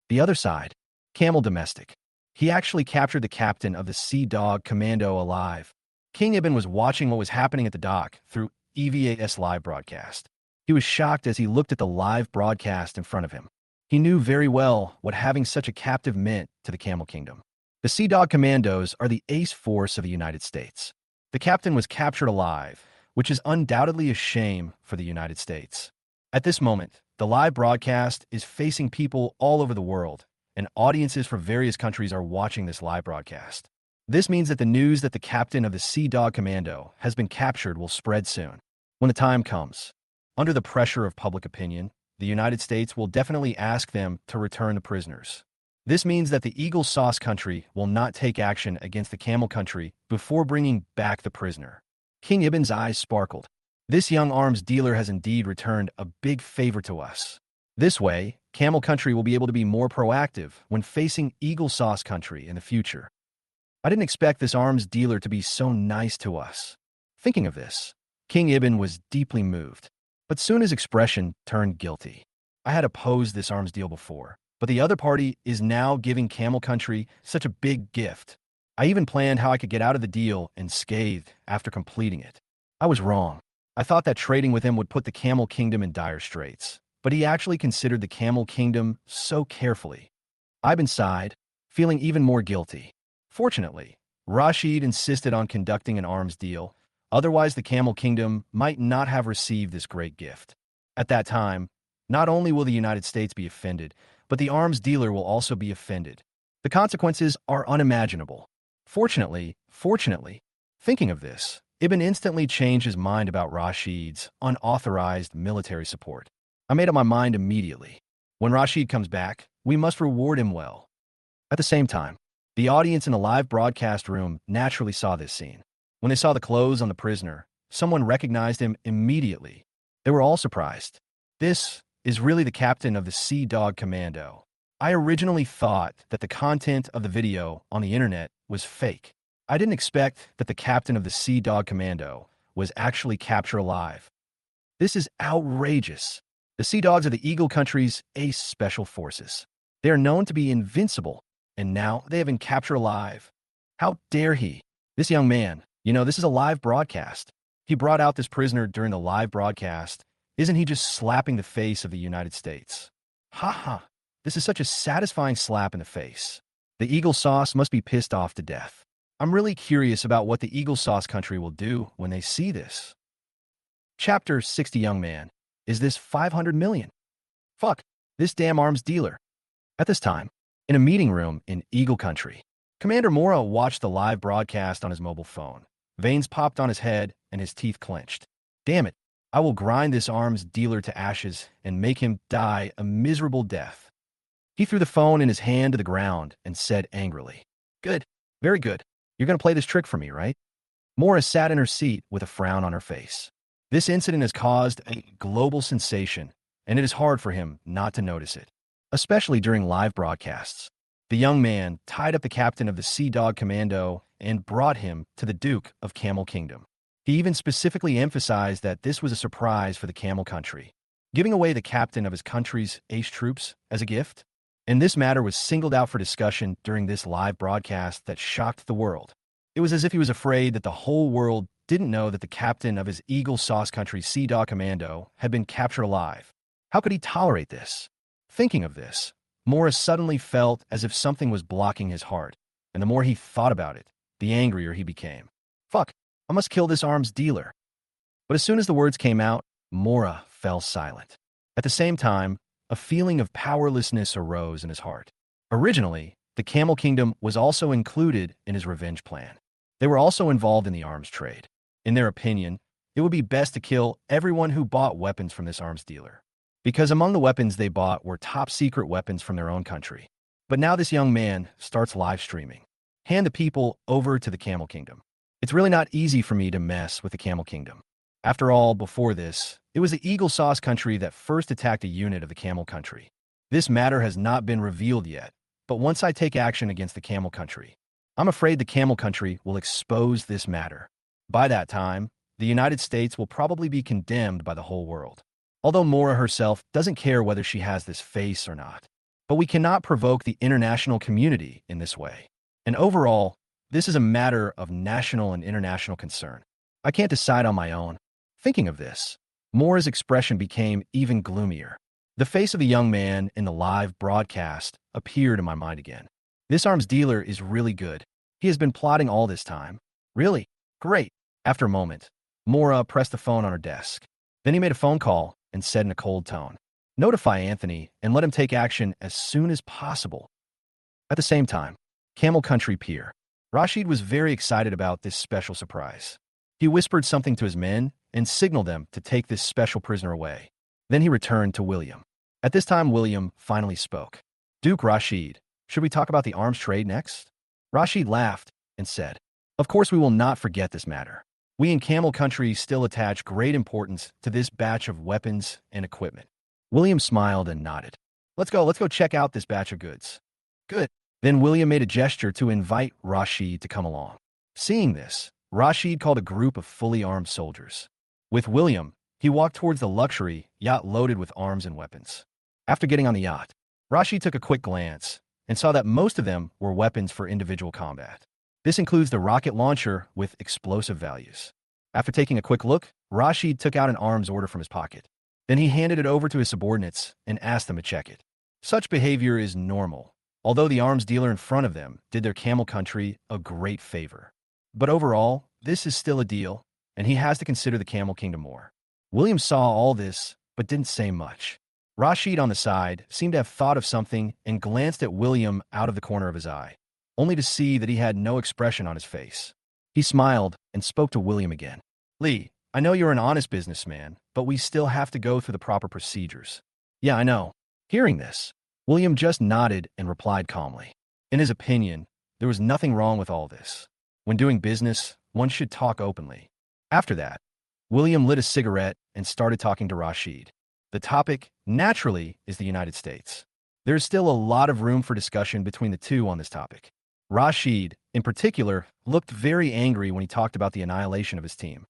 The other side, Camel Domestic. He actually captured the captain of the Sea Dog Commando alive. King Ibn was watching what was happening at the dock through EVA's live broadcast. He was shocked as he looked at the live broadcast in front of him. He knew very well what having such a captive meant to the Camel Kingdom. The Sea Dog Commandos are the ace force of the United States. The captain was captured alive, which is undoubtedly a shame for the United States. At this moment, the live broadcast is facing people all over the world, and audiences from various countries are watching this live broadcast. This means that the news that the captain of the Sea Dog Commando has been captured will spread soon. When the time comes, under the pressure of public opinion, the United States will definitely ask them to return the prisoners. This means that the Eagle Sauce country will not take action against the Camel country before bringing back the prisoner. King Ibn's eyes sparkled. This young arms dealer has indeed returned a big favor to us. This way, Camel country will be able to be more proactive when facing Eagle Sauce country in the future. I didn't expect this arms dealer to be so nice to us. Thinking of this, King Ibn was deeply moved, but soon his expression turned guilty. I had opposed this arms deal before, but the other party is now giving Camel country such a big gift. I even planned how I could get out of the deal unscathed after completing it. I was wrong. I thought that trading with him would put the Camel Kingdom in dire straits, but he actually considered the Camel Kingdom so carefully. Ibn sighed, feeling even more guilty. Fortunately, Rashid insisted on conducting an arms deal, otherwise the Camel Kingdom might not have received this great gift. At that time, not only will the United States be offended, but the arms dealer will also be offended. The consequences are unimaginable. Fortunately, thinking of this, Ibn instantly changed his mind about Rashid's unauthorized military support. I made up my mind immediately. When Rashid comes back, we must reward him well. At the same time, the audience in the live broadcast room naturally saw this scene. When they saw the clothes on the prisoner, someone recognized him immediately. They were all surprised. This is really the captain of the Sea Dog Commando. I originally thought that the content of the video on the internet was fake. I didn't expect that the captain of the Sea Dog Commando was actually captured alive. This is outrageous. The Sea Dogs are the Eagle Country's ace special forces. They are known to be invincible, and now they have been captured alive. How dare he? This young man, this is a live broadcast. He brought out this prisoner during the live broadcast. Isn't he just slapping the face of the United States? Ha ha. This is such a satisfying slap in the face. The Eagle Sauce must be pissed off to death. I'm really curious about what the Eagle Sauce country will do when they see this. Chapter 60. Young man. Is this 500 million? Fuck. This damn arms dealer. At this time, in a meeting room in Eagle Country, Commander Mora watched the live broadcast on his mobile phone. Veins popped on his head and his teeth clenched. Damn it. I will grind this arms dealer to ashes and make him die a miserable death. He threw the phone in his hand to the ground and said angrily, "Good. Very good. You're going to play this trick for me, right?" Mora sat in her seat with a frown on her face. This incident has caused a global sensation, and it is hard for him not to notice it, especially during live broadcasts. The young man tied up the captain of the Sea Dog Commando and brought him to the Duke of Camel Kingdom. He even specifically emphasized that this was a surprise for the Camel Country, giving away the captain of his country's ace troops as a gift. And this matter was singled out for discussion during this live broadcast that shocked the world. It was as if he was afraid that the whole world didn't know that the captain of his Eagle Sauce country Sea Dog Commando had been captured alive. How could he tolerate this? Thinking of this, Morris suddenly felt as if something was blocking his heart, and the more he thought about it, the angrier he became. Fuck, I must kill this arms dealer. But as soon as the words came out, Mora fell silent. At the same time, a feeling of powerlessness arose in his heart. Originally, the Camel Kingdom was also included in his revenge plan. They were also involved in the arms trade. In their opinion, it would be best to kill everyone who bought weapons from this arms dealer, because among the weapons they bought were top-secret weapons from their own country. But now this young man starts live streaming. Hand the people over to the Camel Kingdom. It's really not easy for me to mess with the Camel Kingdom. After all, before this, it was the Eagle Sauce country that first attacked a unit of the Camel Country. This matter has not been revealed yet, but once I take action against the Camel Country, I'm afraid the Camel Country will expose this matter. By that time, the United States will probably be condemned by the whole world. Although Mora herself doesn't care whether she has this face or not. But we cannot provoke the international community in this way. And overall, this is a matter of national and international concern. I can't decide on my own. Thinking of this, Mora's expression became even gloomier. The face of the young man in the live broadcast appeared in my mind again. This arms dealer is really good. He has been plotting all this time. Really? Great. After a moment, Mora pressed the phone on her desk. Then he made a phone call and said in a cold tone, "Notify Anthony and let him take action as soon as possible." At the same time, Camel Country Pier. Rashid was very excited about this special surprise. He whispered something to his men and signaled them to take this special prisoner away. Then he returned to William. At this time, William finally spoke. "Duke Rashid, should we talk about the arms trade next?" Rashid laughed and said, "Of course we will not forget this matter. We in Camel Country still attach great importance to this batch of weapons and equipment." William smiled and nodded. Let's go check out this batch of goods." "Good." Then William made a gesture to invite Rashid to come along. Seeing this, Rashid called a group of fully armed soldiers. With William, he walked towards the luxury yacht loaded with arms and weapons. After getting on the yacht, Rashid took a quick glance and saw that most of them were weapons for individual combat. This includes the rocket launcher with explosive values. After taking a quick look, Rashid took out an arms order from his pocket. Then he handed it over to his subordinates and asked them to check it. Such behavior is normal, although the arms dealer in front of them did their Camel Country a great favor. But overall, this is still a deal, and he has to consider the Camel Kingdom more. William saw all this, but didn't say much. Rashid on the side seemed to have thought of something and glanced at William out of the corner of his eye, only to see that he had no expression on his face. He smiled and spoke to William again. "Lee, I know you're an honest businessman, but we still have to go through the proper procedures." "Yeah, I know." Hearing this, William just nodded and replied calmly. In his opinion, there was nothing wrong with all this. When doing business, one should talk openly. After that, William lit a cigarette and started talking to Rashid. The topic, naturally, is the United States. There is still a lot of room for discussion between the two on this topic. Rashid, in particular, looked very angry when he talked about the annihilation of his team.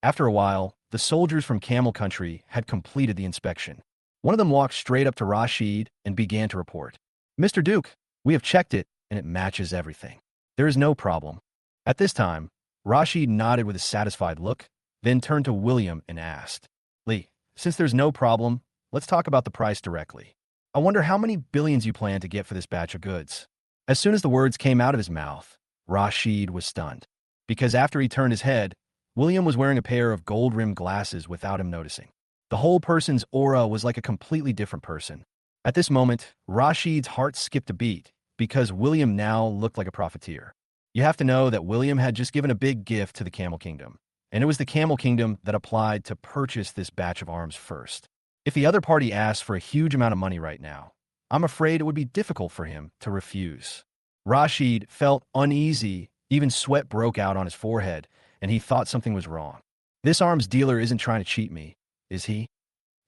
After a while, the soldiers from Camel Country had completed the inspection. One of them walked straight up to Rashid and began to report. "Mr. Duke, we have checked it, and it matches everything. There is no problem." At this time, Rashid nodded with a satisfied look, then turned to William and asked, "Lee, since there's no problem, let's talk about the price directly. I wonder how many billions you plan to get for this batch of goods." As soon as the words came out of his mouth, Rashid was stunned, because after he turned his head, William was wearing a pair of gold-rimmed glasses without him noticing. The whole person's aura was like a completely different person. At this moment, Rashid's heart skipped a beat, because William now looked like a profiteer. You have to know that William had just given a big gift to the Camel Kingdom, and it was the Camel Kingdom that applied to purchase this batch of arms first. If the other party asked for a huge amount of money right now, I'm afraid it would be difficult for him to refuse. Rashid felt uneasy, even sweat broke out on his forehead, and he thought something was wrong. This arms dealer isn't trying to cheat me, is he?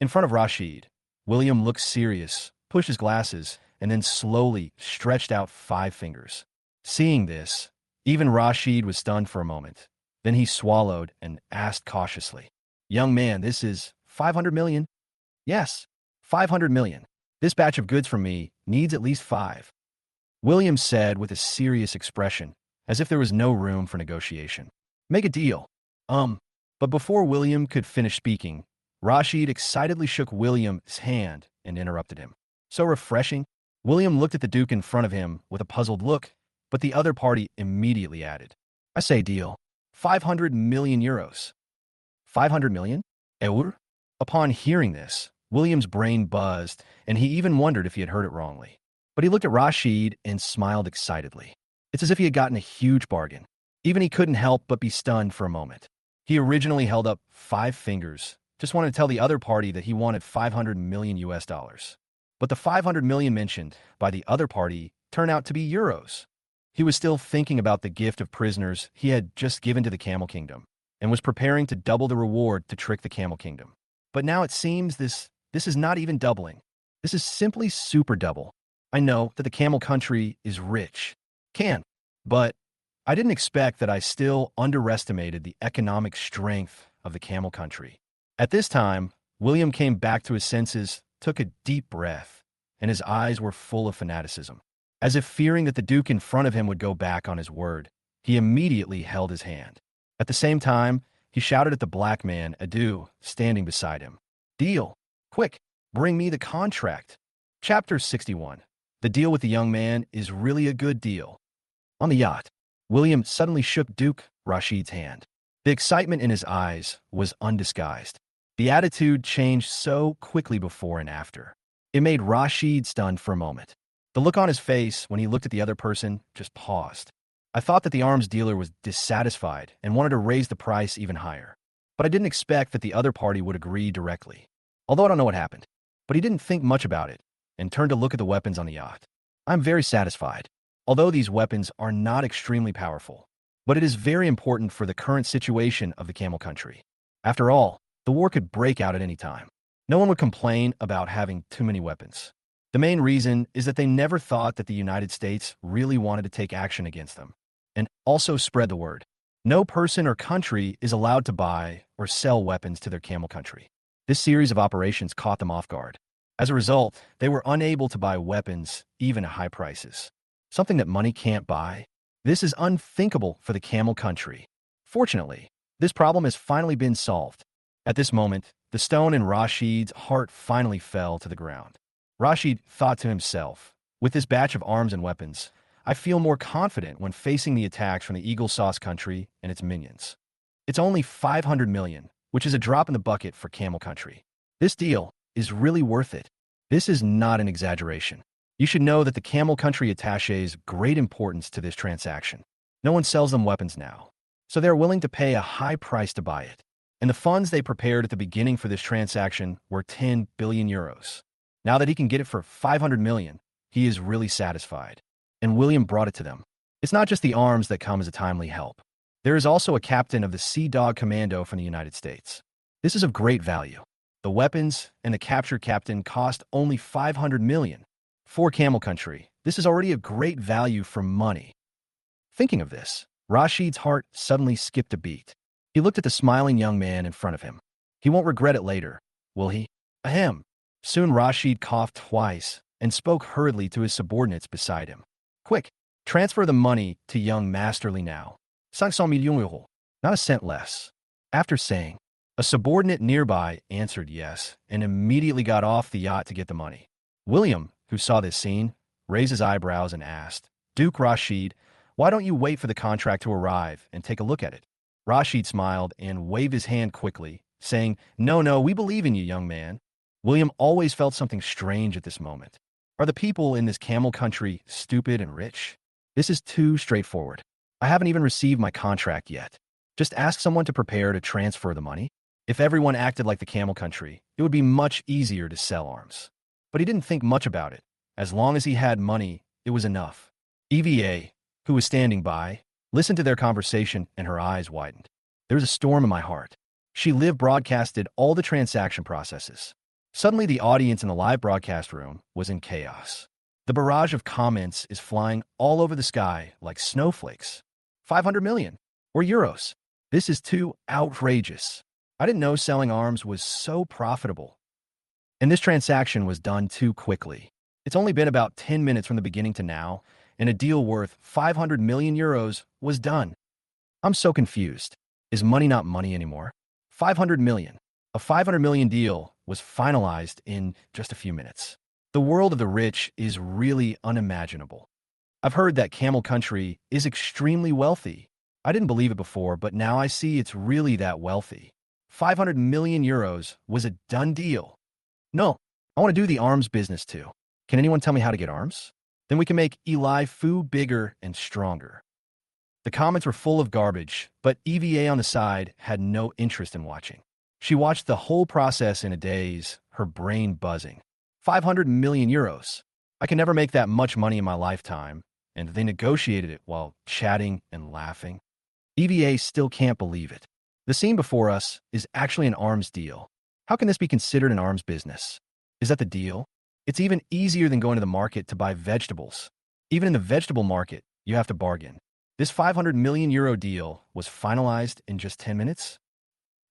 In front of Rashid, William looked serious, pushed his glasses, and then slowly stretched out 5 fingers. Seeing this, even Rashid was stunned for a moment. Then he swallowed and asked cautiously, "Young man, this is 500 million?" "Yes, 500 million. This batch of goods from me needs at least 5. William said with a serious expression, as if there was no room for negotiation. "Make a deal." But before William could finish speaking, Rashid excitedly shook William's hand and interrupted him. "So refreshing." William looked at the Duke in front of him with a puzzled look, but the other party immediately added, "I say deal. 500 million euros. 500 million? Eur?" Upon hearing this, William's brain buzzed, and he even wondered if he had heard it wrongly. But he looked at Rashid and smiled excitedly. It's as if he had gotten a huge bargain. Even he couldn't help but be stunned for a moment. He originally held up 5 fingers, just wanted to tell the other party that he wanted 500 million US dollars. But the 500 million mentioned by the other party turned out to be euros. He was still thinking about the gift of prisoners he had just given to the Camel Kingdom, and was preparing to double the reward to trick the Camel Kingdom. But now it seems this is not even doubling. This is simply super double. I know that the Camel Country is rich. But I didn't expect that I still underestimated the economic strength of the Camel Country. At this time, William came back to his senses, took a deep breath, and his eyes were full of fanaticism. As if fearing that the Duke in front of him would go back on his word, he immediately held his hand. At the same time, he shouted at the black man, Adu, standing beside him. "Deal! Quick! Bring me the contract. Chapter 61. The deal with the young man is really a good deal. On the yacht, William suddenly shook Duke Rashid's hand. The excitement in his eyes was undisguised. The attitude changed so quickly before and after. It made Rashid stunned for a moment. The look on his face when he looked at the other person just paused. I thought that the arms dealer was dissatisfied and wanted to raise the price even higher. But I didn't expect that the other party would agree directly. Although I don't know what happened. But he didn't think much about it and turned to look at the weapons on the yacht. I'm very satisfied. Although these weapons are not extremely powerful, but it is very important for the current situation of the Camel Country. After all, the war could break out at any time. No one would complain about having too many weapons. The main reason is that they never thought that the United States really wanted to take action against them, and also spread the word. No person or country is allowed to buy or sell weapons to their Camel Country. This series of operations caught them off guard. As a result, they were unable to buy weapons, even at high prices. Something that money can't buy? This is unthinkable for the Camel Country. Fortunately, this problem has finally been solved. At this moment, the stone in Rashid's heart finally fell to the ground. Rashid thought to himself, with this batch of arms and weapons, I feel more confident when facing the attacks from the Eagle Sauce Country and its minions. It's only 500 million, which is a drop in the bucket for Camel Country. This deal is really worth it. This is not an exaggeration. You should know that the Camel Country attaches great importance to this transaction. No one sells them weapons now, so they're willing to pay a high price to buy it. And the funds they prepared at the beginning for this transaction were 10 billion euros. Now that he can get it for 500 million, he is really satisfied. And William brought it to them. It's not just the arms that come as a timely help. There is also a captain of the Sea Dog Commando from the United States. This is of great value. The weapons and the captured captain cost only 500 million. For Camel Country, this is already a great value for money. Thinking of this, Rashid's heart suddenly skipped a beat. He looked at the smiling young man in front of him. He won't regret it later, will he? Ahem. Soon Rashid coughed twice and spoke hurriedly to his subordinates beside him. Quick, transfer the money to young Masterly now. 500 millions euros, not a cent less. After saying, a subordinate nearby answered yes and immediately got off the yacht to get the money. William, who saw this scene, raised his eyebrows and asked, Duke Rashid, why don't you wait for the contract to arrive and take a look at it? Rashid smiled and waved his hand quickly, saying, No, we believe in you, young man. William always felt something strange at this moment. Are the people in this Camel Country stupid and rich? This is too straightforward. I haven't even received my contract yet. Just ask someone to prepare to transfer the money. If everyone acted like the Camel Country, it would be much easier to sell arms. But he didn't think much about it. As long as he had money, it was enough. EVA, who was standing by, listened to their conversation and her eyes widened. There's a storm in my heart. She live broadcasted all the transaction processes. Suddenly, the audience in the live broadcast room was in chaos. The barrage of comments is flying all over the sky like snowflakes. 500 million, or euros. This is too outrageous. I didn't know selling arms was so profitable. And this transaction was done too quickly. It's only been about 10 minutes from the beginning to now, and a deal worth 500 million euros was done. I'm so confused. Is money not money anymore? 500 million. A 500 million deal was finalized in just a few minutes. The world of the rich is really unimaginable. I've heard that Camel Country is extremely wealthy. I didn't believe it before, but now I see it's really that wealthy. 500 million euros was a done deal. No, I want to do the arms business too. Can anyone tell me how to get arms? Then we can make Eli Fu bigger and stronger. The comments were full of garbage, but EVA on the side had no interest in watching. She watched the whole process in a daze, her brain buzzing. 500 million euros. I can never make that much money in my lifetime, and they negotiated it while chatting and laughing. EVA still can't believe it. The scene before us is actually an arms deal. How can this be considered an arms business? Is that the deal? It's even easier than going to the market to buy vegetables. Even in the vegetable market, you have to bargain. This 500 million euro deal was finalized in just 10 minutes.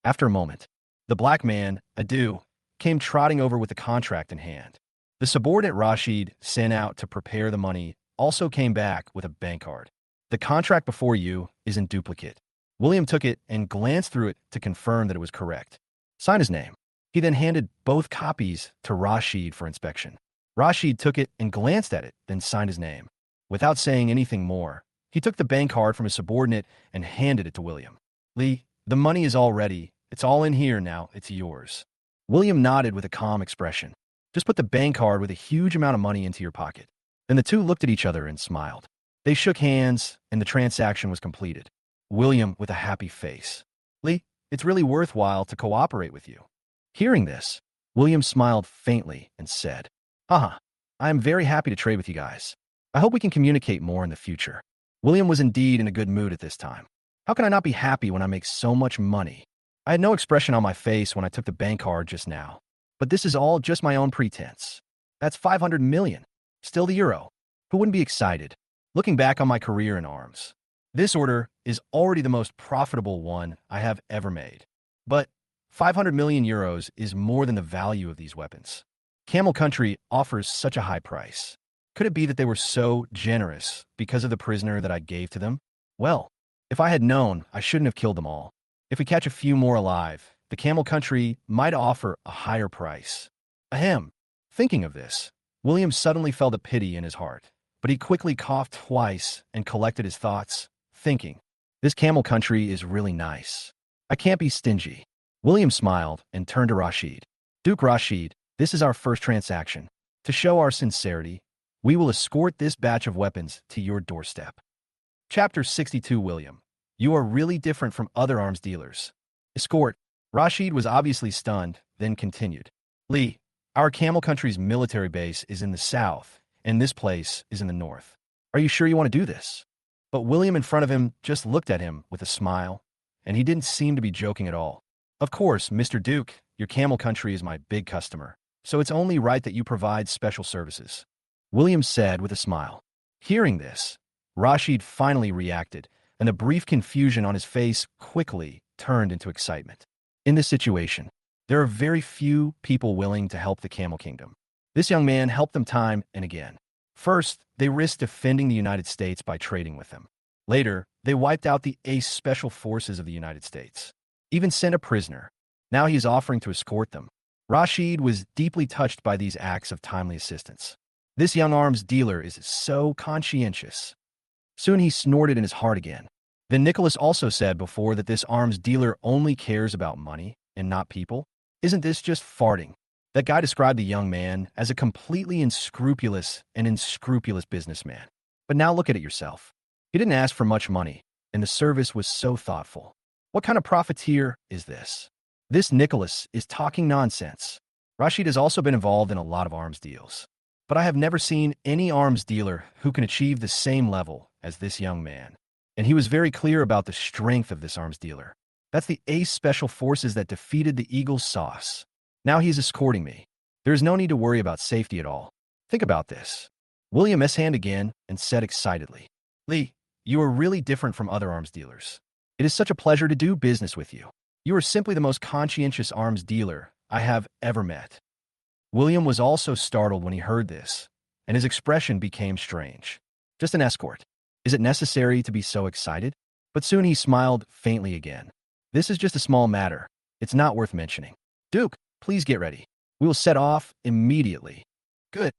After a moment, the black man, Adu, came trotting over with the contract in hand. The subordinate Rashid sent out to prepare the money also came back with a bank card. The contract before you is in duplicate. William took it and glanced through it to confirm that it was correct. Sign his name. He then handed both copies to Rashid for inspection. Rashid took it and glanced at it, then signed his name. Without saying anything more, he took the bank card from his subordinate and handed it to William. Lee, the money is all ready. It's all in here now. It's yours. William nodded with a calm expression. Just put the bank card with a huge amount of money into your pocket. Then the two looked at each other and smiled. They shook hands, and the transaction was completed. William with a happy face. Lee, it's really worthwhile to cooperate with you. Hearing this, William smiled faintly and said, I am very happy to trade with you guys. I hope we can communicate more in the future. William was indeed in a good mood at this time. How can I not be happy when I make so much money? I had no expression on my face when I took the bank card just now. But this is all just my own pretense. That's 500 million. Still the euro. Who wouldn't be excited? Looking back on my career in arms, this order is already the most profitable one I have ever made. But 500 million euros is more than the value of these weapons. Camel Country offers such a high price. Could it be that they were so generous because of the prisoner that I gave to them? Well, if I had known, I shouldn't have killed them all. If we catch a few more alive, the Camel Country might offer a higher price. Ahem. Thinking of this, William suddenly felt a pity in his heart, but he quickly coughed twice and collected his thoughts, thinking, this Camel Country is really nice. I can't be stingy. William smiled and turned to Rashid. Duke Rashid, this is our first transaction. To show our sincerity, we will escort this batch of weapons to your doorstep. Chapter 62. William, you are really different from other arms dealers. Escort. Rashid was obviously stunned, then continued. Lee, our Camel Country's military base is in the south, and this place is in the north. Are you sure you want to do this? But William in front of him just looked at him with a smile, and he didn't seem to be joking at all. Of course, Mr. Duke, your Camel Country is my big customer, so it's only right that you provide special services. William said with a smile. Hearing this, Rashid finally reacted, and the brief confusion on his face quickly turned into excitement. In this situation, there are very few people willing to help the Camel Kingdom. This young man helped them time and again. First, they risked defending the United States by trading with them. Later, they wiped out the ace special forces of the United States. Even sent a prisoner. Now he is offering to escort them. Rashid was deeply touched by these acts of timely assistance. This young arms dealer is so conscientious. Soon he snorted in his heart again. Then Nicholas also said before that this arms dealer only cares about money and not people. Isn't this just farting? That guy described the young man as a completely unscrupulous businessman. But now look at it yourself. He didn't ask for much money, and the service was so thoughtful. What kind of profiteer is this? This Nicholas is talking nonsense. Rashid has also been involved in a lot of arms deals. But I have never seen any arms dealer who can achieve the same level as this young man. And he was very clear about the strength of this arms dealer. That's the ace special forces that defeated the Eagle's sauce. Now he's escorting me. There is no need to worry about safety at all. Think about this. William S-hand again and said excitedly, Lee, you are really different from other arms dealers. It is such a pleasure to do business with you. You are simply the most conscientious arms dealer I have ever met. William was also startled when he heard this, and his expression became strange. Just an escort. Is it necessary to be so excited? But soon he smiled faintly again. This is just a small matter. It's not worth mentioning. Duke, please get ready. We will set off immediately. Good.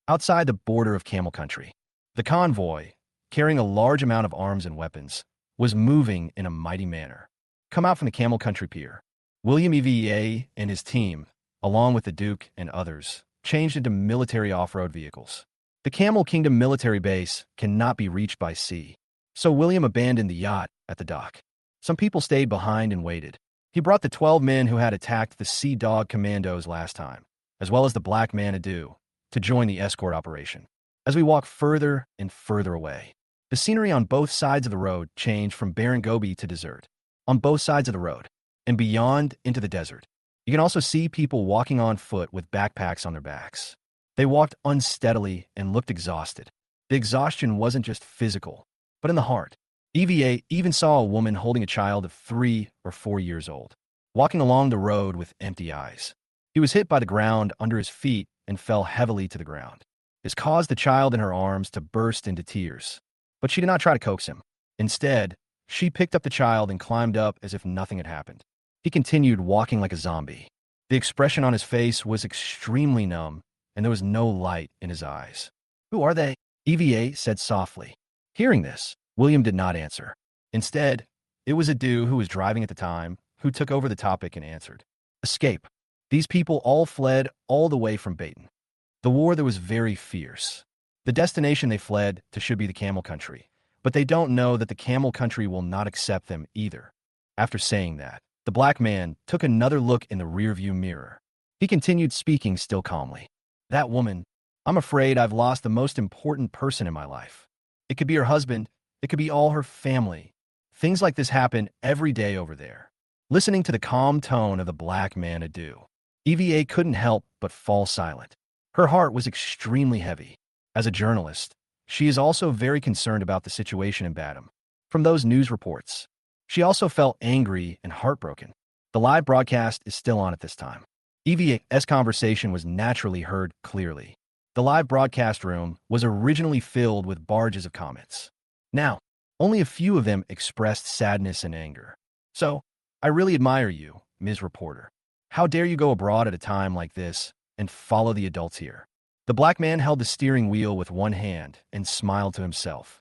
Outside the border of Camel Country, the convoy, carrying a large amount of arms and weapons, was moving in a mighty manner. Come out from the Camel Country pier. William EVA and his team, along with the Duke and others, changed into military off-road vehicles. The Camel Kingdom military base cannot be reached by sea, so William abandoned the yacht at the dock. Some people stayed behind and waited. He brought the 12 men who had attacked the Sea Dog Commandos last time, as well as the Black Manadu, to join the escort operation. As we walk further and further away, the scenery on both sides of the road changed from barren Gobi to desert. On both sides of the road, and beyond into the desert, you can also see people walking on foot with backpacks on their backs. They walked unsteadily and looked exhausted. The exhaustion wasn't just physical, but in the heart. EVA even saw a woman holding a child of 3 or 4 years old, walking along the road with empty eyes. He was hit by the ground under his feet and fell heavily to the ground. This caused the child in her arms to burst into tears. But she did not try to coax him. Instead, she picked up the child and climbed up as if nothing had happened. He continued walking like a zombie. The expression on his face was extremely numb, and there was no light in his eyes. "Who are they?" EVA said softly. Hearing this, William did not answer. Instead, it was Adu, who was driving at the time, who took over the topic and answered. "Escape. These people all fled all the way from Baton. The war there was very fierce. The destination they fled to should be the Camel Country, but they don't know that the Camel Country will not accept them either." After saying that, the black man took another look in the rearview mirror. He continued speaking still calmly. "That woman, I'm afraid I've lost the most important person in my life. It could be her husband, it could be all her family. Things like this happen every day over there." Listening to the calm tone of the black man Adu, EVA couldn't help but fall silent. Her heart was extremely heavy. As a journalist, she is also very concerned about the situation in Batum. From those news reports, she also felt angry and heartbroken. The live broadcast is still on at this time. EVA's conversation was naturally heard clearly. The live broadcast room was originally filled with barrages of comments. Now, only a few of them expressed sadness and anger. "So, I really admire you, Ms. Reporter. How dare you go abroad at a time like this and follow the adults here?" The black man held the steering wheel with one hand and smiled to himself.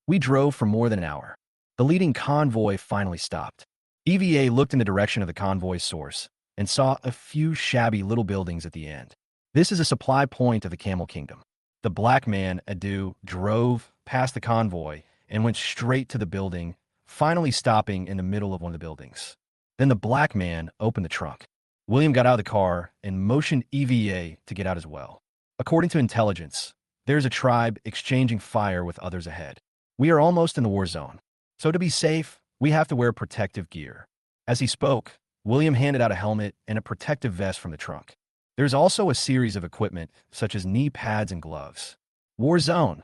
"We drove for more than an hour. The leading convoy finally stopped." EVA looked in the direction of the convoy's source and saw a few shabby little buildings at the end. This is a supply point of the Camel Kingdom. The black man, Adu, drove past the convoy and went straight to the building, finally stopping in the middle of one of the buildings. Then the black man opened the trunk. William got out of the car and motioned EVA to get out as well. "According to intelligence, there's a tribe exchanging fire with others ahead. We are almost in the war zone. So to be safe, we have to wear protective gear." As he spoke, William handed out a helmet and a protective vest from the trunk. There's also a series of equipment, such as knee pads and gloves. War zone.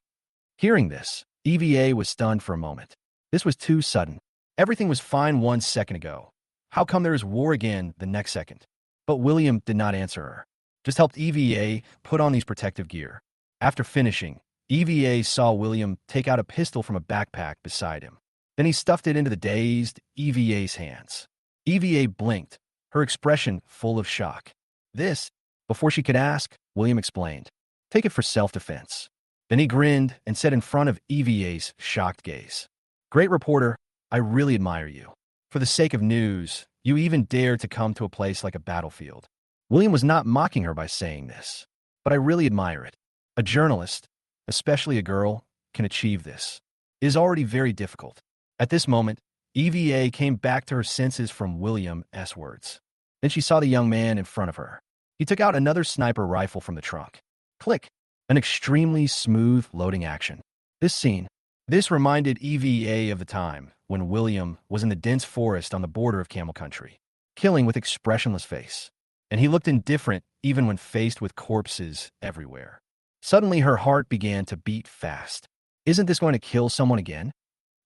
Hearing this, EVA was stunned for a moment. This was too sudden. Everything was fine 1 second ago. How come there is war again the next second? But William did not answer her. Just helped EVA put on these protective gear. After finishing, EVA saw William take out a pistol from a backpack beside him. Then he stuffed it into the dazed EVA's hands. EVA blinked, her expression full of shock. "This," before she could ask, William explained. "Take it for self-defense." Then he grinned and said in front of EVA's shocked gaze, "Great reporter, I really admire you. For the sake of news, you even dare to come to a place like a battlefield." William was not mocking her by saying this, but I really admire it. A journalist, especially a girl, can achieve this. It is already very difficult. At this moment, EVA came back to her senses from William's words. Then she saw the young man in front of her. He took out another sniper rifle from the trunk. Click! An extremely smooth loading action. This reminded EVA of the time when William was in the dense forest on the border of Camel Country, killing with expressionless face. And he looked indifferent even when faced with corpses everywhere. Suddenly her heart began to beat fast. Isn't this going to kill someone again?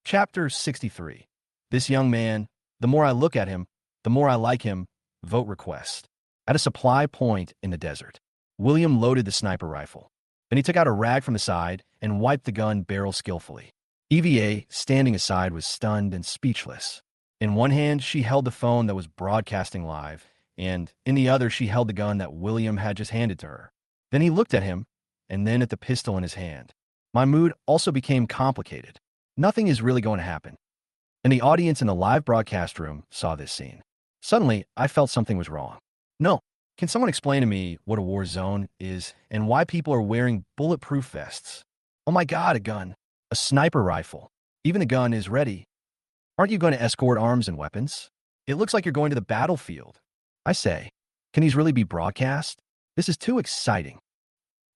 Chapter 63. This young man, the more I look at him, the more I like him. Vote request. At a supply point in the desert, William loaded the sniper rifle. Then he took out a rag from the side and wiped the gun barrel skillfully. EVA, standing aside, was stunned and speechless. In one hand, she held the phone that was broadcasting live, and in the other, she held the gun that William had just handed to her. Then he looked at him, and then at the pistol in his hand. My mood also became complicated. Nothing is really going to happen. And the audience in the live broadcast room saw this scene. Suddenly, I felt something was wrong. No. Can someone explain to me what a war zone is and why people are wearing bulletproof vests? Oh my God, a gun. A sniper rifle. Even the gun is ready. Aren't you going to escort arms and weapons? It looks like you're going to the battlefield. I say, can these really be broadcast? This is too exciting.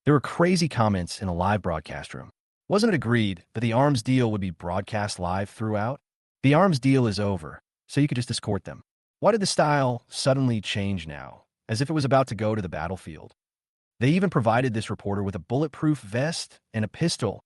There were crazy comments in a live broadcast room. Wasn't it agreed that the arms deal would be broadcast live throughout? The arms deal is over, so you could just escort them. Why did the style suddenly change now, as if it was about to go to the battlefield? They even provided this reporter with a bulletproof vest and a pistol.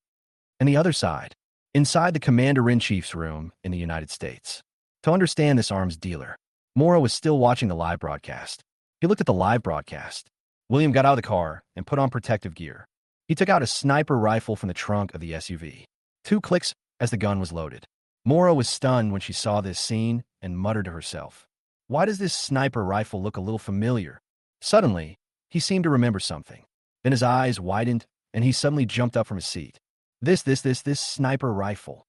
And the other side, inside the Commander-in-Chief's room in the United States. To understand this arms dealer, Mora was still watching the live broadcast. He looked at the live broadcast. William got out of the car and put on protective gear. He took out a sniper rifle from the trunk of the SUV. 2 clicks as the gun was loaded. Mora was stunned when she saw this scene and muttered to herself, Why does this sniper rifle look a little familiar? Suddenly, he seemed to remember something. Then his eyes widened, and he suddenly jumped up from his seat. This sniper rifle.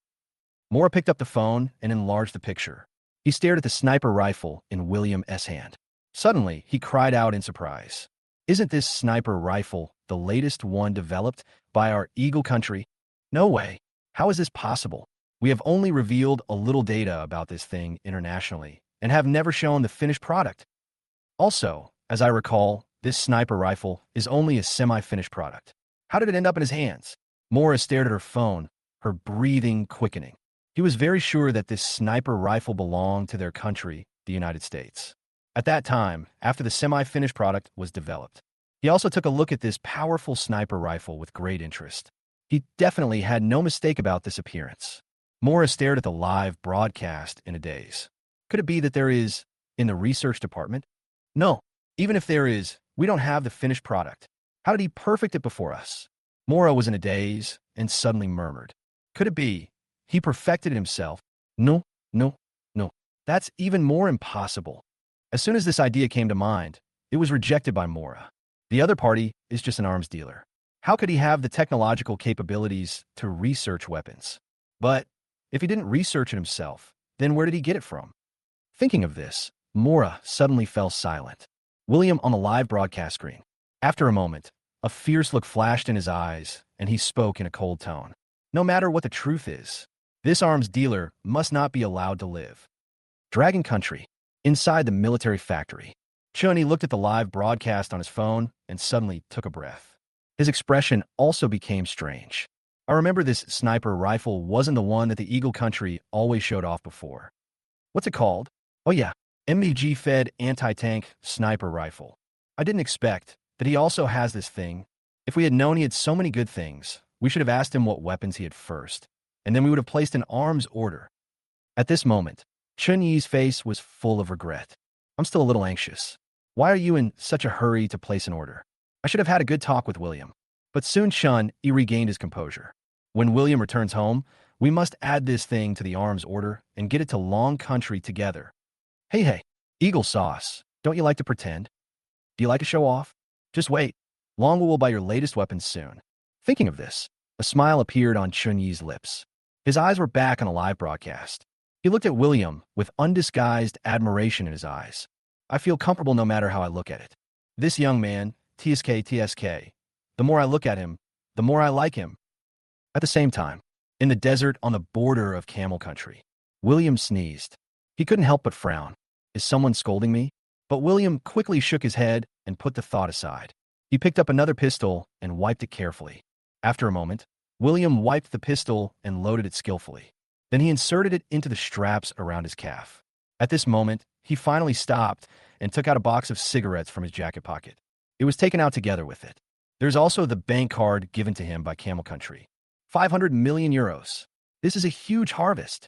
Mora picked up the phone and enlarged the picture. He stared at the sniper rifle in William's hand. Suddenly, he cried out in surprise. Isn't this sniper rifle the latest one developed by our Eagle Country? No way. How is this possible? We have only revealed a little data about this thing internationally and have never shown the finished product. Also, as I recall, this sniper rifle is only a semi-finished product. How did it end up in his hands? Mora stared at her phone, her breathing quickening. He was very sure that this sniper rifle belonged to their country, the United States. At that time, after the semi-finished product was developed, he also took a look at this powerful sniper rifle with great interest. He definitely had no mistake about this appearance. Mora stared at the live broadcast in a daze. Could it be that there is, in the research department? No. Even if there is, we don't have the finished product. How did he perfect it before us? Mora was in a daze and suddenly murmured. Could it be? He perfected it himself. No, no, no. That's even more impossible. As soon as this idea came to mind, it was rejected by Mora. The other party is just an arms dealer. How could he have the technological capabilities to research weapons? But if he didn't research it himself, then where did he get it from? Thinking of this, Mora suddenly fell silent. William on the live broadcast screen. After a moment, a fierce look flashed in his eyes, and he spoke in a cold tone. No matter what the truth is, this arms dealer must not be allowed to live. Dragon Country. Inside the military factory, Chun-Yi looked at the live broadcast on his phone and suddenly took a breath. His expression also became strange. I remember this sniper rifle wasn't the one that the Eagle Country always showed off before. What's it called? Oh yeah, MG-fed anti-tank sniper rifle. I didn't expect that he also has this thing. If we had known he had so many good things, we should have asked him what weapons he had first, and then we would have placed an arms order. At this moment, Chun-Yi's face was full of regret. I'm still a little anxious. Why are you in such a hurry to place an order? I should have had a good talk with William. But soon Chun-Yi regained his composure. When William returns home, we must add this thing to the arms order and get it to Long Country together. Hey, Eagle Sauce, don't you like to pretend? Do you like to show off? Just wait. Long will buy your latest weapons soon. Thinking of this, a smile appeared on Chun-Yi's lips. His eyes were back on the live broadcast. He looked at William with undisguised admiration in his eyes. I feel comfortable no matter how I look at it. This young man, TSK, the more I look at him, the more I like him. At the same time, in the desert on the border of Camel Country, William sneezed. He couldn't help but frown. Is someone scolding me? But William quickly shook his head and put the thought aside. He picked up another pistol and wiped it carefully. After a moment, William wiped the pistol and loaded it skillfully. Then he inserted it into the straps around his calf. At this moment, he finally stopped and took out a box of cigarettes from his jacket pocket. It was taken out together with it. There's also the bank card given to him by Camel Country. 500 million euros. This is a huge harvest.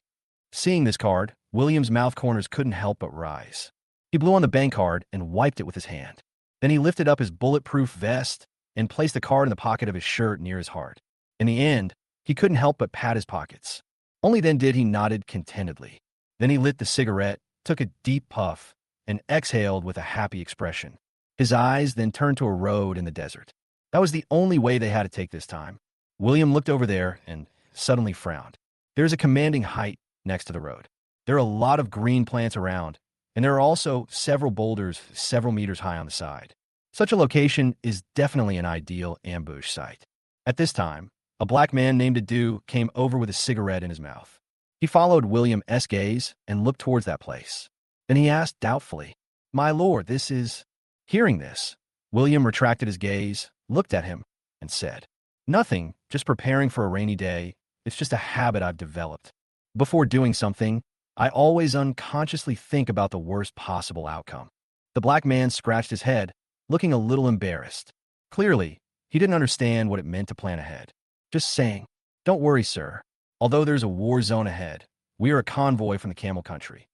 Seeing this card, William's mouth corners couldn't help but rise. He blew on the bank card and wiped it with his hand. Then he lifted up his bulletproof vest and placed the card in the pocket of his shirt near his heart. In the end, he couldn't help but pat his pockets. Only then did he nodded contentedly. Then he lit the cigarette, took a deep puff, and exhaled with a happy expression. His eyes then turned to a road in the desert. That was the only way they had to take this time. William looked over there and suddenly frowned. There's a commanding height next to the road. There are a lot of green plants around, and there are also several boulders several meters high on the side. Such a location is definitely an ideal ambush site. At this time, a black man named Adu came over with a cigarette in his mouth. He followed William's gaze and looked towards that place. Then he asked doubtfully, "My lord, this is—" Hearing this, William retracted his gaze, looked at him, and said, "Nothing, just preparing for a rainy day. It's just a habit I've developed. Before doing something, I always unconsciously think about the worst possible outcome." The black man scratched his head, looking a little embarrassed. Clearly, he didn't understand what it meant to plan ahead. Just saying, "Don't worry, sir. Although there's a war zone ahead, we are a convoy from the Camel Country."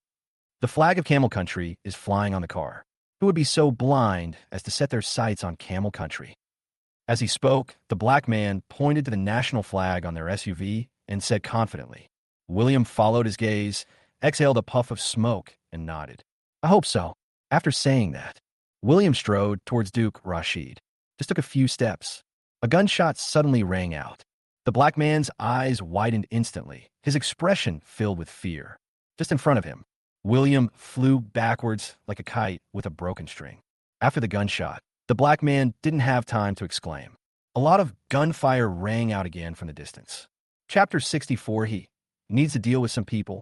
The flag of Camel Country is flying on the car. Who would be so blind as to set their sights on Camel Country? As he spoke, the black man pointed to the national flag on their SUV and said confidently. William followed his gaze, exhaled a puff of smoke, and nodded. I hope so. After saying that, William strode towards Duke Rashid. Just took a few steps. A gunshot suddenly rang out. The black man's eyes widened instantly, his expression filled with fear. Just in front of him, William flew backwards like a kite with a broken string. After the gunshot, the black man didn't have time to exclaim. A lot of gunfire rang out again from the distance. Chapter 64. He needs to deal with some people.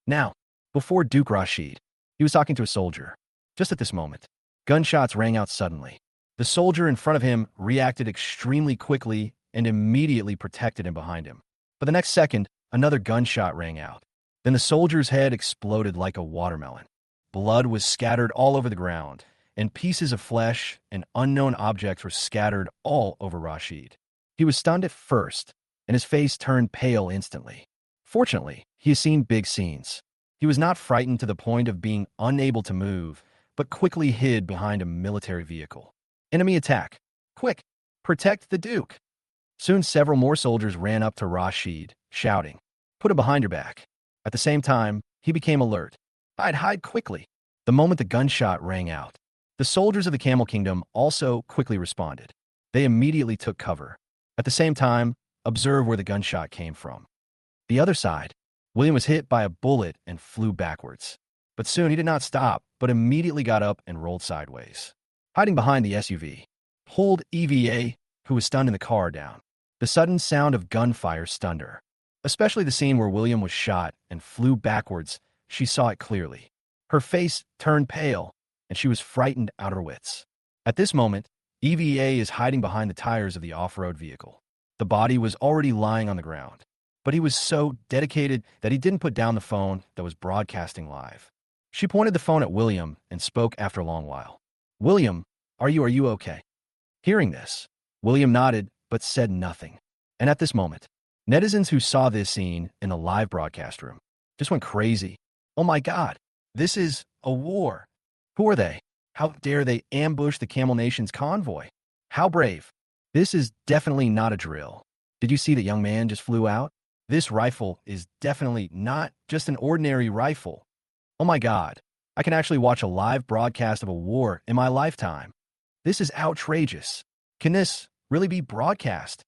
Now, before Duke Rashid, he was talking to a soldier. Just at this moment, gunshots rang out suddenly. The soldier in front of him reacted extremely quickly and immediately protected him behind him. But the next second, another gunshot rang out. Then the soldier's head exploded like a watermelon. Blood was scattered all over the ground, and pieces of flesh and unknown objects were scattered all over Rashid. He was stunned at first, and his face turned pale instantly. Fortunately, he had seen big scenes. He was not frightened to the point of being unable to move, but quickly hid behind a military vehicle. Enemy attack. Quick, protect the Duke. Soon several more soldiers ran up to Rashid, shouting, "Put him behind your back." At the same time, he became alert. Hide quickly. The moment the gunshot rang out, the soldiers of the Camel Kingdom also quickly responded. They immediately took cover. At the same time, observe where the gunshot came from. The other side, William was hit by a bullet and flew backwards. But soon he did not stop, but immediately got up and rolled sideways. Hiding behind the SUV, pulled EVA, who was stunned in the car, down. The sudden sound of gunfire stunned her. Especially the scene where William was shot and flew backwards, she saw it clearly. Her face turned pale, and she was frightened out of her wits. At this moment, EVA is hiding behind the tires of the off-road vehicle. The body was already lying on the ground, but he was so dedicated that he didn't put down the phone that was broadcasting live. She pointed the phone at William and spoke after a long while. "William, are you okay?" Hearing this, William nodded but said nothing. And at this moment, netizens who saw this scene in the live broadcast room just went crazy. "Oh my God, this is a war. Who are they? How dare they ambush the Camel Nation's convoy? How brave. This is definitely not a drill. Did you see the young man just flew out? This rifle is definitely not just an ordinary rifle. Oh my God, I can actually watch a live broadcast of a war in my lifetime. This is outrageous. Can this really be broadcast?"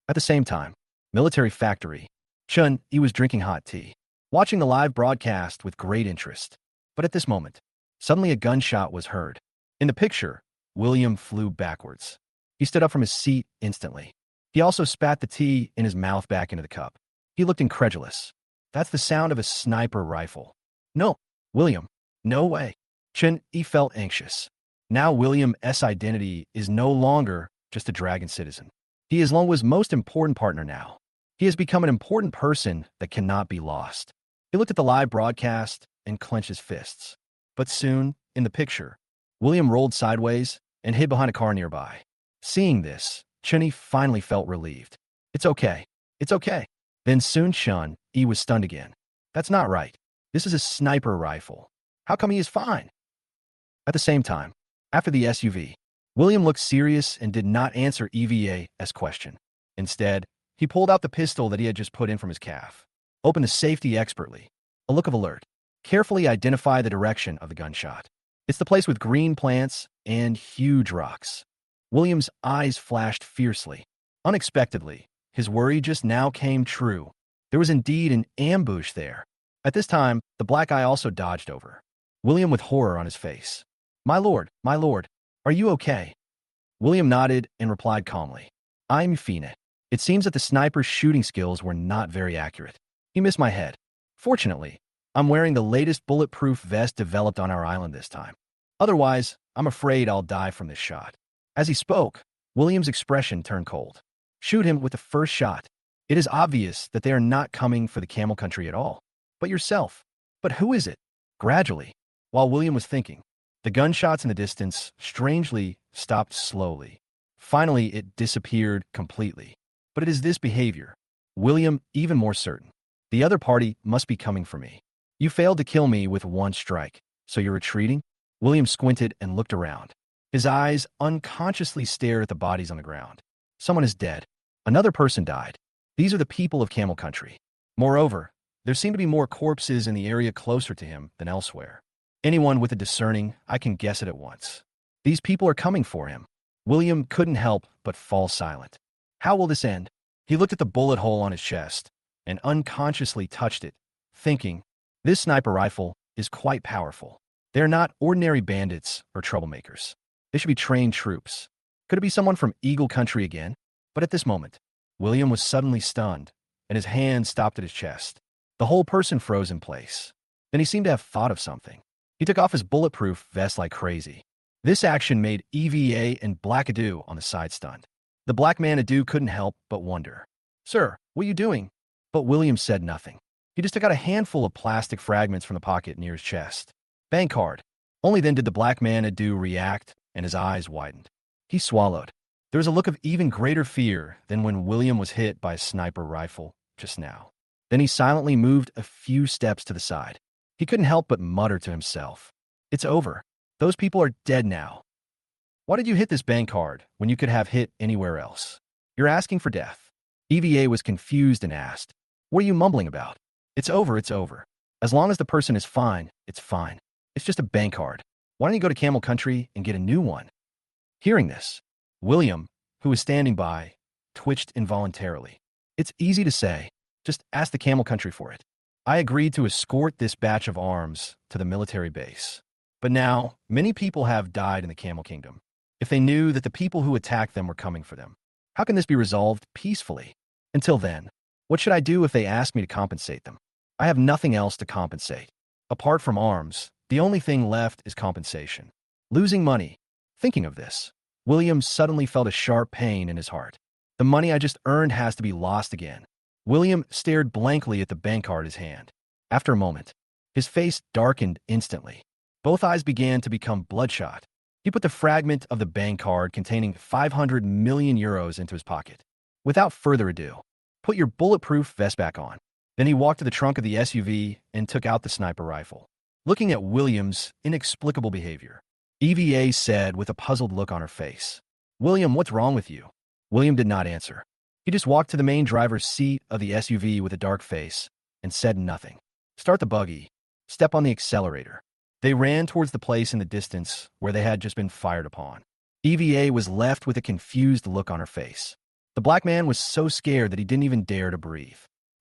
At the same time, military factory, Chun-Yi was drinking hot tea, watching the live broadcast with great interest. But at this moment, suddenly a gunshot was heard. In the picture, William flew backwards. He stood up from his seat instantly. He also spat the tea in his mouth back into the cup. He looked incredulous. That's the sound of a sniper rifle. "No, William, no way." Chun-Yi felt anxious. Now William's identity is no longer just a dragon citizen. He is Longwa's most important partner now. He has become an important person that cannot be lost. He looked at the live broadcast and clenched his fists. But soon, in the picture, William rolled sideways and hid behind a car nearby. Seeing this, Chun-Yi finally felt relieved. It's okay. It's okay." Then soon Chun-Yi was stunned again. "That's not right. This is a sniper rifle. How come he is fine?" At the same time, after the SUV, William looked serious and did not answer EVA's question. Instead, he pulled out the pistol that he had just put in from his calf, opened the safety expertly, a look of alert, carefully identify the direction of the gunshot. It's the place with green plants and huge rocks. William's eyes flashed fiercely. Unexpectedly, his worry just now came true. There was indeed an ambush there. At this time, the black eye also dodged over. William with horror on his face. My lord, are you okay?" William nodded and replied calmly. "I'm fine. It seems that the sniper's shooting skills were not very accurate. He missed my head. Fortunately, I'm wearing the latest bulletproof vest developed on our island this time. Otherwise, I'm afraid I'll die from this shot." As he spoke, William's expression turned cold. "Shoot him with the first shot. It is obvious that they are not coming for the Camel Country at all. But yourself. But who is it?" Gradually, while William was thinking, the gunshots in the distance strangely stopped slowly. Finally, it disappeared completely. But it is this behavior. William even more certain. The other party must be coming for me. You failed to kill me with one strike, so you're retreating? William squinted and looked around. His eyes unconsciously stared at the bodies on the ground. Someone is dead. Another person died. These are the people of Camel Country. Moreover, there seemed to be more corpses in the area closer to him than elsewhere. Anyone with a discerning eye can guess it at once. These people are coming for him. William couldn't help but fall silent. How will this end? He looked at the bullet hole on his chest and unconsciously touched it, thinking, this sniper rifle is quite powerful. They're not ordinary bandits or troublemakers. They should be trained troops. Could it be someone from Eagle Country again? But at this moment, William was suddenly stunned, and his hand stopped at his chest. The whole person froze in place. Then he seemed to have thought of something. He took off his bulletproof vest like crazy. This action made EVA and Blackadoo on the side stunned. The black man Adu couldn't help but wonder. Sir, what are you doing? But William said nothing. He just took out a handful of plastic fragments from the pocket near his chest. Bank card. Only then did the black man Adu react, and his eyes widened. He swallowed. There was a look of even greater fear than when William was hit by a sniper rifle just now. Then he silently moved a few steps to the side. He couldn't help but mutter to himself. It's over. Those people are dead now. Why did you hit this bank card when you could have hit anywhere else? You're asking for death. EVA was confused and asked, what are you mumbling about? It's over, it's over. As long as the person is fine, it's fine. It's just a bank card. Why don't you go to Camel Country and get a new one? Hearing this, William, who was standing by, twitched involuntarily. It's easy to say. Just ask the Camel Country for it. I agreed to escort this batch of arms to the military base. But now, many people have died in the Camel Kingdom. If they knew that the people who attacked them were coming for them, how can this be resolved peacefully? Until then, what should I do if they ask me to compensate them? I have nothing else to compensate. Apart from arms, the only thing left is compensation. Losing money. Thinking of this, William suddenly felt a sharp pain in his heart. The money I just earned has to be lost again. William stared blankly at the bank card in his hand. After a moment, his face darkened instantly. Both eyes began to become bloodshot. He put the fragment of the bank card containing 500 million euros into his pocket. Without further ado, put your bulletproof vest back on. Then he walked to the trunk of the SUV and took out the sniper rifle. Looking at William's inexplicable behavior, EVA said with a puzzled look on her face, William, what's wrong with you? William did not answer. He just walked to the main driver's seat of the SUV with a dark face and said nothing. Start the buggy. Step on the accelerator. They ran towards the place in the distance where they had just been fired upon. EVA was left with a confused look on her face. The black man was so scared that he didn't even dare to breathe.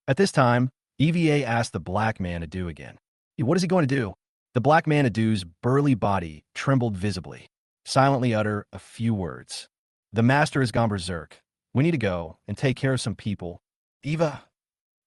At this time, EVA asked the black man Adu again. What is he going to do? The black man Adu's burly body trembled visibly. Silently utter a few words. The master has gone berserk. We need to go and take care of some people. Eva.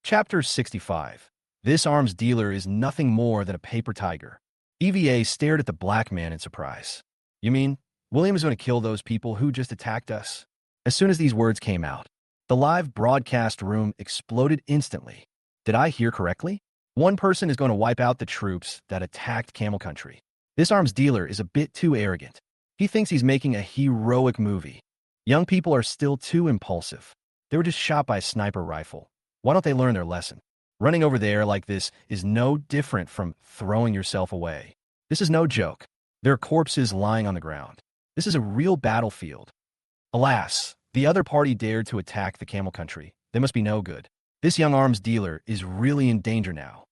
Chapter 65. This arms dealer is nothing more than a paper tiger. EVA stared at the black man in surprise. You mean, William is going to kill those people who just attacked us? As soon as these words came out, the live broadcast room exploded instantly. Did I hear correctly? One person is going to wipe out the troops that attacked Camel Country. This arms dealer is a bit too arrogant. He thinks he's making a heroic movie. Young people are still too impulsive. They were just shot by a sniper rifle. Why don't they learn their lesson? Running over there like this is no different from throwing yourself away. This is no joke. There are corpses lying on the ground. This is a real battlefield. Alas, the other party dared to attack the Camel Country. They must be no good. This young arms dealer is really in danger now.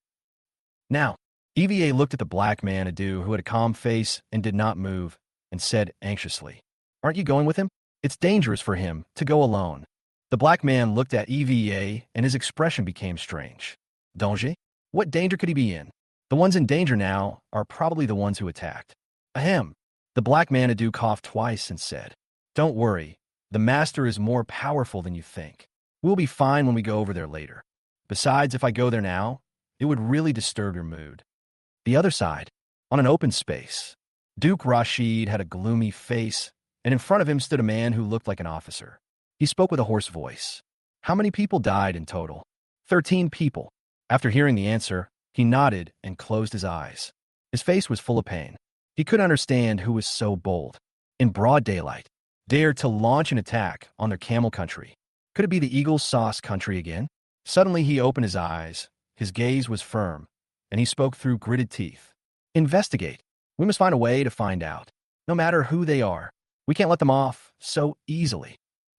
Now, EVA looked at the black man Adu who had a calm face and did not move, and said anxiously, Aren't you going with him? It's dangerous for him to go alone. The black man looked at EVA and his expression became strange. Danger? What danger could he be in? The ones in danger now are probably the ones who attacked. Ahem. The black man Adu coughed twice and said, Don't worry. The master is more powerful than you think. We'll be fine when we go over there later. Besides, if I go there now, it would really disturb your mood. The other side, on an open space, Duke Rashid had a gloomy face, and in front of him stood a man who looked like an officer. He spoke with a hoarse voice. How many people died in total? 13 people. After hearing the answer, he nodded and closed his eyes. His face was full of pain. He couldn't understand who was so bold, in broad daylight, dared to launch an attack on their Camel Country. Could it be the Eagle Sauce Country again? Suddenly he opened his eyes. His gaze was firm, and he spoke through gritted teeth. Investigate. We must find a way to find out. No matter who they are, we can't let them off so easily.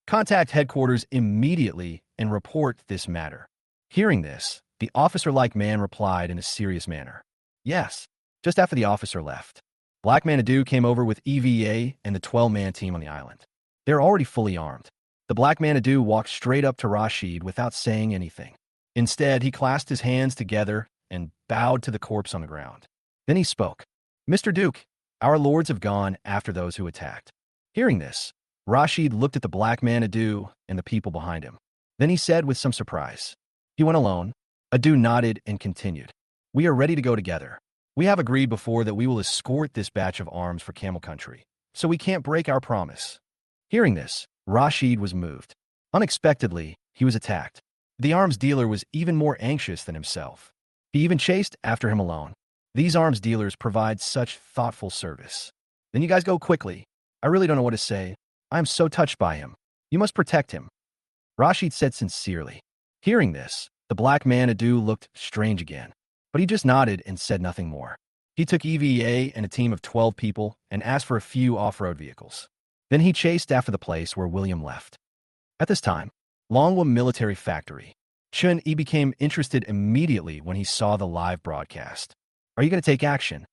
Contact headquarters immediately and report this matter. Hearing this, the officer-like man replied in a serious manner. Yes, Just after the officer left, Black Manadu came over with EVA and the 12-man team on the island. They were already fully armed. The Black Manadu walked straight up to Rashid without saying anything. Instead, he clasped his hands together and bowed to the corpse on the ground. Then he spoke. "Mr. Duke, our lords have gone after those who attacked." Hearing this, Rashid looked at the Black Manadu and the people behind him. Then he said with some surprise, "He went alone?" Adu nodded and continued. "We are ready to go together. We have agreed before that we will escort this batch of arms for Camel Country, so we can't break our promise." Hearing this, Rashid was moved. Unexpectedly, he was attacked. The arms dealer was even more anxious than himself. He even chased after him alone. These arms dealers provide such thoughtful service. "Then you guys go quickly. I really don't know what to say. I am so touched by him. You must protect him," Rashid said sincerely. Hearing this, the Black Manadu looked strange again, but he just nodded and said nothing more. He took EVA and a team of 12 people and asked for a few off-road vehicles. Then he chased after the place where William left. At this time, Longwa Military Factory. Chun-Yi became interested immediately when he saw the live broadcast. "Are you going to take action?"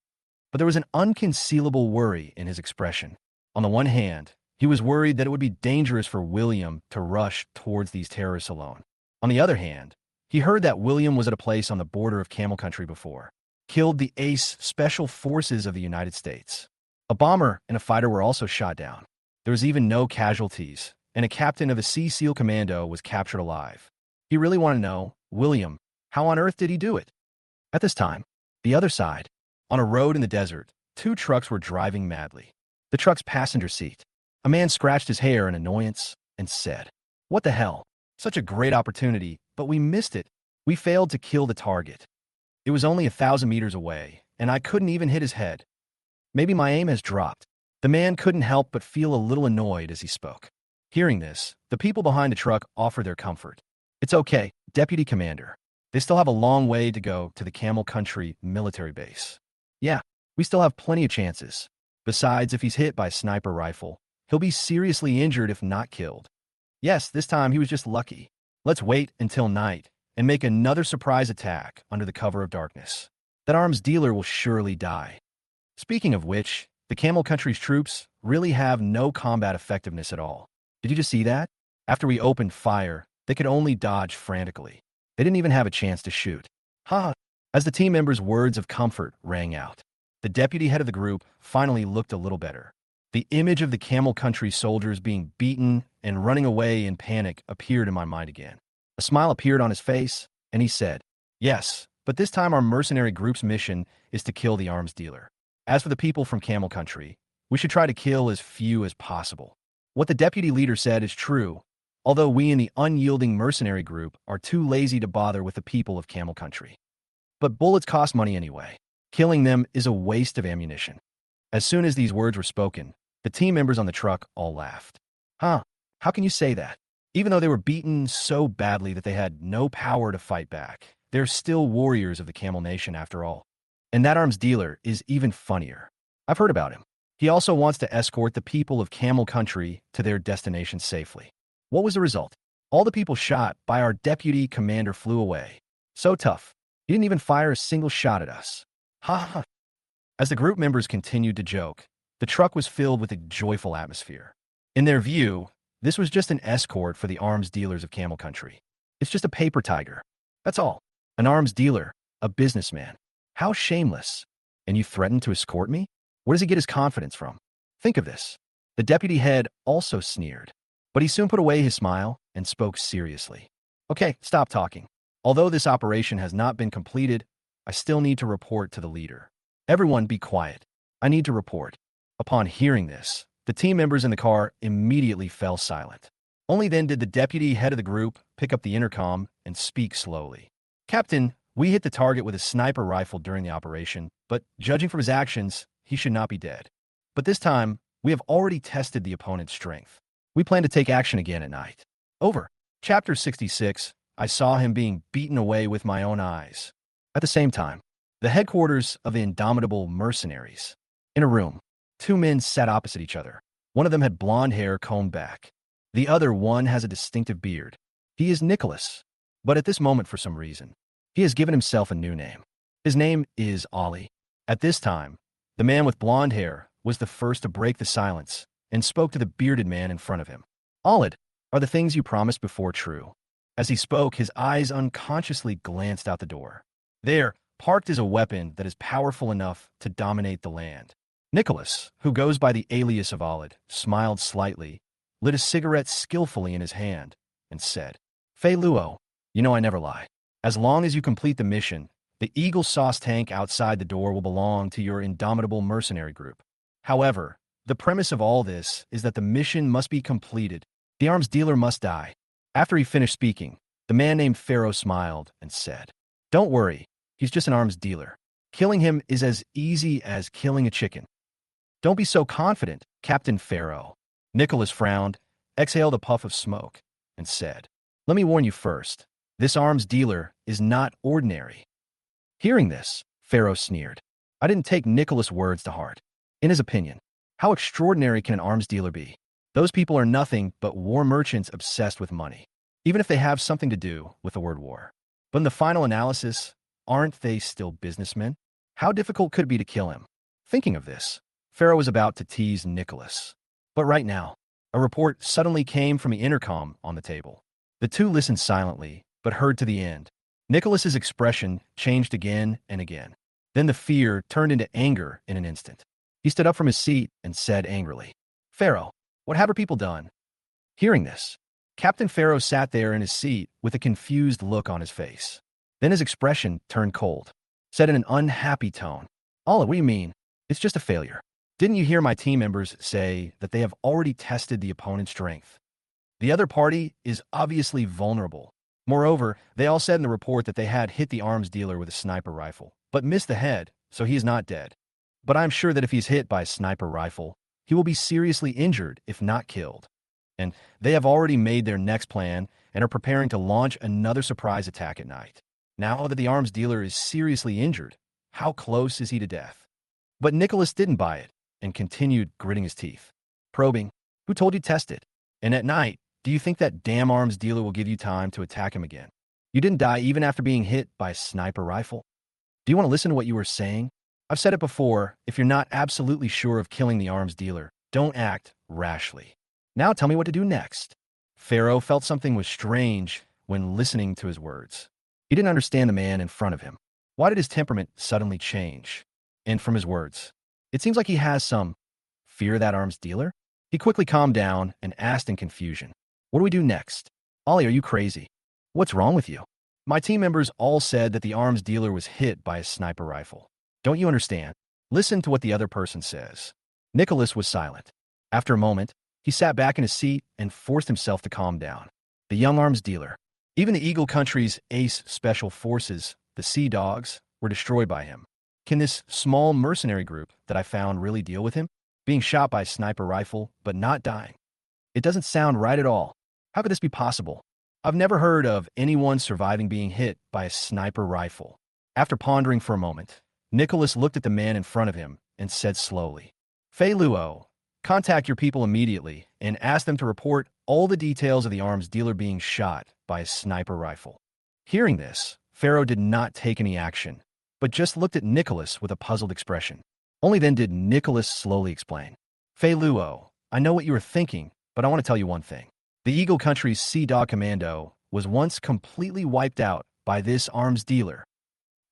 But there was an unconcealable worry in his expression. On the one hand, he was worried that it would be dangerous for William to rush towards these terrorists alone. On the other hand, he heard that William was at a place on the border of Camel Country before, killed the ACE Special Forces of the United States. A bomber and a fighter were also shot down. There was even no casualties, and a captain of a Sea SEAL commando was captured alive. He really wanted to know, William, how on earth did he do it? At this time, the other side, on a road in the desert, two trucks were driving madly. The truck's passenger seat. A man scratched his hair in annoyance and said, "What the hell? Such a great opportunity, but we missed it. We failed to kill the target. It was only 1,000 meters away, and I couldn't even hit his head. Maybe my aim has dropped." The man couldn't help but feel a little annoyed as he spoke. Hearing this, the people behind the truck offered their comfort. "It's okay, Deputy Commander. They still have a long way to go to the Camel Country military base. Yeah, we still have plenty of chances. Besides, if he's hit by a sniper rifle, he'll be seriously injured if not killed. Yes, this time he was just lucky. Let's wait until night and make another surprise attack under the cover of darkness. That arms dealer will surely die." Speaking of which, the Camel Country's troops really have no combat effectiveness at all. Did you just see that? After we opened fire, they could only dodge frantically. They didn't even have a chance to shoot. Ha! As the team members' words of comfort rang out, the deputy head of the group finally looked a little better. The image of the Camel Country soldiers being beaten and running away in panic appeared in my mind again. A smile appeared on his face, and he said, "Yes, but this time our mercenary group's mission is to kill the arms dealer. As for the people from Camel Country, we should try to kill as few as possible." What the deputy leader said is true, although we in the unyielding mercenary group are too lazy to bother with the people of Camel Country. But bullets cost money anyway. Killing them is a waste of ammunition. As soon as these words were spoken, the team members on the truck all laughed. Huh, how can you say that? Even though they were beaten so badly that they had no power to fight back, they're still warriors of the Camel Nation after all. And that arms dealer is even funnier. I've heard about him. He also wants to escort the people of Camel Country to their destination safely. What was the result? All the people shot by our deputy commander flew away. So tough. He didn't even fire a single shot at us. Ha ha. As the group members continued to joke, the truck was filled with a joyful atmosphere. In their view, this was just an escort for the arms dealers of Camel Country. It's just a paper tiger. That's all. An arms dealer, a businessman. How shameless. And you threatened to escort me? Where does he get his confidence from? Think of this. The deputy head also sneered, but he soon put away his smile and spoke seriously. Okay, stop talking. Although this operation has not been completed, I still need to report to the leader. Everyone be quiet. I need to report. Upon hearing this, the team members in the car immediately fell silent. Only then did the deputy head of the group pick up the intercom and speak slowly. Captain, we hit the target with a sniper rifle during the operation, but judging from his actions, he should not be dead. But this time, we have already tested the opponent's strength. We plan to take action again at night. Over. Chapter 66, I saw him being beaten away with my own eyes. At the same time, the headquarters of the indomitable mercenaries. In a room, two men sat opposite each other. One of them had blonde hair combed back. The other one has a distinctive beard. He is Nicholas. But at this moment, for some reason, he has given himself a new name. His name is Ali. At this time, the man with blonde hair was the first to break the silence and spoke to the bearded man in front of him. Alid, are the things you promised before true? As he spoke, his eyes unconsciously glanced out the door. There, parked is a weapon that is powerful enough to dominate the land. Nicholas, who goes by the alias of Alid, smiled slightly, lit a cigarette skillfully in his hand, and said, Fei Luo, you know I never lie. As long as you complete the mission, the Eagle sauce tank outside the door will belong to your indomitable mercenary group. However, the premise of all this is that the mission must be completed. The arms dealer must die. After he finished speaking, the man named Pharaoh smiled and said, Don't worry, he's just an arms dealer. Killing him is as easy as killing a chicken. Don't be so confident, Captain Pharaoh. Nicholas frowned, exhaled a puff of smoke, and said, Let me warn you first. This arms dealer is not ordinary. Hearing this, Pharaoh sneered. I didn't take Nicholas' words to heart. In his opinion, how extraordinary can an arms dealer be? Those people are nothing but war merchants obsessed with money, even if they have something to do with the word war. But in the final analysis, aren't they still businessmen? How difficult could it be to kill him? Thinking of this, Pharaoh was about to tease Nicholas. But right now, a report suddenly came from the intercom on the table. The two listened silently, but heard to the end. Nicholas's expression changed again and again. Then the fear turned into anger in an instant. He stood up from his seat and said angrily, Pharaoh, what have our people done? Hearing this, Captain Pharaoh sat there in his seat with a confused look on his face. Then his expression turned cold, said in an unhappy tone, Allah, what do you mean? It's just a failure. Didn't you hear my team members say that they have already tested the opponent's strength? The other party is obviously vulnerable. Moreover, they all said in the report that they had hit the arms dealer with a sniper rifle, but missed the head, so he is not dead. But I'm sure that if he's hit by a sniper rifle, he will be seriously injured if not killed. And they have already made their next plan and are preparing to launch another surprise attack at night. Now that the arms dealer is seriously injured, how close is he to death? But Nicholas didn't buy it and continued gritting his teeth. Probing, who told you to test it? And at night, do you think that damn arms dealer will give you time to attack him again? You didn't die even after being hit by a sniper rifle? Do you want to listen to what you were saying? I've said it before, if you're not absolutely sure of killing the arms dealer, don't act rashly. Now tell me what to do next. Pharaoh felt something was strange when listening to his words. He didn't understand the man in front of him. Why did his temperament suddenly change? And from his words, it seems like he has some fear of that arms dealer. He quickly calmed down and asked in confusion, What do we do next? Ollie, are you crazy? What's wrong with you? My team members all said that the arms dealer was hit by a sniper rifle. Don't you understand? Listen to what the other person says. Nicholas was silent. After a moment, he sat back in his seat and forced himself to calm down. The young arms dealer, even the Eagle Country's ace special forces, the Sea Dogs, were destroyed by him. Can this small mercenary group that I found really deal with him? Being shot by a sniper rifle, but not dying. It doesn't sound right at all. How could this be possible? I've never heard of anyone surviving being hit by a sniper rifle. After pondering for a moment, Nicholas looked at the man in front of him and said slowly, Fei Luo, contact your people immediately and ask them to report all the details of the arms dealer being shot by a sniper rifle. Hearing this, Pharaoh did not take any action, but just looked at Nicholas with a puzzled expression. Only then did Nicholas slowly explain. Fei Luo, I know what you were thinking, but I want to tell you one thing. The Eagle Country's Sea Dog Commando was once completely wiped out by this arms dealer.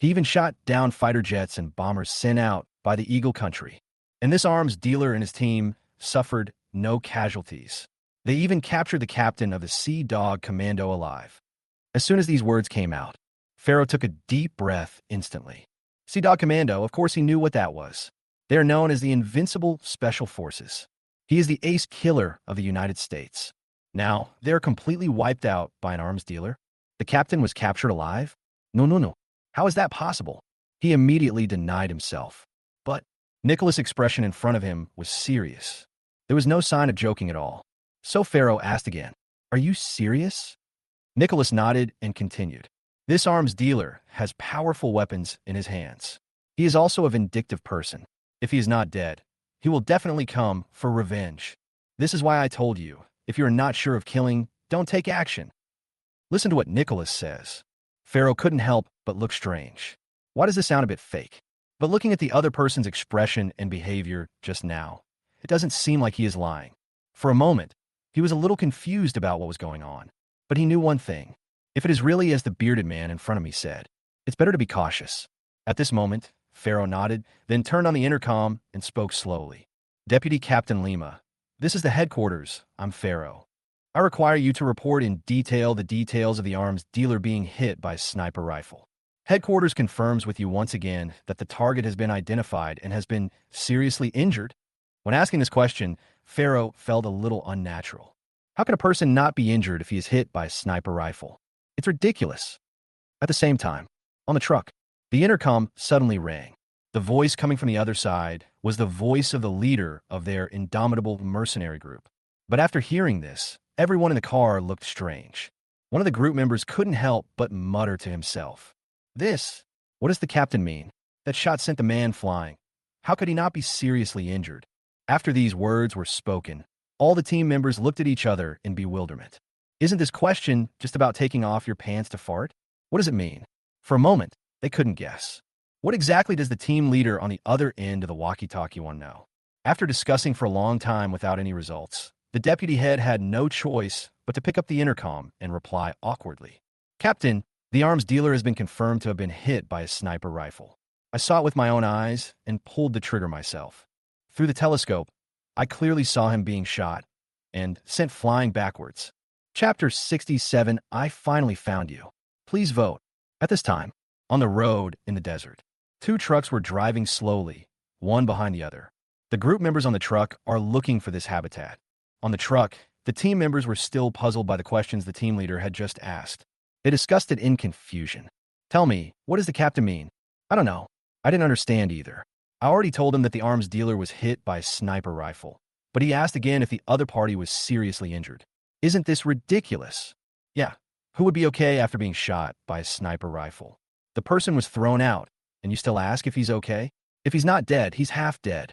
He even shot down fighter jets and bombers sent out by the Eagle Country. And this arms dealer and his team suffered no casualties. They even captured the captain of the Sea Dog Commando alive. As soon as these words came out, Pharaoh took a deep breath instantly. Sea Dog Commando, of course he knew what that was. They are known as the Invincible Special Forces. He is the ace killer of the United States. Now, they're completely wiped out by an arms dealer. The captain was captured alive? No. How is that possible? He immediately denied himself. But Nicholas' expression in front of him was serious. There was no sign of joking at all. So Pharaoh asked again, Are you serious? Nicholas nodded and continued. This arms dealer has powerful weapons in his hands. He is also a vindictive person. If he is not dead, he will definitely come for revenge. This is why I told you, if you are not sure of killing, don't take action. Listen to what Nicholas says. Pharaoh couldn't help but look strange. Why does this sound a bit fake? But looking at the other person's expression and behavior just now, it doesn't seem like he is lying. For a moment, he was a little confused about what was going on. But he knew one thing. If it is really as the bearded man in front of me said, it's better to be cautious. At this moment, Pharaoh nodded, then turned on the intercom and spoke slowly. Deputy Captain Lima, this is the headquarters. I'm Pharaoh. I require you to report in detail the details of the arms dealer being hit by a sniper rifle. Headquarters confirms with you once again that the target has been identified and has been seriously injured. When asking this question, Pharaoh felt a little unnatural. How can a person not be injured if he is hit by a sniper rifle? It's ridiculous. At the same time, on the truck, the intercom suddenly rang. The voice coming from the other side was the voice of the leader of their indomitable mercenary group. But after hearing this, everyone in the car looked strange. One of the group members couldn't help but mutter to himself. What does the captain mean? That shot sent the man flying. How could he not be seriously injured? After these words were spoken, all the team members looked at each other in bewilderment. Isn't this question just about taking off your pants to fart? What does it mean? For a moment, they couldn't guess. What exactly does the team leader on the other end of the walkie-talkie want to know? After discussing for a long time without any results, the deputy head had no choice but to pick up the intercom and reply awkwardly. Captain, the arms dealer has been confirmed to have been hit by a sniper rifle. I saw it with my own eyes and pulled the trigger myself. Through the telescope, I clearly saw him being shot and sent flying backwards. Chapter 67, I finally found you. Please vote. At this time, on the road in the desert, two trucks were driving slowly, one behind the other. The group members on the truck are looking for this habitat. On the truck, the team members were still puzzled by the questions the team leader had just asked. They discussed it in confusion. Tell me, what does the captain mean? I don't know. I didn't understand either. I already told him that the arms dealer was hit by a sniper rifle, but he asked again if the other party was seriously injured. Isn't this ridiculous? Yeah, who would be okay after being shot by a sniper rifle? The person was thrown out, and you still ask if he's okay? If he's not dead, he's half dead.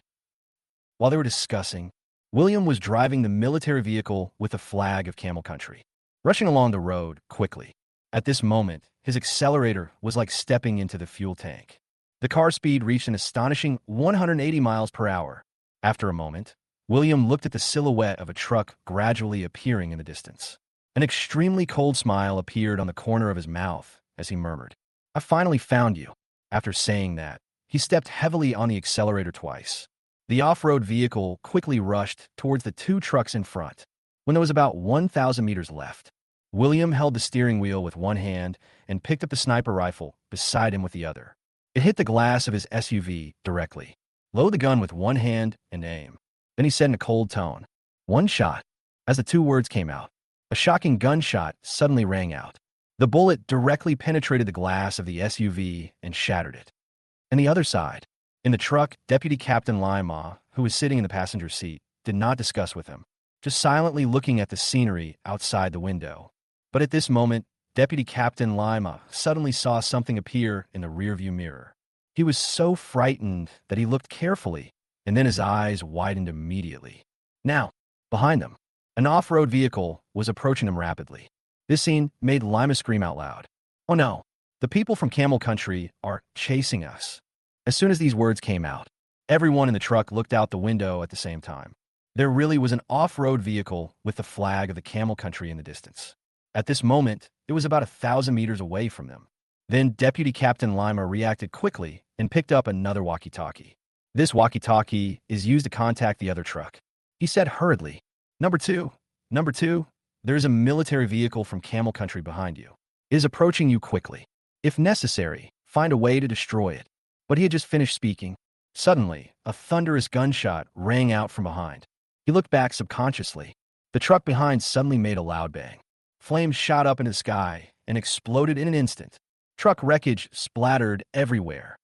While they were discussing, William was driving the military vehicle with the flag of Camel Country, rushing along the road quickly. At this moment, his accelerator was like stepping into the fuel tank. The car speed reached an astonishing 180 miles per hour. After a moment, William looked at the silhouette of a truck gradually appearing in the distance. An extremely cold smile appeared on the corner of his mouth as he murmured, I finally found you. After saying that, he stepped heavily on the accelerator twice. The off-road vehicle quickly rushed towards the two trucks in front. When there was about 1,000 meters left, William held the steering wheel with one hand and picked up the sniper rifle beside him with the other. It hit the glass of his SUV directly. Load the gun with one hand and aim. Then he said in a cold tone, one shot. As the two words came out, a shocking gunshot suddenly rang out. The bullet directly penetrated the glass of the SUV and shattered it. And the other side, in the truck, Deputy Captain Lima, who was sitting in the passenger seat, did not discuss with him, just silently looking at the scenery outside the window. But at this moment, Deputy Captain Lima suddenly saw something appear in the rearview mirror. He was so frightened that he looked carefully, and then his eyes widened immediately. Now, behind them, an off-road vehicle was approaching them rapidly. This scene made Lima scream out loud. Oh no, the people from Camel Country are chasing us. As soon as these words came out, everyone in the truck looked out the window at the same time. There really was an off-road vehicle with the flag of the Camel Country in the distance. At this moment, it was about 1,000 meters away from them. Then Deputy Captain Lima reacted quickly and picked up another walkie-talkie. This walkie-talkie is used to contact the other truck. He said hurriedly, Number two, there is a military vehicle from Camel Country behind you. It is approaching you quickly. If necessary, find a way to destroy it. But he had just finished speaking. Suddenly, a thunderous gunshot rang out from behind. He looked back subconsciously. The truck behind suddenly made a loud bang. Flames shot up into the sky and exploded in an instant. Truck wreckage splattered everywhere.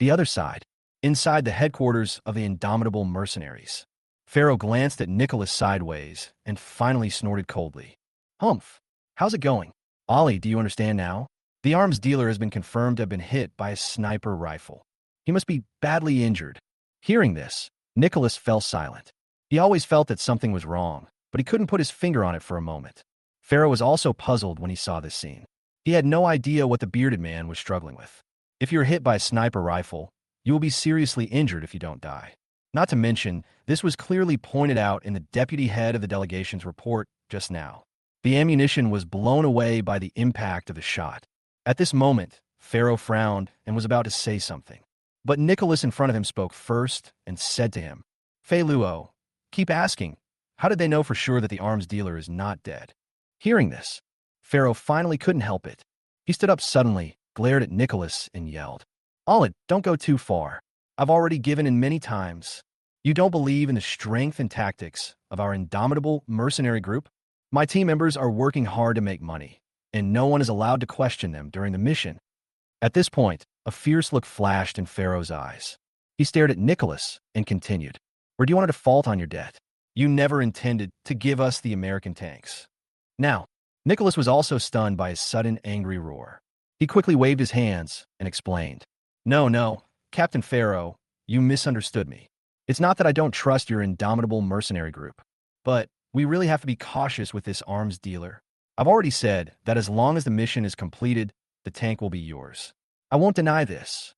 The other side, inside the headquarters of the indomitable mercenaries. Pharaoh glanced at Nicholas sideways and finally snorted coldly. Humph, how's it going? Ollie, do you understand now? The arms dealer has been confirmed to have been hit by a sniper rifle. He must be badly injured. Hearing this, Nicholas fell silent. He always felt that something was wrong, but he couldn't put his finger on it for a moment. Pharaoh was also puzzled when he saw this scene. He had no idea what the bearded man was struggling with. If you're hit by a sniper rifle, You will be seriously injured if you don't die. Not to mention, this was clearly pointed out in the deputy head of the delegation's report just now. The ammunition was blown away by the impact of the shot. At this moment, Pharaoh frowned and was about to say something. But Nicholas in front of him spoke first and said to him, Fei Luo, keep asking. How did they know for sure that the arms dealer is not dead? Hearing this, Pharaoh finally couldn't help it. He stood up suddenly, glared at Nicholas, and yelled, Alid, don't go too far. I've already given in many times. You don't believe in the strength and tactics of our indomitable mercenary group? My team members are working hard to make money, and no one is allowed to question them during the mission. At this point, a fierce look flashed in Pharaoh's eyes. He stared at Nicholas and continued, Or do you want to default on your debt? You never intended to give us the American tanks. Now, Nicholas was also stunned by his sudden angry roar. He quickly waved his hands and explained, No, Captain Pharaoh, you misunderstood me. It's not that I don't trust your indomitable mercenary group, but we really have to be cautious with this arms dealer. I've already said that as long as the mission is completed, the tank will be yours. I won't deny this.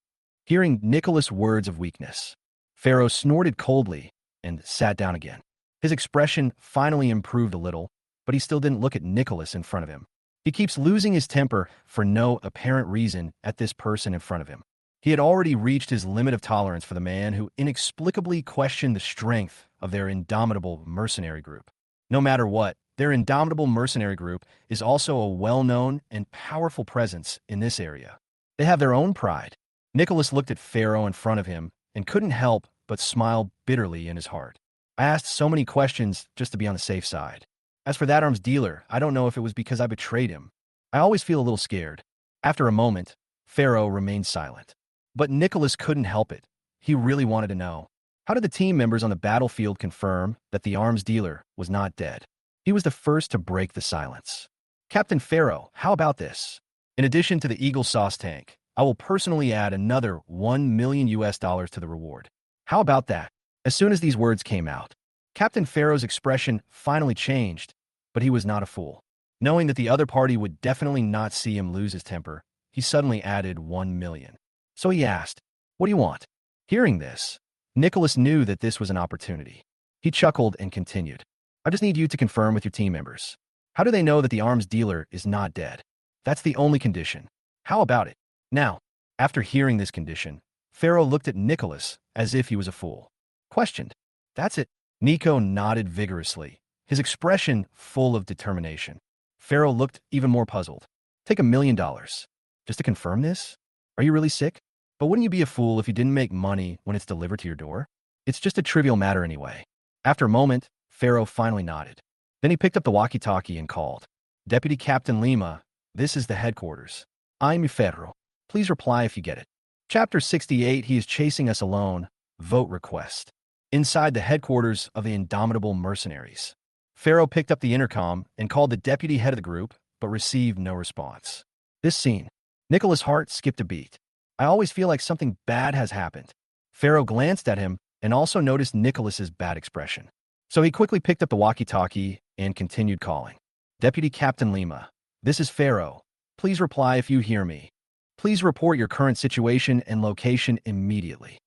Hearing Nicholas' words of weakness, Pharaoh snorted coldly and sat down again. His expression finally improved a little, but he still didn't look at Nicholas in front of him. He keeps losing his temper for no apparent reason at this person in front of him. He had already reached his limit of tolerance for the man who inexplicably questioned the strength of their indomitable mercenary group. No matter what, their indomitable mercenary group is also a well-known and powerful presence in this area. They have their own pride. Nicholas looked at Pharaoh in front of him and couldn't help but smile bitterly in his heart. I asked so many questions just to be on the safe side. As for that arms dealer, I don't know if it was because I betrayed him. I always feel a little scared. After a moment, Pharaoh remained silent. But Nicholas couldn't help it. He really wanted to know. How did the team members on the battlefield confirm that the arms dealer was not dead? He was the first to break the silence. Captain Pharaoh, how about this? In addition to the Eagle Sauce tank, I will personally add another $1 million to the reward. How about that? As soon as these words came out, Captain Pharaoh's expression finally changed, but he was not a fool. Knowing that the other party would definitely not see him lose his temper, he suddenly added $1 million. So he asked, What do you want? Hearing this, Nicholas knew that this was an opportunity. He chuckled and continued, I just need you to confirm with your team members. How do they know that the arms dealer is not dead? That's the only condition. How about it? Now, after hearing this condition, Pharaoh looked at Nicholas as if he was a fool. Questioned, That's it. Nico nodded vigorously, his expression full of determination. Pharaoh looked even more puzzled. Take $1 million. Just to confirm this? Are you really sick? But wouldn't you be a fool if you didn't make money when it's delivered to your door? It's just a trivial matter anyway. After a moment, Pharaoh finally nodded. Then he picked up the walkie-talkie and called. Deputy Captain Lima, this is the headquarters. I'm Pharaoh. Please reply if you get it. Chapter 68, he is chasing us alone. Vote request. Inside the headquarters of the indomitable mercenaries. Pharaoh picked up the intercom and called the deputy head of the group, but received no response. This scene. Nicholas' heart skipped a beat. I always feel like something bad has happened. Pharaoh glanced at him and also noticed Nicholas's bad expression. So he quickly picked up the walkie-talkie and continued calling. Deputy Captain Lima, this is Pharaoh. Please reply if you hear me. Please report your current situation and location immediately.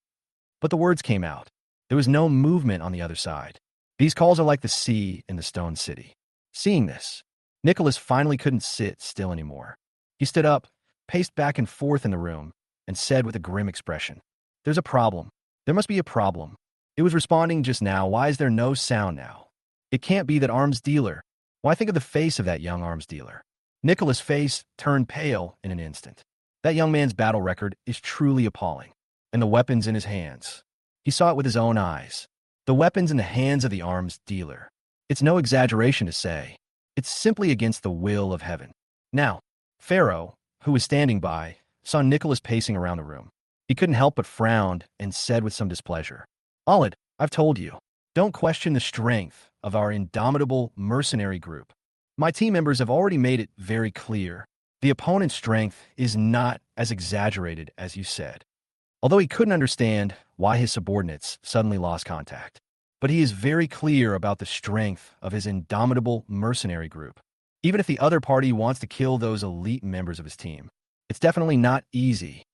But the words came out. There was no movement on the other side. These calls are like the sea in the Stone City. Seeing this, Nicholas finally couldn't sit still anymore. He stood up, paced back and forth in the room, and said with a grim expression, There's a problem. There must be a problem. It was responding just now. Why is there no sound now? It can't be that arms dealer. Why, think of the face of that young arms dealer. Nicholas' face turned pale in an instant. That young man's battle record is truly appalling. And the weapons in his hands. He saw it with his own eyes. The weapons in the hands of the arms dealer. It's no exaggeration to say. It's simply against the will of heaven. Now, Pharaoh, who was standing by, saw Nicholas pacing around the room. He couldn't help but frowned and said with some displeasure, Alid, I've told you. Don't question the strength of our indomitable mercenary group. My team members have already made it very clear. The opponent's strength is not as exaggerated as you said. Although he couldn't understand why his subordinates suddenly lost contact. But he is very clear about the strength of his indomitable mercenary group. Even if the other party wants to kill those elite members of his team, it's definitely not easy.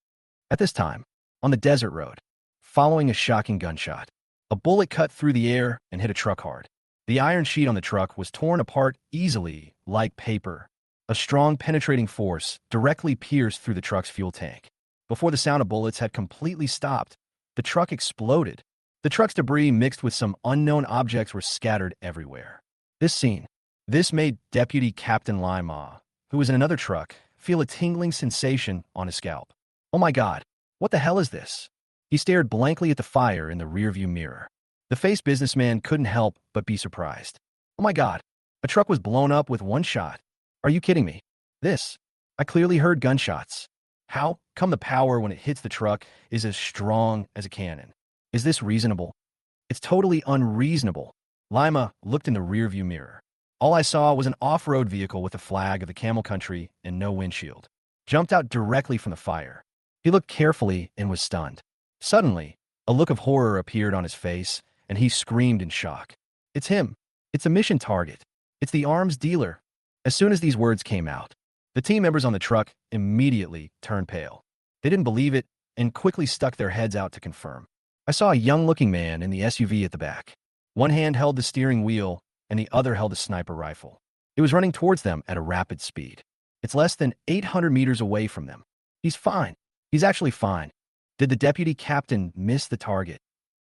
At this time, on the desert road, following a shocking gunshot. A bullet cut through the air and hit a truck hard. The iron sheet on the truck was torn apart easily, like paper. A strong, penetrating force directly pierced through the truck's fuel tank. Before the sound of bullets had completely stopped, the truck exploded. The truck's debris mixed with some unknown objects were scattered everywhere. This made Deputy Captain Lima, who was in another truck, feel a tingling sensation on his scalp. Oh my God, what the hell is this? He stared blankly at the fire in the rearview mirror. The faced businessman couldn't help but be surprised. Oh my God, a truck was blown up with one shot. Are you kidding me? I clearly heard gunshots. How come the power when it hits the truck is as strong as a cannon? Is this reasonable? It's totally unreasonable. Lima looked in the rearview mirror. All I saw was an off-road vehicle with a flag of the Camel Country and no windshield. Jumped out directly from the fire. He looked carefully and was stunned. Suddenly, a look of horror appeared on his face, and he screamed in shock. It's him. It's a mission target. It's the arms dealer. As soon as these words came out, the team members on the truck immediately turned pale. They didn't believe it and quickly stuck their heads out to confirm. I saw a young-looking man in the SUV at the back. One hand held the steering wheel, and the other held a sniper rifle. It was running towards them at a rapid speed. It's less than 800 meters away from them. He's fine. He's actually fine. Did the deputy captain miss the target?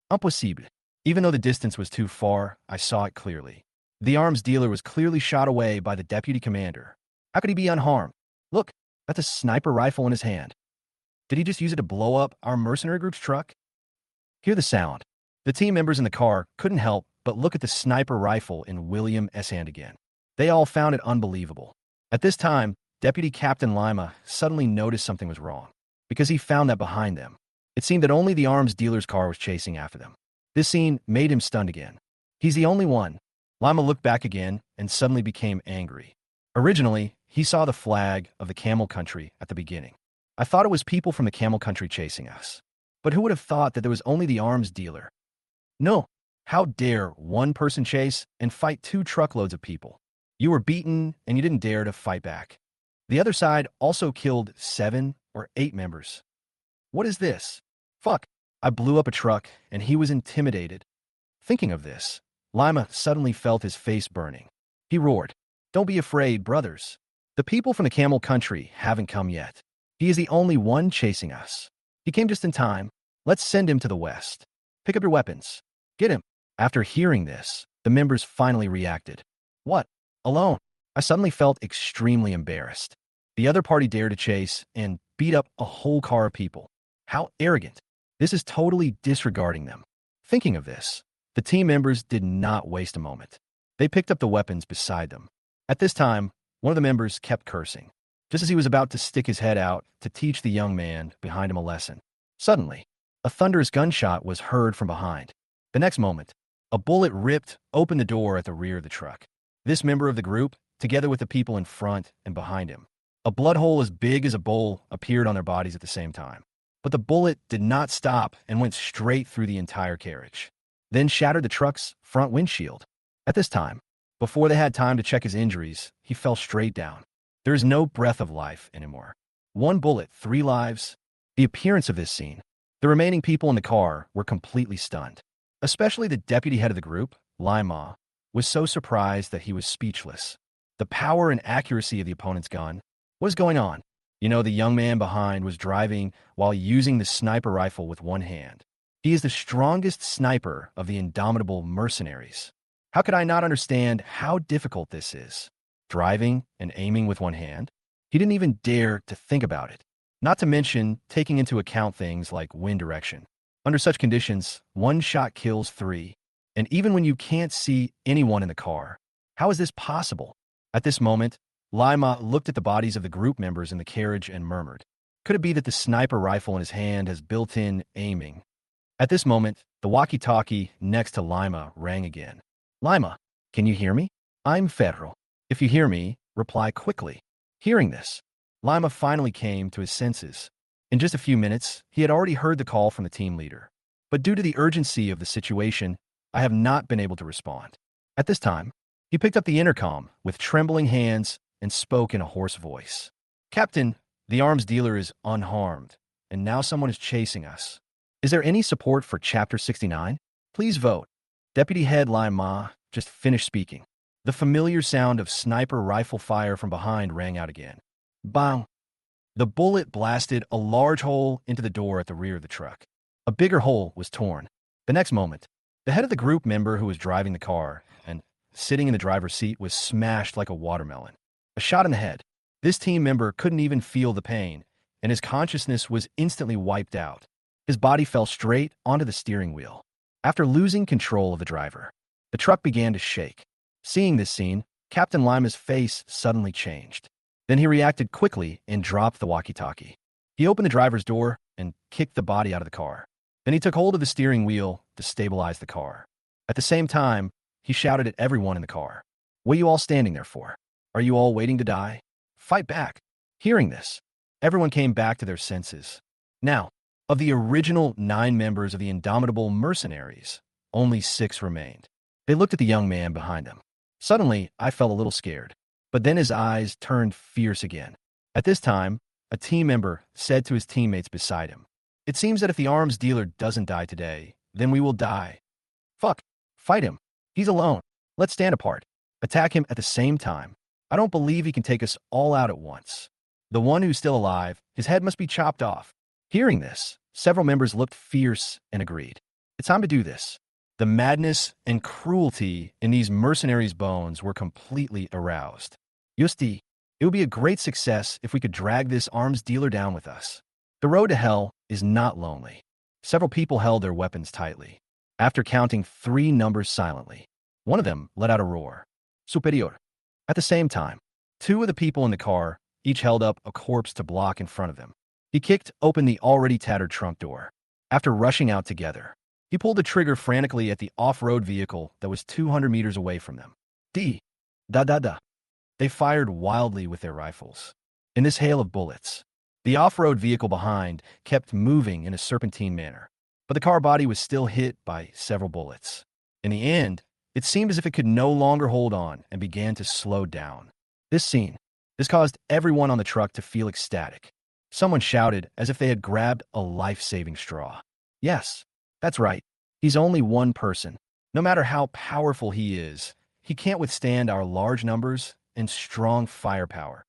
Impossible. Even though the distance was too far, I saw it clearly. The arms dealer was clearly shot away by the deputy commander. How could he be unharmed? Look, that's a sniper rifle in his hand. Did he just use it to blow up our mercenary group's truck? Hear the sound. The team members in the car couldn't help but look at the sniper rifle in William S. hand again. They all found it unbelievable. At this time, Deputy Captain Lima suddenly noticed something was wrong, because he found that behind them, it seemed that only the arms dealer's car was chasing after them. This scene made him stunned again. He's the only one. Lima looked back again and suddenly became angry. Originally, he saw the flag of the Camel Country at the beginning. I thought it was people from the Camel Country chasing us. But who would have thought that there was only the arms dealer? No. How dare one person chase and fight 2 truckloads of people? You were beaten and you didn't dare to fight back. The other side also killed 7 or 8 members. What is this? Fuck. I blew up a truck and he was intimidated. Thinking of this, Lima suddenly felt his face burning. He roared, "Don't be afraid, brothers. The people from the Camel Country haven't come yet. He is the only one chasing us. He came just in time. Let's send him to the west. Pick up your weapons. Get him." After hearing this, the members finally reacted. What? Alone? I suddenly felt extremely embarrassed. The other party dared to chase and beat up a whole car of people. How arrogant. This is totally disregarding them. Thinking of this, the team members did not waste a moment. They picked up the weapons beside them. At this time, one of the members kept cursing, just as he was about to stick his head out to teach the young man behind him a lesson. Suddenly, a thunderous gunshot was heard from behind. The next moment, a bullet ripped open the door at the rear of the truck. This member of the group, together with the people in front and behind him, a blood hole as big as a bowl appeared on their bodies at the same time. But the bullet did not stop and went straight through the entire carriage, then shattered the truck's front windshield. At this time, before they had time to check his injuries, he fell straight down. There is no breath of life anymore. 1 bullet, 3 lives. The appearance of this scene. The remaining people in the car were completely stunned. Especially the deputy head of the group, Lima, was so surprised that he was speechless. The power and accuracy of the opponent's gun. What is going on? You know, the young man behind was driving while using the sniper rifle with one hand. He is the strongest sniper of the indomitable mercenaries. How could I not understand how difficult this is? Driving and aiming with one hand? He didn't even dare to think about it. Not to mention taking into account things like wind direction. Under such conditions, 1 shot kills 3. And even when you can't see anyone in the car, how is this possible? At this moment, Lima looked at the bodies of the group members in the carriage and murmured, "Could it be that the sniper rifle in his hand has built-in aiming?" At this moment, the walkie-talkie next to Lima rang again. "Lima, can you hear me? I'm Federal. If you hear me, reply quickly." Hearing this, Lima finally came to his senses. In just a few minutes, he had already heard the call from the team leader. But due to the urgency of the situation, I have not been able to respond. At this time, he picked up the intercom with trembling hands and spoke in a hoarse voice. "Captain, the arms dealer is unharmed. and now someone is chasing us. Is there any support for Chapter 69? Please vote. Deputy Head Lai Ma just finished speaking. The familiar sound of sniper rifle fire from behind rang out again. Bang! The bullet blasted a large hole into the door at the rear of the truck. A bigger hole was torn. The next moment, the head of the group member who was driving the car and sitting in the driver's seat was smashed like a watermelon. A shot in the head. This team member couldn't even feel the pain, and his consciousness was instantly wiped out. His body fell straight onto the steering wheel. After losing control of the driver, the truck began to shake. Seeing this scene, Captain Lima's face suddenly changed. Then he reacted quickly and dropped the walkie-talkie. He opened the driver's door and kicked the body out of the car. Then he took hold of the steering wheel to stabilize the car. At the same time, he shouted at everyone in the car. "What are you all standing there for? Are you all waiting to die? Fight back." Hearing this, everyone came back to their senses. Now, of the original 9 members of the indomitable mercenaries, only 6 remained. They looked at the young man behind them. Suddenly, I felt a little scared, but then his eyes turned fierce again. At this time, a team member said to his teammates beside him, "It seems that if the arms dealer doesn't die today, then we will die. Fuck, fight him. He's alone. Let's stand apart. Attack him at the same time. I don't believe he can take us all out at once. The one who's still alive, his head must be chopped off." Hearing this, several members looked fierce and agreed. It's time to do this. The madness and cruelty in these mercenaries' bones were completely aroused. Yusti, it would be a great success if we could drag this arms dealer down with us. The road to hell is not lonely. Several people held their weapons tightly. After counting 3 numbers silently, one of them let out a roar. Superior. At the same time, 2 of the people in the car each held up a corpse to block in front of them. He kicked open the already tattered trunk door. After rushing out together, he pulled the trigger frantically at the off-road vehicle that was 200 meters away from them. Da. They fired wildly with their rifles. In this hail of bullets, the off-road vehicle behind kept moving in a serpentine manner, but the car body was still hit by several bullets. In the end, it seemed as if it could no longer hold on and began to slow down. This caused everyone on the truck to feel ecstatic. Someone shouted as if they had grabbed a life-saving straw. Yes, that's right. He's only one person. No matter how powerful he is, he can't withstand our large numbers and strong firepower.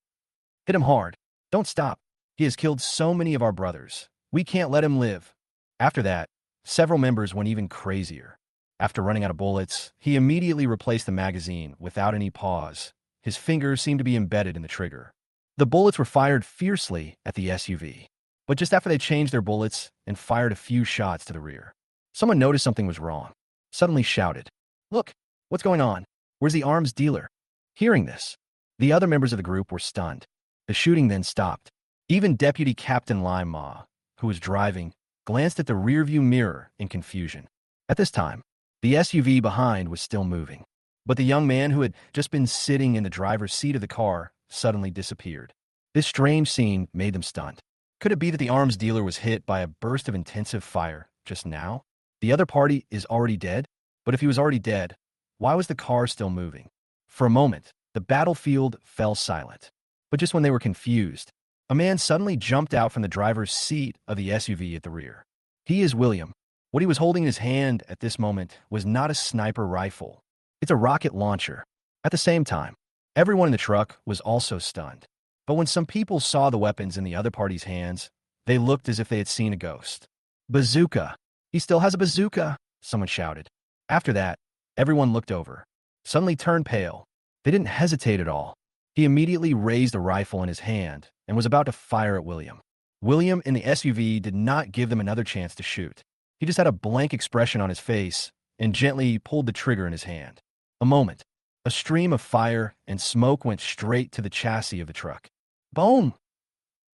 Hit him hard. Don't stop. He has killed so many of our brothers. We can't let him live. After that, several members went even crazier. After running out of bullets, he immediately replaced the magazine without any pause. His fingers seemed to be embedded in the trigger. The bullets were fired fiercely at the SUV, but just after they changed their bullets and fired a few shots to the rear, someone noticed something was wrong. Suddenly shouted, "Look, what's going on? Where's the arms dealer?" Hearing this, the other members of the group were stunned. The shooting then stopped. Even Deputy Captain Lai Ma, who was driving, glanced at the rearview mirror in confusion. At this time, the SUV behind was still moving, but the young man who had just been sitting in the driver's seat of the car suddenly disappeared. This strange scene made them stunned. Could it be that the arms dealer was hit by a burst of intensive fire just now? The other party is already dead? But if he was already dead, why was the car still moving? For a moment, the battlefield fell silent. But just when they were confused, a man suddenly jumped out from the driver's seat of the SUV at the rear. He is William. What he was holding in his hand at this moment was not a sniper rifle. It's a rocket launcher. At the same time, everyone in the truck was also stunned. But when some people saw the weapons in the other party's hands, they looked as if they had seen a ghost. "Bazooka! He still has a bazooka!" someone shouted. After that, everyone looked over, suddenly turned pale. They didn't hesitate at all. He immediately raised a rifle in his hand and was about to fire at William. William in the SUV did not give them another chance to shoot. He just had a blank expression on his face and gently pulled the trigger in his hand. A moment. A stream of fire and smoke went straight to the chassis of the truck. Boom!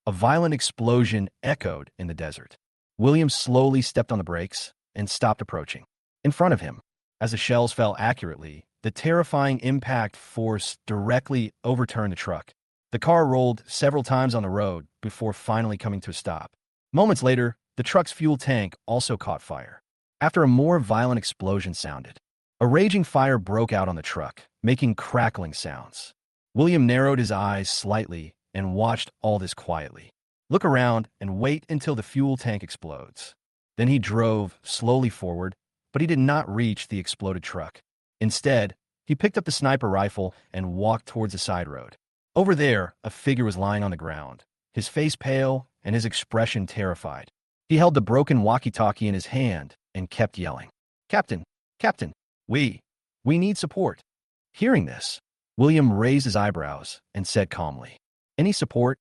A violent explosion echoed in the desert. William slowly stepped on the brakes and stopped approaching. In front of him, as the shells fell accurately, the terrifying impact force directly overturned the truck. The car rolled several times on the road before finally coming to a stop. Moments later, the truck's fuel tank also caught fire. After a more violent explosion sounded, a raging fire broke out on the truck, making crackling sounds. William narrowed his eyes slightly and watched all this quietly. Look around and wait until the fuel tank explodes. Then he drove slowly forward, but he did not reach the exploded truck. Instead, he picked up the sniper rifle and walked towards the side road. Over there, a figure was lying on the ground, his face pale and his expression terrified. He held the broken walkie-talkie in his hand and kept yelling, "Captain, Captain, we need support." Hearing this, William raised his eyebrows and said calmly, "Any support?